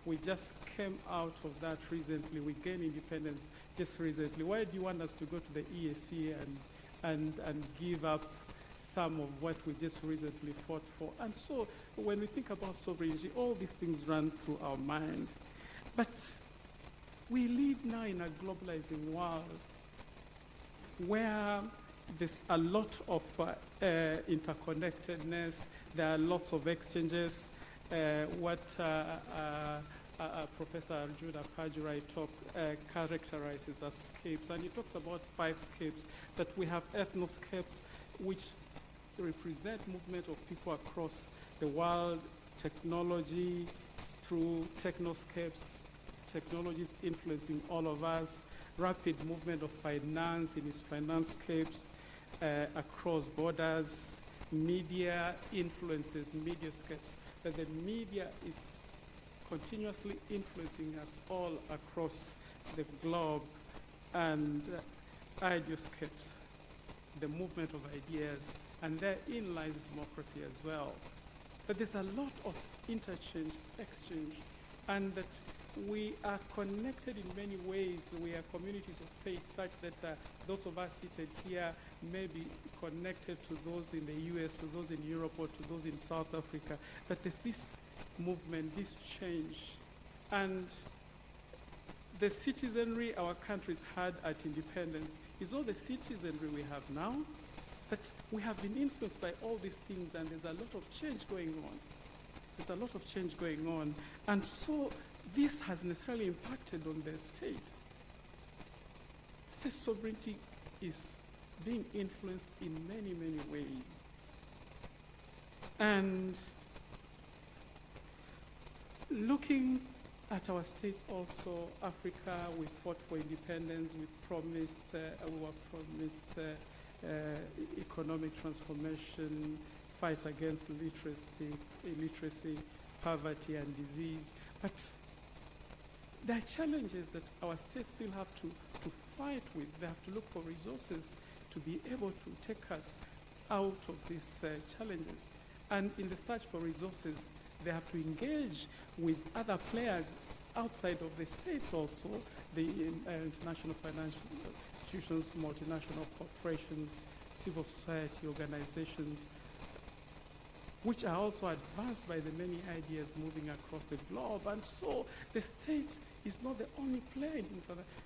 We just came out of that recently. We gained independence just recently. Why do you want us to go to the EAC and give up some of what we just recently fought for? And so when we think about sovereignty, all these things run through our mind. But we live now in a globalizing world where there's a lot of interconnectedness, there are lots of exchanges. What Professor Arjuna Pajurai characterizes as scapes, and he talks about 5 scapes, that we have ethnoscapes, which represent movement of people across the world, technology through technoscapes, technologies influencing all of us, rapid movement of finance in its financescapes. across borders, media influences, mediascapes, that the media is continuously influencing us all across the globe, and ideoscapes, the movement of ideas, and therein lies democracy as well. But there's a lot of interchange, exchange, and that we are connected in many ways. We are communities of faith, such that those of us seated here may be connected to those in the US, to those in Europe, or to those in South Africa. But there's this movement, this change. And the citizenry our countries had at independence is not the citizenry we have now, but we have been influenced by all these things, and there's a lot of change going on. There's a lot of change going on. And so this has necessarily impacted on the state. State sovereignty is being influenced in many, many ways. And looking at our states also, Africa, we fought for independence, we were promised economic transformation, fight against illiteracy, poverty, and disease. But there are challenges that our states still have to fight with. They have to look for resources to be able to take us out of these challenges. And in the search for resources, they have to engage with other players outside of the states also, the international financial institutions, multinational corporations, civil society organizations, which are also advanced by the many ideas moving across the globe. And so the state is not the only player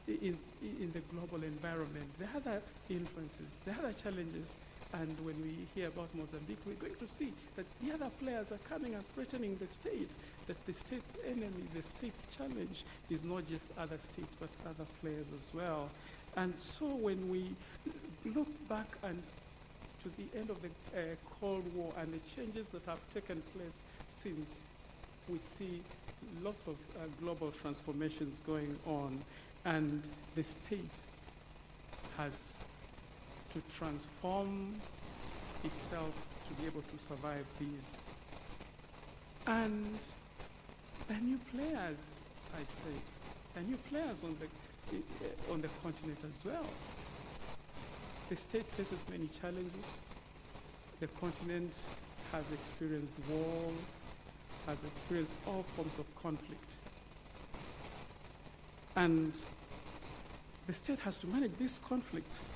in the global environment. There are other influences, there are other challenges. And when we hear about Mozambique, we're going to see that the other players are coming and threatening the state, that the state's enemy, the state's challenge is not just other states, but other players as well. And so when we look back and to the end of the Cold War and the changes that have taken place since, we see lots of global transformations going on, and the state has to transform itself to be able to survive these. And the new players, I say, the new players on the continent as well. The state faces many challenges. The continent has experienced war, has experienced all forms of conflict. And the state has to manage these conflicts.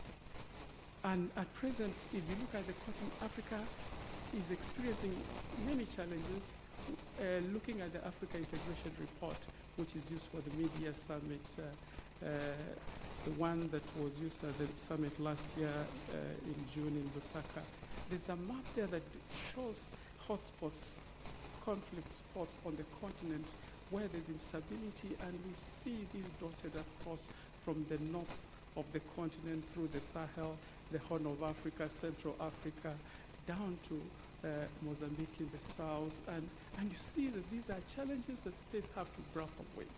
And at present, if you look at the continent, Africa is experiencing many challenges. Looking at the Africa Integration Report, which is used for the media summit, the one that was used at the summit last year in June in Lusaka, there's a map there that shows hotspots, conflict spots on the continent where there's instability, and we see these dotted across from the north of the continent through the Sahel, the Horn of Africa, Central Africa, down to Mozambique in the south, and you see that these are challenges that states have to grapple with,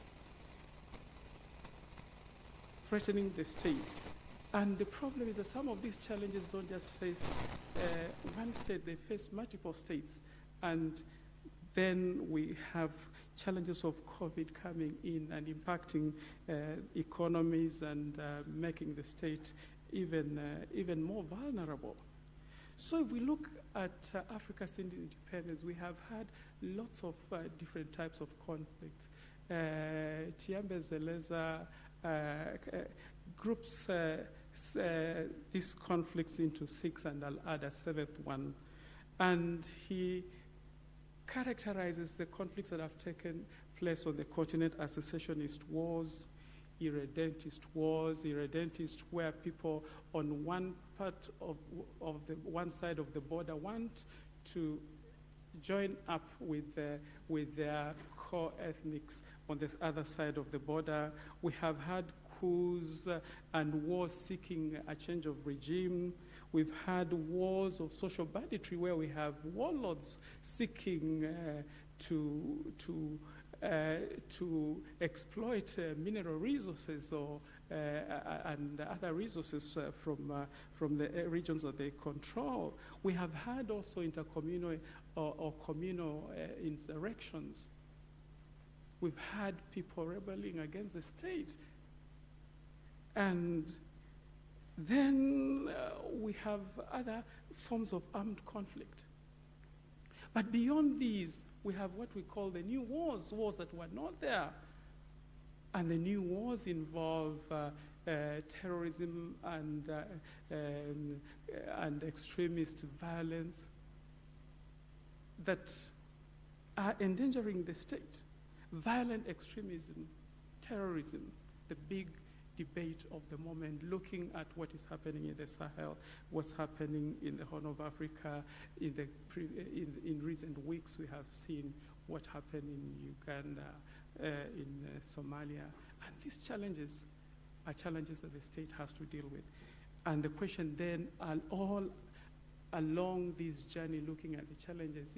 threatening the state. And the problem is that some of these challenges don't just face one state, they face multiple states. And then we have challenges of COVID coming in and impacting economies and making the state even more vulnerable. So if we look at Africa's independence, we have had lots of different types of conflicts. Tiambe Zeleza groups these conflicts into 6, and I'll add a 7th one. And he characterizes the conflicts that have taken place on the continent as secessionist wars, irredentist wars, irredentist where people on one part of the one side of the border want to join up with their core ethnics on the other side of the border. We have had coups and wars seeking a change of regime. We've had wars of social banditry where we have warlords seeking to exploit mineral resources or and other resources from the regions that they control. We have had also intercommunal or communal insurrections. We've had people rebelling against the state. And then we have other forms of armed conflict. But beyond these, we have what we call the new wars, wars that were not there. And the new wars involve terrorism and extremist violence that are endangering the state. Violent extremism, terrorism, the big debate of the moment, looking at what is happening in the Sahel, what's happening in the Horn of Africa. In recent weeks, we have seen what happened in Uganda, in Somalia. And these challenges are challenges that the state has to deal with. And the question then, all along this journey looking at the challenges,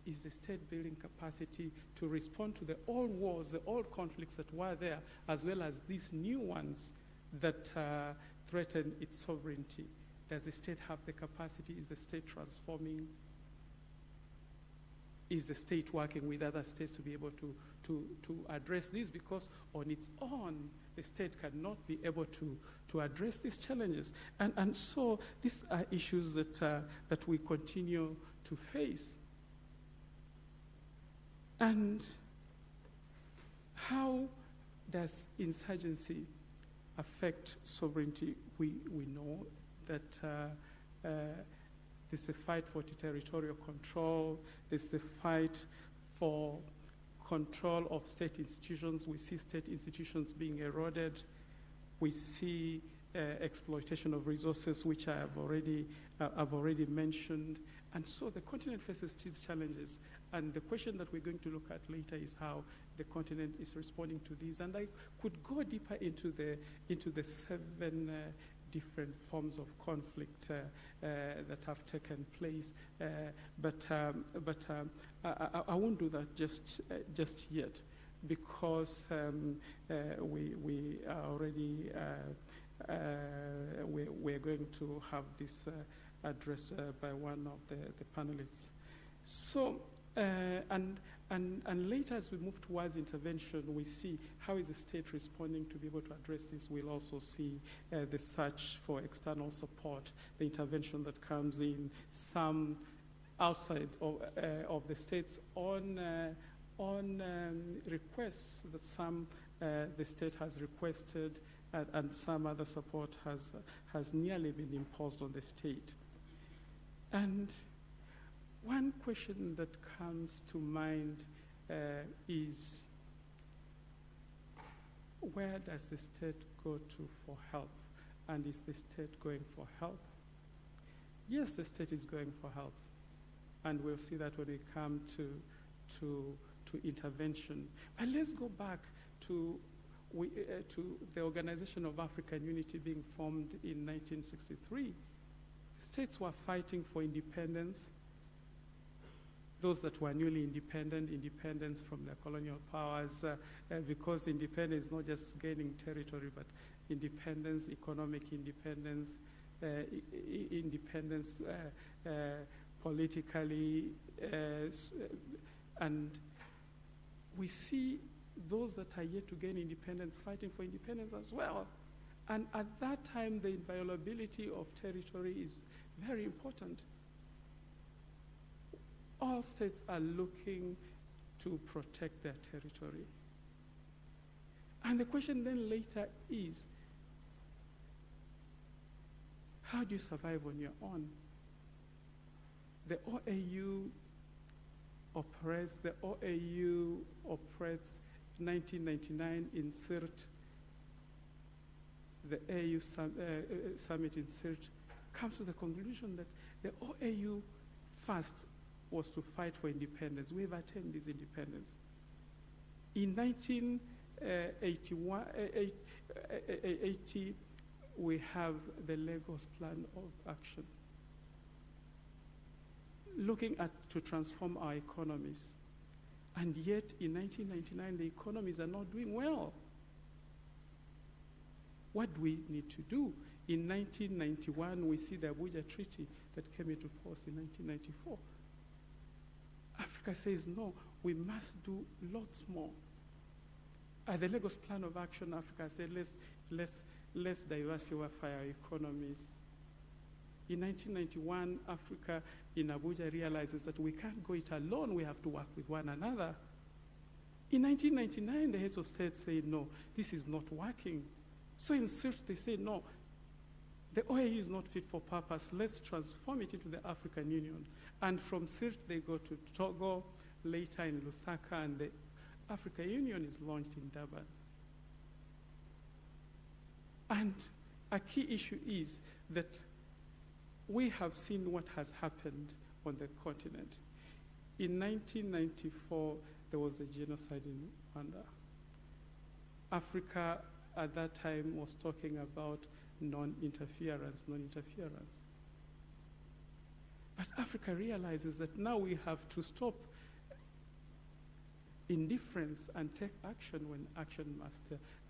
is the state building capacity to respond to the old wars, the old conflicts that were there, as well as these new ones that threaten its sovereignty? Does the state have the capacity? Is the state transforming? Is the state working with other states to be able to address this? Because on its own, the state cannot be able to address these challenges. And so these are issues that we continue to face. And how does insurgency affect sovereignty? We know that there's a fight for territorial control, there's the fight for control of state institutions. We see state institutions being eroded. We see exploitation of resources, which I have already mentioned. And so the continent faces these challenges. And the question that we're going to look at later is how the continent is responding to these. And I could go deeper into the 7 different forms of conflict that have taken place, but I won't do that just yet, because we are already we're going to have this addressed by one of the panelists. So, and later as we move towards intervention, we see how is the state responding to be able to address this. We'll also see the search for external support, the intervention that comes in, some outside of the state's own requests that some the state has requested, and some other support has nearly been imposed on the state. And one question that comes to mind is, where does the state go to for help? And is the state going for help? Yes, the state is going for help. And we'll see that when we come to intervention. But let's go back to the Organization of African Unity being formed in 1963. States were fighting for independence. Those that were newly independence from the colonial powers, because independence is not just gaining territory, but independence, economic independence, independence politically, and we see those that are yet to gain independence fighting for independence as well. And at that time, the inviolability of territory is very important. All states are looking to protect their territory. And the question then later is, how do you survive on your own? The OAU operates 1999 in Sirt. The AU summit in Sirt comes to the conclusion that the OAU first was to fight for independence. We've attained this independence. In 1980, we have the Lagos Plan of Action, looking at to transform our economies. And yet, in 1999, the economies are not doing well. What do we need to do? In 1991, we see the Abuja Treaty that came into force in 1994. Africa says, no, we must do lots more. At the Lagos Plan of Action, Africa said, let's diversify our economies. In 1991, Africa in Abuja realizes that we can't go it alone, we have to work with one another. In 1999, the heads of state say, no, this is not working. So in search, they say, no, the OAU is not fit for purpose. Let's transform it into the African Union. And from CIRT, they go to Togo, later in Lusaka, and the African Union is launched in Durban. And a key issue is that we have seen what has happened on the continent. In 1994, there was a genocide in Rwanda. Africa at that time was talking about non-interference. But Africa realizes that now we have to stop indifference and take action when action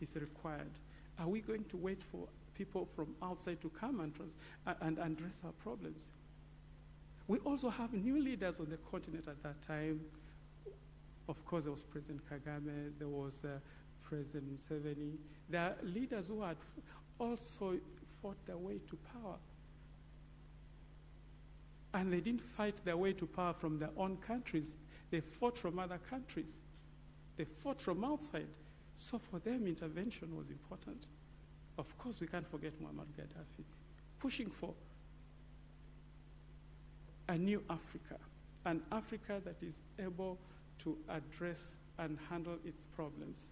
is required. Are we going to wait for people from outside to come and address our problems? We also have new leaders on the continent at that time. Of course, there was President Kagame, there was President Museveni. There are leaders who had also fought their way to power. And they didn't fight their way to power from their own countries. They fought from other countries. They fought from outside. So for them, intervention was important. Of course, we can't forget Muammar Gaddafi, pushing for a new Africa, an Africa that is able to address and handle its problems.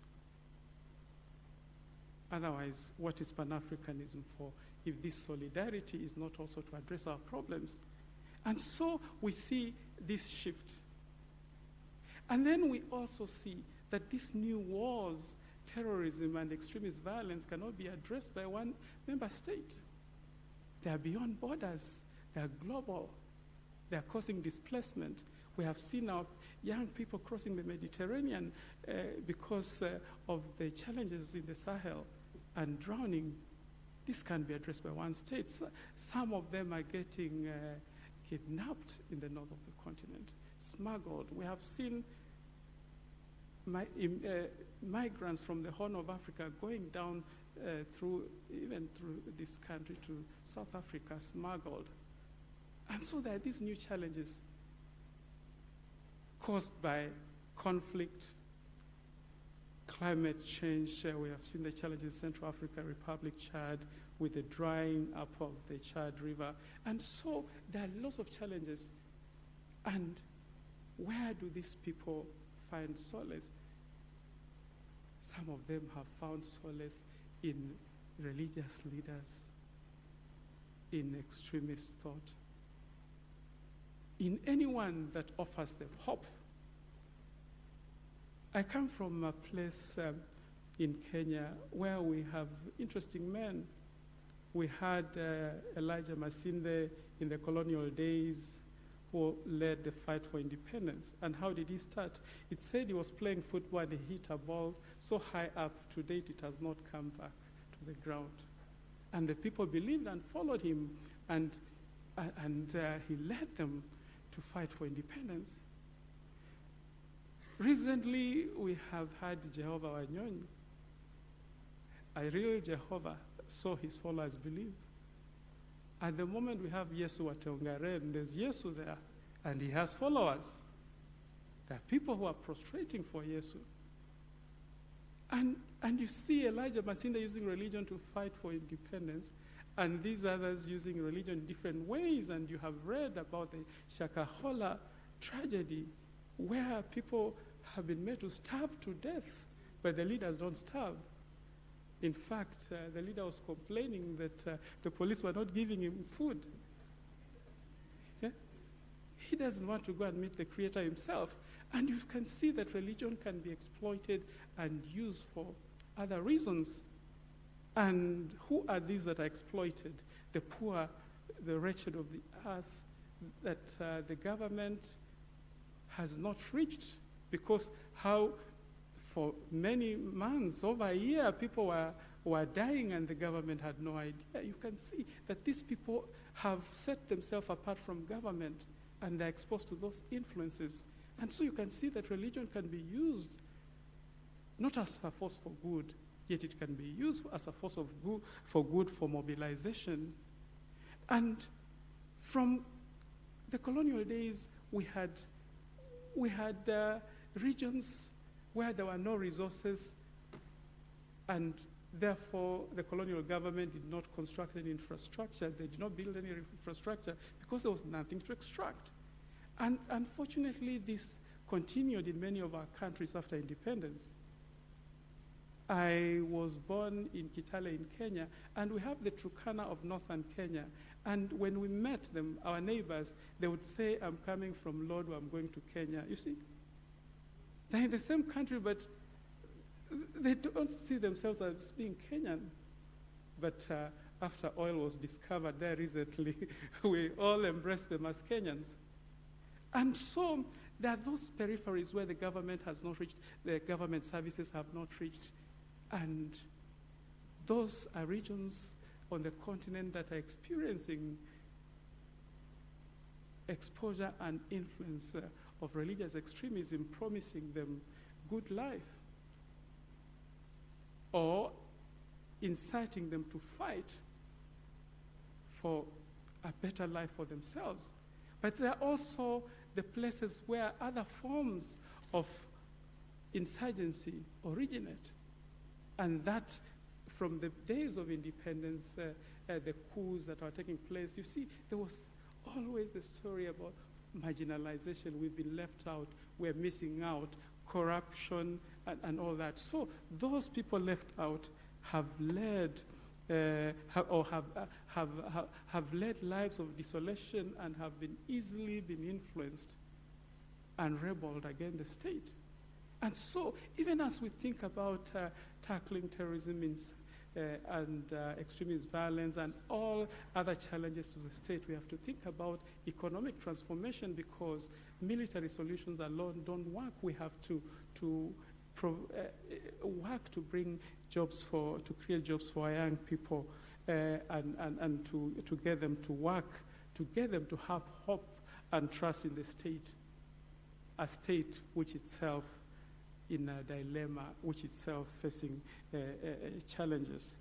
Otherwise, what is Pan-Africanism for if this solidarity is not also to address our problems? And so we see this shift. And then we also see that these new wars, terrorism and extremist violence cannot be addressed by one member state. They are beyond borders. They are global. They are causing displacement. We have seen our young people crossing the Mediterranean because of the challenges in the Sahel and drowning. This can't be addressed by one state. Some of them are getting kidnapped in the north of the continent, smuggled. We have seen migrants from the Horn of Africa going down even through this country to South Africa, smuggled. And so there are these new challenges caused by conflict, climate change. We have seen the challenges in Central African Republic, Chad, with the drying up of the Chad River. And so there are lots of challenges. And where do these people find solace? Some of them have found solace in religious leaders, in extremist thought, in anyone that offers them hope. I come from a place in Kenya where we have interesting men. We had Elijah Masinde in the colonial days who led the fight for independence. And how did he start? It said he was playing football and he hit a ball so high up, to date it has not come back to the ground. And the people believed and followed him, and he led them to fight for independence. Recently, we have had Jehovah Wanyonyi, a real Jehovah, so his followers believe. At the moment, we have Yesu Watongaren. There's Yesu there, and he has followers. There are people who are prostrating for Yesu. And you see Elijah Masinde using religion to fight for independence, and these others using religion in different ways. And you have read about the Shakahola tragedy, where people have been made to starve to death, but the leaders don't starve. In fact, the leader was complaining that the police were not giving him food. Yeah? He doesn't want to go and meet the Creator himself. And you can see that religion can be exploited and used for other reasons. And who are these that are exploited? The poor, the wretched of the earth, that the government has not reached, because how for many months, over a year, people were were dying and the government had no idea. You can see that these people have set themselves apart from government and they're exposed to those influences. And so you can see that religion can be used not as a force for good, yet it can be used as a force of good for mobilization. And from the colonial days, we had regions where there were no resources, and therefore the colonial government did not construct any infrastructure. They did not build any infrastructure because there was nothing to extract. And unfortunately, this continued in many of our countries after independence. I was born in Kitale in Kenya, and we have the Turkana of northern Kenya. And when we met them, our neighbors, they would say, I'm coming from Lodwar, I'm going to Kenya. You see, they're in the same country, but they don't see themselves as being Kenyan. But after oil was discovered there recently, we all embrace them as Kenyans. And so there are those peripheries where the government has not reached, the government services have not reached. And those are regions on the continent that are experiencing exposure and influence of religious extremism, promising them good life, or inciting them to fight for a better life for themselves. But there are also the places where other forms of insurgency originate. And that, from the days of independence, the coups that are taking place, you see, there was always the story about marginalization. We've been left out, we're missing out, corruption, and all that. So those people left out have led have led lives of desolation and have been easily been influenced and rebelled against the state. And so, even as we think about tackling terrorism and extremist violence and all other challenges to the state, we have to think about economic transformation, because military solutions alone don't work. We have to work to bring jobs to create jobs for our young people, and to get them to work, to get them to have hope and trust in the state, a state which itself in a dilemma, which itself facing challenges.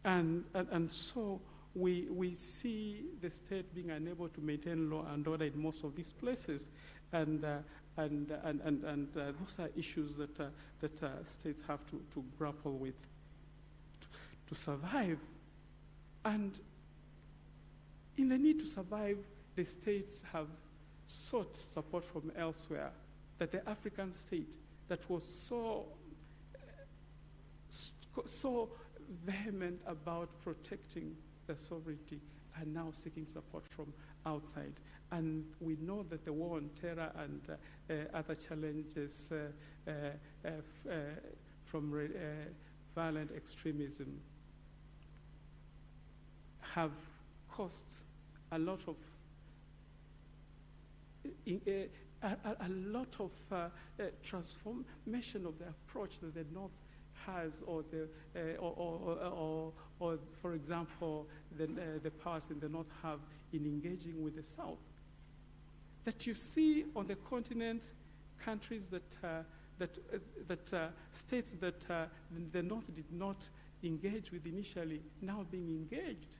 And so we see the state being unable to maintain law and order in most of these places. And those are issues that states have to grapple with to survive. And in the need to survive, the states have sought support from elsewhere. That the African state that was so vehement about protecting their sovereignty are now seeking support from outside. And we know that the war on terror and other challenges from violent extremism have caused a lot of transformation of the approach that the North has, or for example, the powers in the North have in engaging with the South. That you see on the continent countries states that the North did not engage with initially, now being engaged.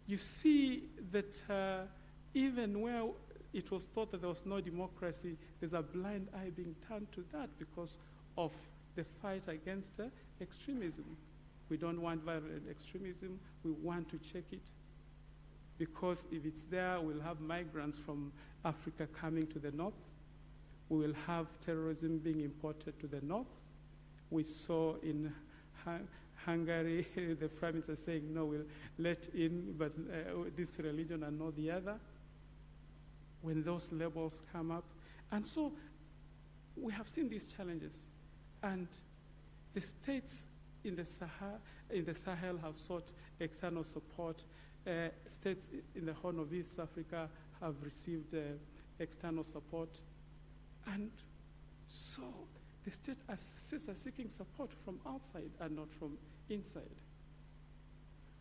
You see that even where it was thought that there was no democracy, there's a blind eye being turned to that because of the fight against extremism. We don't want violent extremism. We want to check it, because if it's there, we'll have migrants from Africa coming to the North. We will have terrorism being imported to the North. We saw in Hungary, the Prime Minister saying, no, we'll let in, but this religion and not the other, when those labels come up. And so we have seen these challenges. And the states in the Sahel have sought external support. States in the Horn of East Africa have received external support. And so the states are seeking support from outside and not from inside.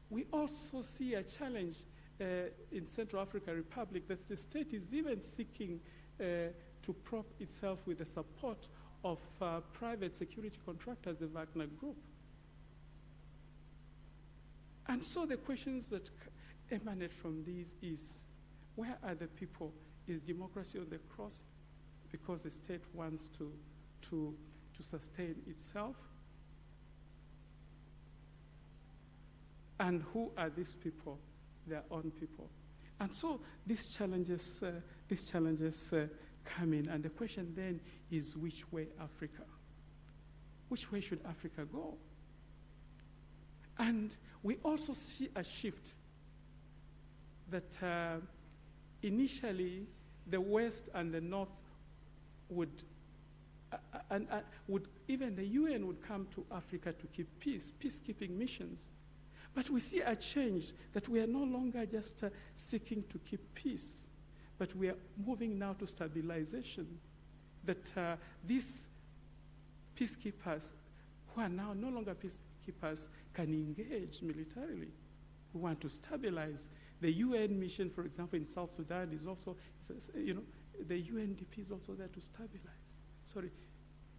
We also see a challenge in Central African Republic that the state is even seeking to prop itself with the support of private security contractors, the Wagner Group. And so the questions that emanate from these is, where are the people? Is democracy on the cross because the state wants to sustain itself? And who are these people? Their own people. And so these challenges come in, and the question then is, which way Africa? Which way should Africa go? And we also see a shift that initially the West and the North would even the UN would come to Africa to keep peace, peacekeeping missions. But we see a change that we are no longer just seeking to keep peace, but we are moving now to stabilization, that these peacekeepers, who are now no longer peacekeepers, can engage militarily. We want to stabilize. The UN mission, for example, in South Sudan is also, the UNDP is also there to stabilize.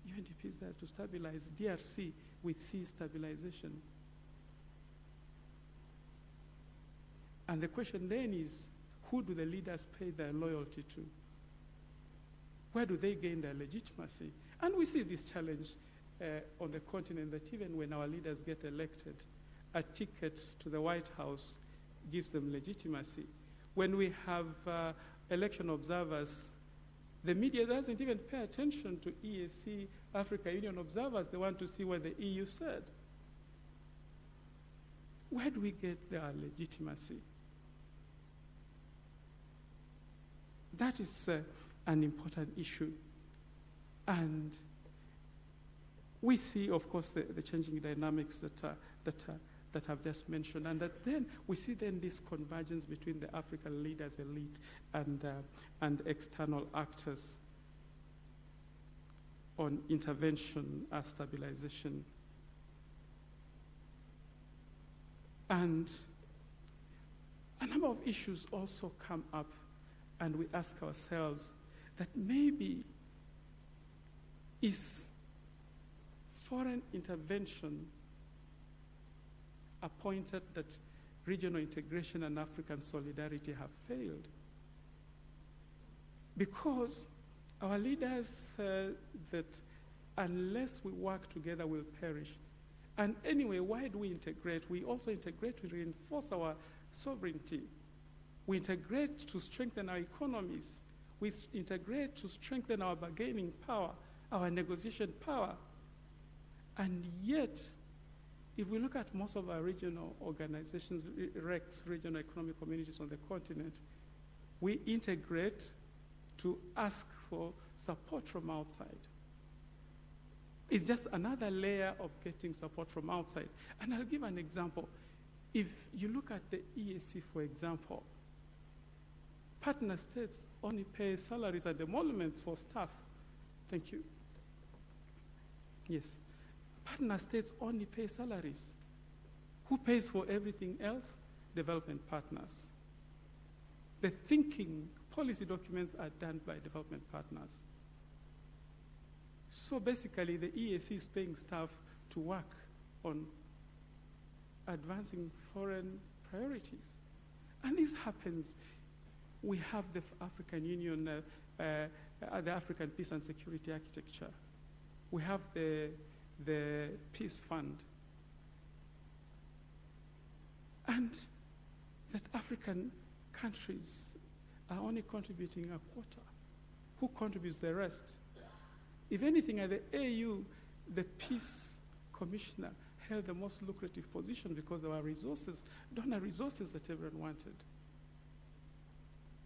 UNDP is there to stabilize. DRC, we see stabilization. And the question then is, who do the leaders pay their loyalty to? Where do they gain their legitimacy? And we see this challenge on the continent, that even when our leaders get elected, a ticket to the White House gives them legitimacy. When we have election observers, the media doesn't even pay attention to EAC, Africa Union observers. They want to see what the EU said. Where do we get their legitimacy? That is an important issue. And we see, of course, the changing dynamics that I've just mentioned, and that then we see then this convergence between the African leaders, elite, and external actors on intervention and stabilization. And a number of issues also come up, and we ask ourselves that maybe is foreign intervention a pointed that regional integration and African solidarity have failed? Because our leaders said that unless we work together, we'll perish. And anyway, why do we integrate? We also integrate to reinforce our sovereignty. We integrate to strengthen our economies. We integrate to strengthen our bargaining power, our negotiation power. And yet, if we look at most of our regional organizations, RECs, regional economic communities on the continent, we integrate to ask for support from outside. It's just another layer of getting support from outside. And I'll give an example. If you look at the EAC, for example, partner states only pay salaries and emoluments for staff. Thank you. Yes. Partner states only pay salaries. Who pays for everything else? Development partners. The thinking, policy documents are done by development partners. So basically, the EAC is paying staff to work on advancing foreign priorities. And this happens. We have the African Union, the African Peace and Security Architecture. We have the Peace Fund. And that African countries are only contributing a quarter. Who contributes the rest? If anything, at the AU, the Peace Commissioner held the most lucrative position because there were resources, donor resources that everyone wanted.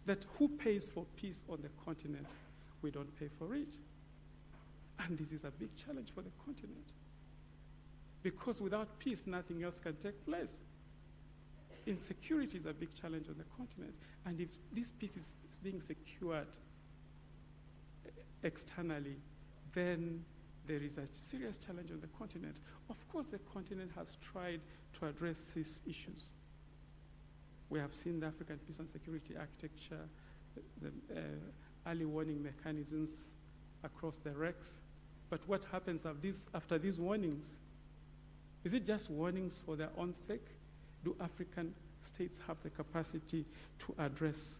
That who pays for peace on the continent? We don't pay for it. And this is a big challenge for the continent. Because without peace, nothing else can take place. Insecurity is a big challenge on the continent. And if this peace is being secured externally, then there is a serious challenge on the continent. Of course, the continent has tried to address these issues. We have seen the African Peace and Security Architecture, the early warning mechanisms across the RECs. But what happens after these warnings? Is it just warnings for their own sake? Do African states have the capacity to address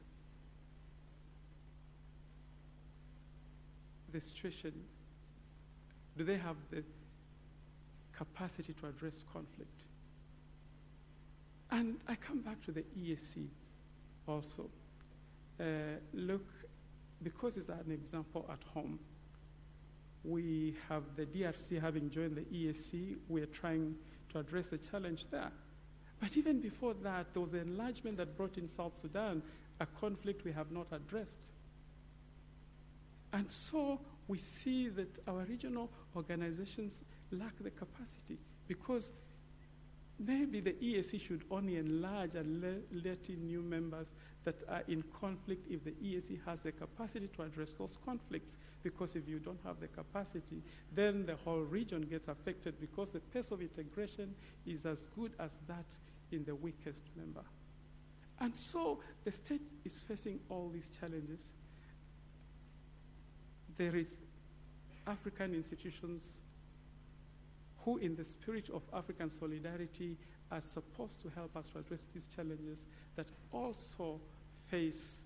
the situation? Do they have the capacity to address conflict? And I come back to the EAC also. Look, because it's an example at home, we have the DRC having joined the EAC. We're trying to address the challenge there. But even before that, there was the enlargement that brought in South Sudan, a conflict we have not addressed. And so we see that our regional organizations lack the capacity, because maybe the EAC should only enlarge and let in new members that are in conflict if the EAC has the capacity to address those conflicts. Because if you don't have the capacity, then the whole region gets affected, because the pace of integration is as good as that in the weakest member. And so the state is facing all these challenges. There is African institutions who, in the spirit of African solidarity, are supposed to help us to address these challenges that also face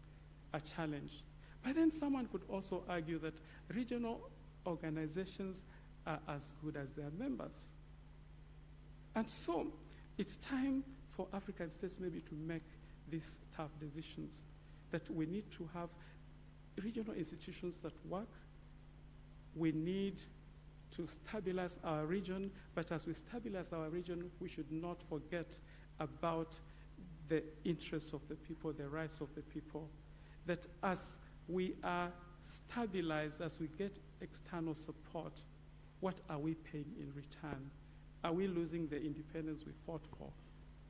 a challenge. But then someone could also argue that regional organizations are as good as their members. And so it's time for African states maybe to make these tough decisions, that we need to have regional institutions that work. We need to stabilize our region, but as we stabilize our region, we should not forget about the interests of the people, the rights of the people. That as we are stabilized, as we get external support, what are we paying in return? Are we losing the independence we fought for?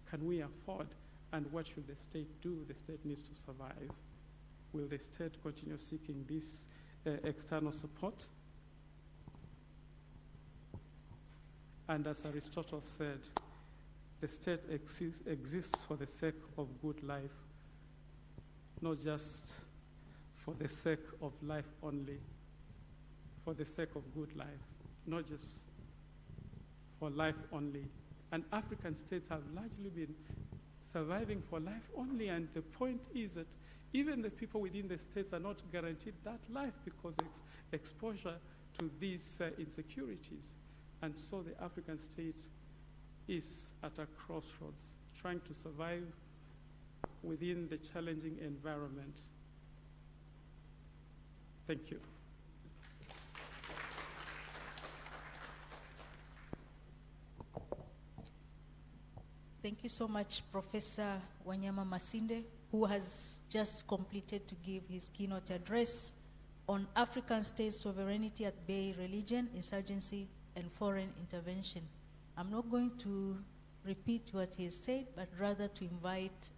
Can we afford? And what should the state do? The state needs to survive. Will the state continue seeking this external support? And as Aristotle said, the state exists for the sake of good life, not just for the sake of life only, for the sake of good life, not just for life only. And African states have largely been surviving for life only, and the point is that even the people within the states are not guaranteed that life because of exposure to these insecurities. And so the African state is at a crossroads, trying to survive within the challenging environment. Thank you. Thank you so much, Professor Wanyama Masinde, who has just completed to give his keynote address on African state sovereignty at bay, religion, insurgency, and foreign intervention. I'm not going to repeat what he said, but rather to invite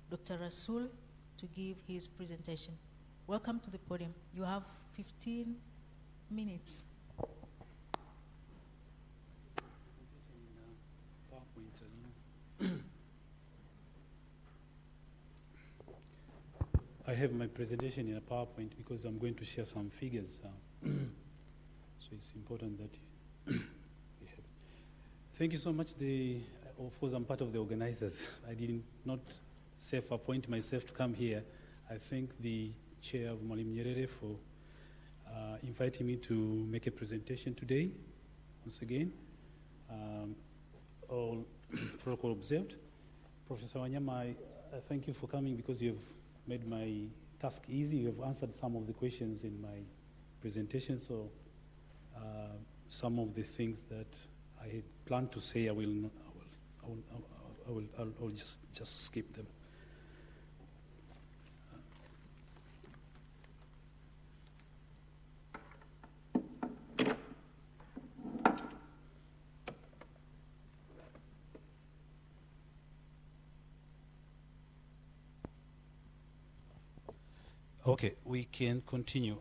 Dr. Rasul to give his presentation. Welcome to the podium. You have 15 minutes. I have my presentation in a PowerPoint because I'm going to share some figures. So it's important that we have it. Thank you so much. Of course, I'm part of the organizers. I did not self-appoint myself to come here. I thank the chair of Mwalimu Nyerere for inviting me to make a presentation today. Once again, all protocol observed. Professor Wanyama, I thank you for coming because you have made my task easy. You have answered some of the questions in my presentation, so some of the things that I had planned to say, I'll just skip them. Okay, we can continue.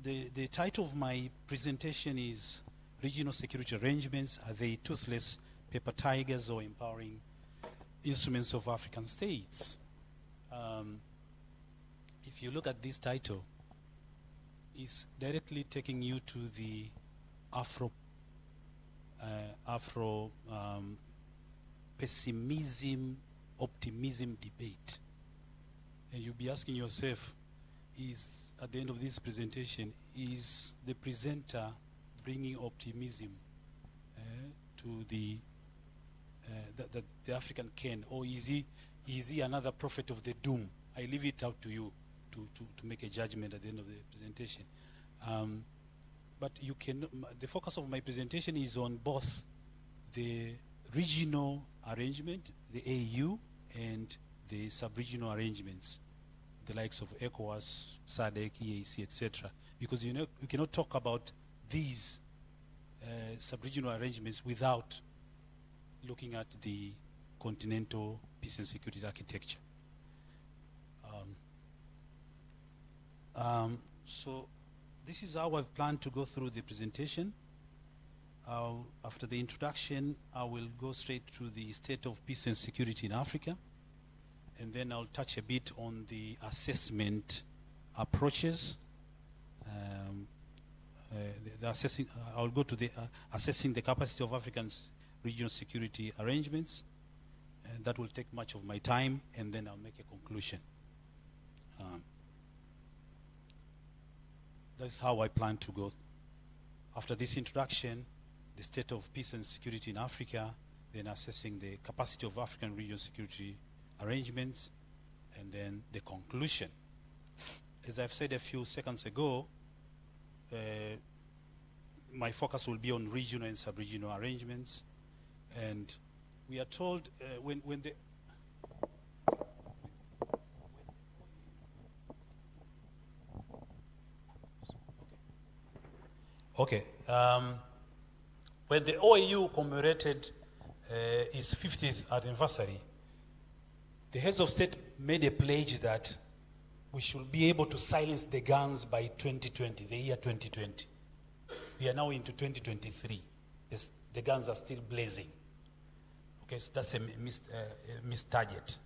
the title of my presentation is Regional Security Arrangements, Are They Toothless Paper Tigers or Empowering Instruments of African States? If you look at this title, it's directly taking you to the pessimism, optimism debate. And you'll be asking yourself, is, at the end of this presentation, is the presenter bringing optimism to the African Ken, or is he another prophet of the doom? I leave it out to you to make a judgment at the end of the presentation. But you can. The focus of my presentation is on both the regional arrangement, the AU, and the sub-regional arrangements, the likes of ECOWAS, SADC, EAC, etc. Because you cannot talk about these sub-regional arrangements without looking at the continental peace and security architecture. So this is how I've planned to go through the presentation. After the introduction, I will go straight to the state of peace and security in Africa, and then I'll touch a bit on the assessment approaches. I'll go to the assessing the capacity of African regional security arrangements. That will take much of my time, and then I'll make a conclusion. That's how I plan to go. After this introduction, the state of peace and security in Africa, then assessing the capacity of African regional security arrangements, and then the conclusion. As I've said a few seconds ago, my focus will be on regional and sub-regional arrangements, and we are told when the when the OAU commemorated its 50th anniversary, the heads of state made a pledge that we should be able to silence the guns by 2020, the year 2020. We are now into 2023. The guns are still blazing. Okay, so that's a missed target.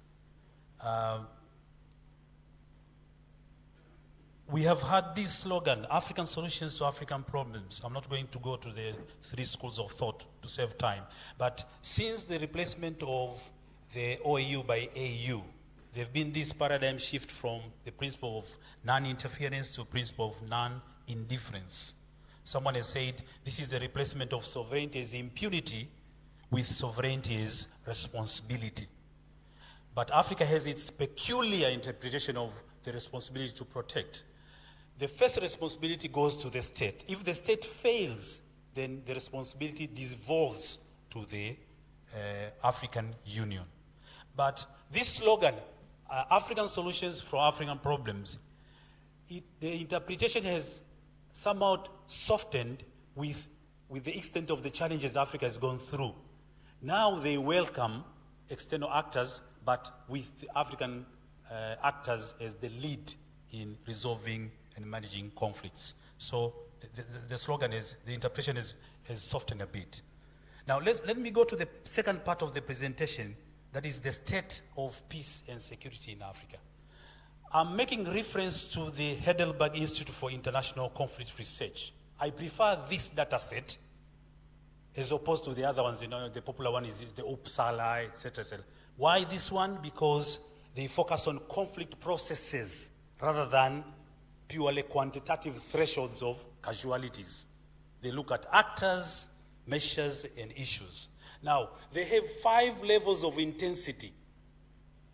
We have had this slogan, African solutions to African problems. I'm not going to go to the three schools of thought to save time. But since the replacement of the OAU by AU, there have been this paradigm shift from the principle of non-interference to principle of non-indifference. Someone has said this is a replacement of sovereignty as impunity with sovereignty as responsibility. But Africa has its peculiar interpretation of the responsibility to protect. The first responsibility goes to the state. If the state fails, then the responsibility devolves to the African Union. But this slogan, African solutions for African problems, the interpretation has somehow softened with the extent of the challenges Africa has gone through. Now they welcome external actors, but with the African actors as the lead in resolving and managing conflicts. So the slogan is, the interpretation has softened a bit. Now let me go to the second part of the presentation, that is the state of peace and security in Africa. I'm making reference to the Heidelberg Institute for International Conflict Research. I prefer this data set as opposed to the other ones. The popular one is the Uppsala, etc., etc. Why this one? Because they focus on conflict processes rather than purely quantitative thresholds of casualties. They look at actors, measures, and issues. Now, they have 5 levels of intensity,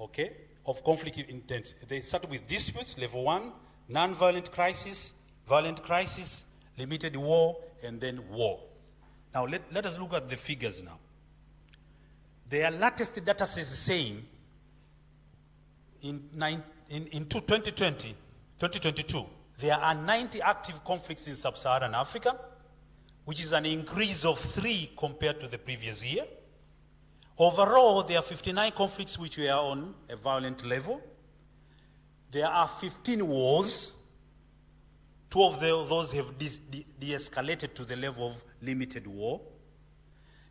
okay, of conflict intensity. They start with disputes, level 1, non-violent crisis, violent crisis, limited war, and then war. Now, let us look at the figures now. Their latest data is saying in 2022, there are 90 active conflicts in sub-Saharan Africa, which is an increase of 3 compared to the previous year. Overall, there are 59 conflicts which were on a violent level. There are 15 wars, Two of those have de-escalated to the level of limited war.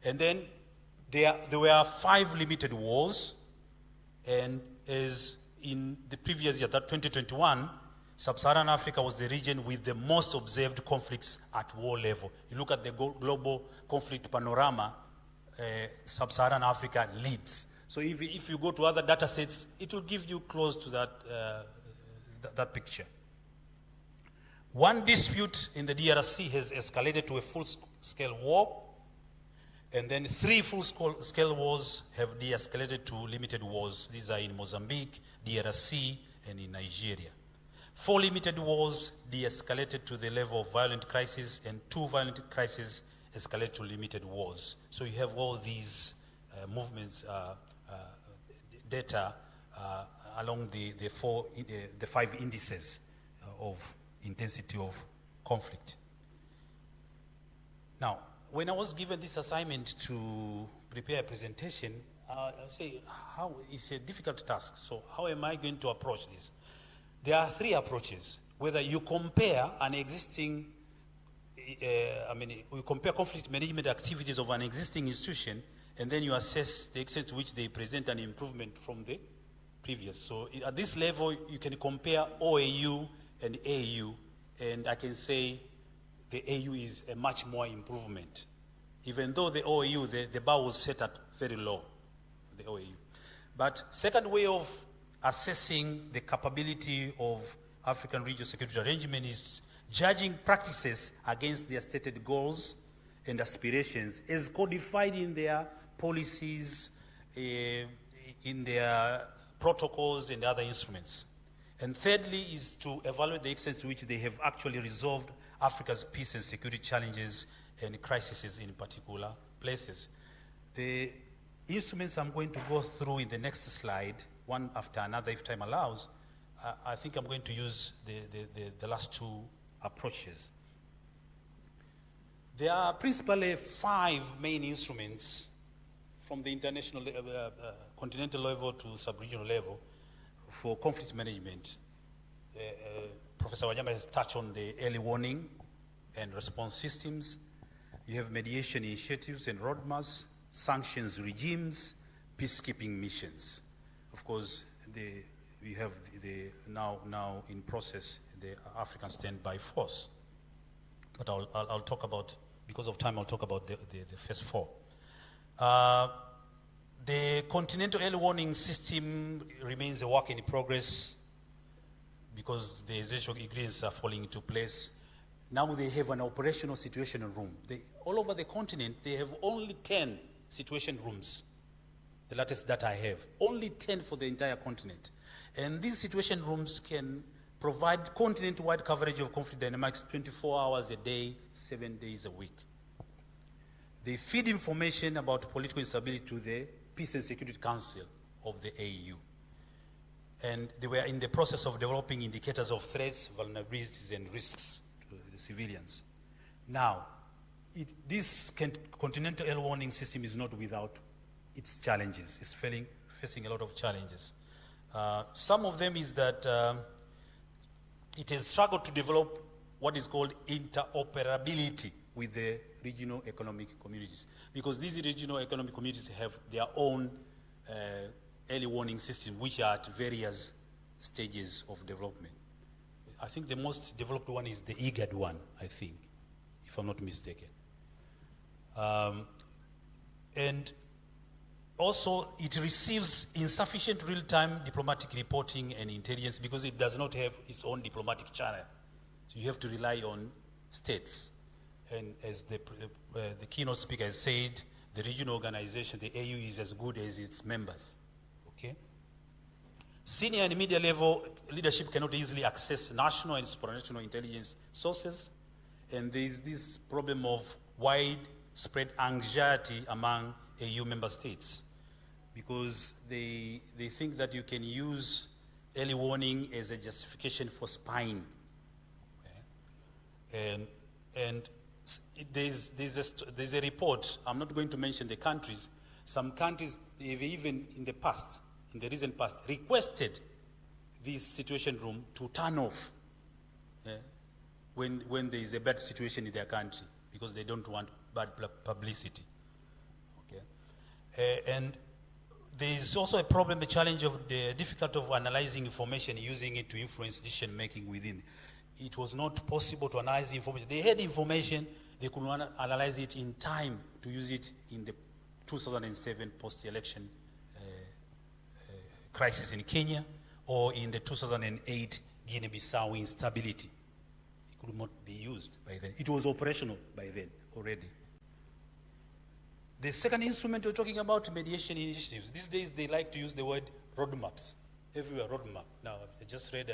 And then there were 5 limited wars. And as in the previous year, that 2021, Sub-Saharan Africa was the region with the most observed conflicts at war level. You look at the global conflict panorama, Sub-Saharan Africa leads. So if you go to other data sets, it will give you close to that picture. One dispute in the DRC has escalated to a full-scale war, and then 3 full-scale wars have de-escalated to limited wars. These are in Mozambique, DRC, and in Nigeria. 4 limited wars de-escalated to the level of violent crisis, and 2 violent crises escalated to limited wars. So you have all these movements, data along the 5 indices of intensity of conflict. Now, when I was given this assignment to prepare a presentation, I say, it's a difficult task, so how am I going to approach this? There are 3 approaches. Whether you compare an existing, we compare conflict management activities of an existing institution, and then you assess the extent to which they present an improvement from the previous. So at this level, you can compare OAU and AU, and I can say the AU is a much more improvement. Even though the OAU, the bar was set at very low, the OAU. But second way of assessing the capability of African regional security arrangement is judging practices against their stated goals and aspirations as codified in their policies, in their protocols and other instruments. And thirdly is to evaluate the extent to which they have actually resolved Africa's peace and security challenges and crises in particular places. The instruments I'm going to go through in the next slide, one after another if time allows, I think I'm going to use the last 2 approaches. There are principally 5 main instruments from the international, continental level to sub-regional level for conflict management. Professor Wanyama has touched on the early warning and response systems. You have mediation initiatives and roadmaps, sanctions regimes, peacekeeping missions. Of course, we have now in process the African standby force. But I'll talk about, because of time, I'll talk about the first 4. The continental early warning system remains a work in progress because the essential ingredients are falling into place. Now they have an operational situation room. All over the continent, they have only 10 situation rooms. The latest data I have, only 10 for the entire continent. And these situation rooms can provide continent-wide coverage of conflict dynamics 24 hours a day, 7 days a week. They feed information about political instability to the Peace and Security Council of the AU. And they were in the process of developing indicators of threats, vulnerabilities, and risks to the civilians. Now, this continental early warning system is not without its challenges. It's facing a lot of challenges. Some of them is that it has struggled to develop what is called interoperability with the regional economic communities, because these regional economic communities have their own early warning system, which are at various stages of development. I think the most developed one is the IGAD one, I think, if I'm not mistaken. And also, it receives insufficient real-time diplomatic reporting and intelligence because it does not have its own diplomatic channel. So you have to rely on states. And as the keynote speaker has said, the regional organization, the AU, is as good as its members. Okay? Senior and media level leadership cannot easily access national and supranational intelligence sources. And there is this problem of widespread anxiety among AU member states, because they think that you can use early warning as a justification for spying. Okay? And there's a report, I'm not going to mention the countries, some countries, they've even in the recent past, requested this situation room to turn off when there is a bad situation in their country, because they don't want bad publicity. Okay? And there is also a problem, the challenge of the difficulty of analyzing information, using it to influence decision making within. It was not possible to analyze the information. They had information, they could not analyze it in time to use it in the 2007 post-election crisis in Kenya, or in the 2008 Guinea-Bissau instability. It could not be used by then. It was operational by then already. The second instrument we're talking about, mediation initiatives. These days they like to use the word roadmaps. Everywhere, roadmap. Now, I just read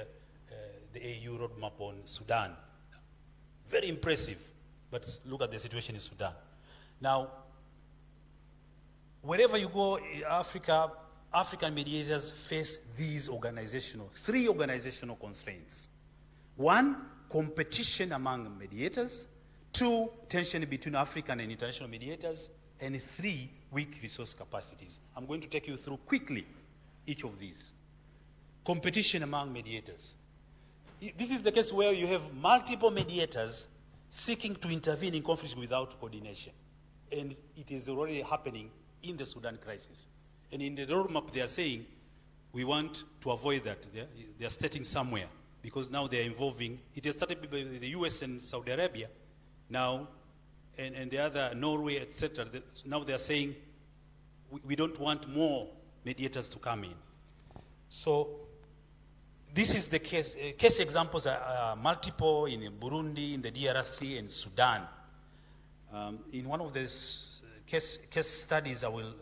the AU roadmap on Sudan. Very impressive, but look at the situation in Sudan. Now, wherever you go in Africa, African mediators face these three organizational constraints. One, competition among mediators. Two, tension between African and international mediators. And three, weak resource capacities. I'm going to take you through quickly each of these. Competition among mediators. This is the case where you have multiple mediators seeking to intervene in conflicts without coordination. And it is already happening in the Sudan crisis. And in the roadmap they are saying, we want to avoid that. They are stating somewhere, because now they are involving, it has started by the US and Saudi Arabia, now, and the other, Norway, etc. Now they are saying, we don't want more mediators to come in. So this is the case. Case examples are multiple in Burundi, in the DRC, and Sudan. In one of these case studies I will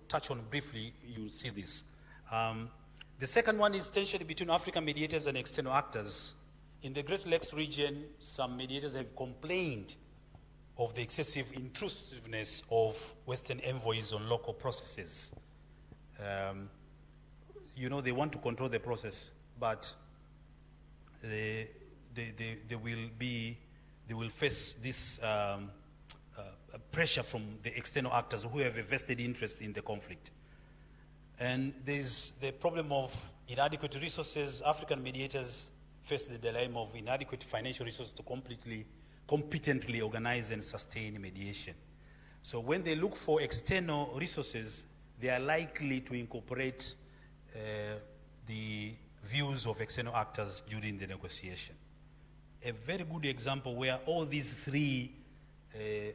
touch on briefly, you'll see this. The second one is tension between African mediators and external actors. In the Great Lakes region, some mediators have complained of the excessive intrusiveness of Western envoys on local processes. You know, they want to control the process, but they will face this pressure from the external actors who have a vested interest in the conflict. And there's the problem of inadequate resources. African mediators face the dilemma of inadequate financial resources to competently organize and sustain mediation. So when they look for external resources, they are likely to incorporate the views of external actors during the negotiation. A very good example where all these three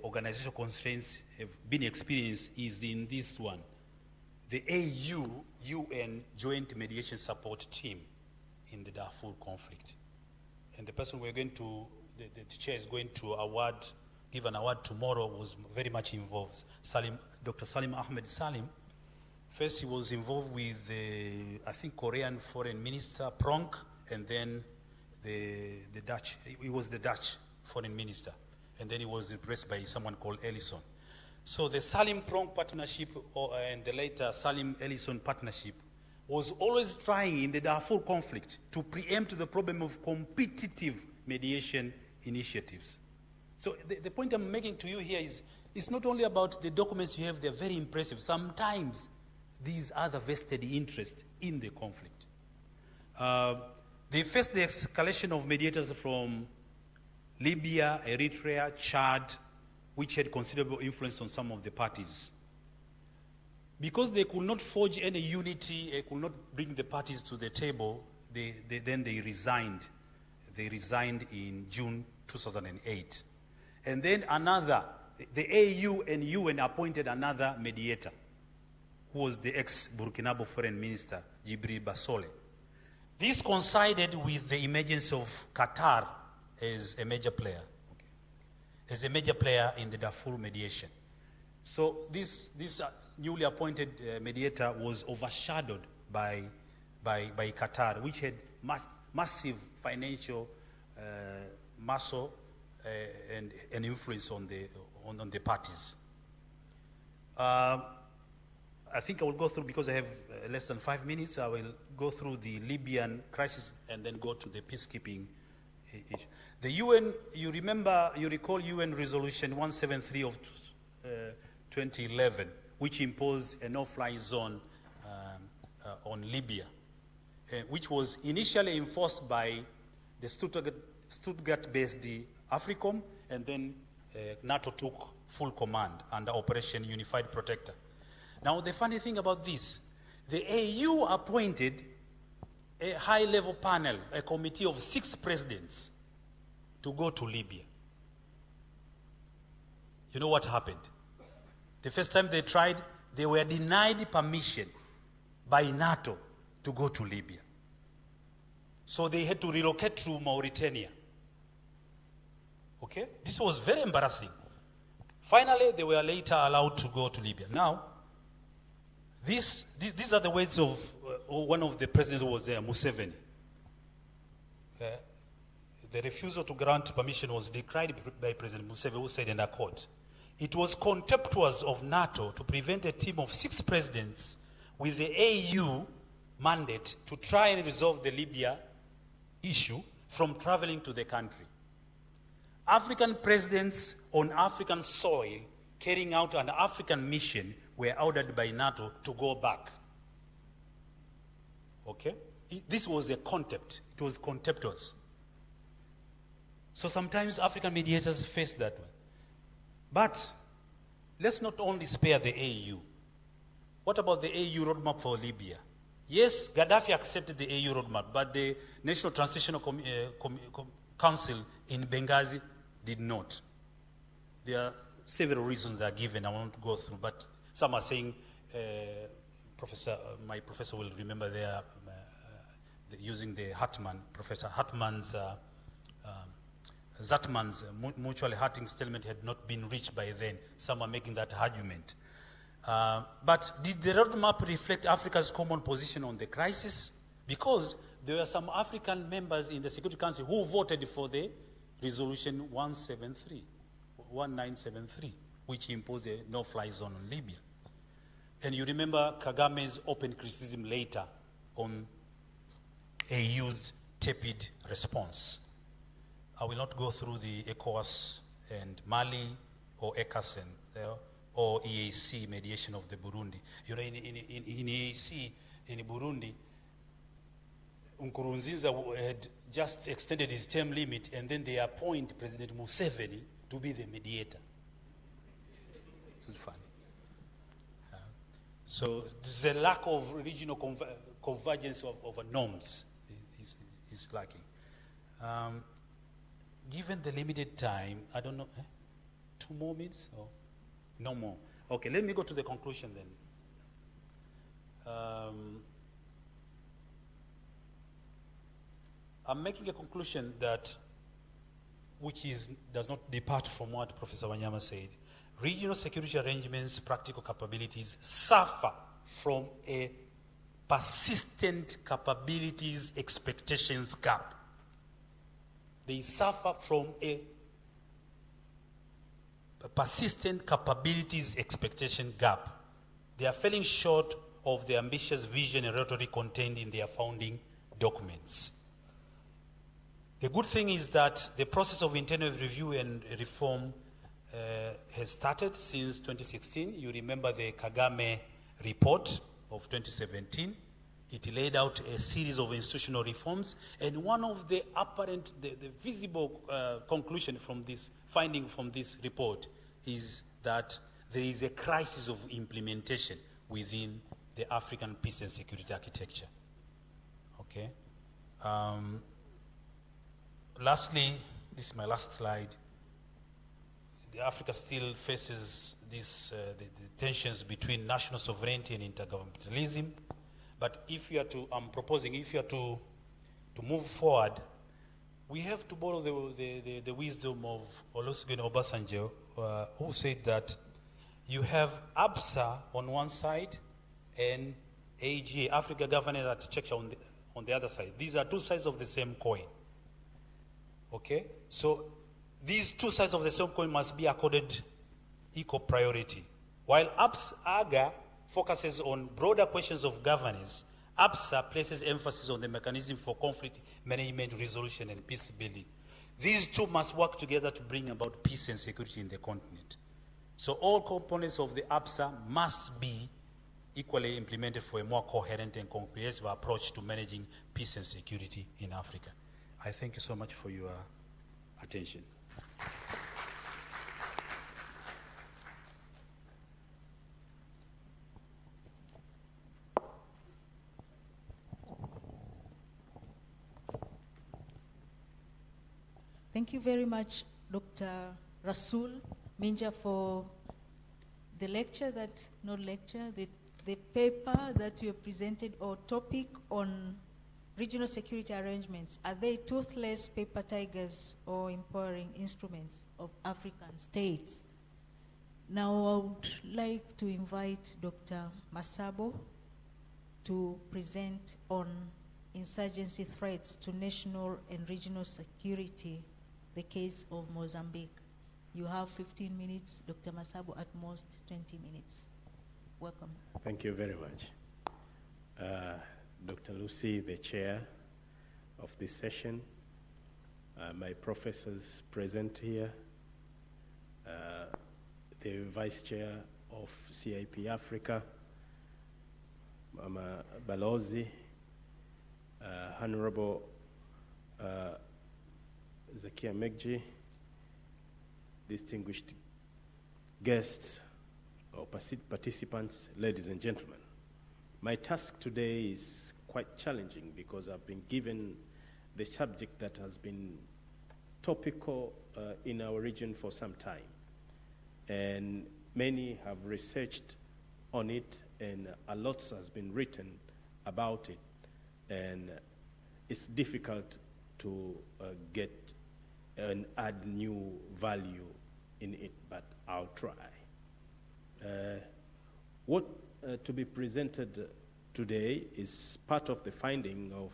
organizational constraints have been experienced is in this one. The AU-UN Joint Mediation Support Team in the Darfur conflict. And the person we're going to, the chair is going to give an award tomorrow, was very much involved. Dr. Salim Ahmed Salim. First he was involved with the, I think, Korean Foreign Minister, Pronk, and then the Dutch, he was the Dutch Foreign Minister. And then he was replaced by someone called Ellison. So the Salim-Pronk partnership and the later Salim-Ellison partnership was always trying in the Darfur conflict to preempt the problem of competitive mediation initiatives. So the point I'm making to you here is, it's not only about the documents you have, they're very impressive. Sometimes these are the vested interests in the conflict. They faced the escalation of mediators from Libya, Eritrea, Chad, which had considerable influence on some of the parties. Because they could not forge any unity, they could not bring the parties to the table, then they resigned. They resigned in June 2008. And then the AU and UN appointed another mediator, who was the ex-Burkinabé foreign minister, Djibril Bassole. This coincided with the emergence of Qatar as a major player. As a major player in the Darfur mediation. So this newly appointed mediator was overshadowed by Qatar, which had massive financial muscle and influence on the parties. I think I will go through, because I have less than 5 minutes, I will go through the Libyan crisis and then go to the peacekeeping issue. The UN, you recall UN Resolution 173 of 2011, which imposed a no-fly zone on Libya, which was initially enforced by the Stuttgart Stuttgart-based AFRICOM, and then NATO took full command under Operation Unified Protector. Now, the funny thing about this, the AU appointed a high-level panel, a committee of 6 presidents, to go to Libya. You know what happened? The first time they tried, they were denied permission by NATO to go to Libya. So they had to relocate to Mauritania. Okay? This was very embarrassing. Finally, they were later allowed to go to Libya. Now, these are the words of one of the presidents who was there, Museveni. The refusal to grant permission was decried by President Museveni, who said, and I quote, "It was contemptuous of NATO to prevent a team of 6 presidents with the AU mandate to try and resolve the Libya issue from traveling to the country. African presidents on African soil carrying out an African mission were ordered by NATO to go back." Okay? This was a contempt. It was contemptuous. So sometimes African mediators face that one. But let's not only spare the AU. What about the AU roadmap for Libya? Yes, Gaddafi accepted the AU roadmap, but the National Transitional Council in Benghazi did not. There are several reasons that are given. I won't go through, but some are saying, my professor will remember there, using the Hartman, Professor Hartman's, Zatman's mutually hurting settlement had not been reached by then. Some are making that argument. But did the roadmap reflect Africa's common position on the crisis? Because there were some African members in the Security Council who voted for the resolution 1973, which imposed a no-fly zone on Libya. And you remember Kagame's open criticism later on AU's tepid response. I will not go through the ECOWAS and Mali or ECAS or EAC mediation of the Burundi. You know, in EAC, in Burundi, Nkurunziza had just extended his term limit, and then they appoint President Museveni to be the mediator. It was funny. So there's a lack of regional convergence of norms is lacking. Given the limited time, I don't know, 2 more minutes or no more? Okay, let me go to the conclusion then. I'm making a conclusion that, does not depart from what Professor Wanyama said. Regional security arrangements, practical capabilities suffer from a persistent capabilities expectations gap. They suffer from a persistent capabilities expectation gap. They are falling short of the ambitious vision and rhetoric contained in their founding documents. The good thing is that the process of internal review and reform has started since 2016. You remember the Kagame report of 2017. It laid out a series of institutional reforms, and one of the apparent, the visible conclusion from this, finding from this report is that there is a crisis of implementation within the African peace and security architecture. Okay? Lastly, this is my last slide. Africa still faces this, the tensions between national sovereignty and intergovernmentalism. But if you are to, I'm proposing, if you are to move forward, we have to borrow the wisdom of Olusegun Obasanjo, who said that you have ABSA on one side and AGA, Africa Governance Architecture, on the other side. These are 2 sides of the same coin. Okay? So these 2 sides of the same coin must be accorded equal priority. While AGA focuses on broader questions of governance, ABSA places emphasis on the mechanism for conflict management, resolution, and peace building. These 2 must work together to bring about peace and security in the continent. So all components of the ABSA must be equally implemented for a more coherent and comprehensive approach to managing peace and security in Africa. I thank you so much for your attention. Thank you very much, Dr. Rasul Minja, for the lecture the paper that you have presented, or topic on regional security arrangements. Are they toothless paper tigers or empowering instruments of African states? Now I would like to invite Dr. Masabo to present on insurgency threats to national and regional security, the case of Mozambique. You have 15 minutes, Dr. Masabo, at most 20 minutes. Welcome. Thank you very much. Dr. Lucy, the chair of this session, my professors present here, the vice chair of CIP Africa, Mama Balozi, Honorable Zakia Megji, distinguished guests or participants, ladies and gentlemen. My task today is quite challenging because I've been given the subject that has been topical in our region for some time. And many have researched on it, and a lot has been written about it. And it's difficult to get and add new value in it, but I'll try. What to be presented today is part of the finding of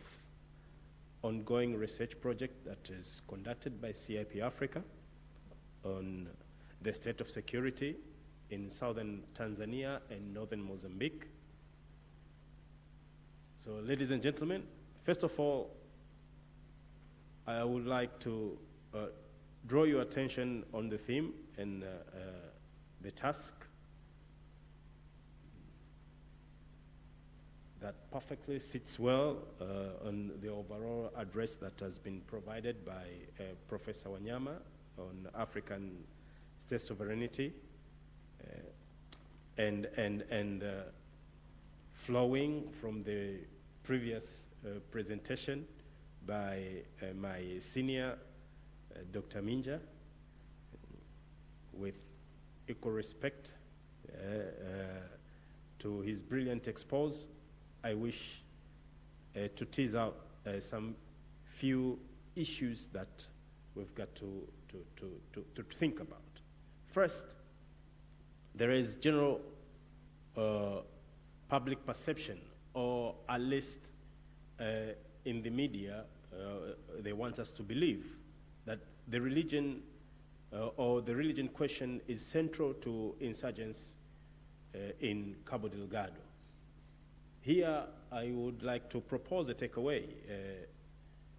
ongoing research project that is conducted by CIP Africa on the state of security in southern Tanzania and northern Mozambique. So, ladies and gentlemen, first of all, I would like to draw your attention on the theme and the task that perfectly sits well on the overall address that has been provided by Professor Wanyama on African state sovereignty and flowing from the previous presentation by my senior, Dr. Minja, with equal respect to his brilliant expose. I wish to tease out some few issues that we've got to think about. First, there is general public perception, or at least in the media, they want us to believe that the religion or the religion question is central to insurgents in Cabo Delgado. Here, I would like to propose a takeaway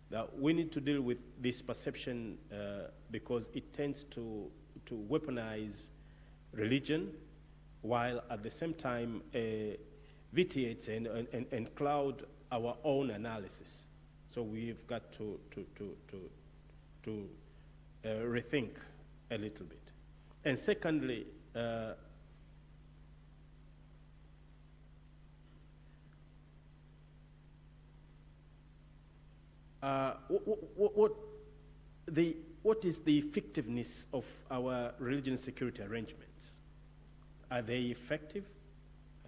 that we need to deal with this perception because it tends to weaponize religion, while at the same time vitiates and cloud our own analysis. So we've got to rethink a little bit. And secondly, what is the effectiveness of our religion security arrangements? Are they effective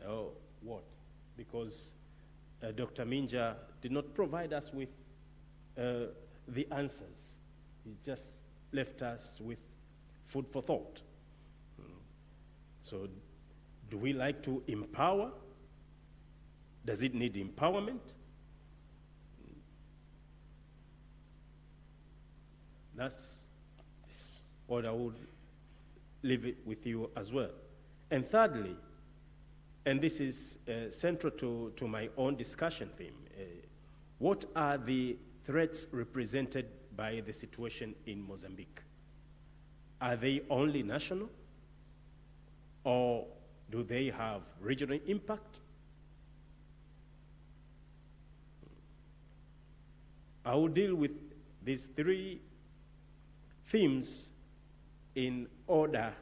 or what? Because Dr. Minja did not provide us with the answers. He just left us with food for thought. So do we like to empower? Does it need empowerment? That's what I would leave it with you as well. And thirdly, and this is central to my own discussion theme, what are the threats represented by the situation in Mozambique? Are they only national, or do they have regional impact? I will deal with these three themes in order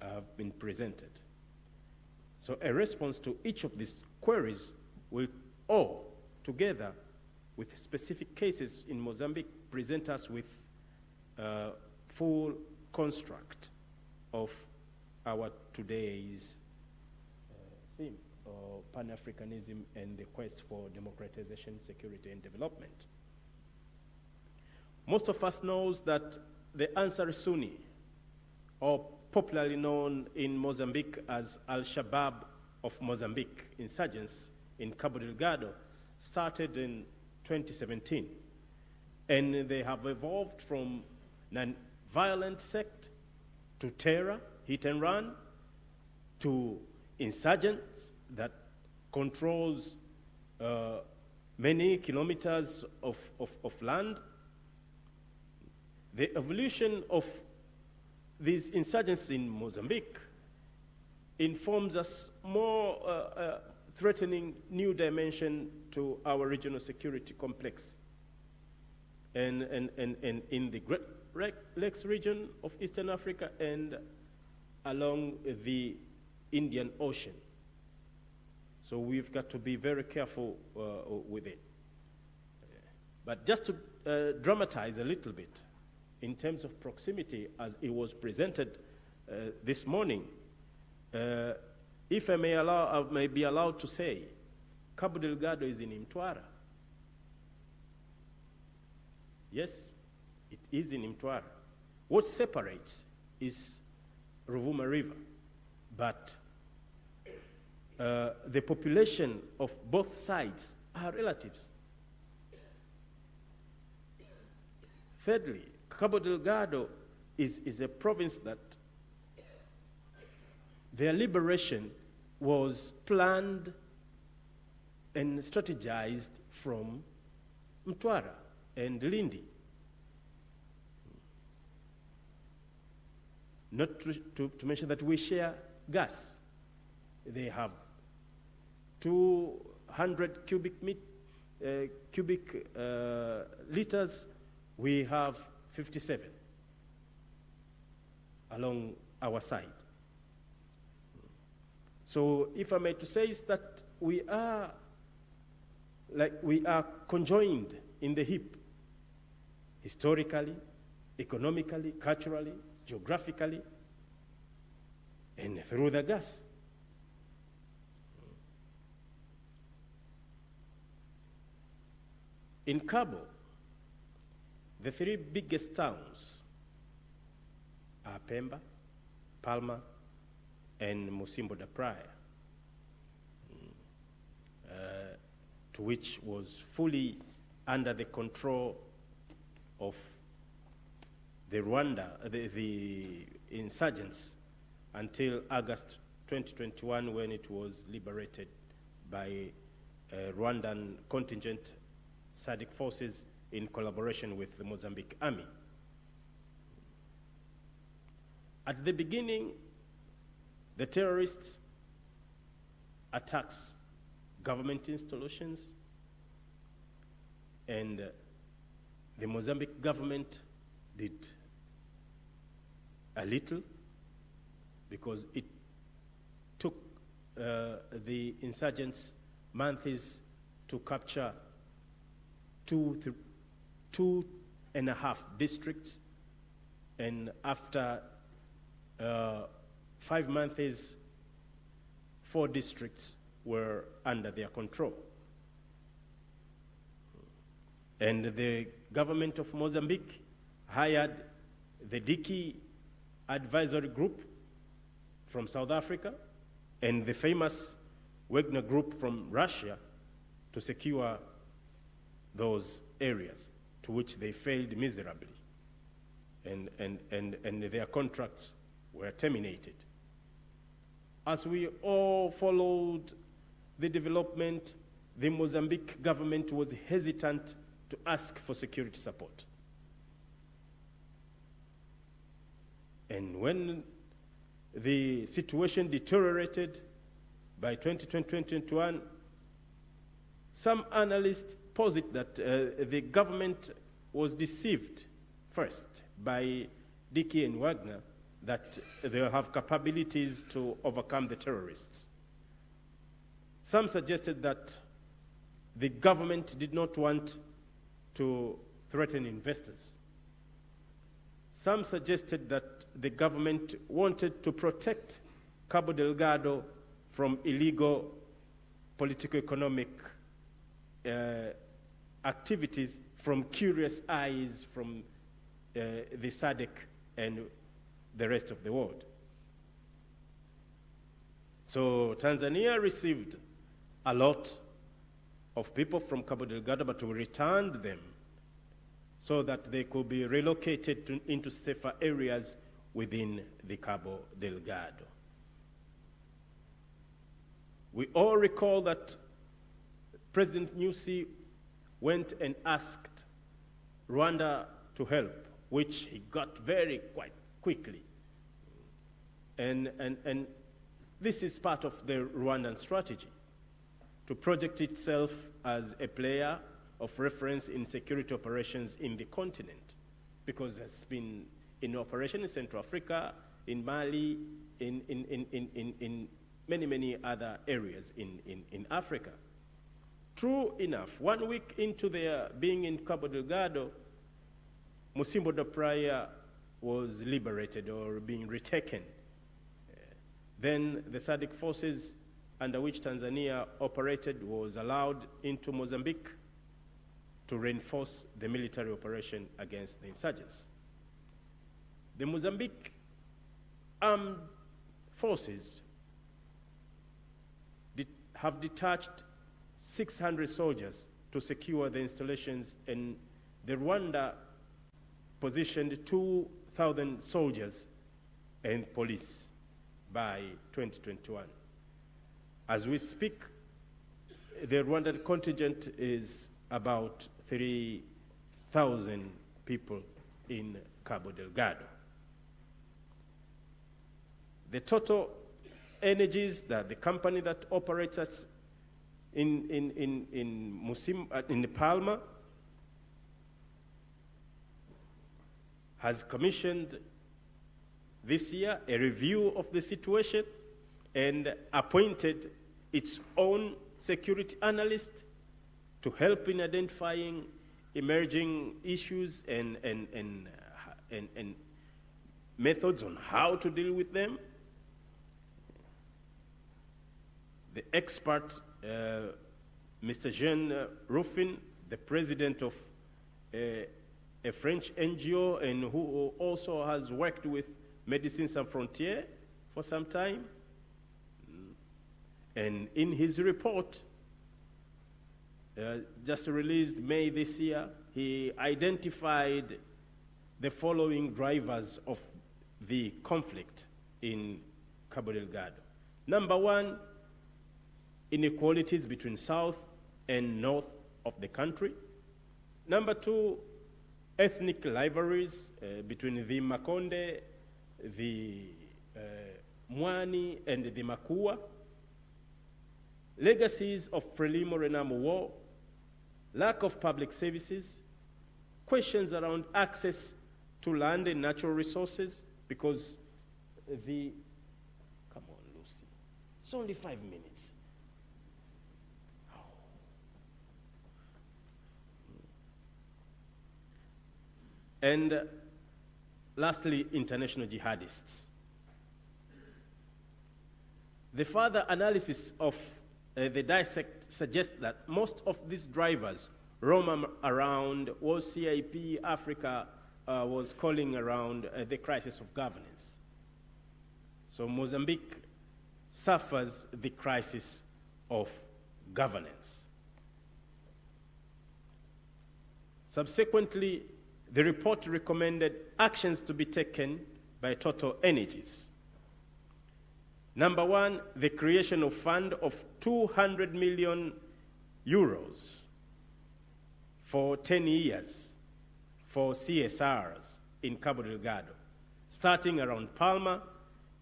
have been presented. So a response to each of these queries will all together with specific cases in Mozambique present us with a full construct of our today's theme, Pan-Africanism and the quest for democratization, security, and development. Most of us knows that the Ansar Sunni, or popularly known in Mozambique as Al-Shabaab of Mozambique insurgents in Cabo Delgado, started in 2017. And they have evolved from non-violent sect to terror, hit and run, to insurgents that controls many kilometers of land. The evolution of these insurgents in Mozambique informs us more threatening new dimension to our regional security complex. And in the Great Lakes region of Eastern Africa and along the Indian Ocean. So we've got to be very careful with it. But just to dramatize a little bit, in terms of proximity, as it was presented this morning, if I may be allowed to say, Cabo Delgado is in Mtwara. Yes, it is in Mtwara. What separates is Ruvuma River, but the population of both sides are relatives. Thirdly, Cabo Delgado is a province that their liberation was planned and strategized from Mtwara and Lindi. Not to mention that we share gas. They have 200 cubic liters. We have 57 along our side. So if I may to say is that we are conjoined in the hip, historically, economically, culturally, geographically, and through the gas. In Cabo, the three biggest towns are Pemba, Palma, and Musimbo da Praia, to which was fully under the control of the the insurgents until August 2021, when it was liberated by Rwandan contingent SADC forces in collaboration with the Mozambique army. At the beginning, the terrorists attacks government installations, and the Mozambique government did a little, because it took the insurgents months to capture 2.5 districts, and after 5 months, 4 districts were under their control. And the government of Mozambique hired the Dickey Advisory Group from South Africa and the famous Wagner Group from Russia to secure those areas, to which they failed miserably, and their contracts were terminated. As we all followed the development, the Mozambique government was hesitant to ask for security support. And when the situation deteriorated by 2020-2021, some analysts posit that the government was deceived first by Dickey and Wagner that they have capabilities to overcome the terrorists. Some suggested that the government did not want to threaten investors. Some suggested that the government wanted to protect Cabo Delgado from illegal political-economic activities from curious eyes from the SADC and the rest of the world. So Tanzania received a lot of people from Cabo Delgado, but we returned them so that they could be relocated into safer areas within the Cabo Delgado. We all recall that President Nyusi went and asked Rwanda to help, which he got quite quickly. And this is part of the Rwandan strategy, to project itself as a player of reference in security operations in the continent, because it's been in operation in Central Africa, in Mali, in many other areas in Africa. True enough, 1 week into their being in Cabo Delgado, Musimbo da Praia was liberated or being retaken. Then the SADC forces under which Tanzania operated was allowed into Mozambique to reinforce the military operation against the insurgents. The Mozambique armed forces have detached 600 soldiers to secure the installations, and the Rwanda positioned 2,000 soldiers and police by 2021. As we speak, the Rwandan contingent is about 3,000 people in Cabo Delgado. The Total Energies, that the company that operates us in Palma, has commissioned this year a review of the situation and appointed its own security analyst to help in identifying emerging issues and methods on how to deal with them. The expert, Mr. Jean Ruffin, the president of a French NGO and who also has worked with Médecins Sans Frontières for some time. And in his report, just released May this year, he identified the following drivers of the conflict in Cabo Delgado. Number one, inequalities between south and north of the country. Number two, ethnic rivalries between the Makonde, the Mwani, and the Makua. Legacies of Frelimo Renamo War, lack of public services, questions around access to land and natural resources, because the, come on, Lucy, it's only 5 minutes. And lastly, international jihadists. The further analysis of the dissect suggests that most of these drivers roam around what CIP Africa was calling around the crisis of governance. So Mozambique suffers the crisis of governance. Subsequently, the report recommended actions to be taken by Total Energies. Number one, the creation of a fund of 200 million euros for 10 years for CSRs in Cabo Delgado, starting around Palma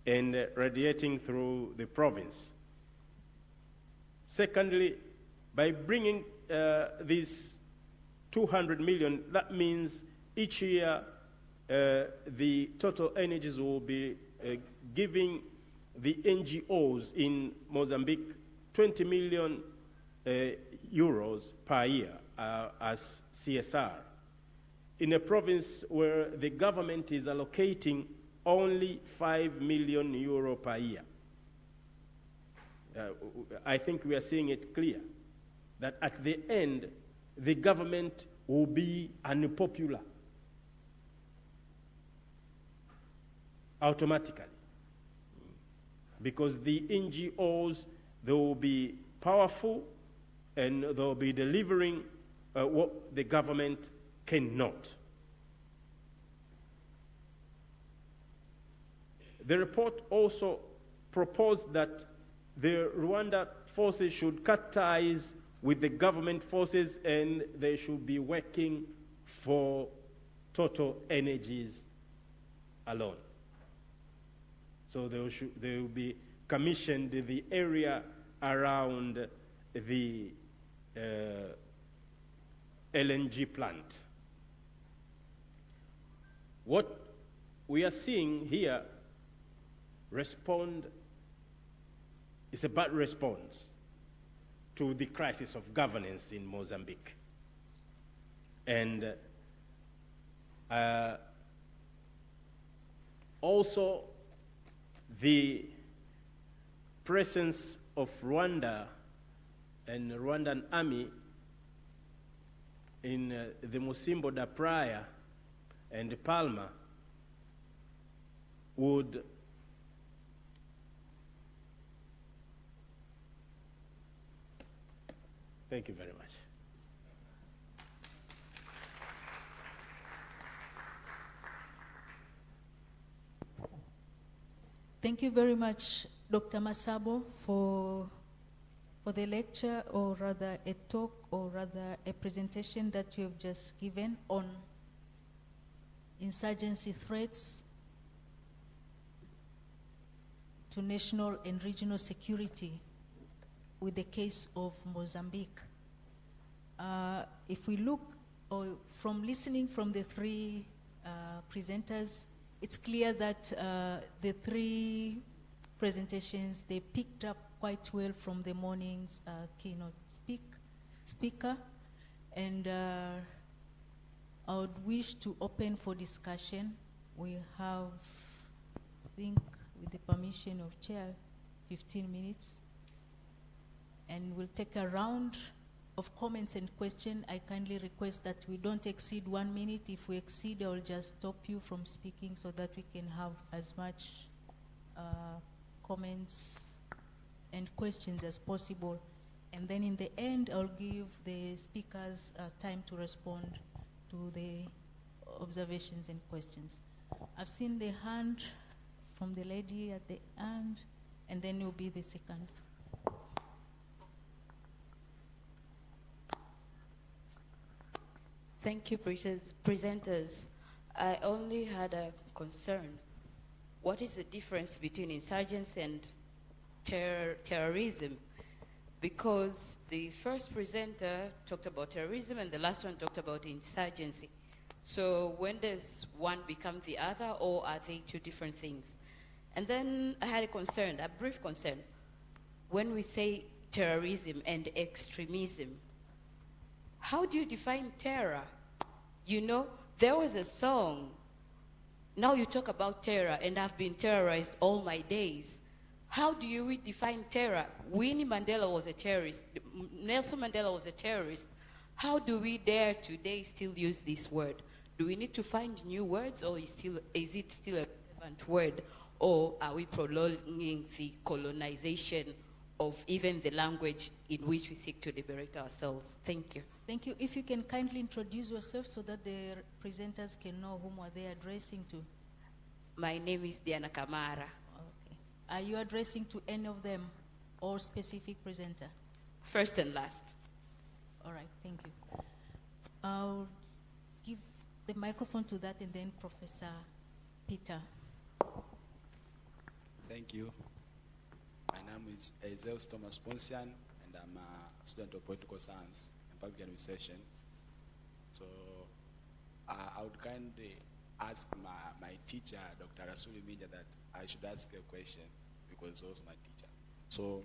and radiating through the province. Secondly, by bringing these 200 million, that means each year the Total Energies will be giving the NGOs in Mozambique 20 million euros per year as CSR, in a province where the government is allocating only 5 million euro per year. I think we are seeing it clear that at the end, the government will be unpopular automatically, because the NGOs, they will be powerful and they'll be delivering what the government cannot. The report also proposed that the Rwanda forces should cut ties with the government forces and they should be working for Total Energies alone. So they will be commissioned the area around the LNG plant. What we are seeing here is a bad response to the crisis of governance in Mozambique. And also the presence of Rwanda and Rwandan army in the Musimbo da Praia and Palma would thank you very much. Thank you very much, Dr. Masabo, for the lecture, or rather a talk, or rather a presentation that you have just given on insurgency threats to national and regional security with the case of Mozambique. If we look, or from listening from the three presenters, it's clear that the three presentations, they picked up quite well from the morning's keynote speaker. And I would wish to open for discussion. We have, I think, with the permission of Chair, 15 minutes. And we'll take a round of comments and questions. I kindly request that we don't exceed 1 minute. If we exceed, I will just stop you from speaking so that we can have as much comments and questions as possible. And then in the end, I'll give the speakers time to respond to the observations and questions. I've seen the hand from the lady at the end, and then you'll be the second. Thank you, presenters. I only had a concern. What is the difference between insurgency and terrorism? Because the first presenter talked about terrorism and the last one talked about insurgency. So when does one become the other, or are they two different things? And then I had a concern, a brief concern. When we say terrorism and extremism, how do you define terror? You know, there was a song, now you talk about terror, and I've been terrorized all my days. How do you define terror? Winnie Mandela was a terrorist. Nelson Mandela was a terrorist. How do we dare today still use this word? Do we need to find new words, or is it still a relevant word? Or are we prolonging the colonization of even the language in which we seek to liberate ourselves? Thank you. Thank you. If you can kindly introduce yourself so that the presenters can know whom are they addressing to. My name is Diana Kamara. Okay. Are you addressing to any of them or specific presenter? First and last. All right, thank you. I'll give the microphone to that, and then Professor Peter. Thank you. My name is Ezeus Thomas Ponsian, and I'm a student of political science and public administration. So I would kindly ask my teacher, Dr. Rasuli Minja, that I should ask a question because he was my teacher. So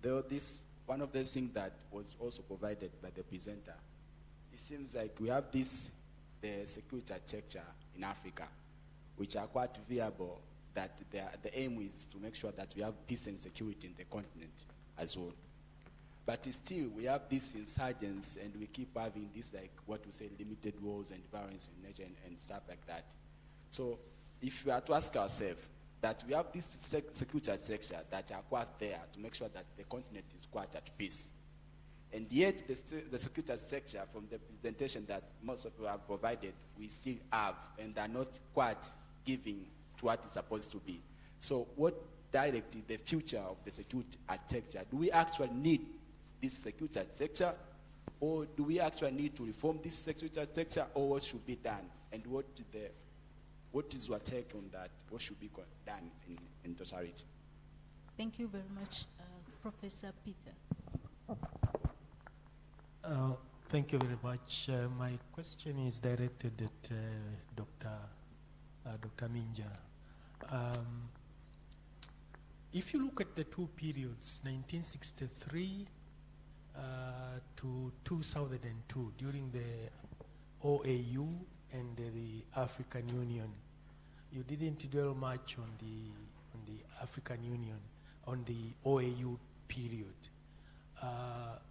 there was this, one of the things that was also provided by the presenter. It seems like we have this, the security architecture in Africa, which are quite viable, that the aim is to make sure that we have peace and security in the continent as well. But still, we have these insurgents, and we keep having this, like, what we say, limited wars and violence in nature and stuff like that. So if we are to ask ourselves that we have this security architecture that are quite there to make sure that the continent is quite at peace, and yet the security architecture from the presentation that most of you have provided, we still have, and are not quite giving to what it's supposed to be. So what directly the future of the security architecture? Do we actually need this security architecture, or do we actually need to reform this security architecture, or what should be done? And what is your take on that? What should be done in totality? Thank you very much, Professor Peter. Thank you very much. My question is directed at Dr. Minja. If you look at the two periods, 1963 to 2002, during the OAU and the African Union, you didn't dwell much on the African Union, on the OAU period.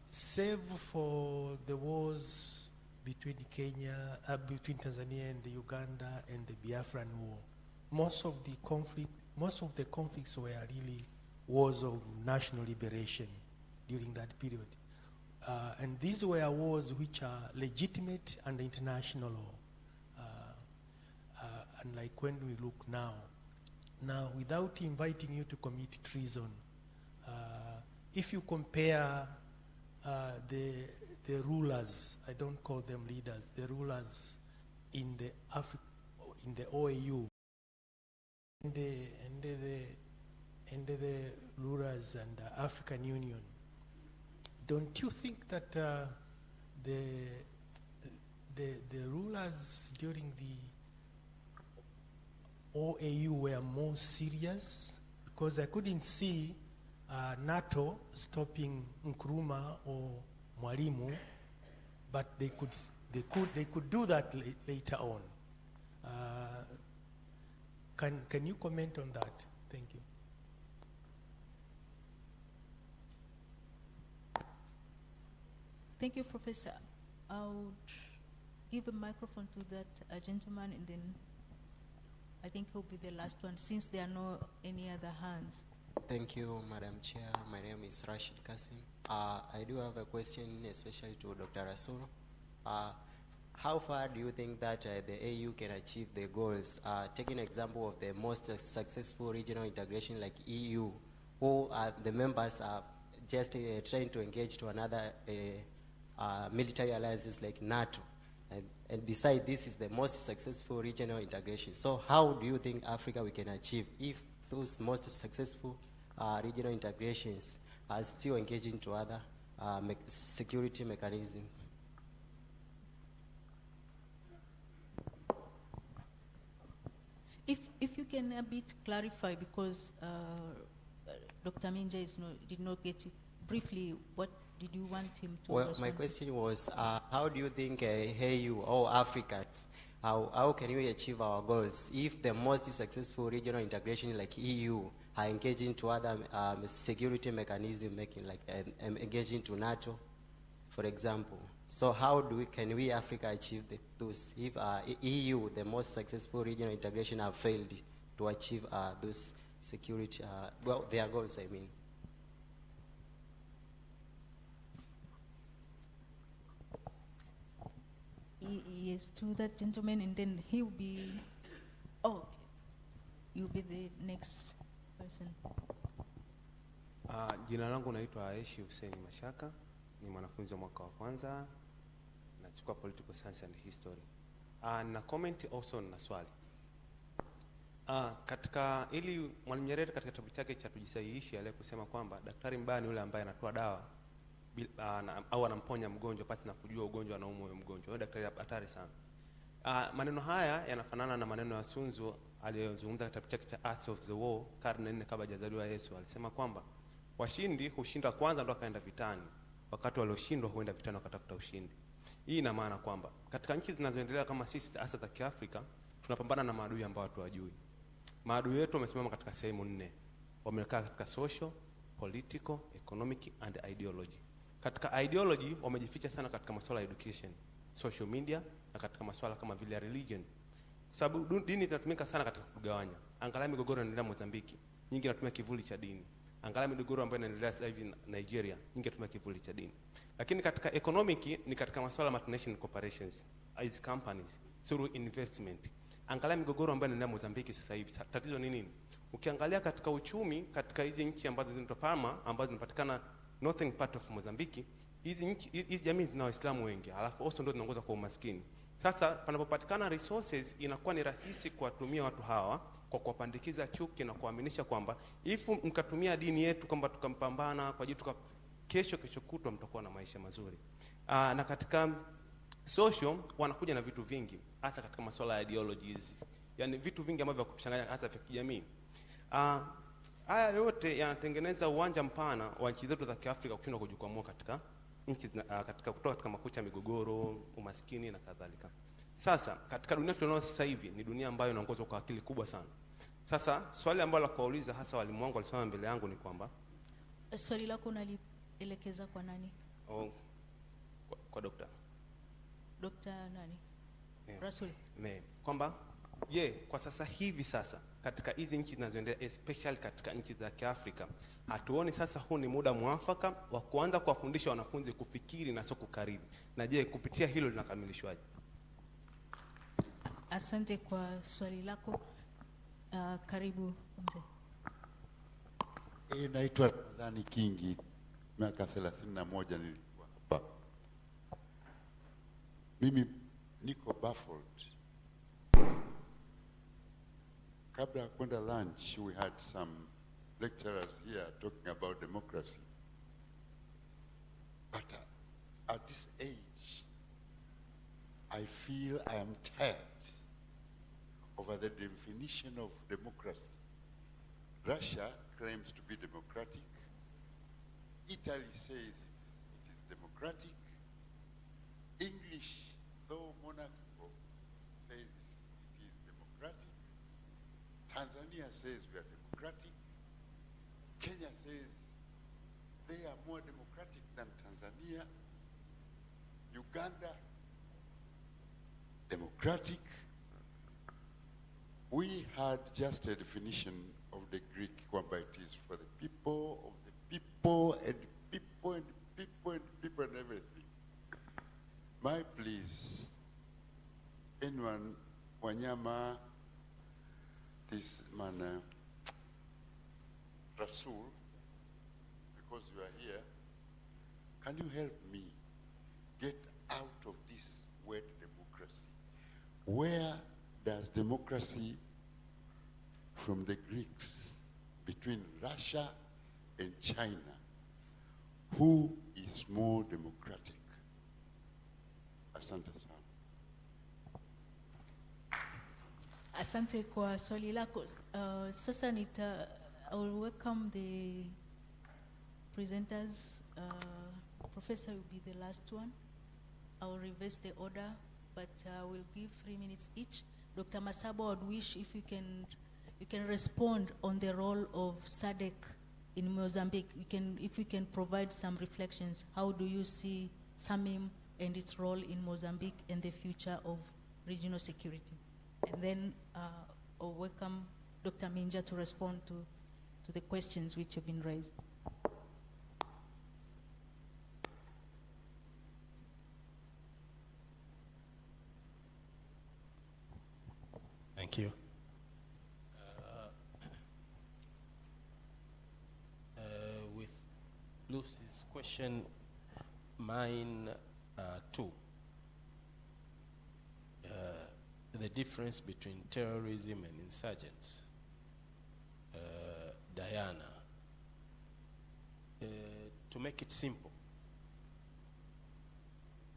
Save for the wars between between Tanzania and the Uganda and the Biafran War, most of the conflicts were really wars of national liberation during that period. And these were wars which are legitimate under international law. Unlike when we look now. Now, without inviting you to commit treason, if you compare the rulers, I don't call them leaders, the rulers in the OAU, and the rulers and the African Union, don't you think that the rulers during the OAU were more serious? Because I couldn't see NATO stopping Nkrumah or Mwalimu, but they could do that later on. Can you comment on that? Thank you. Thank you, Professor. I would give a microphone to that gentleman, and then I think he'll be the last one, since there are no any other hands. Thank you, Madam Chair. My name is Rashid Kasim. I do have a question, especially to Dr. Rasul. How far do you think that the AU can achieve the goals? Taking an example of the most successful regional integration like EU, who the members are just trying to engage to another military alliances like NATO. And besides, this is the most successful regional integration. So how do you think Africa we can achieve if those most successful regional integrations are still engaging to other security mechanisms? If you can a bit clarify, because Dr. Minja did not get it briefly, what did you want him to Well, respond my question was, how do you think AU or Africans, how can we achieve our goals if the most successful regional integration like EU are engaging to other security mechanism, engaging to NATO, for example? So how can we Africa achieve those if EU, the most successful regional integration, have failed to achieve those security, their goals, I mean? Yes, to that gentleman, and then he'll be, okay, you'll be the next person. Jina langu naitwa Aishi Hussein Mashaka, ni mwanafunzi wa mwaka wa kwanza, nachukua political science and history. Na comment also na swali. Katika ili Mwalimu Nyerere katika kitabu chake cha Tujisahihishe alikusema kwamba daktari mbaya ni yule ambaye anatoa dawa au anamponya mgonjwa pasi na kujua ugonjwa anaumwa huyo mgonjwa. Huyo daktari hatari sana. Maneno haya yanafanana na maneno ya Sun Tzu aliyozungumza katika kitabu chake cha Arts of the War karne 4 kabla hajazaliwa Yesu. Alisema kwamba washindi hushinda kwanza ndo akaenda vitani, wakati walioshindwa huenda vitani wakatafuta ushindi. Hii ina maana kwamba katika nchi zinazoendelea kama sisi hasa za Kiafrika tunapambana na maadui ambao watu hawajui. Maadui wetu wamesimama katika sehemu 4. Wamekaa katika social, political, economic and ideology. Katika ideology wamejificha sana katika masuala ya education, social media na katika masuala kama vile religion. Sababu dini zinatumika sana katika kugawanya. Angalia migogoro inaendelea Mozambiki, nyingi inatumia kivuli cha dini. Angalia migogoro ambayo inaendelea sasa hivi Nigeria, nyingi inatumia kivuli cha dini. Lakini katika economic ni katika masuala multinational corporations, these companies, through investment. Angalia migogoro ambayo inaendelea Mozambiki sasa hivi. Tatizo ni nini? Ukiangalia katika uchumi katika hizi nchi ambazo zinaitwa Palma ambazo zinapatikana northern part of Mozambique, hizi jamii zina Waislamu wengi, alafu also ndio zinaongoza kwa umaskini. Sasa panapopatikana resources inakuwa ni rahisi kuwatumia watu hawa kwa kuwapandikiza chuki na kuaminisha kwamba if mkatumia dini yetu kwamba tukampambana kwa ajili kesho kutwa mtakuwa na maisha mazuri. Na katika social wanakuja na vitu vingi hasa katika masuala ya ideologies. Yaani vitu vingi ambavyo vya kuchanganya hasa vya kijamii. Haya yote yanatengeneza uwanja mpana wa nchi zetu za Kiafrika kushindwa kujikwamua katika nchi katika kutoka katika makucha migogoro, umaskini na kadhalika. Sasa katika dunia tulionayo sasa hivi ni dunia ambayo inaongozwa kwa akili kubwa sana. Sasa swali ambalo la kuwauliza hasa walimu wangu walisema mbele yangu ni kwamba swali lako unalielekeza kwa nani? Kwa dokta. Dokta nani? Rasul. Kwamba kwa sasa hivi sasa katika hizi nchi zinazoendelea especially katika nchi za Kiafrika hatuoni sasa huu ni muda mwafaka wa kuanza kuwafundisha wanafunzi kufikiri na sio kukariri. Na kupitia hilo linakamilishwaje? Asante kwa swali lako. Karibu mzee. Naitwa Ramadhani Kingi, miaka 31 nilikuwa hapa. Mimi niko baffled. Kabla ya kwenda lunch, we had some lecturers here talking about democracy. But at this age, I feel I am tired over the definition of democracy. Russia claims to be democratic. Italy says it is democratic. English, though monarchical, says it is democratic. Tanzania says we are democratic. Kenya says they are more democratic than Tanzania. Uganda, democratic. We had just a definition of the Greek, kwamba it is for the people, of the people, and people, and people, and people, and everything. My please, anyone, Wanyama, this man, Rasul, because you are here, can you help me get out of this word democracy? Where does democracy from the Greeks between Russia and China, who is more democratic? Asante sana. Asante kwa swali lako. Sasa I will welcome the presenters. Professor will be the last one. I will reverse the order, but I will give 3 minutes each. Dr. Masabo, I would wish if you can respond on the role of SADC in Mozambique. If you can provide some reflections. How do you see SAMIM and its role in Mozambique and the future of regional security? And then I'll welcome Dr. Minja to respond to the questions which have been raised. Thank you. With Lucy's question, mine too. The difference between terrorism and insurgents. Diana, to make it simple,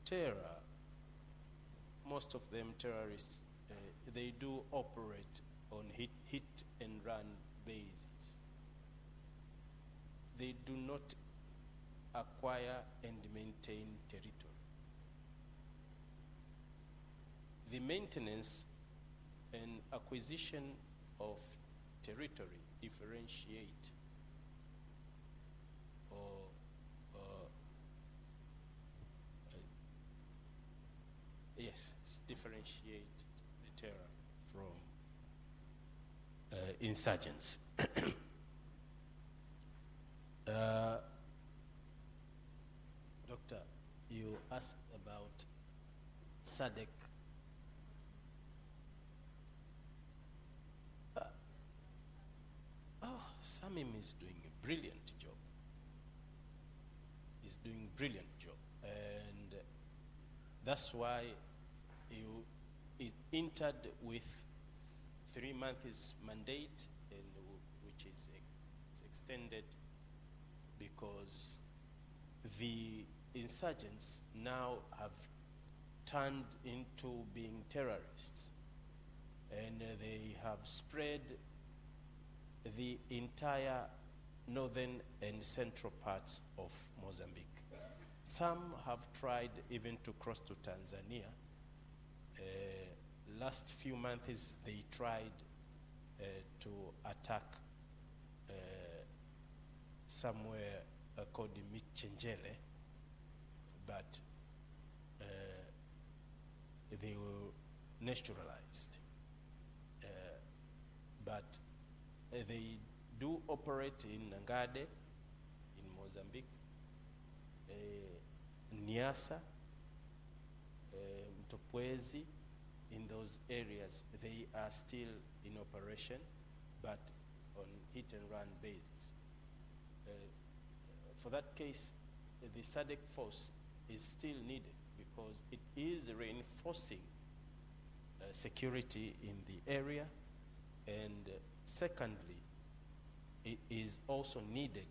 terror most of them terrorists, they do operate on hit and run basis. They do not acquire and maintain territory. The maintenance and acquisition of territory differentiate differentiate the terror from insurgents. Doctor, you asked about SADC. Samim is doing a brilliant job. He's doing a brilliant job. And that's why he entered with 3 months mandate, and which is extended because the insurgents now have turned into being terrorists, and they have spread the entire northern and central parts of Mozambique. Some have tried even to cross to Tanzania. Last few months they tried to attack somewhere called Michenjele, but they were naturalized. But they do operate in Ngade, in Mozambique, Niassa, Mtopwezi. In those areas, they are still in operation, but on hit-and-run basis. For that case, the SADC force is still needed because it is reinforcing security in the area, and secondly, it is also needed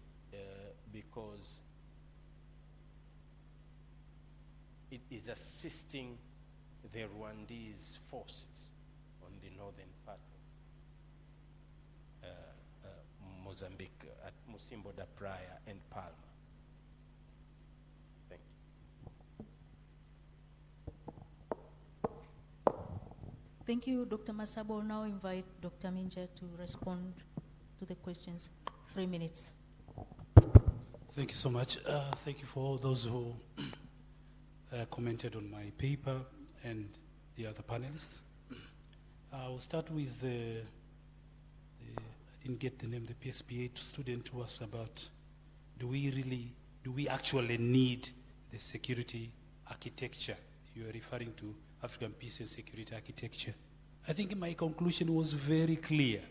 because it is assisting the Rwandese forces on the northern part of Mozambique at Musimbo da Praia and Palma. Thank you. Thank you, Dr. Masabo. I'll now invite Dr. Minja to respond to the questions. 3 minutes. Thank you so much. Thank you for all those who commented on my paper and the other panelists. I will start with I didn't get the name, the PSPA student who asked about, do we actually need the security architecture? You are referring to African peace and security architecture. I think my conclusion was very clear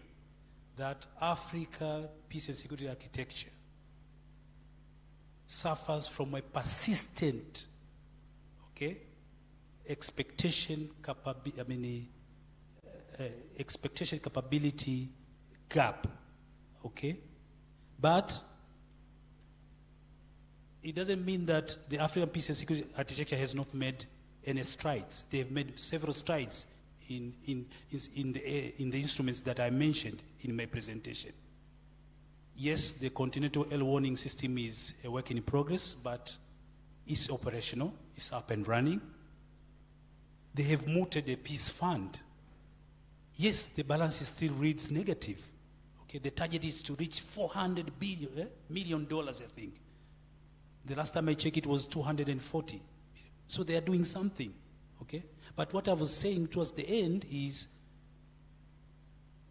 that Africa peace and security architecture suffers from a persistent, expectation capability gap, but it doesn't mean that the African peace and security architecture has not made any strides. They have made several strides in the instruments that I mentioned in my presentation. Yes, the continental early warning system is a work in progress, but it's operational, it's up and running. They have mooted a peace fund. Yes, the balance still reads negative. The target is to reach $400 million, I think. The last time I checked, it was 240. So they are doing something, But what I was saying towards the end is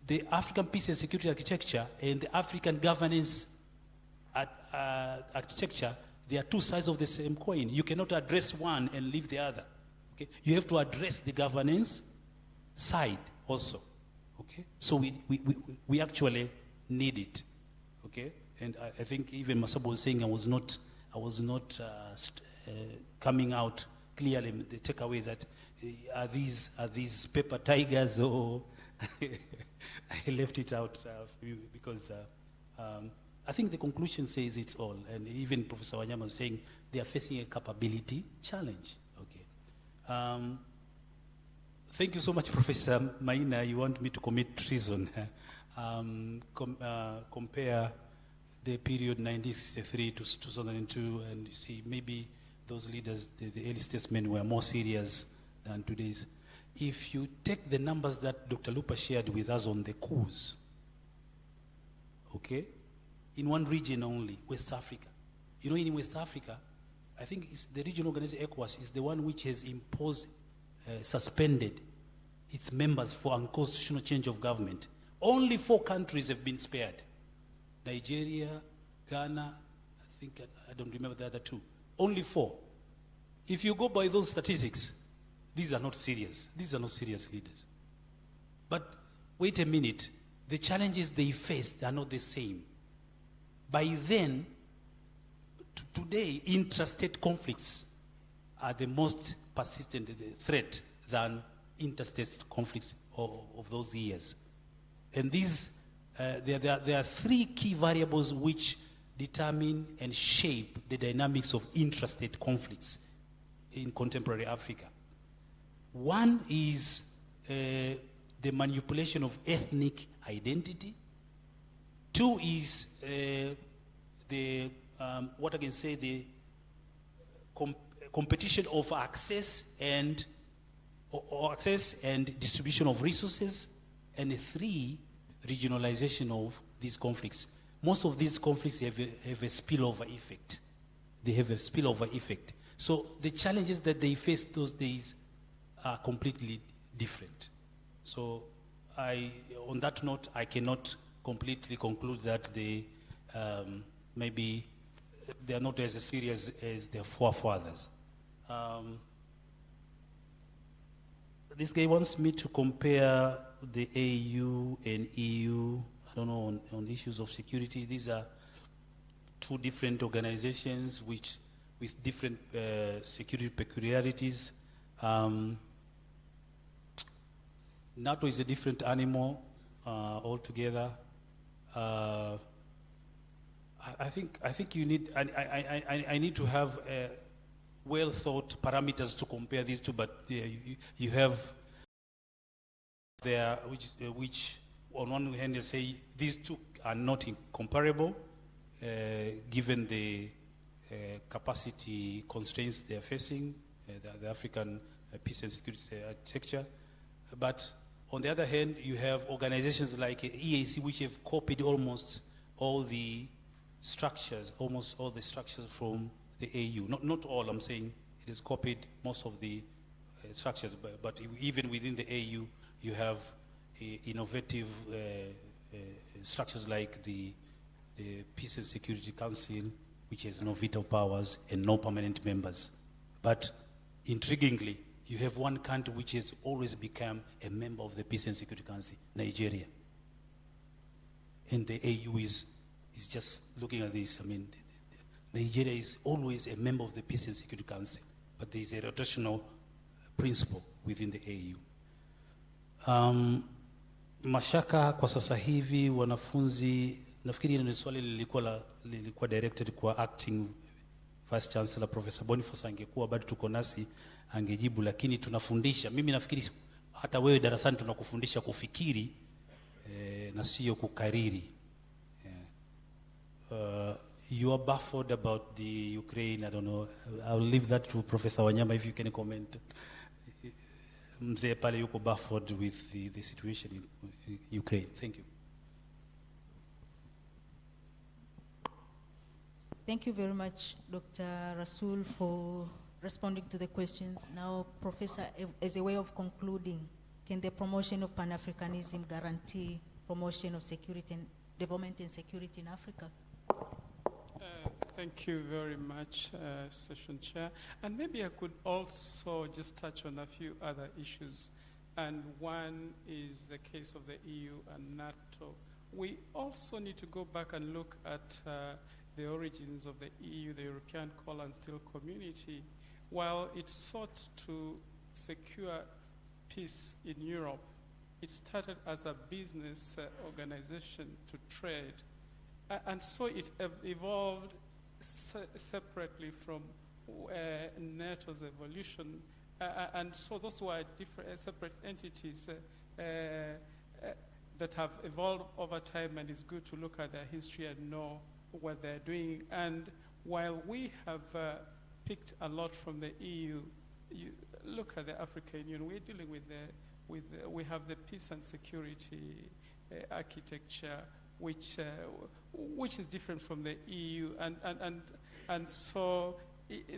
the African peace and security architecture and the African governance architecture, they are two sides of the same coin. You cannot address one and leave the other. You have to address the governance side also. So we actually need it. And I think even Masabo was saying I was not coming out clearly the takeaway that are these paper tigers, or I left it out because I think the conclusion says it's all, and even Professor Wanyama was saying they are facing a capability challenge. Thank you so much, Professor Maina. You want me to commit treason. Compare the period 1963 to 2002, and you see maybe those leaders, the early statesmen, were more serious than today's. If you take the numbers that Dr. Lupa shared with us on the coups, okay, in one region only, West Africa. You know, in West Africa, I think it's the regional organization ECOWAS is the one which has imposed, suspended its members for unconstitutional change of government. Only 4 countries have been spared. Nigeria, Ghana, I think, I don't remember the other 2. Only 4. If you go by those statistics, these are not serious. These are not serious leaders. But wait a minute. The challenges they faced are not the same. By then, today, intrastate conflicts are the most persistent threat than interstate conflicts of those years. And these, there are 3 key variables which determine and shape the dynamics of intrastate conflicts in contemporary Africa. One is the manipulation of ethnic identity. 2 is what I can say, the competition of access and distribution of resources. And 3, regionalization of these conflicts. Most of these conflicts have a spillover effect. They have a spillover effect. So the challenges that they faced those days are completely different. So on that note, I cannot completely conclude that maybe they are not as serious as their forefathers. This guy wants me to compare the AU and EU, I don't know, on issues of security. These are 2 different organizations with different security peculiarities. NATO is a different animal altogether. I think you need. I need to have well thought parameters to compare these 2. But you have there which on one hand you say these 2 are not comparable, given the capacity constraints they are facing, the African peace and security architecture. But on the other hand, you have organizations like EAC, which have copied almost all the structures from the AU. Not all, I'm saying it has copied most of the structures, but even within the AU, you have innovative structures like the Peace and Security Council, which has no veto powers and no permanent members. But intriguingly, you have one country which has always become a member of the Peace and Security Council, Nigeria. And the AU is just looking at this. I mean, Nigeria is always a member of the Peace and Security Council, but there is a rotational principle within the AU. Mashaka kwa sasa hivi wanafunzi, nafikiri hilo ni swali lilikuwa directed kwa acting Vice Chancellor Professor Boniface, angekuwa bado tuko nasi angejibu, lakini tunafundisha. Mimi nafikiri hata wewe darasani tunakufundisha kufikiri na sio kukariri. You are baffled about the Ukraine, I don't know. I'll leave that to Professor Wanyama if you can comment. Mzee pale yuko baffled with the situation in Ukraine. Thank you. Thank you very much, Dr. Rasool, for responding to the questions. Now, Professor, as a way of concluding, can the promotion of Pan-Africanism guarantee promotion of security and development and security in Africa? Thank you very much, Session Chair. And maybe I could also just touch on a few other issues. And one is the case of the EU and NATO. We also need to go back and look at the origins of the EU, the European Coal and Steel Community. While it sought to secure peace in Europe, it started as a business organization to trade. And so it evolved separately from NATO's evolution And so those were different, separate entities that have evolved over time, and it's good to look at their history and know what they're doing. And while we have picked a lot from the EU, you look at the African Union, we're dealing with we have the peace and security architecture, which is different from the EU, and so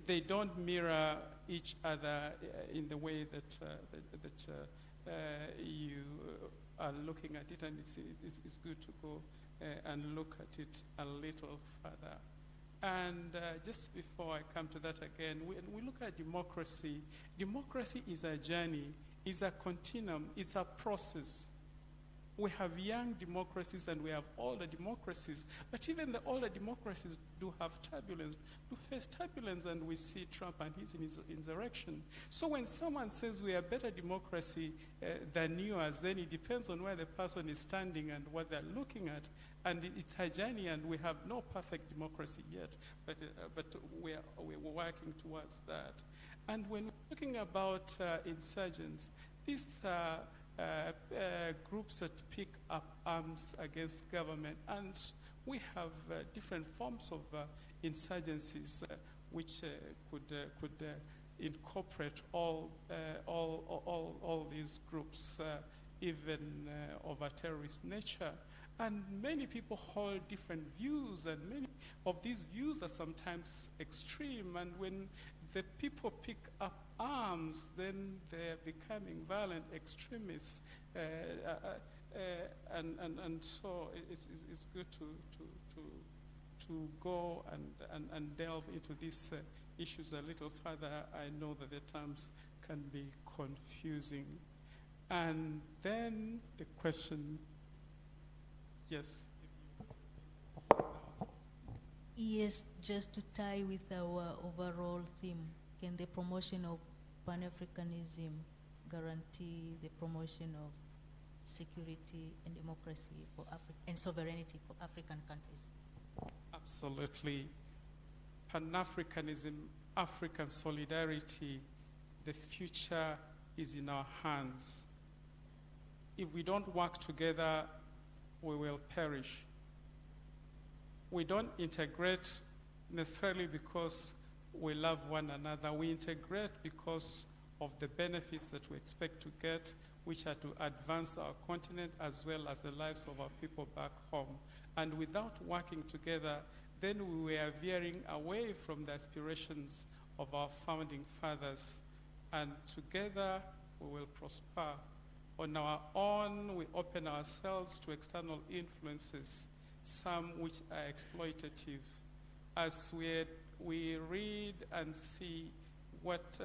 they don't mirror each other in the way that you are looking at it, and it's good to go and look at it a little further. And just before I come to that again, we look at democracy. Democracy is a journey, is a continuum, it's a process. We have young democracies and we have older democracies, but even the older democracies do have turbulence, do face turbulence, and we see Trump and his insurrection. So when someone says we are better democracy than yours, then it depends on where the person is standing and what they're looking at. And it's a journey, and we have no perfect democracy yet, but we're working towards that. And when we're talking about insurgents, these groups that pick up arms against government, and we have different forms of insurgencies which could incorporate all these groups, even of a terrorist nature. And many people hold different views, and many of these views are sometimes extreme. And when the people pick up arms, then they're becoming violent extremists. And so it's good to go and delve into these issues a little further. I know that the terms can be confusing. And then the question, yes. Yes, just to tie with our overall theme, can the promotion of Pan-Africanism guarantee the promotion of security and democracy for Africa and sovereignty for African countries? Absolutely. Pan-Africanism, African solidarity, the future is in our hands. If we don't work together, we will perish. We don't integrate necessarily because we love one another. We integrate because of the benefits that we expect to get, which are to advance our continent as well as the lives of our people back home. And without working together, then we were veering away from the aspirations of our founding fathers. And together, we will prosper. On our own, we open ourselves to external influences, some which are exploitative. As we read and see what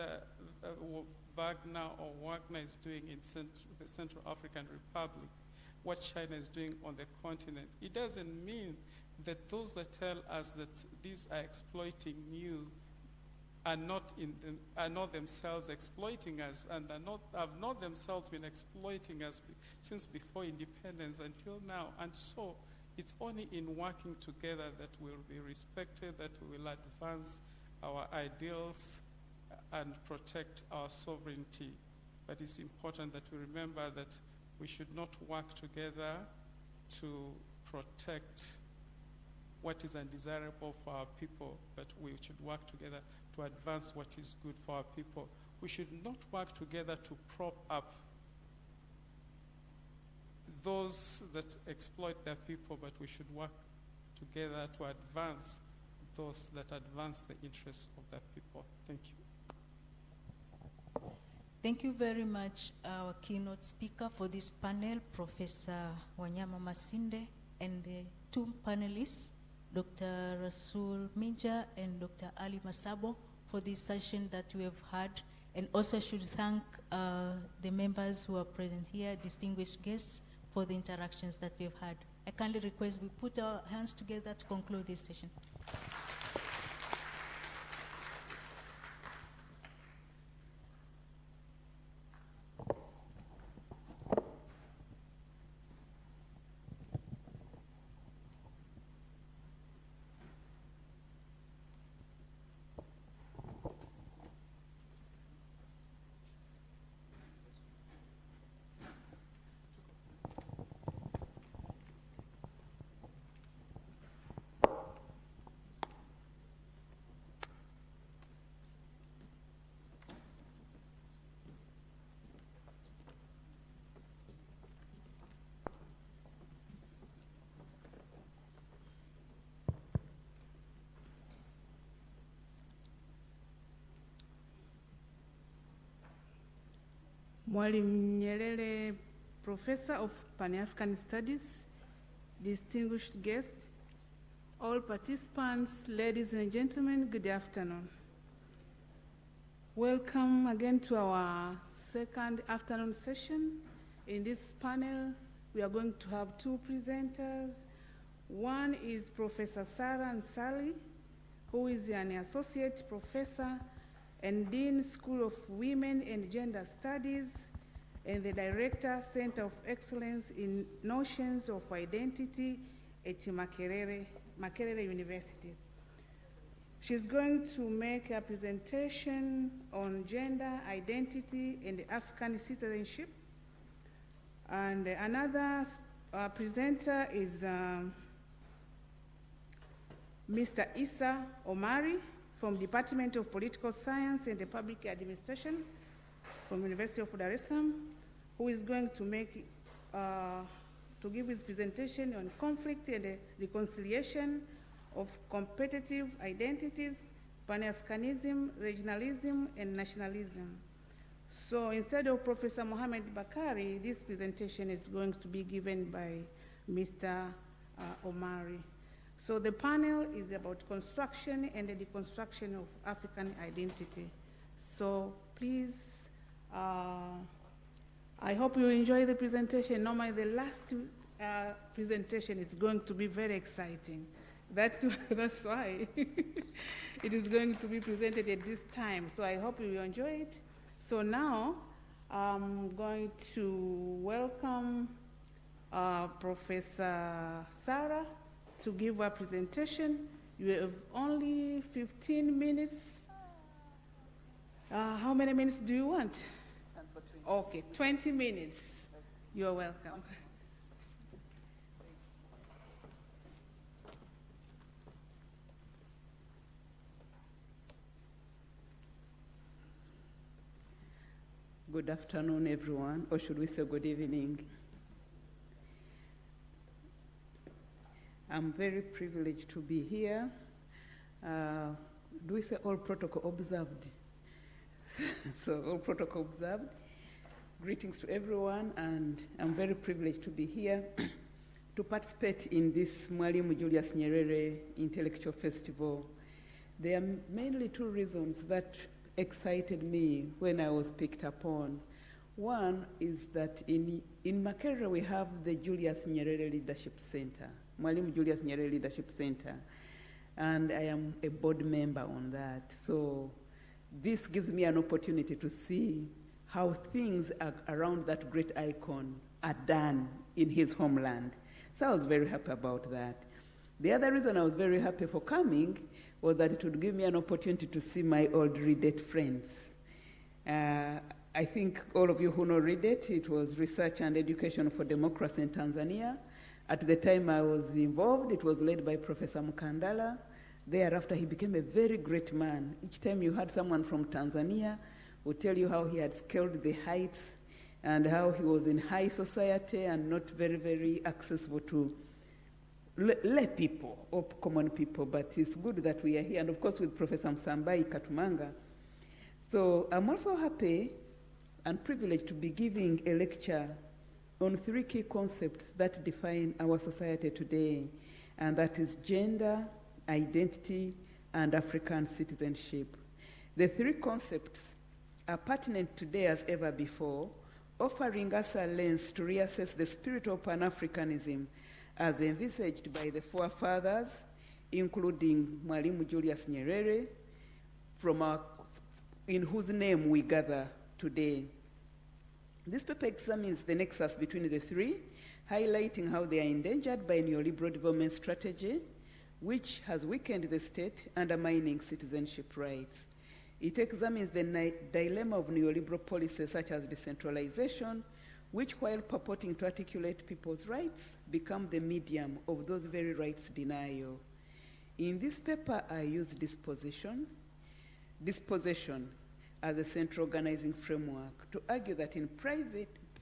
Wagner is doing in the Central African Republic, what China is doing on the continent, it doesn't mean that those that tell us that these are exploiting you are not themselves exploiting us, and have not themselves been exploiting us since before independence until now. And so it's only in working together that we'll be respected, that we will advance our ideals and protect our sovereignty. But it's important that we remember that we should not work together to protect what is undesirable for our people, but we should work together to advance what is good for our people. We should not work together to prop up those that exploit their people, but we should work together to advance those that advance the interests of their people. Thank you. Thank you very much, our keynote speaker for this panel, Professor Wanyama Masinde, and the two panelists, Dr. Rasul Minja and Dr. Ali Masabo, for this session that we have had. And also should thank the members who are present here, distinguished guests, for the interactions that we've had. I kindly request we put our hands together to conclude this session. Mwalimu Nyerere, Professor of Pan-African Studies, distinguished guests, all participants, ladies and gentlemen, good afternoon. Welcome again to our second afternoon session. In this panel, we are going to have two presenters. One is Professor Sarah Nsali, who is an associate professor and Dean School of Women and Gender Studies, and the Director, Center of Excellence in Notions of Identity at Makerere University. She's going to make a presentation on gender, identity, and African citizenship. And another presenter is Mr. Issa Omari from Department of Political Science and Public Administration from University of Dar es Salaam, who is going to make to give his presentation on conflict and reconciliation of competitive identities, Pan-Africanism, regionalism, and nationalism. So instead of Professor Mohamed Bakari, this presentation is going to be given by Mr. Omari. So the panel is about construction and the deconstruction of African identity. So please, I hope you enjoy the presentation. Normally the last presentation is going to be very exciting. That's why it is going to be presented at this time. So I hope you enjoy it. So now I'm going to welcome Professor Sarah to give a presentation. You have only 15 minutes. How many minutes do you want? Okay, 20 minutes. You're welcome. Good afternoon, everyone, or should we say good evening? I'm very privileged to be here. Do we say all protocol observed? So all protocol observed. Greetings to everyone, and I'm very privileged to be here to participate in this Mwalimu Julius Nyerere Intellectual Festival. There are mainly two reasons that excited me when I was picked upon. One is that in Makerere we have the Julius Nyerere Leadership Center, Mwalimu Julius Nyerere Leadership Center, and I am a board member on that. So this gives me an opportunity to see how things around that great icon are done in his homeland. So I was very happy about that. The other reason I was very happy for coming was that it would give me an opportunity to see my old REDET friends. I think all of you who know REDET, it was Research and Education for Democracy in Tanzania. At the time I was involved, it was led by Professor Mkandala. Thereafter, he became a very great man. Each time you had someone from Tanzania would tell you how he had scaled the heights and how he was in high society and not very, very accessible to lay people or common people, but it's good that we are here, and of course with Professor Msambai Katumanga. So I'm also happy and privileged to be giving a lecture on three key concepts that define our society today, and that is gender, identity, and African citizenship. The three concepts are pertinent today as ever before, offering us a lens to reassess the spirit of Pan-Africanism as envisaged by the forefathers, including Mwalimu Julius Nyerere, in whose name we gather today. This paper examines the nexus between the three, highlighting how they are endangered by neoliberal development strategy, which has weakened the state, undermining citizenship rights. It examines the dilemma of neoliberal policies such as decentralization, which, while purporting to articulate people's rights, become the medium of those very rights denial. In this paper, I use dispossession as a central organizing framework to argue that in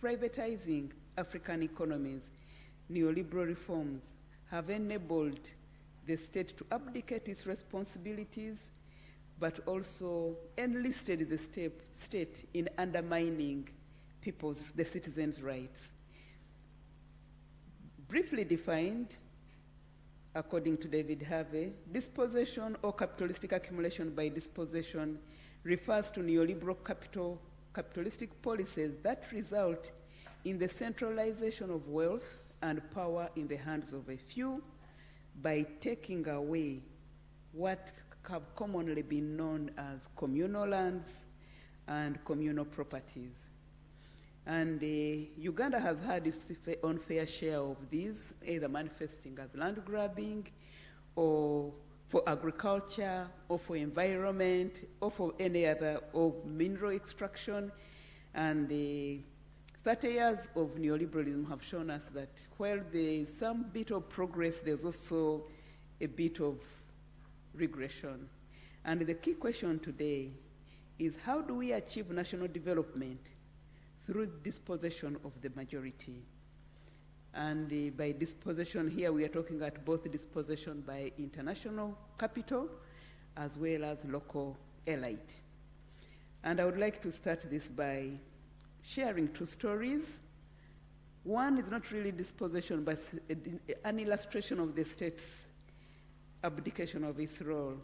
privatizing African economies, neoliberal reforms have enabled the state to abdicate its responsibilities, but also enlisted the state in undermining the citizens' rights. Briefly defined, according to David Harvey, dispossession or capitalistic accumulation by dispossession refers to neoliberal capitalistic policies that result in the centralization of wealth and power in the hands of a few by taking away what have commonly been known as communal lands and communal properties. And Uganda has had its unfair share of these, either manifesting as land grabbing, or for agriculture, or for environment, or for any other, or mineral extraction. And 30 years of neoliberalism have shown us that while there is some bit of progress, there's also a bit of regression. And the key question today is, how do we achieve national development through dispossession of the majority? And by dispossession here, we are talking about both dispossession by international capital as well as local elite. And I would like to start this by sharing two stories. One is not really dispossession, but an illustration of the state's abdication of its role.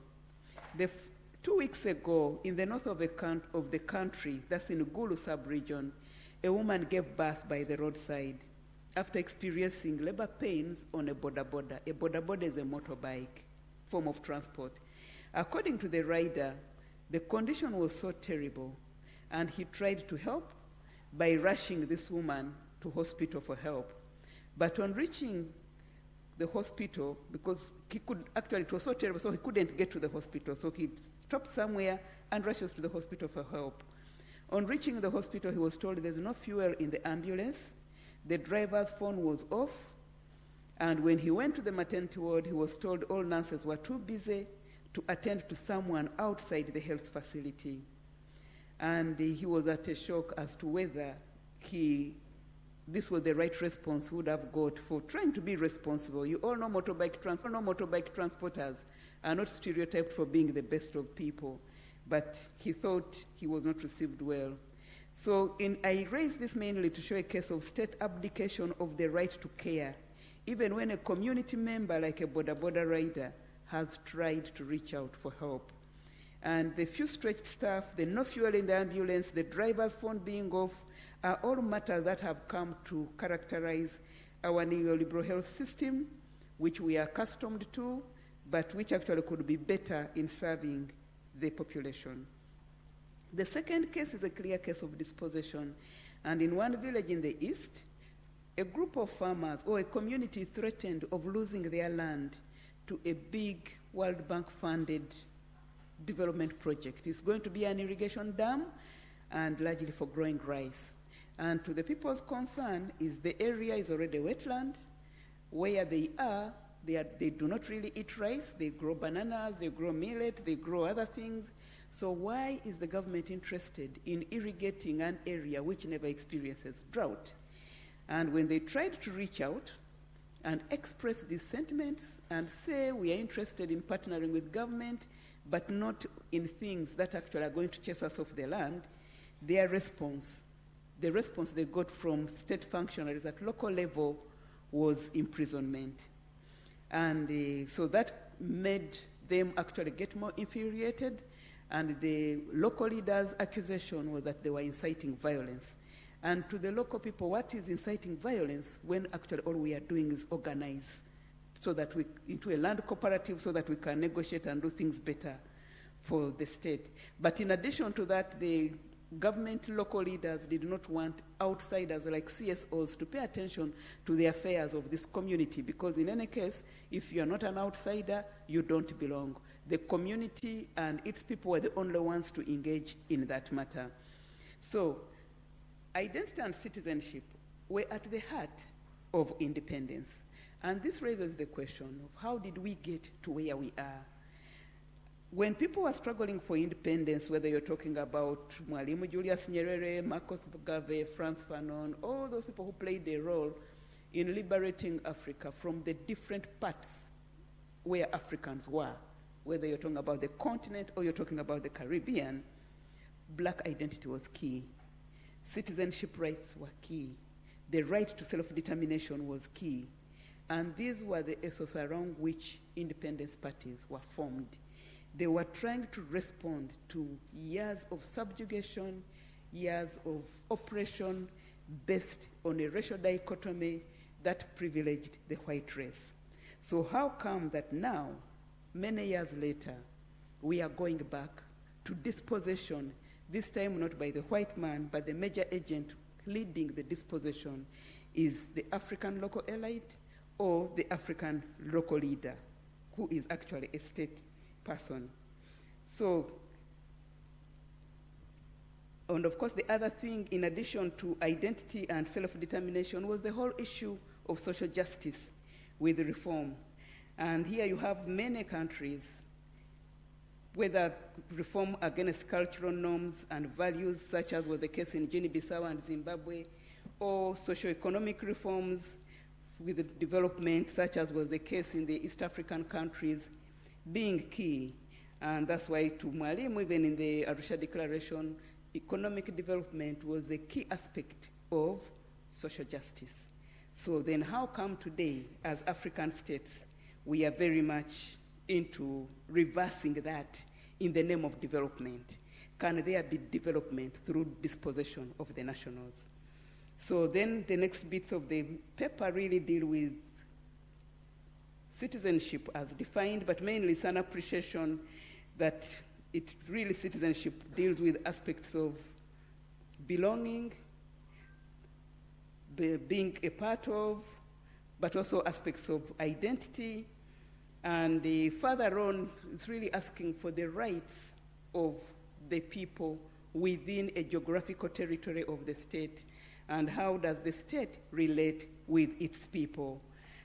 2 weeks ago, in the north of the country, that's in Gulu sub-region, a woman gave birth by the roadside after experiencing labor pains on a boda boda. A boda boda is a motorbike form of transport. According to the rider, the condition was so terrible, and he tried to help by rushing this woman to hospital for help. But on reaching the hospital, because he could, actually it was so terrible, so he couldn't get to the hospital, so he stopped somewhere and rushes to the hospital for help. On reaching the hospital, he was told there's no fuel in the ambulance, the driver's phone was off, and when he went to the maternity ward, he was told all nurses were too busy to attend to someone outside the health facility. And he was at a shock as to whether this was the right response he would have got for trying to be responsible. You all know motorbike transporters are not stereotyped for being the best of people, but he thought he was not received well. So I raised this mainly to show a case of state abdication of the right to care, even when a community member like a boda boda rider has tried to reach out for help. And the few stretched staff, the no fuel in the ambulance, the driver's phone being off, are all matters that have come to characterize our neoliberal health system, which we are accustomed to, but which actually could be better in serving the population. The second case is a clear case of dispossession. And in one village in the east, a group of farmers or a community threatened of losing their land to a big World Bank-funded development project. It's going to be an irrigation dam and largely for growing rice. And to the people's concern is the area is already wetland. Where they are, they do not really eat rice. They grow bananas, they grow millet, they grow other things. So why is the government interested in irrigating an area which never experiences drought? And when they tried to reach out and express these sentiments and say we are interested in partnering with government, but not in things that actually are going to chase us off the land, the response they got from state functionaries at local level was imprisonment. And so that made them actually get more infuriated, and the local leaders' accusation was that they were inciting violence. And to the local people, what is inciting violence when actually all we are doing is organize so that into a land cooperative so that we can negotiate and do things better for the state. But in addition to that, the government local leaders did not want outsiders like CSOs to pay attention to the affairs of this community, because in any case, if you're not an outsider, you don't belong. The community and its people were the only ones to engage in that matter. So identity and citizenship were at the heart of independence. And this raises the question of how did we get to where we are? When people were struggling for independence, whether you're talking about Mwalimu, Julius, Nyerere, Marcos Garvey, Frantz Fanon, all those people who played a role in liberating Africa from the different parts where Africans were, whether you're talking about the continent or you're talking about the Caribbean, black identity was key. citizenship rights were key. The right to self-determination was key. And these were the ethos around which independence parties were formed. They were trying to respond to years of subjugation, years of oppression based on a racial dichotomy that privileged the white race. So how come that now, many years later, we are going back to dispossession, this time not by the white man, but the major agent leading the dispossession is the African local elite or the African local leader, who is actually a state person. So, and of course the other thing, in addition to identity and self-determination, was the whole issue of social justice with reform. And here you have many countries, whether reform against cultural norms and values, such as was the case in Guinea-Bissau and Zimbabwe, or socio-economic reforms with development, such as was the case in the East African countries, being key. And that's why to Mwalimu, even in the Arusha Declaration, economic development was a key aspect of social justice. So then how come today, as African states, we are very much into reversing that in the name of development? Can there be development through dispossession of the nationals? So then the next bits of the paper really deal with citizenship as defined, but mainly it's an appreciation that it really, citizenship deals with aspects of belonging, being a part of, but also aspects of identity. And further on, it's really asking for the rights of the people within a geographical territory of the state, and how does the state relate with its people,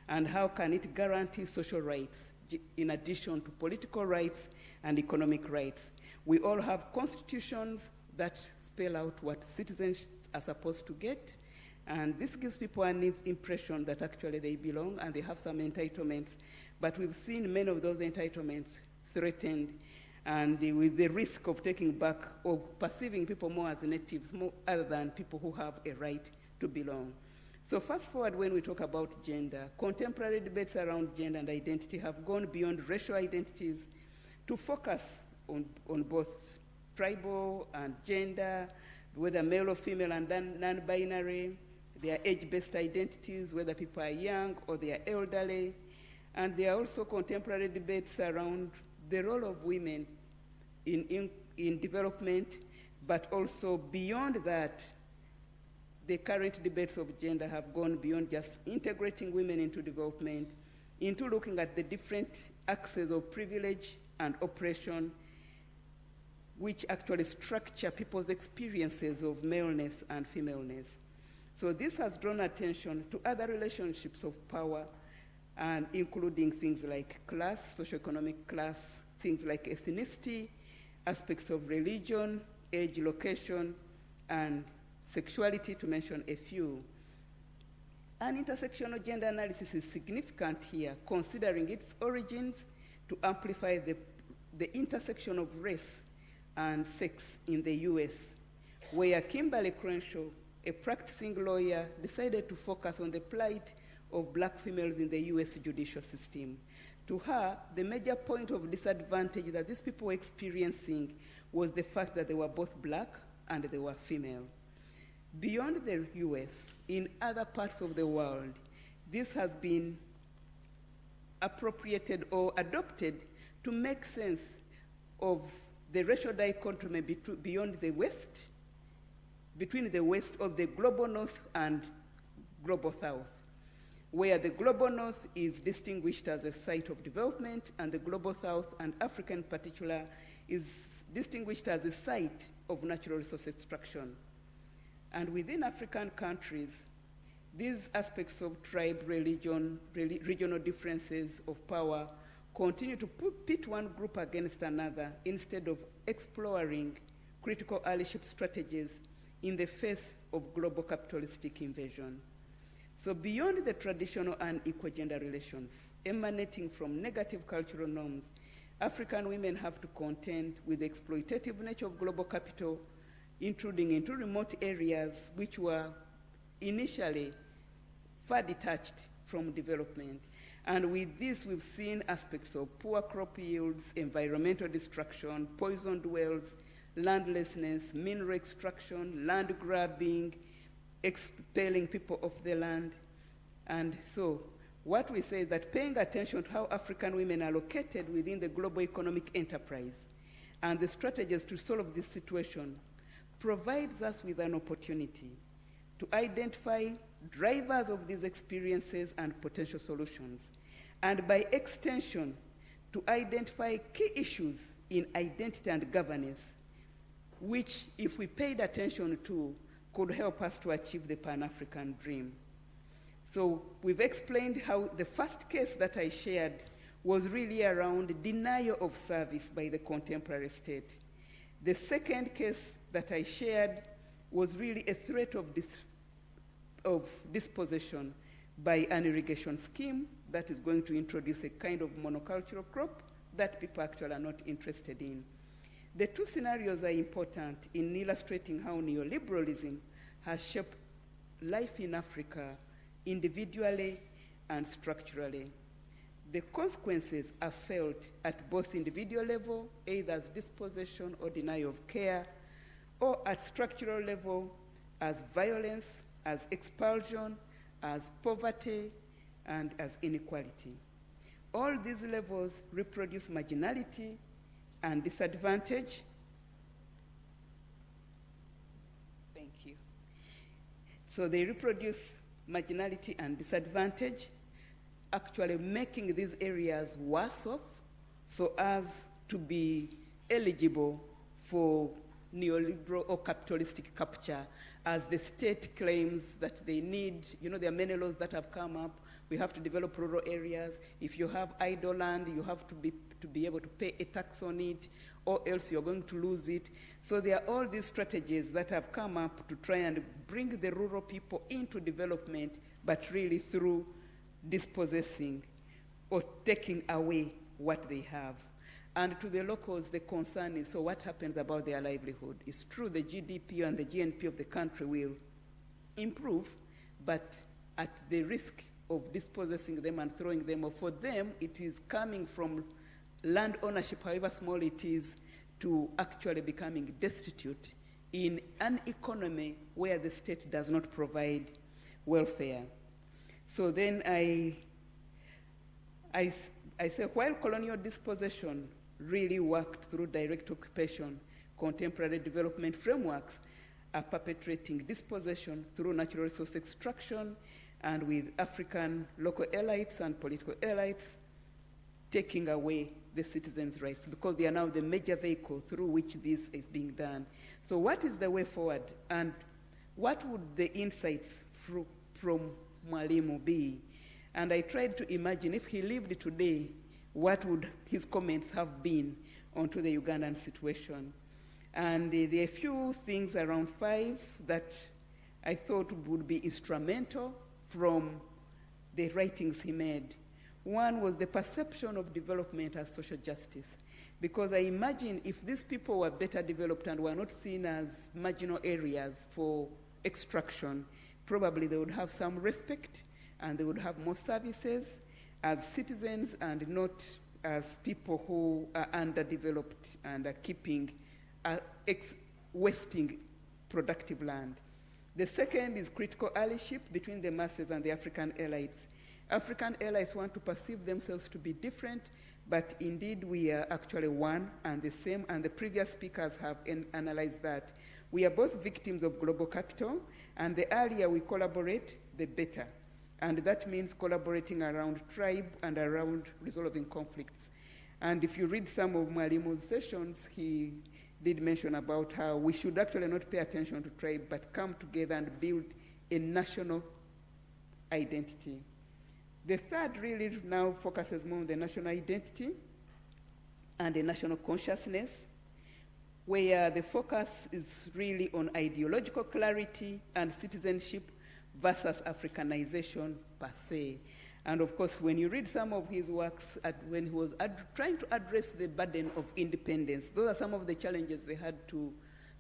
and how can it guarantee social rights in addition to political rights and economic rights. We all have constitutions that spell out what citizens are supposed to get, and this gives people an impression that actually they belong and they have some entitlements, but we've seen many of those entitlements threatened, and with the risk of taking back or perceiving people more as natives, more other than people who have a right to belong. So fast forward, when we talk about gender, contemporary debates around gender and identity have gone beyond racial identities to focus on both tribal and gender, whether male or female and non-binary, their age-based identities, whether people are young or they are elderly. And there are also contemporary debates around the role of women in development, but also beyond that, the current debates of gender have gone beyond just integrating women into development, into looking at the different axes of privilege and oppression, which actually structure people's experiences of maleness and femaleness. So this has drawn attention to other relationships of power, and including things like class, socioeconomic class, things like ethnicity, aspects of religion, age, location, and sexuality, to mention a few. An intersectional gender analysis is significant here, considering its origins to amplify the intersection of race and sex in the US, where Kimberly Crenshaw, a practicing lawyer, decided to focus on the plight of black females in the US judicial system. To her, the major point of disadvantage that these people were experiencing was the fact that they were both black and they were female. Beyond the US, in other parts of the world, this has been appropriated or adopted to make sense of the racial dichotomy beyond the West, between the West of the global North and global South, where the global North is distinguished as a site of development, and the global South, and Africa in particular, is distinguished as a site of natural resource extraction. And within African countries, these aspects of tribe, religion, regional differences of power continue to pit one group against another instead of exploring critical allyship strategies in the face of global capitalistic invasion. So beyond the traditional unequal gender relations emanating from negative cultural norms, African women have to contend with the exploitative nature of global capital intruding into remote areas which were initially far detached from development. And with this, we've seen aspects of poor crop yields, environmental destruction, poisoned wells, landlessness, mineral extraction, land grabbing, expelling people off the land. And so what we say is that paying attention to how African women are located within the global economic enterprise and the strategies to solve this situation provides us with an opportunity to identify drivers of these experiences and potential solutions, and by extension, to identify key issues in identity and governance, which, if we paid attention to, could help us to achieve the Pan-African dream. So we've explained how the first case that I shared was really around denial of service by the contemporary state. The second case that I shared was really a threat of dispossession by an irrigation scheme that is going to introduce a kind of monocultural crop that people actually are not interested in. The two scenarios are important in illustrating how neoliberalism has shaped life in Africa individually and structurally. The consequences are felt at both individual level, either as dispossession or denial of care, or at structural level as violence, as expulsion, as poverty, and as inequality. All these levels reproduce marginality and disadvantage. Thank you. So they reproduce marginality and disadvantage, actually making these areas worse off so as to be eligible for neoliberal or capitalistic capture, as the state claims that they need. You know, there are many laws that have come up. We have to develop rural areas. If you have idle land, you have to be able to pay a tax on it, or else you're going to lose it. So there are all these strategies that have come up to try and bring the rural people into development, but really through dispossessing or taking away what they have. And to the locals, the concern is, so what happens about their livelihood? It's true the GDP and the GNP of the country will improve, but at the risk of dispossessing them and throwing them off. For them, it is coming from land ownership, however small it is, to actually becoming destitute in an economy where the state does not provide welfare. So then I say, while colonial dispossession really worked through direct occupation, contemporary development frameworks are perpetrating dispossession through natural resource extraction, and with African local elites and political elites taking away the citizens' rights, because they are now the major vehicle through which this is being done. So what is the way forward? And what would the insights from Mwalimu be? And I tried to imagine, if he lived today, what would his comments have been onto the Ugandan situation? And there are a few things, around 5, that I thought would be instrumental from the writings he made. One was the perception of development as social justice. Because I imagine if these people were better developed and were not seen as marginal areas for extraction, probably they would have some respect and they would have more services as citizens and not as people who are underdeveloped and are keeping, wasting productive land. The second is critical allyship between the masses and the African elites. African elites want to perceive themselves to be different, but indeed we are actually one and the same, and the previous speakers have analyzed that. We are both victims of global capital, and the earlier we collaborate, the better. And that means collaborating around tribe and around resolving conflicts. And if you read some of Mwalimu's sessions, he did mention about how we should actually not pay attention to tribe, but come together and build a national identity. The third really now focuses more on the national identity and the national consciousness, where the focus is really on ideological clarity and citizenship versus Africanization per se. And of course, when you read some of his works, when he was trying to address the burden of independence, those are some of the challenges they had to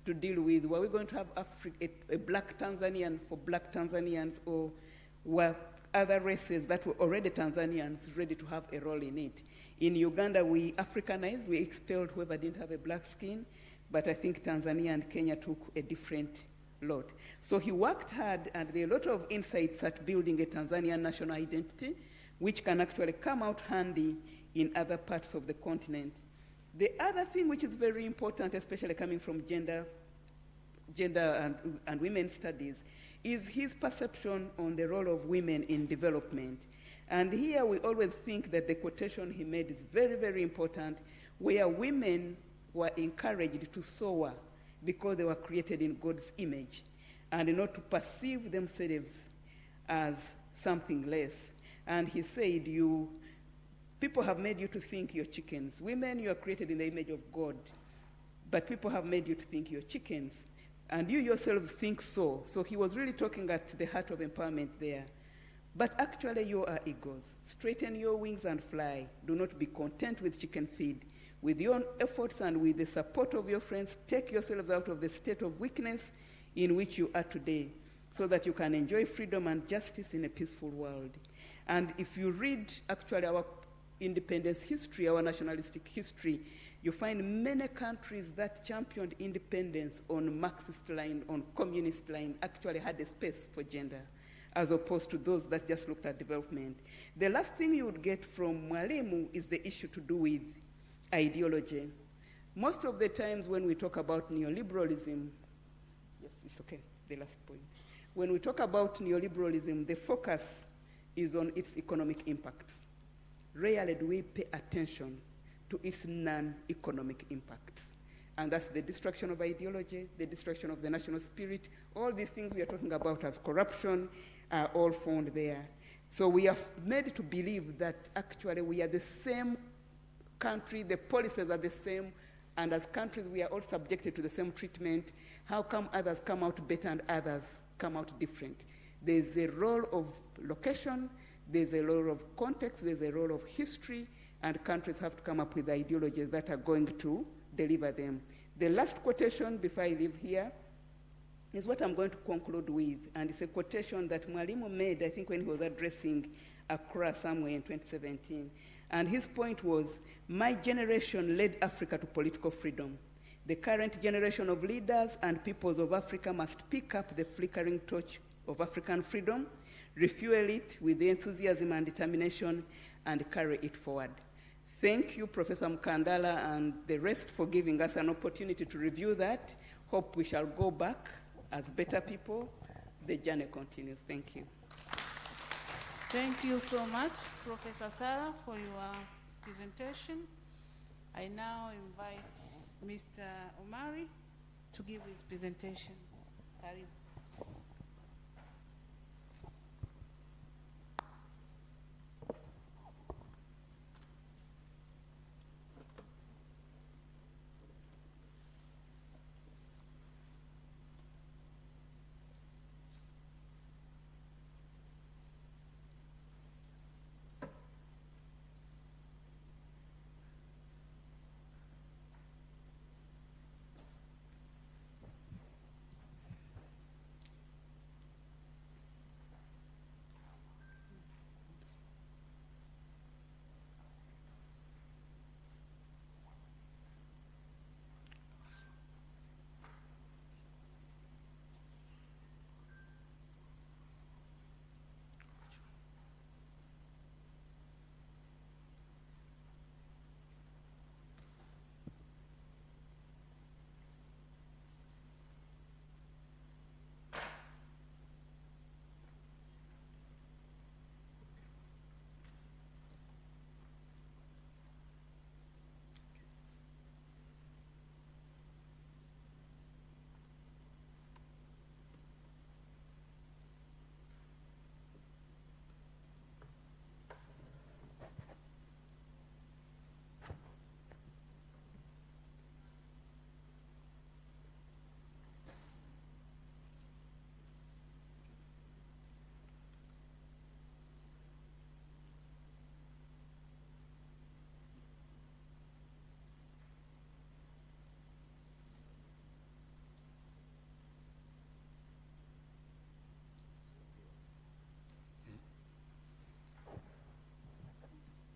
to deal with, were we going to have a black Tanzanian for black Tanzanians, or were other races that were already Tanzanians ready to have a role in it? In Uganda, we Africanized, we expelled whoever didn't have a black skin, but I think Tanzania and Kenya took a different lot. So he worked hard, and there are a lot of insights at building a Tanzanian national identity, which can actually come out handy in other parts of the continent. The other thing which is very important, especially coming from gender and women's studies, is his perception on the role of women in development. And here we always think that the quotation he made is very, very important, where women were encouraged to soar because they were created in God's image, and not to perceive themselves as something less. And he said, people have made you to think you're chickens. Women, you are created in the image of God, but people have made you to think you're chickens, and you yourselves think so. So he was really talking at the heart of empowerment there. But actually you are eagles. Straighten your wings and fly. Do not be content with chicken feed. With your own efforts and with the support of your friends, take yourselves out of the state of weakness in which you are today, so that you can enjoy freedom and justice in a peaceful world. And if you read actually our independence history, our nationalistic history, you find many countries that championed independence on Marxist line, on communist line, actually had a space for gender, as opposed to those that just looked at development. The last thing you would get from Mwalimu is the issue to do with ideology. Most of the times when we talk about neoliberalism, yes, it's okay, the last point. When we talk about neoliberalism, the focus is on its economic impacts. Rarely do we pay attention to its non-economic impacts. And that's the destruction of ideology, the destruction of the national spirit. All these things we are talking about as corruption are all found there. So we are made to believe that actually we are the same country, the policies are the same, and as countries we are all subjected to the same treatment. How come others come out better and others come out different? There's a role of location, there's a role of context, there's a role of history, and countries have to come up with ideologies that are going to deliver them. The last quotation before I leave here is what I'm going to conclude with, and it's a quotation that Mwalimu made, I think, when he was addressing Accra somewhere in 2017. And his point was, my generation led Africa to political freedom. The current generation of leaders and peoples of Africa must pick up the flickering torch of African freedom, refuel it with enthusiasm and determination, and carry it forward. Thank you, Professor Mkandala and the rest, for giving us an opportunity to review that. Hope we shall go back as better people. The journey continues. Thank you. Thank you so much, Professor Sarah, for your presentation. I now invite Mr. Omari to give his presentation. Karibu.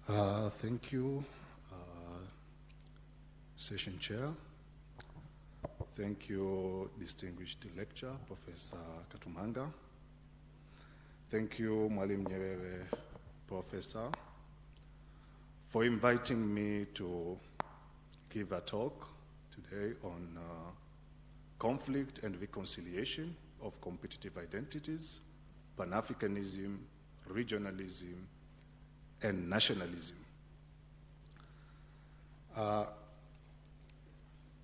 Thank you, Session Chair. Thank you, distinguished lecturer, Professor Katumanga. Thank you, Mwalimu Nyerere, Professor, for inviting me to give a talk today on conflict and reconciliation of competitive identities, Pan-Africanism, regionalism, and nationalism.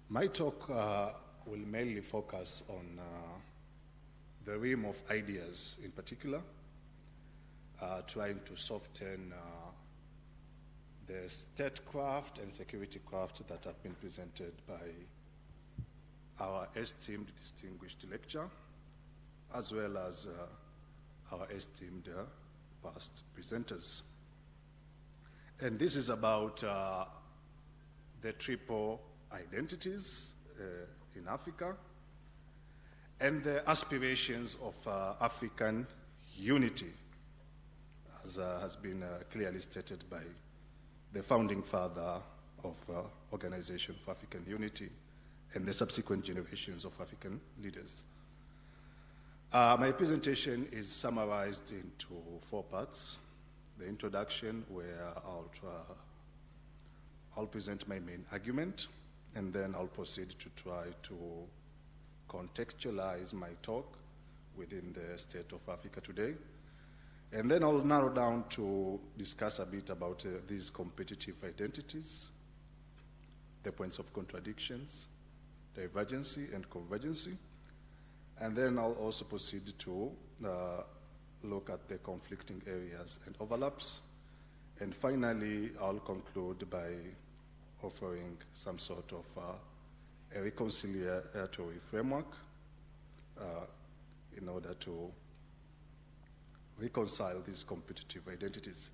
My talk will mainly focus on the realm of ideas in particular, trying to soften the statecraft and security craft that have been presented by our esteemed distinguished lecturer, as well as our esteemed past presenters. And this is about the triple identities in Africa and the aspirations of African unity, as has been clearly stated by the founding father of Organization for African Unity and the subsequent generations of African leaders. My presentation is summarized into 4 parts. The introduction, where I'll present my main argument, and then I'll proceed to try to contextualize my talk within the state of Africa today. And then I'll narrow down to discuss a bit about these competitive identities, the points of contradictions, divergency and convergency. And then I'll also proceed to look at the conflicting areas and overlaps. And finally, I'll conclude by offering some sort of a reconciliatory framework in order to reconcile these competitive identities.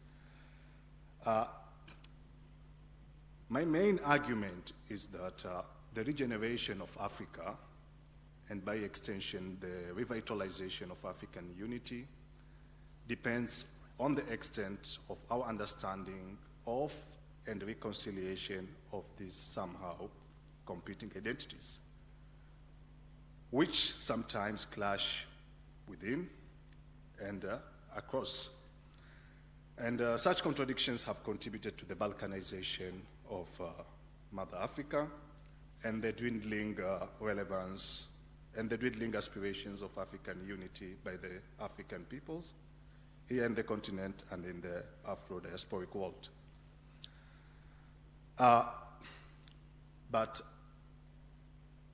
My main argument is that the regeneration of Africa, and by extension the revitalization of African unity, depends on the extent of our understanding of and reconciliation of these somehow competing identities, which sometimes clash within and across. And such contradictions have contributed to the balkanization of Mother Africa and the dwindling relevance and the dwindling aspirations of African unity by the African peoples here in the continent and in the Afro-diasporic world. But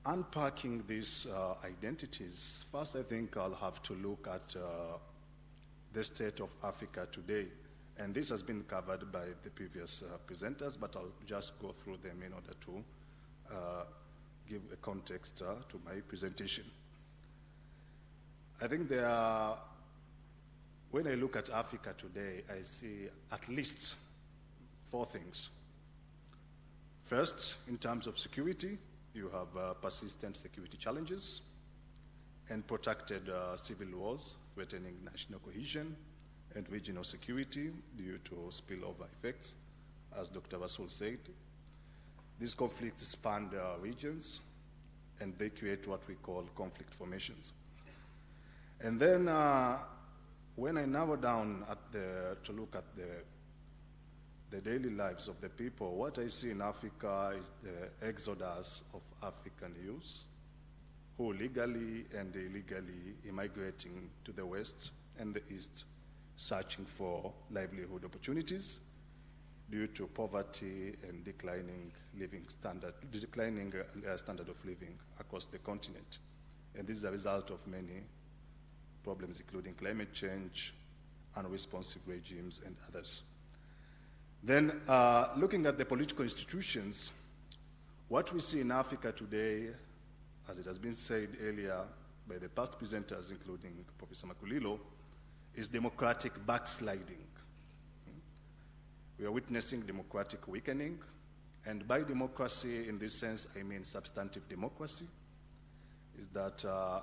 unpacking these identities, first I think I'll have to look at the state of Africa today. And this has been covered by the previous presenters, but I'll just go through them in order to give a context to my presentation. I think there are, when I look at Africa today, I see at least 4 things. First, in terms of security, you have persistent security challenges and protracted civil wars threatening national cohesion and regional security due to spillover effects, as Dr. Rasool said. These conflicts span regions, and they create what we call conflict formations. And then when I narrow down to look at the daily lives of the people, what I see in Africa is the exodus of African youth who legally and illegally immigrating to the West and the East, searching for livelihood opportunities due to poverty and declining standard of living across the continent. And this is a result of many problems, including climate change, unresponsive regimes, and others. Then, looking at the political institutions, what we see in Africa today, as it has been said earlier by the past presenters, including Professor Makulilo, is democratic backsliding. We are witnessing democratic weakening, and by democracy, in this sense, I mean substantive democracy, is that a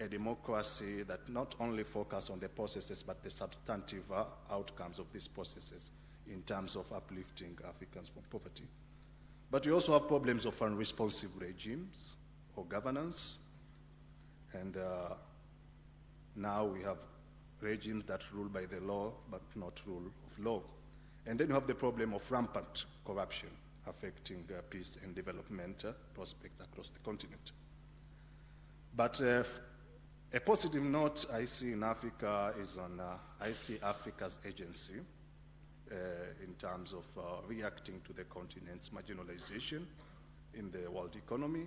democracy that not only focuses on the processes, but the substantive outcomes of these processes in terms of uplifting Africans from poverty. But we also have problems of unresponsive regimes or governance. And now we have regimes that rule by the law but not rule of law. And then you have the problem of rampant corruption affecting peace and development prospects across the continent. But a positive note I see in Africa is I see Africa's agency in terms of reacting to the continent's marginalization in the world economy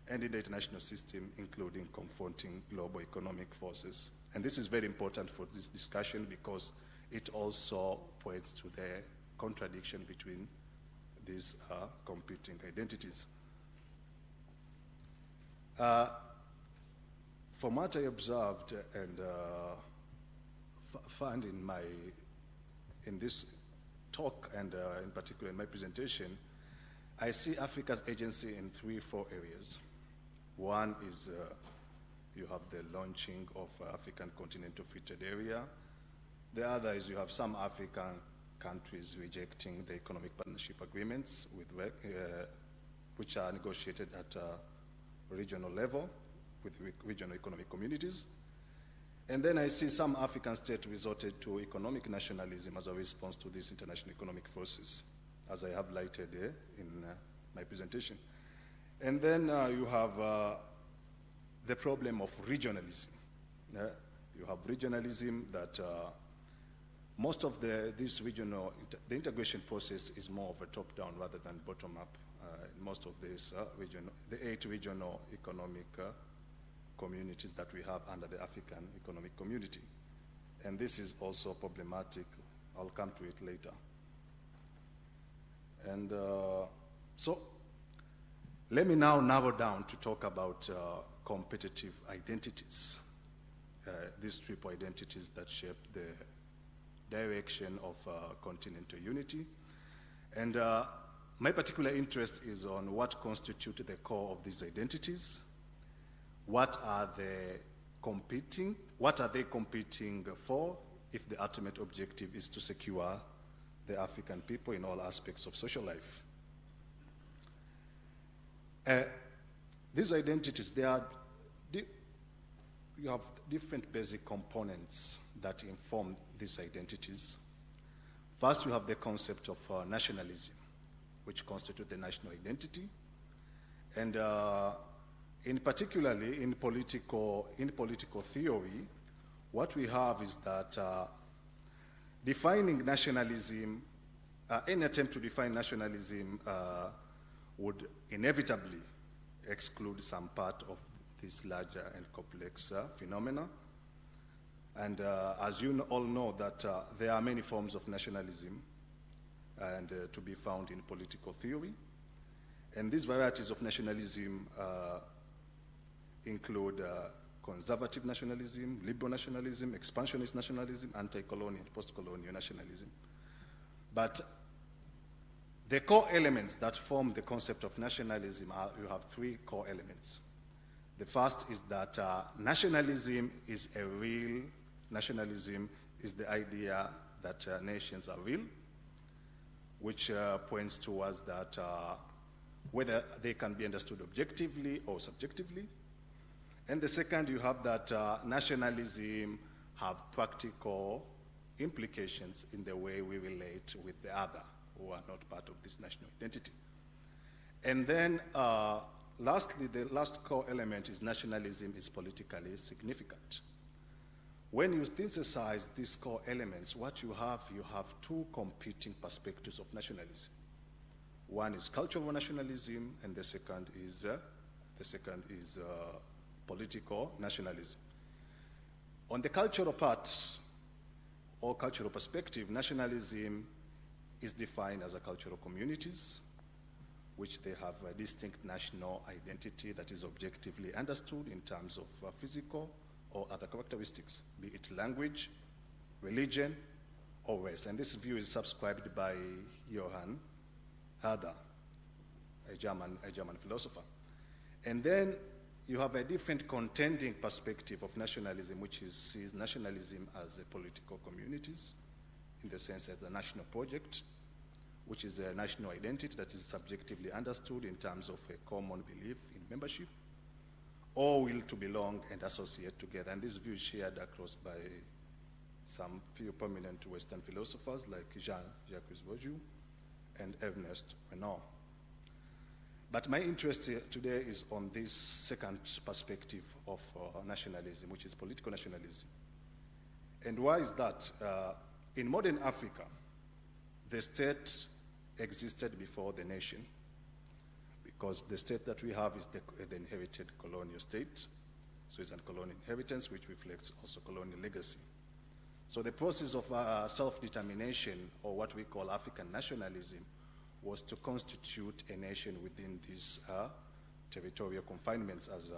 and in the international system, including confronting global economic forces. And this is very important for this discussion because it also points to the contradiction between these competing identities. From what I observed and found in this talk and in particular in my presentation, I see Africa's agency in 3-4 areas. One is you have the launching of African Continental Free Trade Area. The other is you have some African countries rejecting the economic partnership agreements which are negotiated at a regional level with regional economic communities. And then I see some African states resorted to economic nationalism as a response to these international economic forces, as I have highlighted in my presentation. And then you have the problem of regionalism. You have regionalism that most of the integration process is more of a top-down rather than bottom-up. Most of these the 8 regional economic communities that we have under the African Economic Community. And this is also problematic. I'll come to it later. And so let me now narrow down to talk about competitive identities, these triple identities that shape the direction of continental unity. And my particular interest is on what constitutes the core of these identities. What are they competing for if the ultimate objective is to secure the African people in all aspects of social life? These identities, you have different basic components that inform these identities. First, you have the concept of nationalism, which constitutes the national identity. And in particularly in political theory, what we have is that defining nationalism, any attempt to define nationalism would inevitably exclude some part of this larger and complex phenomena. And as you all know that there are many forms of nationalism and to be found in political theory. And these varieties of nationalism include conservative nationalism, liberal nationalism, expansionist nationalism, anti-colonial, post-colonial nationalism. But the core elements that form the concept of nationalism you have 3 core elements. The first is that nationalism is the idea that nations are real, which points towards that whether they can be understood objectively or subjectively. And the second, you have that nationalism have practical implications in the way we relate with the other who are not part of this national identity. And then lastly, the last core element is nationalism is politically significant. When you synthesize these core elements, what you have 2 competing perspectives of nationalism. One is cultural nationalism, and the second is political nationalism. On the cultural part or cultural perspective, nationalism is defined as a cultural communities, which they have a distinct national identity that is objectively understood in terms of physical or other characteristics, be it language, religion, or race. And this view is subscribed by Johann Herder, a German philosopher. And then you have a different contending perspective of nationalism, which sees nationalism as a political communities in the sense as a national project, which is a national identity that is subjectively understood in terms of a common belief in membership, or will to belong and associate together. And this view is shared across by some few prominent Western philosophers like Jean-Jacques Rousseau and Ernest Renan. But my interest today is on this second perspective of nationalism, which is political nationalism. And why is that? In modern Africa, the state existed before the nation, because the state that we have is the inherited colonial state. So it's a colonial inheritance, which reflects also colonial legacy. So the process of self-determination, or what we call African nationalism, was to constitute a nation within these territorial confinements, as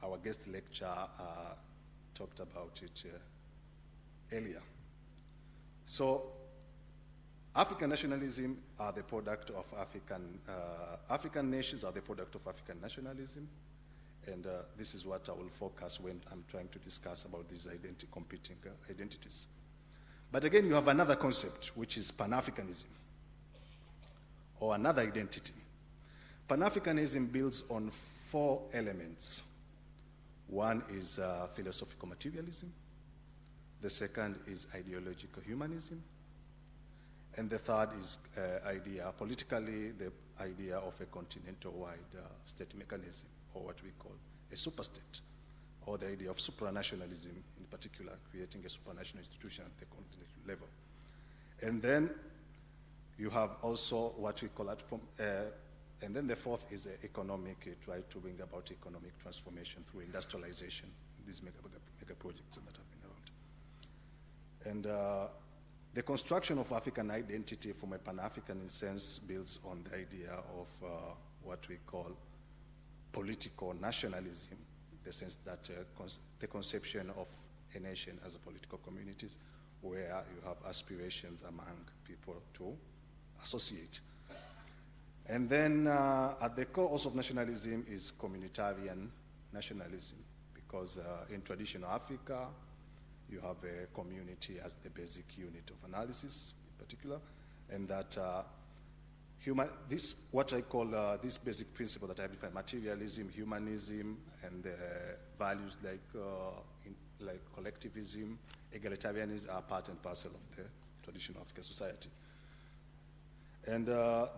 our guest lecturer talked about it earlier. So African nationalism are the product of African nations are the product of African nationalism, and this is what I will focus when I'm trying to discuss about these competing identities. But again, you have another concept, which is Pan-Africanism, or another identity. Pan-Africanism builds on 4 elements. One is philosophical materialism. The second is ideological humanism. And the third is politically, the idea of a continental-wide state mechanism, or what we call a superstate, or the idea of supranationalism in particular, creating a supranational institution at the continental level. And then you have also what we call and then the fourth is economic, try to bring about economic transformation through industrialization, these mega projects that have been around. And the construction of African identity from a Pan-African sense builds on the idea of what we call political nationalism, in the sense that the conception of a nation as a political community where you have aspirations among people to associate. And then at the core also of nationalism is communitarian nationalism, because in traditional Africa, you have a community as the basic unit of analysis in particular, and that what I call this basic principle that I have defined, materialism, humanism, and values like collectivism, egalitarianism are part and parcel of the traditional African society. And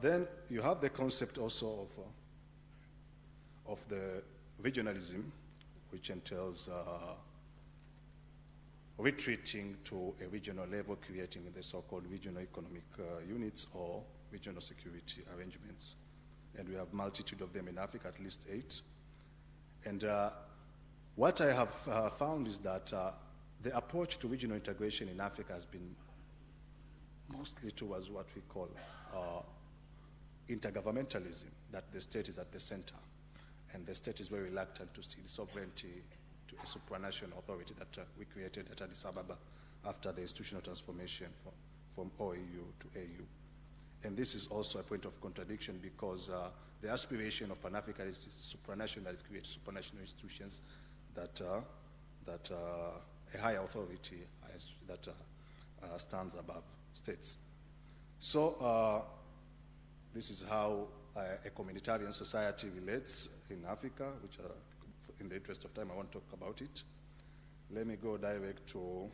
then you have the concept also of the regionalism, which entails retreating to a regional level, creating the so-called regional economic units or regional security arrangements. And we have a multitude of them in Africa, at least 8. And what I have found is that the approach to regional integration in Africa has been mostly towards what we call intergovernmentalism, that the state is at the center, and the state is very reluctant to cede sovereignty to a supranational authority that we created at Addis Ababa after the institutional transformation from OAU to AU. And this is also a point of contradiction, because the aspiration of Pan-Africa is supranational, is create supranational institutions that a higher authority that stands above states. So this is how a communitarian society relates in Africa, which in the interest of time I won't talk about it. Let me go direct to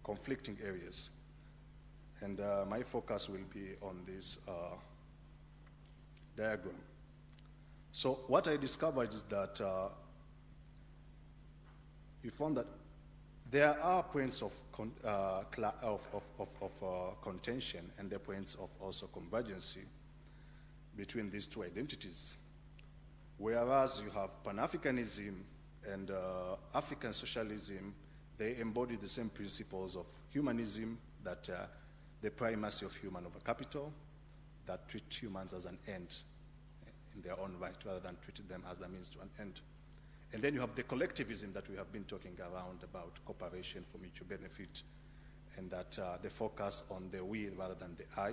conflicting areas. And my focus will be on this diagram. So what I discovered is that you found that there are points of contention, and there are points of also convergence between these two identities. Whereas you have Pan-Africanism and African socialism, they embody the same principles of humanism, that the primacy of human over capital, that treat humans as an end in their own right, rather than treat them as a means to an end. And then you have the collectivism that we have been talking around, about cooperation for mutual benefit, and that the focus on the we rather than the I.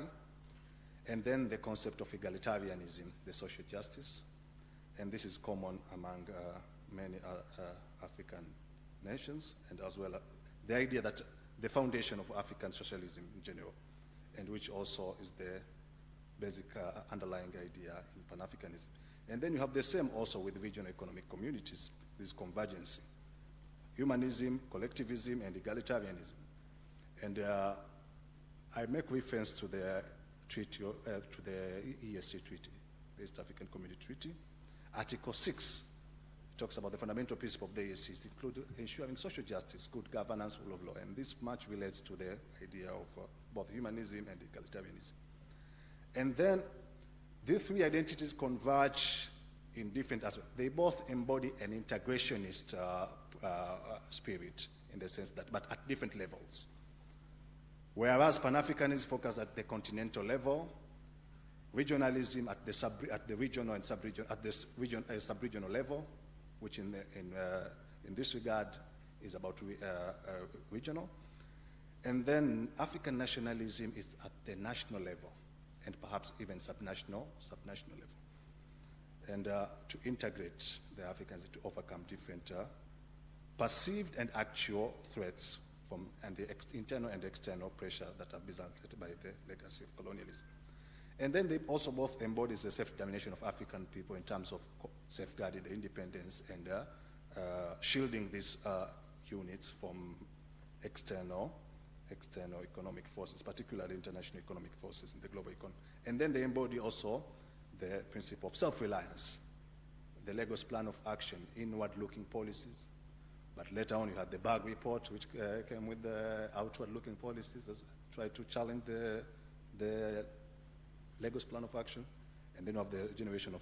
And then the concept of egalitarianism, the social justice. And this is common among many African nations, and as well the idea that the foundation of African socialism in general, and which also is the basic underlying idea in Pan-Africanism. And then you have the same also with regional economic communities, this convergence, humanism, collectivism, and egalitarianism. And I make reference to the treaty, to the EAC treaty, the East African Community Treaty. Article 6 talks about the fundamental principle of the EAC, including ensuring social justice, good governance, rule of law, and this much relates to the idea of both humanism and egalitarianism. And then these three identities converge in different aspects. They both embody an integrationist spirit in the sense that, but at different levels. Whereas Pan-Africanism focuses at the continental level, regionalism at the regional and sub-regional, at this sub-regional level, which in this regard is about regional. And then African nationalism is at the national level, and perhaps even subnational level. And to integrate the Africans to overcome different perceived and actual threats from the internal and external pressure that are presented by the legacy of colonialism. And then they also both embody the self-determination of African people in terms of safeguarding the independence and shielding these units from external economic forces, particularly international economic forces in the global economy. And then they embody also the principle of self-reliance, the Lagos Plan of Action, inward-looking policies. But later on, you had the Bag Report, which came with the outward-looking policies that tried to challenge the Lagos Plan of Action. And then you have the generation of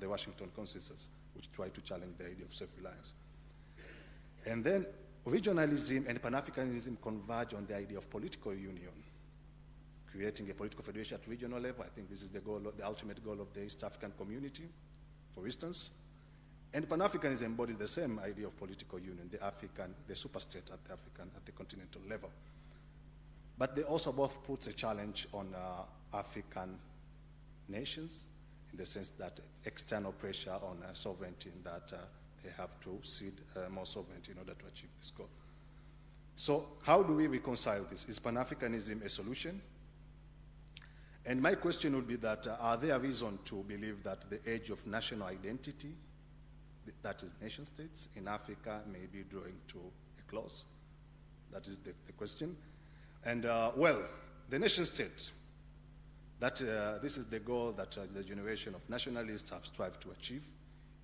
the Washington Consensus, which tried to challenge the idea of self-reliance. And then regionalism and Pan-Africanism converge on the idea of political union, creating a political federation at regional level. I think this is the goal, the ultimate goal of the East African community, for instance. And Pan-Africanism embodies the same idea of political union, the superstate at the continental level. But they also both put a challenge on African nations, in the sense that external pressure on sovereignty, in that they have to cede more sovereignty in order to achieve this goal. So how do we reconcile this? Is Pan-Africanism a solution? And my question would be that are there reasons to believe that the age of national identity, that is nation states, in Africa may be drawing to a close? That is the question. And well, the nation state, this is the goal that the generation of nationalists have strived to achieve,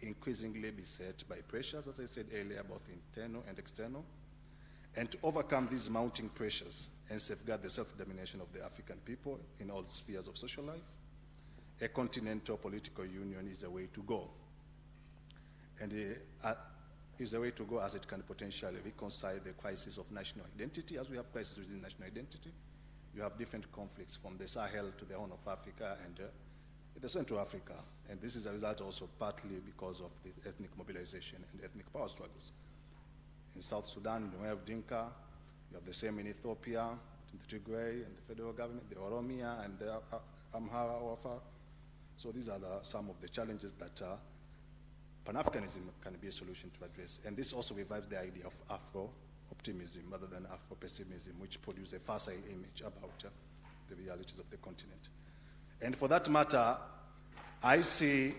increasingly beset by pressures, as I said earlier, both internal and external. And to overcome these mounting pressures and safeguard the self-determination of the African people in all spheres of social life, a continental political union is a way to go. And is a way to go as it can potentially reconcile the crisis of national identity. As we have crises within national identity, you have different conflicts from the Sahel to the Horn of Africa and the Central Africa. And this is a result also partly because of the ethnic mobilization and ethnic power struggles. In South Sudan, you have Dinka, you have the same in Ethiopia, the Tigray and the federal government, the Oromia and the Amhara or Afar. So these are some of the challenges that Pan-Africanism can be a solution to address. And this also revives the idea of Afro-optimism rather than Afro-pessimism, which produces a facile image about the realities of the continent. And for that matter, I see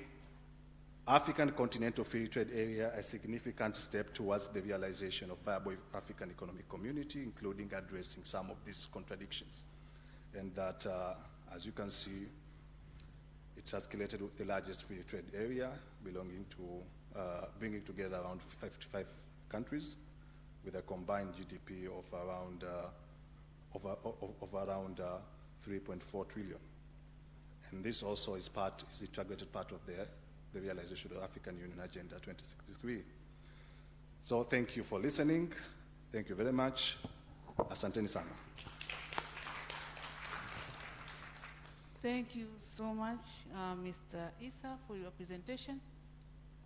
African Continental Free Trade Area a significant step towards the realization of viable African economic community, including addressing some of these contradictions. And that, as you can see, it has created the largest free trade area, belonging to, bringing together around 55 countries with a combined GDP of around 3.4 trillion. And this also is integrated part of the realization of the African Union Agenda 2063. So thank you for listening. Thank you very much. Asanteni sana. Thank you so much, Mr. Issa, for your presentation.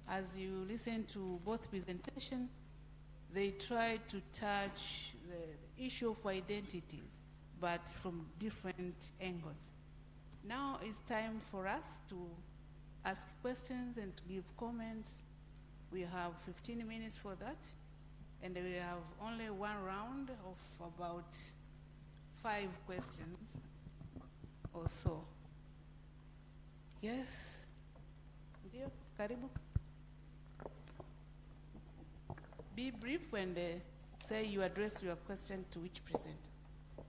As you listen to both presentations, they try to touch the issue of identities, but from different angles. Now it's time for us to ask questions and to give comments. We have 15 minutes for that. and we have only one round of about 5 questions or so. Yes? Ndio, karibu. Be brief and say you address your question to each presenter.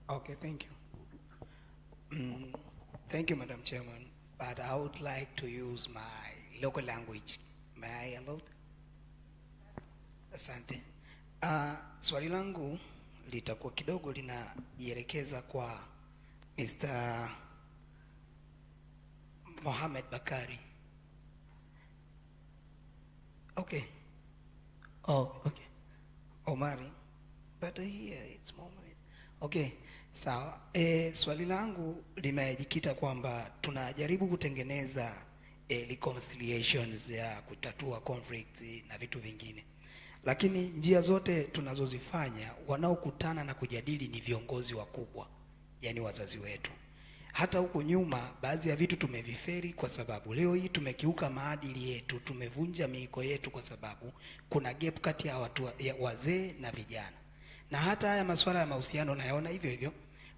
Okay, thank you. Thank you, Madam Chairman. But I would like to use my local language. May I allow? Asante. Swali langu litakuwa kidogo linajielekeza kwa Mr. Mohamed Bakari. Okay. Oh, okay. Omari. But here it's Mohamed. Okay. Sawa. Swali langu limejikita kwamba tunajaribu kutengeneza reconciliations ya kutatua conflicts na vitu vingine. Lakini njia zote tunazozifanya wanaokutana na kujadili ni viongozi wakubwa, yani wazazi wetu. Hata huko nyuma baadhi ya vitu tumeviferi kwa sababu leo hii tumekiuka maadili yetu, tumevunja miiko yetu kwa sababu kuna gap kati ya watu wazee na vijana. Na hata haya masuala ya mahusiano nayaona hivyo hivyo.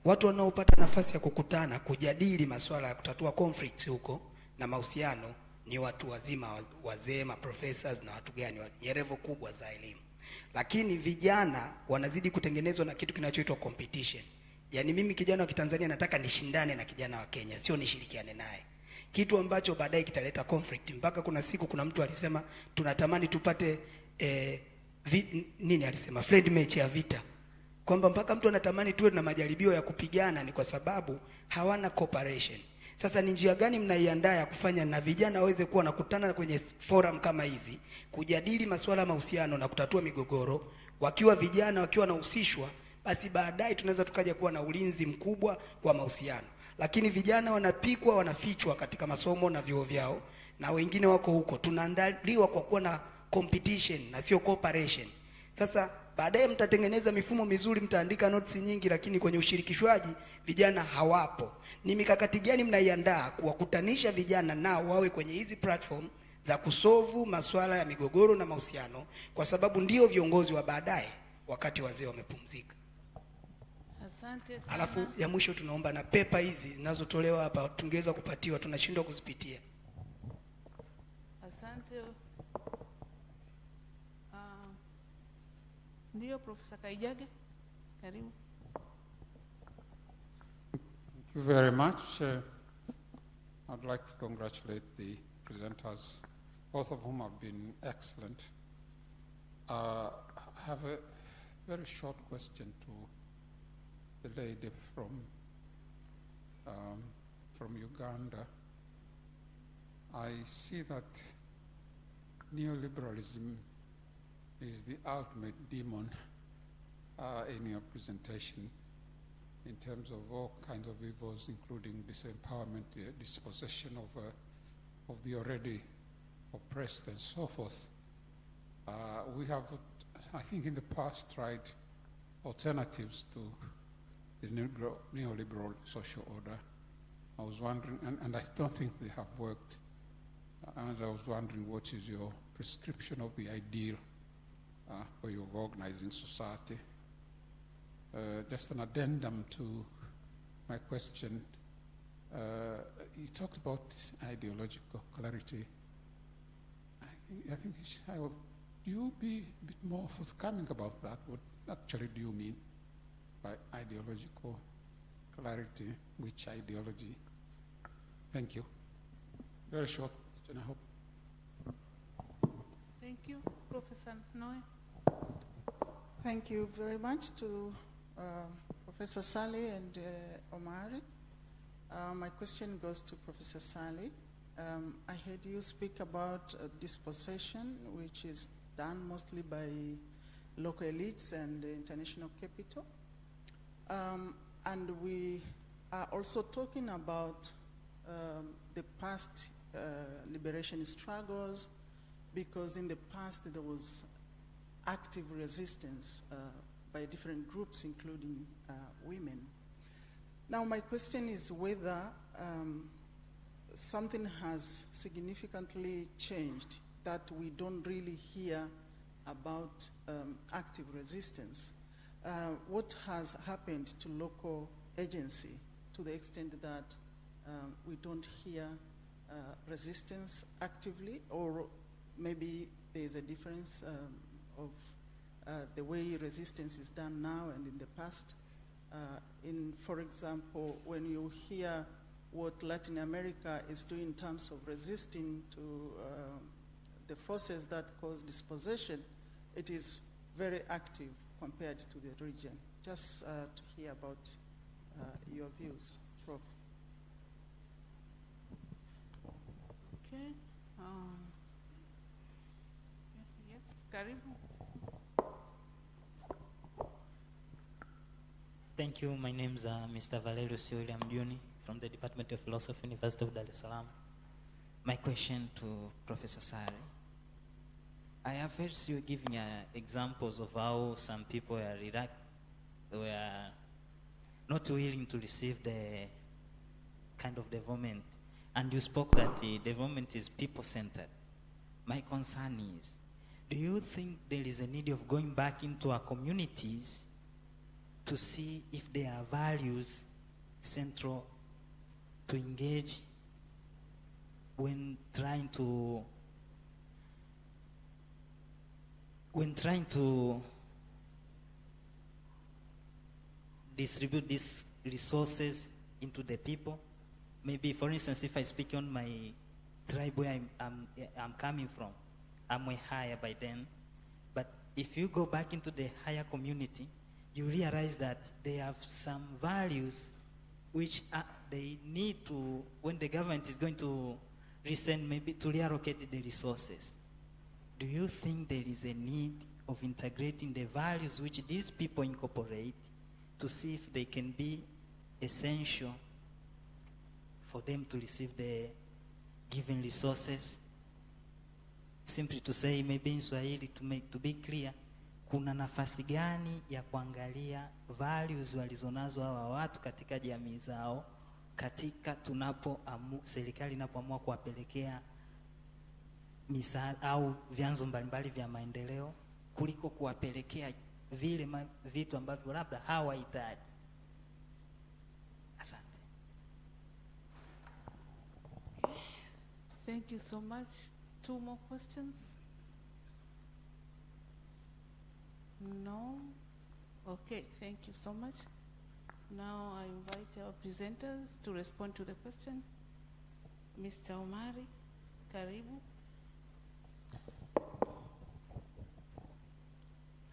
Watu wanaopata nafasi ya kukutana kujadili masuala ya kutatua conflicts huko na mahusiano ni watu wazima, wazee, professors na watu gani, nyerevo kubwa za elimu. Lakini vijana wanazidi kutengenezwa na kitu kinachoitwa competition. Yaani mimi kijana wa Kitanzania nataka nishindane na kijana wa Kenya, sio nishirikiane naye. Kitu ambacho baadaye kitaleta conflict. Mpaka kuna siku kuna mtu alisema tunatamani tupate nini alisema friend match ya vita. Kwamba mpaka mtu anatamani tuwe na majaribio ya kupigana ni kwa sababu hawana cooperation. Sasa ni njia gani mnaiandaa ya kufanya na vijana waweze kuwa nakutana kwenye forum kama hizi, kujadili masuala ya mahusiano na kutatua migogoro, wakiwa vijana wakiwa nahusishwa, basi baadaye tunaweza tukaja kuwa na ulinzi mkubwa wa mahusiano. Lakini vijana wanapikwa, wanafichwa katika masomo na vyuo vyao, na wengine wako huko. Tunaandaliwa kwa kuwa na competition na sio cooperation. Sasa baadaye mtatengeneza mifumo mizuri, mtaandika notes nyingi, lakini kwenye ushirikishwaji vijana hawapo. Ni mikakati gani mnaiandaa kuwakutanisha vijana nao wawe kwenye hizi platform za kusolve masuala ya migogoro na mahusiano, kwa sababu ndio viongozi wa baadaye wakati wazee wamepumzika? Asante sana. Alafu ya mwisho tunaomba na pepa hizi zinazotolewa hapa tungeweza kupatiwa, tunashindwa kuzipitia. Asante. Ndio, Profesa Kaijage, karibu. Thank you very much. I'd like to congratulate the presenters, both of whom have been excellent. I have a very short question to the lady from Uganda. I see that neoliberalism is the ultimate demon in your presentation in terms of all kinds of evils, including disempowerment, dispossession of the already oppressed and so forth. We have, I think in the past, tried alternatives to the neoliberal social order. I was wondering, and I don't think they have worked, and I was wondering what is your prescription of the ideal way of organizing society. Just an addendum to my question. You talked about ideological clarity. I think would you be a bit more forthcoming about that? What actually do you mean by ideological clarity? Which ideology? Thank you. Very short question, I hope. Thank you. Professor Noe. Thank you very much to Professor Sally and Omari. My question goes to Professor Sally. I heard you speak about dispossession, which is done mostly by local elites and international capital. And we are also talking about the past liberation struggles, because in the past there was active resistance by different groups, including women. Now my question is whether something has significantly changed that we don't really hear about active resistance. What has happened to local agency to the extent that we don't hear resistance actively, or maybe there's a difference of the way resistance is done now and in the past? For example, when you hear what Latin America is doing in terms of resisting to the forces that cause dispossession, it is very active compared to the region. Just to hear about your views, Prof. Okay. Yes, Karibu. Thank you. My name is Mr. Valerius William Juni from the Department of Philosophy, University of Dar es Salaam. My question to Professor Sari. I have heard you giving examples of how some people were not willing to receive the kind of development. And you spoke that the development is people-centered. My concern is, do you think there is a need of going back into our communities to see if there are values central to engage when trying to distribute these resources into the people? Maybe, for instance, if I speak on my tribe where I'm coming from, I'm way higher by then. But if you go back into the higher community, you realize that they have some values which they need to, when the government is going to resend, maybe to reallocate the resources. Do you think there is a need of integrating the values which these people incorporate to see if they can be essential for them to receive the given resources? Simply to say, maybe in Swahili, to be clear, kuna nafasi gani ya kuangalia values walizonazo hawa watu katika jamii zao, katika serikali inapoamua kuwapelekea misaada au vyanzo mbalimbali vya maendeleo, kuliko kuwapelekea vile vitu ambavyo labda hawahitaji. Asante. Thank you so much. 2 more questions? No? Okay, thank you so much. Now I invite our presenters to respond to the question. Mr. Omari, karibu.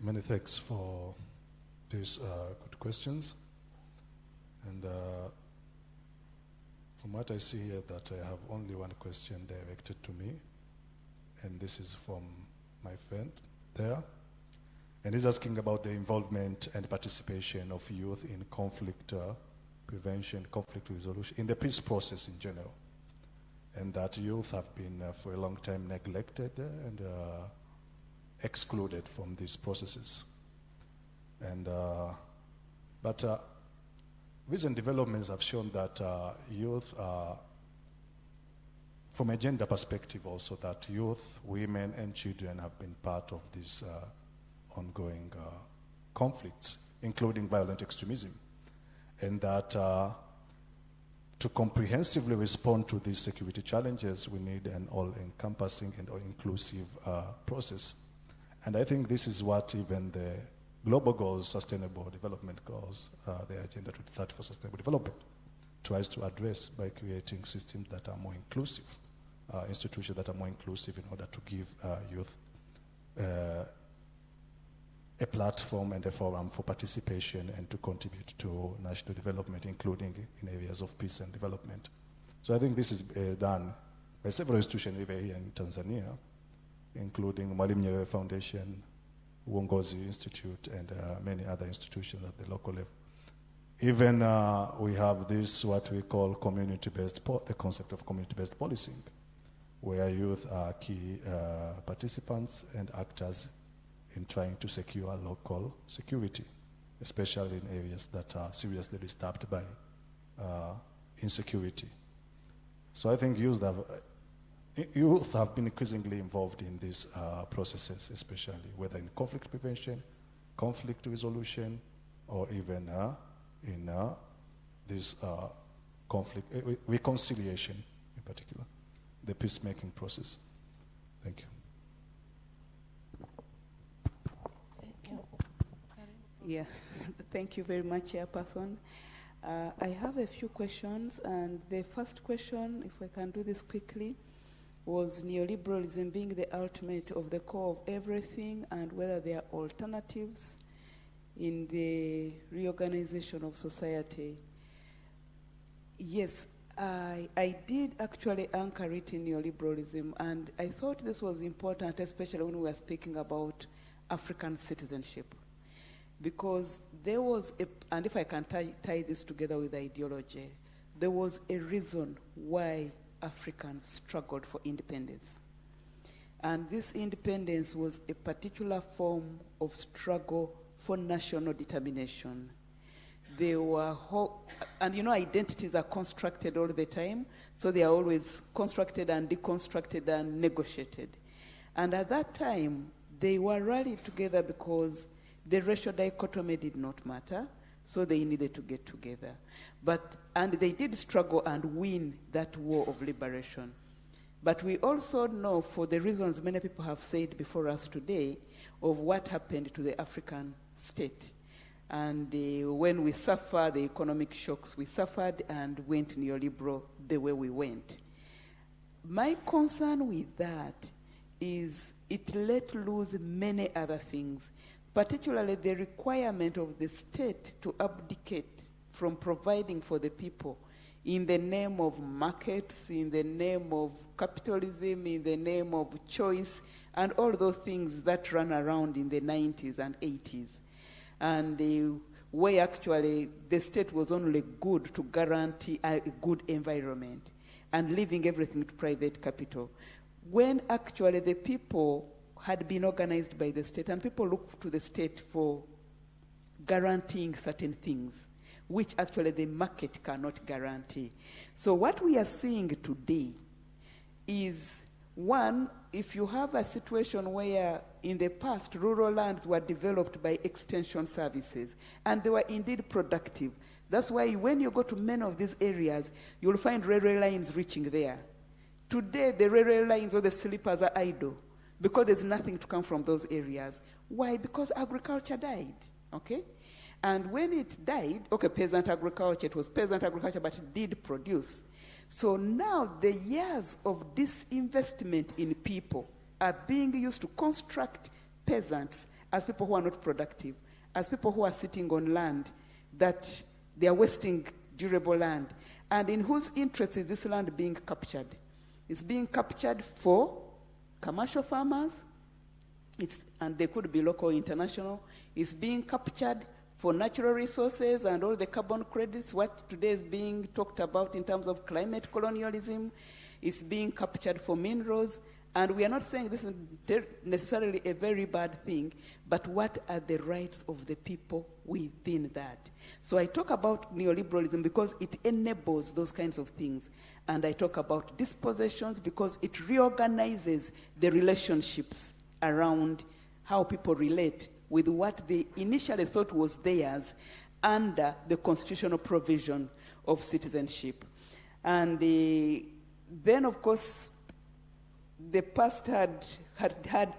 Many thanks for these good questions. And from what I see here, that I have only one question directed to me, and this is from my friend there. And he's asking about the involvement and participation of youth in conflict prevention, conflict resolution, in the peace process in general. And that youth have been for a long time neglected and excluded from these processes. And but recent developments have shown that youth, from a gender perspective also, that youth, women and children have been part of these ongoing conflicts, including violent extremism. And that to comprehensively respond to these security challenges, we need an all-encompassing and all-inclusive process. And I think this is what even the global goals, sustainable development goals, the Agenda 2030 for Sustainable Development, tries to address by creating systems that are more inclusive, institutions that are more inclusive in order to give youth a platform and a forum for participation and to contribute to national development, including in areas of peace and development. So I think this is done by several institutions even here in Tanzania, including Mwalimu Nyerere Foundation, Uongozi Institute, and many other institutions at the local level. Even we have this, what we call community-based, the concept of community-based policing, where youth are key participants and actors in trying to secure local security, especially in areas that are seriously disturbed by insecurity. So I think youth have youth have been increasingly involved in these processes, especially whether in conflict prevention, conflict resolution, or even in this conflict reconciliation in particular, the peacemaking process. Thank you. Yeah, thank you very much, Chairperson. I have a few questions, and the first question, if I can do this quickly, was neoliberalism being the ultimate of the core of everything, and whether there are alternatives in the reorganization of society. Yes, I did actually anchor it in neoliberalism, and I thought this was important, especially when we were speaking about African citizenship. Because there was, and if I can tie this together with ideology, there was a reason why Africans struggled for independence. And this independence was a particular form of struggle for national determination. They were, and you know, identities are constructed all the time, so they are always constructed and deconstructed and negotiated. And at that time, they were rallied together because the racial dichotomy did not matter, so they needed to get together. And they did struggle and win that war of liberation. But we also know, for the reasons many people have said before us today, of what happened to the African state. And when we suffered the economic shocks, we suffered and went neoliberal the way we went. My concern with that is it let loose many other things, particularly the requirement of the state to abdicate from providing for the people in the name of markets, in the name of capitalism, in the name of choice, and all those things that ran around in the 90s and 80s. And where actually the state was only good to guarantee a good environment and leaving everything to private capital. When actually the people had been organized by the state, and people looked to the state for guaranteeing certain things, which actually the market cannot guarantee. So what we are seeing today is, one, if you have a situation where in the past rural lands were developed by extension services, and they were indeed productive. That's why when you go to many of these areas, you'll find railway lines reaching there. Today, the railway lines or the sleepers are idle, because there's nothing to come from those areas. Why? Because agriculture died, okay? And when it died, okay, peasant agriculture, it was peasant agriculture, but it did produce. So now the years of disinvestment in people are being used to construct peasants as people who are not productive, as people who are sitting on land that they are wasting durable land. And in whose interest is this land being captured? It's being captured for commercial farmers, and they could be local or international. It's being captured for natural resources and all the carbon credits, what today is being talked about in terms of climate colonialism. Is being captured for minerals. And we are not saying this is necessarily a very bad thing, but what are the rights of the people within that? So I talk about neoliberalism because it enables those kinds of things. And I talk about dispossessions because it reorganizes the relationships around how people relate with what they initially thought was theirs under the constitutional provision of citizenship. And then, of course, the past had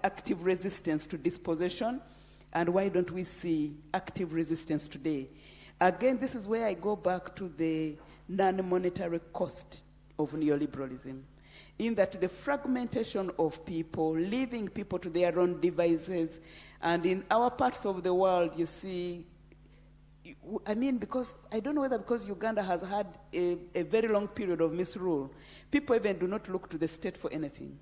active resistance to dispossession, and why don't we see active resistance today? Again, this is where I go back to the non-monetary cost of neoliberalism, in that the fragmentation of people, leaving people to their own devices, and in our parts of the world, you see, I mean, because, I don't know whether because Uganda has had a very long period of misrule, people even do not look to the state for anything.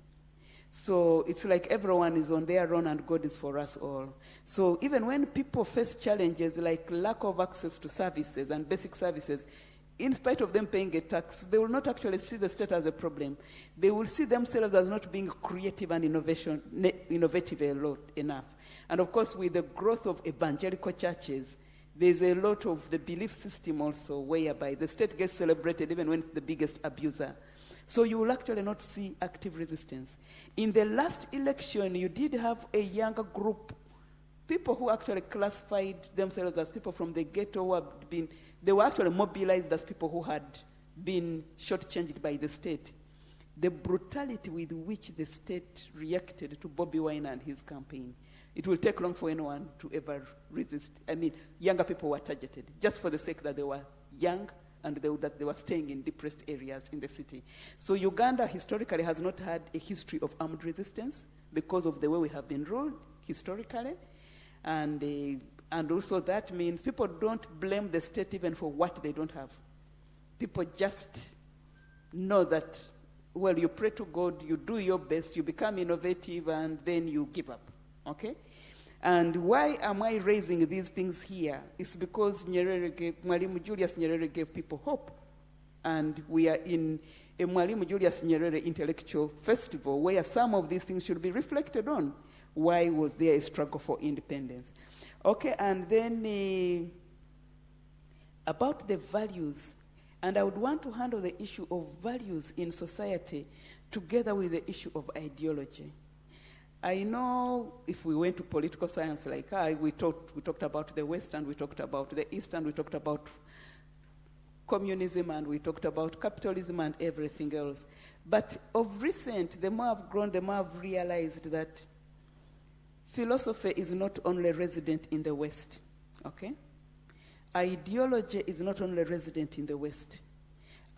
So it's like everyone is on their own and God is for us all. So even when people face challenges like lack of access to services and basic services, in spite of them paying a tax, they will not actually see the state as a problem. They will see themselves as not being creative and innovative enough. And of course, with the growth of evangelical churches, there's a lot of the belief system also whereby the state gets celebrated even when it's the biggest abuser. So you will actually not see active resistance. In the last election, you did have a younger group, people who actually classified themselves as people from the ghetto who had been, they were actually mobilized as people who had been shortchanged by the state. The brutality with which the state reacted to Bobi Wine and his campaign, it will take long for anyone to ever resist. I mean, younger people were targeted just for the sake that they were young and that they were staying in depressed areas in the city. So Uganda historically has not had a history of armed resistance because of the way we have been ruled historically. And also that means people don't blame the state even for what they don't have. People just know that, well, you pray to God, you do your best, you become innovative, and then you give up, okay? And why am I raising these things here? It's because Mwalimu Julius Nyerere gave people hope. And we are in a Mwalimu Julius Nyerere intellectual festival where some of these things should be reflected on. Why was there a struggle for independence? Okay, and then about the values, and I would want to handle the issue of values in society together with the issue of ideology. I know if we went to political science like we talked about the West and we talked about the East and we talked about communism and we talked about capitalism and everything else. But of recent, the more I've grown, the more I've realized that philosophy is not only resident in the West, okay? Ideology is not only resident in the West.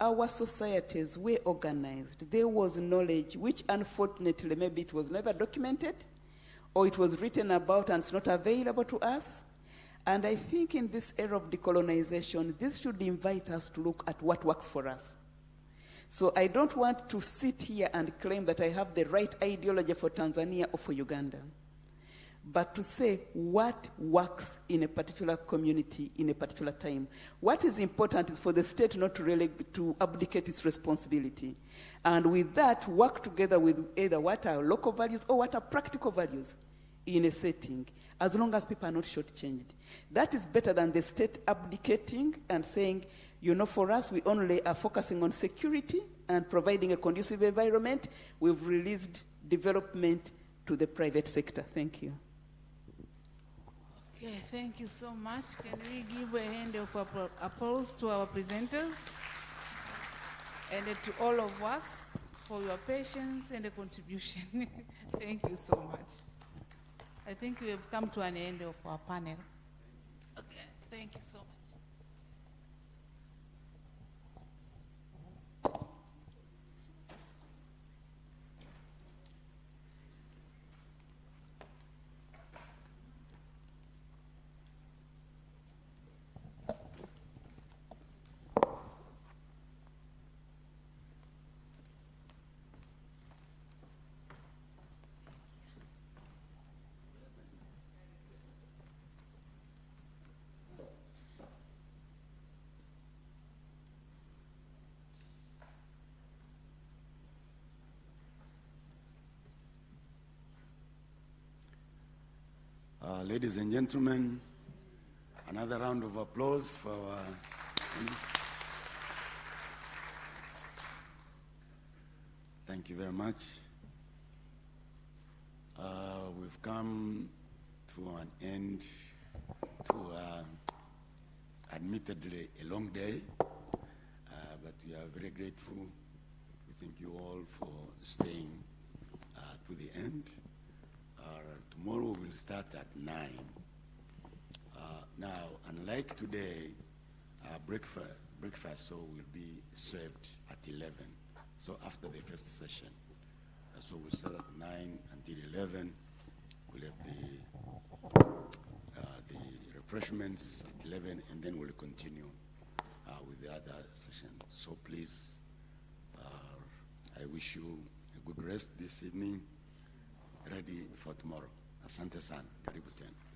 Our societies were organized. There was knowledge, which unfortunately maybe it was never documented, or it was written about and it's not available to us. And I think in this era of decolonization, this should invite us to look at what works for us. So I don't want to sit here and claim that I have the right ideology for Tanzania or for Uganda, but to say what works in a particular community in a particular time. What is important is for the state not to abdicate its responsibility. And with that, work together with either what are local values or what are practical values in a setting, as long as people are not shortchanged. That is better than the state abdicating and saying, you know, for us, we only are focusing on security and providing a conducive environment. We've released development to the private sector. Thank you. Okay, thank you so much. Can we give a hand of applause to our presenters and to all of us for your patience and the contribution. Thank you so much. I think we have come to an end of our panel. Okay, thank you so much. Ladies and gentlemen, another round of applause for our... Thank you very much. We've come to an end to admittedly a long day, but we are very grateful. We thank you all for staying to the end. Tomorrow we'll start at 9. Now, unlike today, breakfast so will be served at 11. So after the first session. So we'll start at 9 until 11. We'll have the refreshments at 11, and then we'll continue with the other session. So please, I wish you a good rest this evening, ready for tomorrow. Asante sana, karibu tena.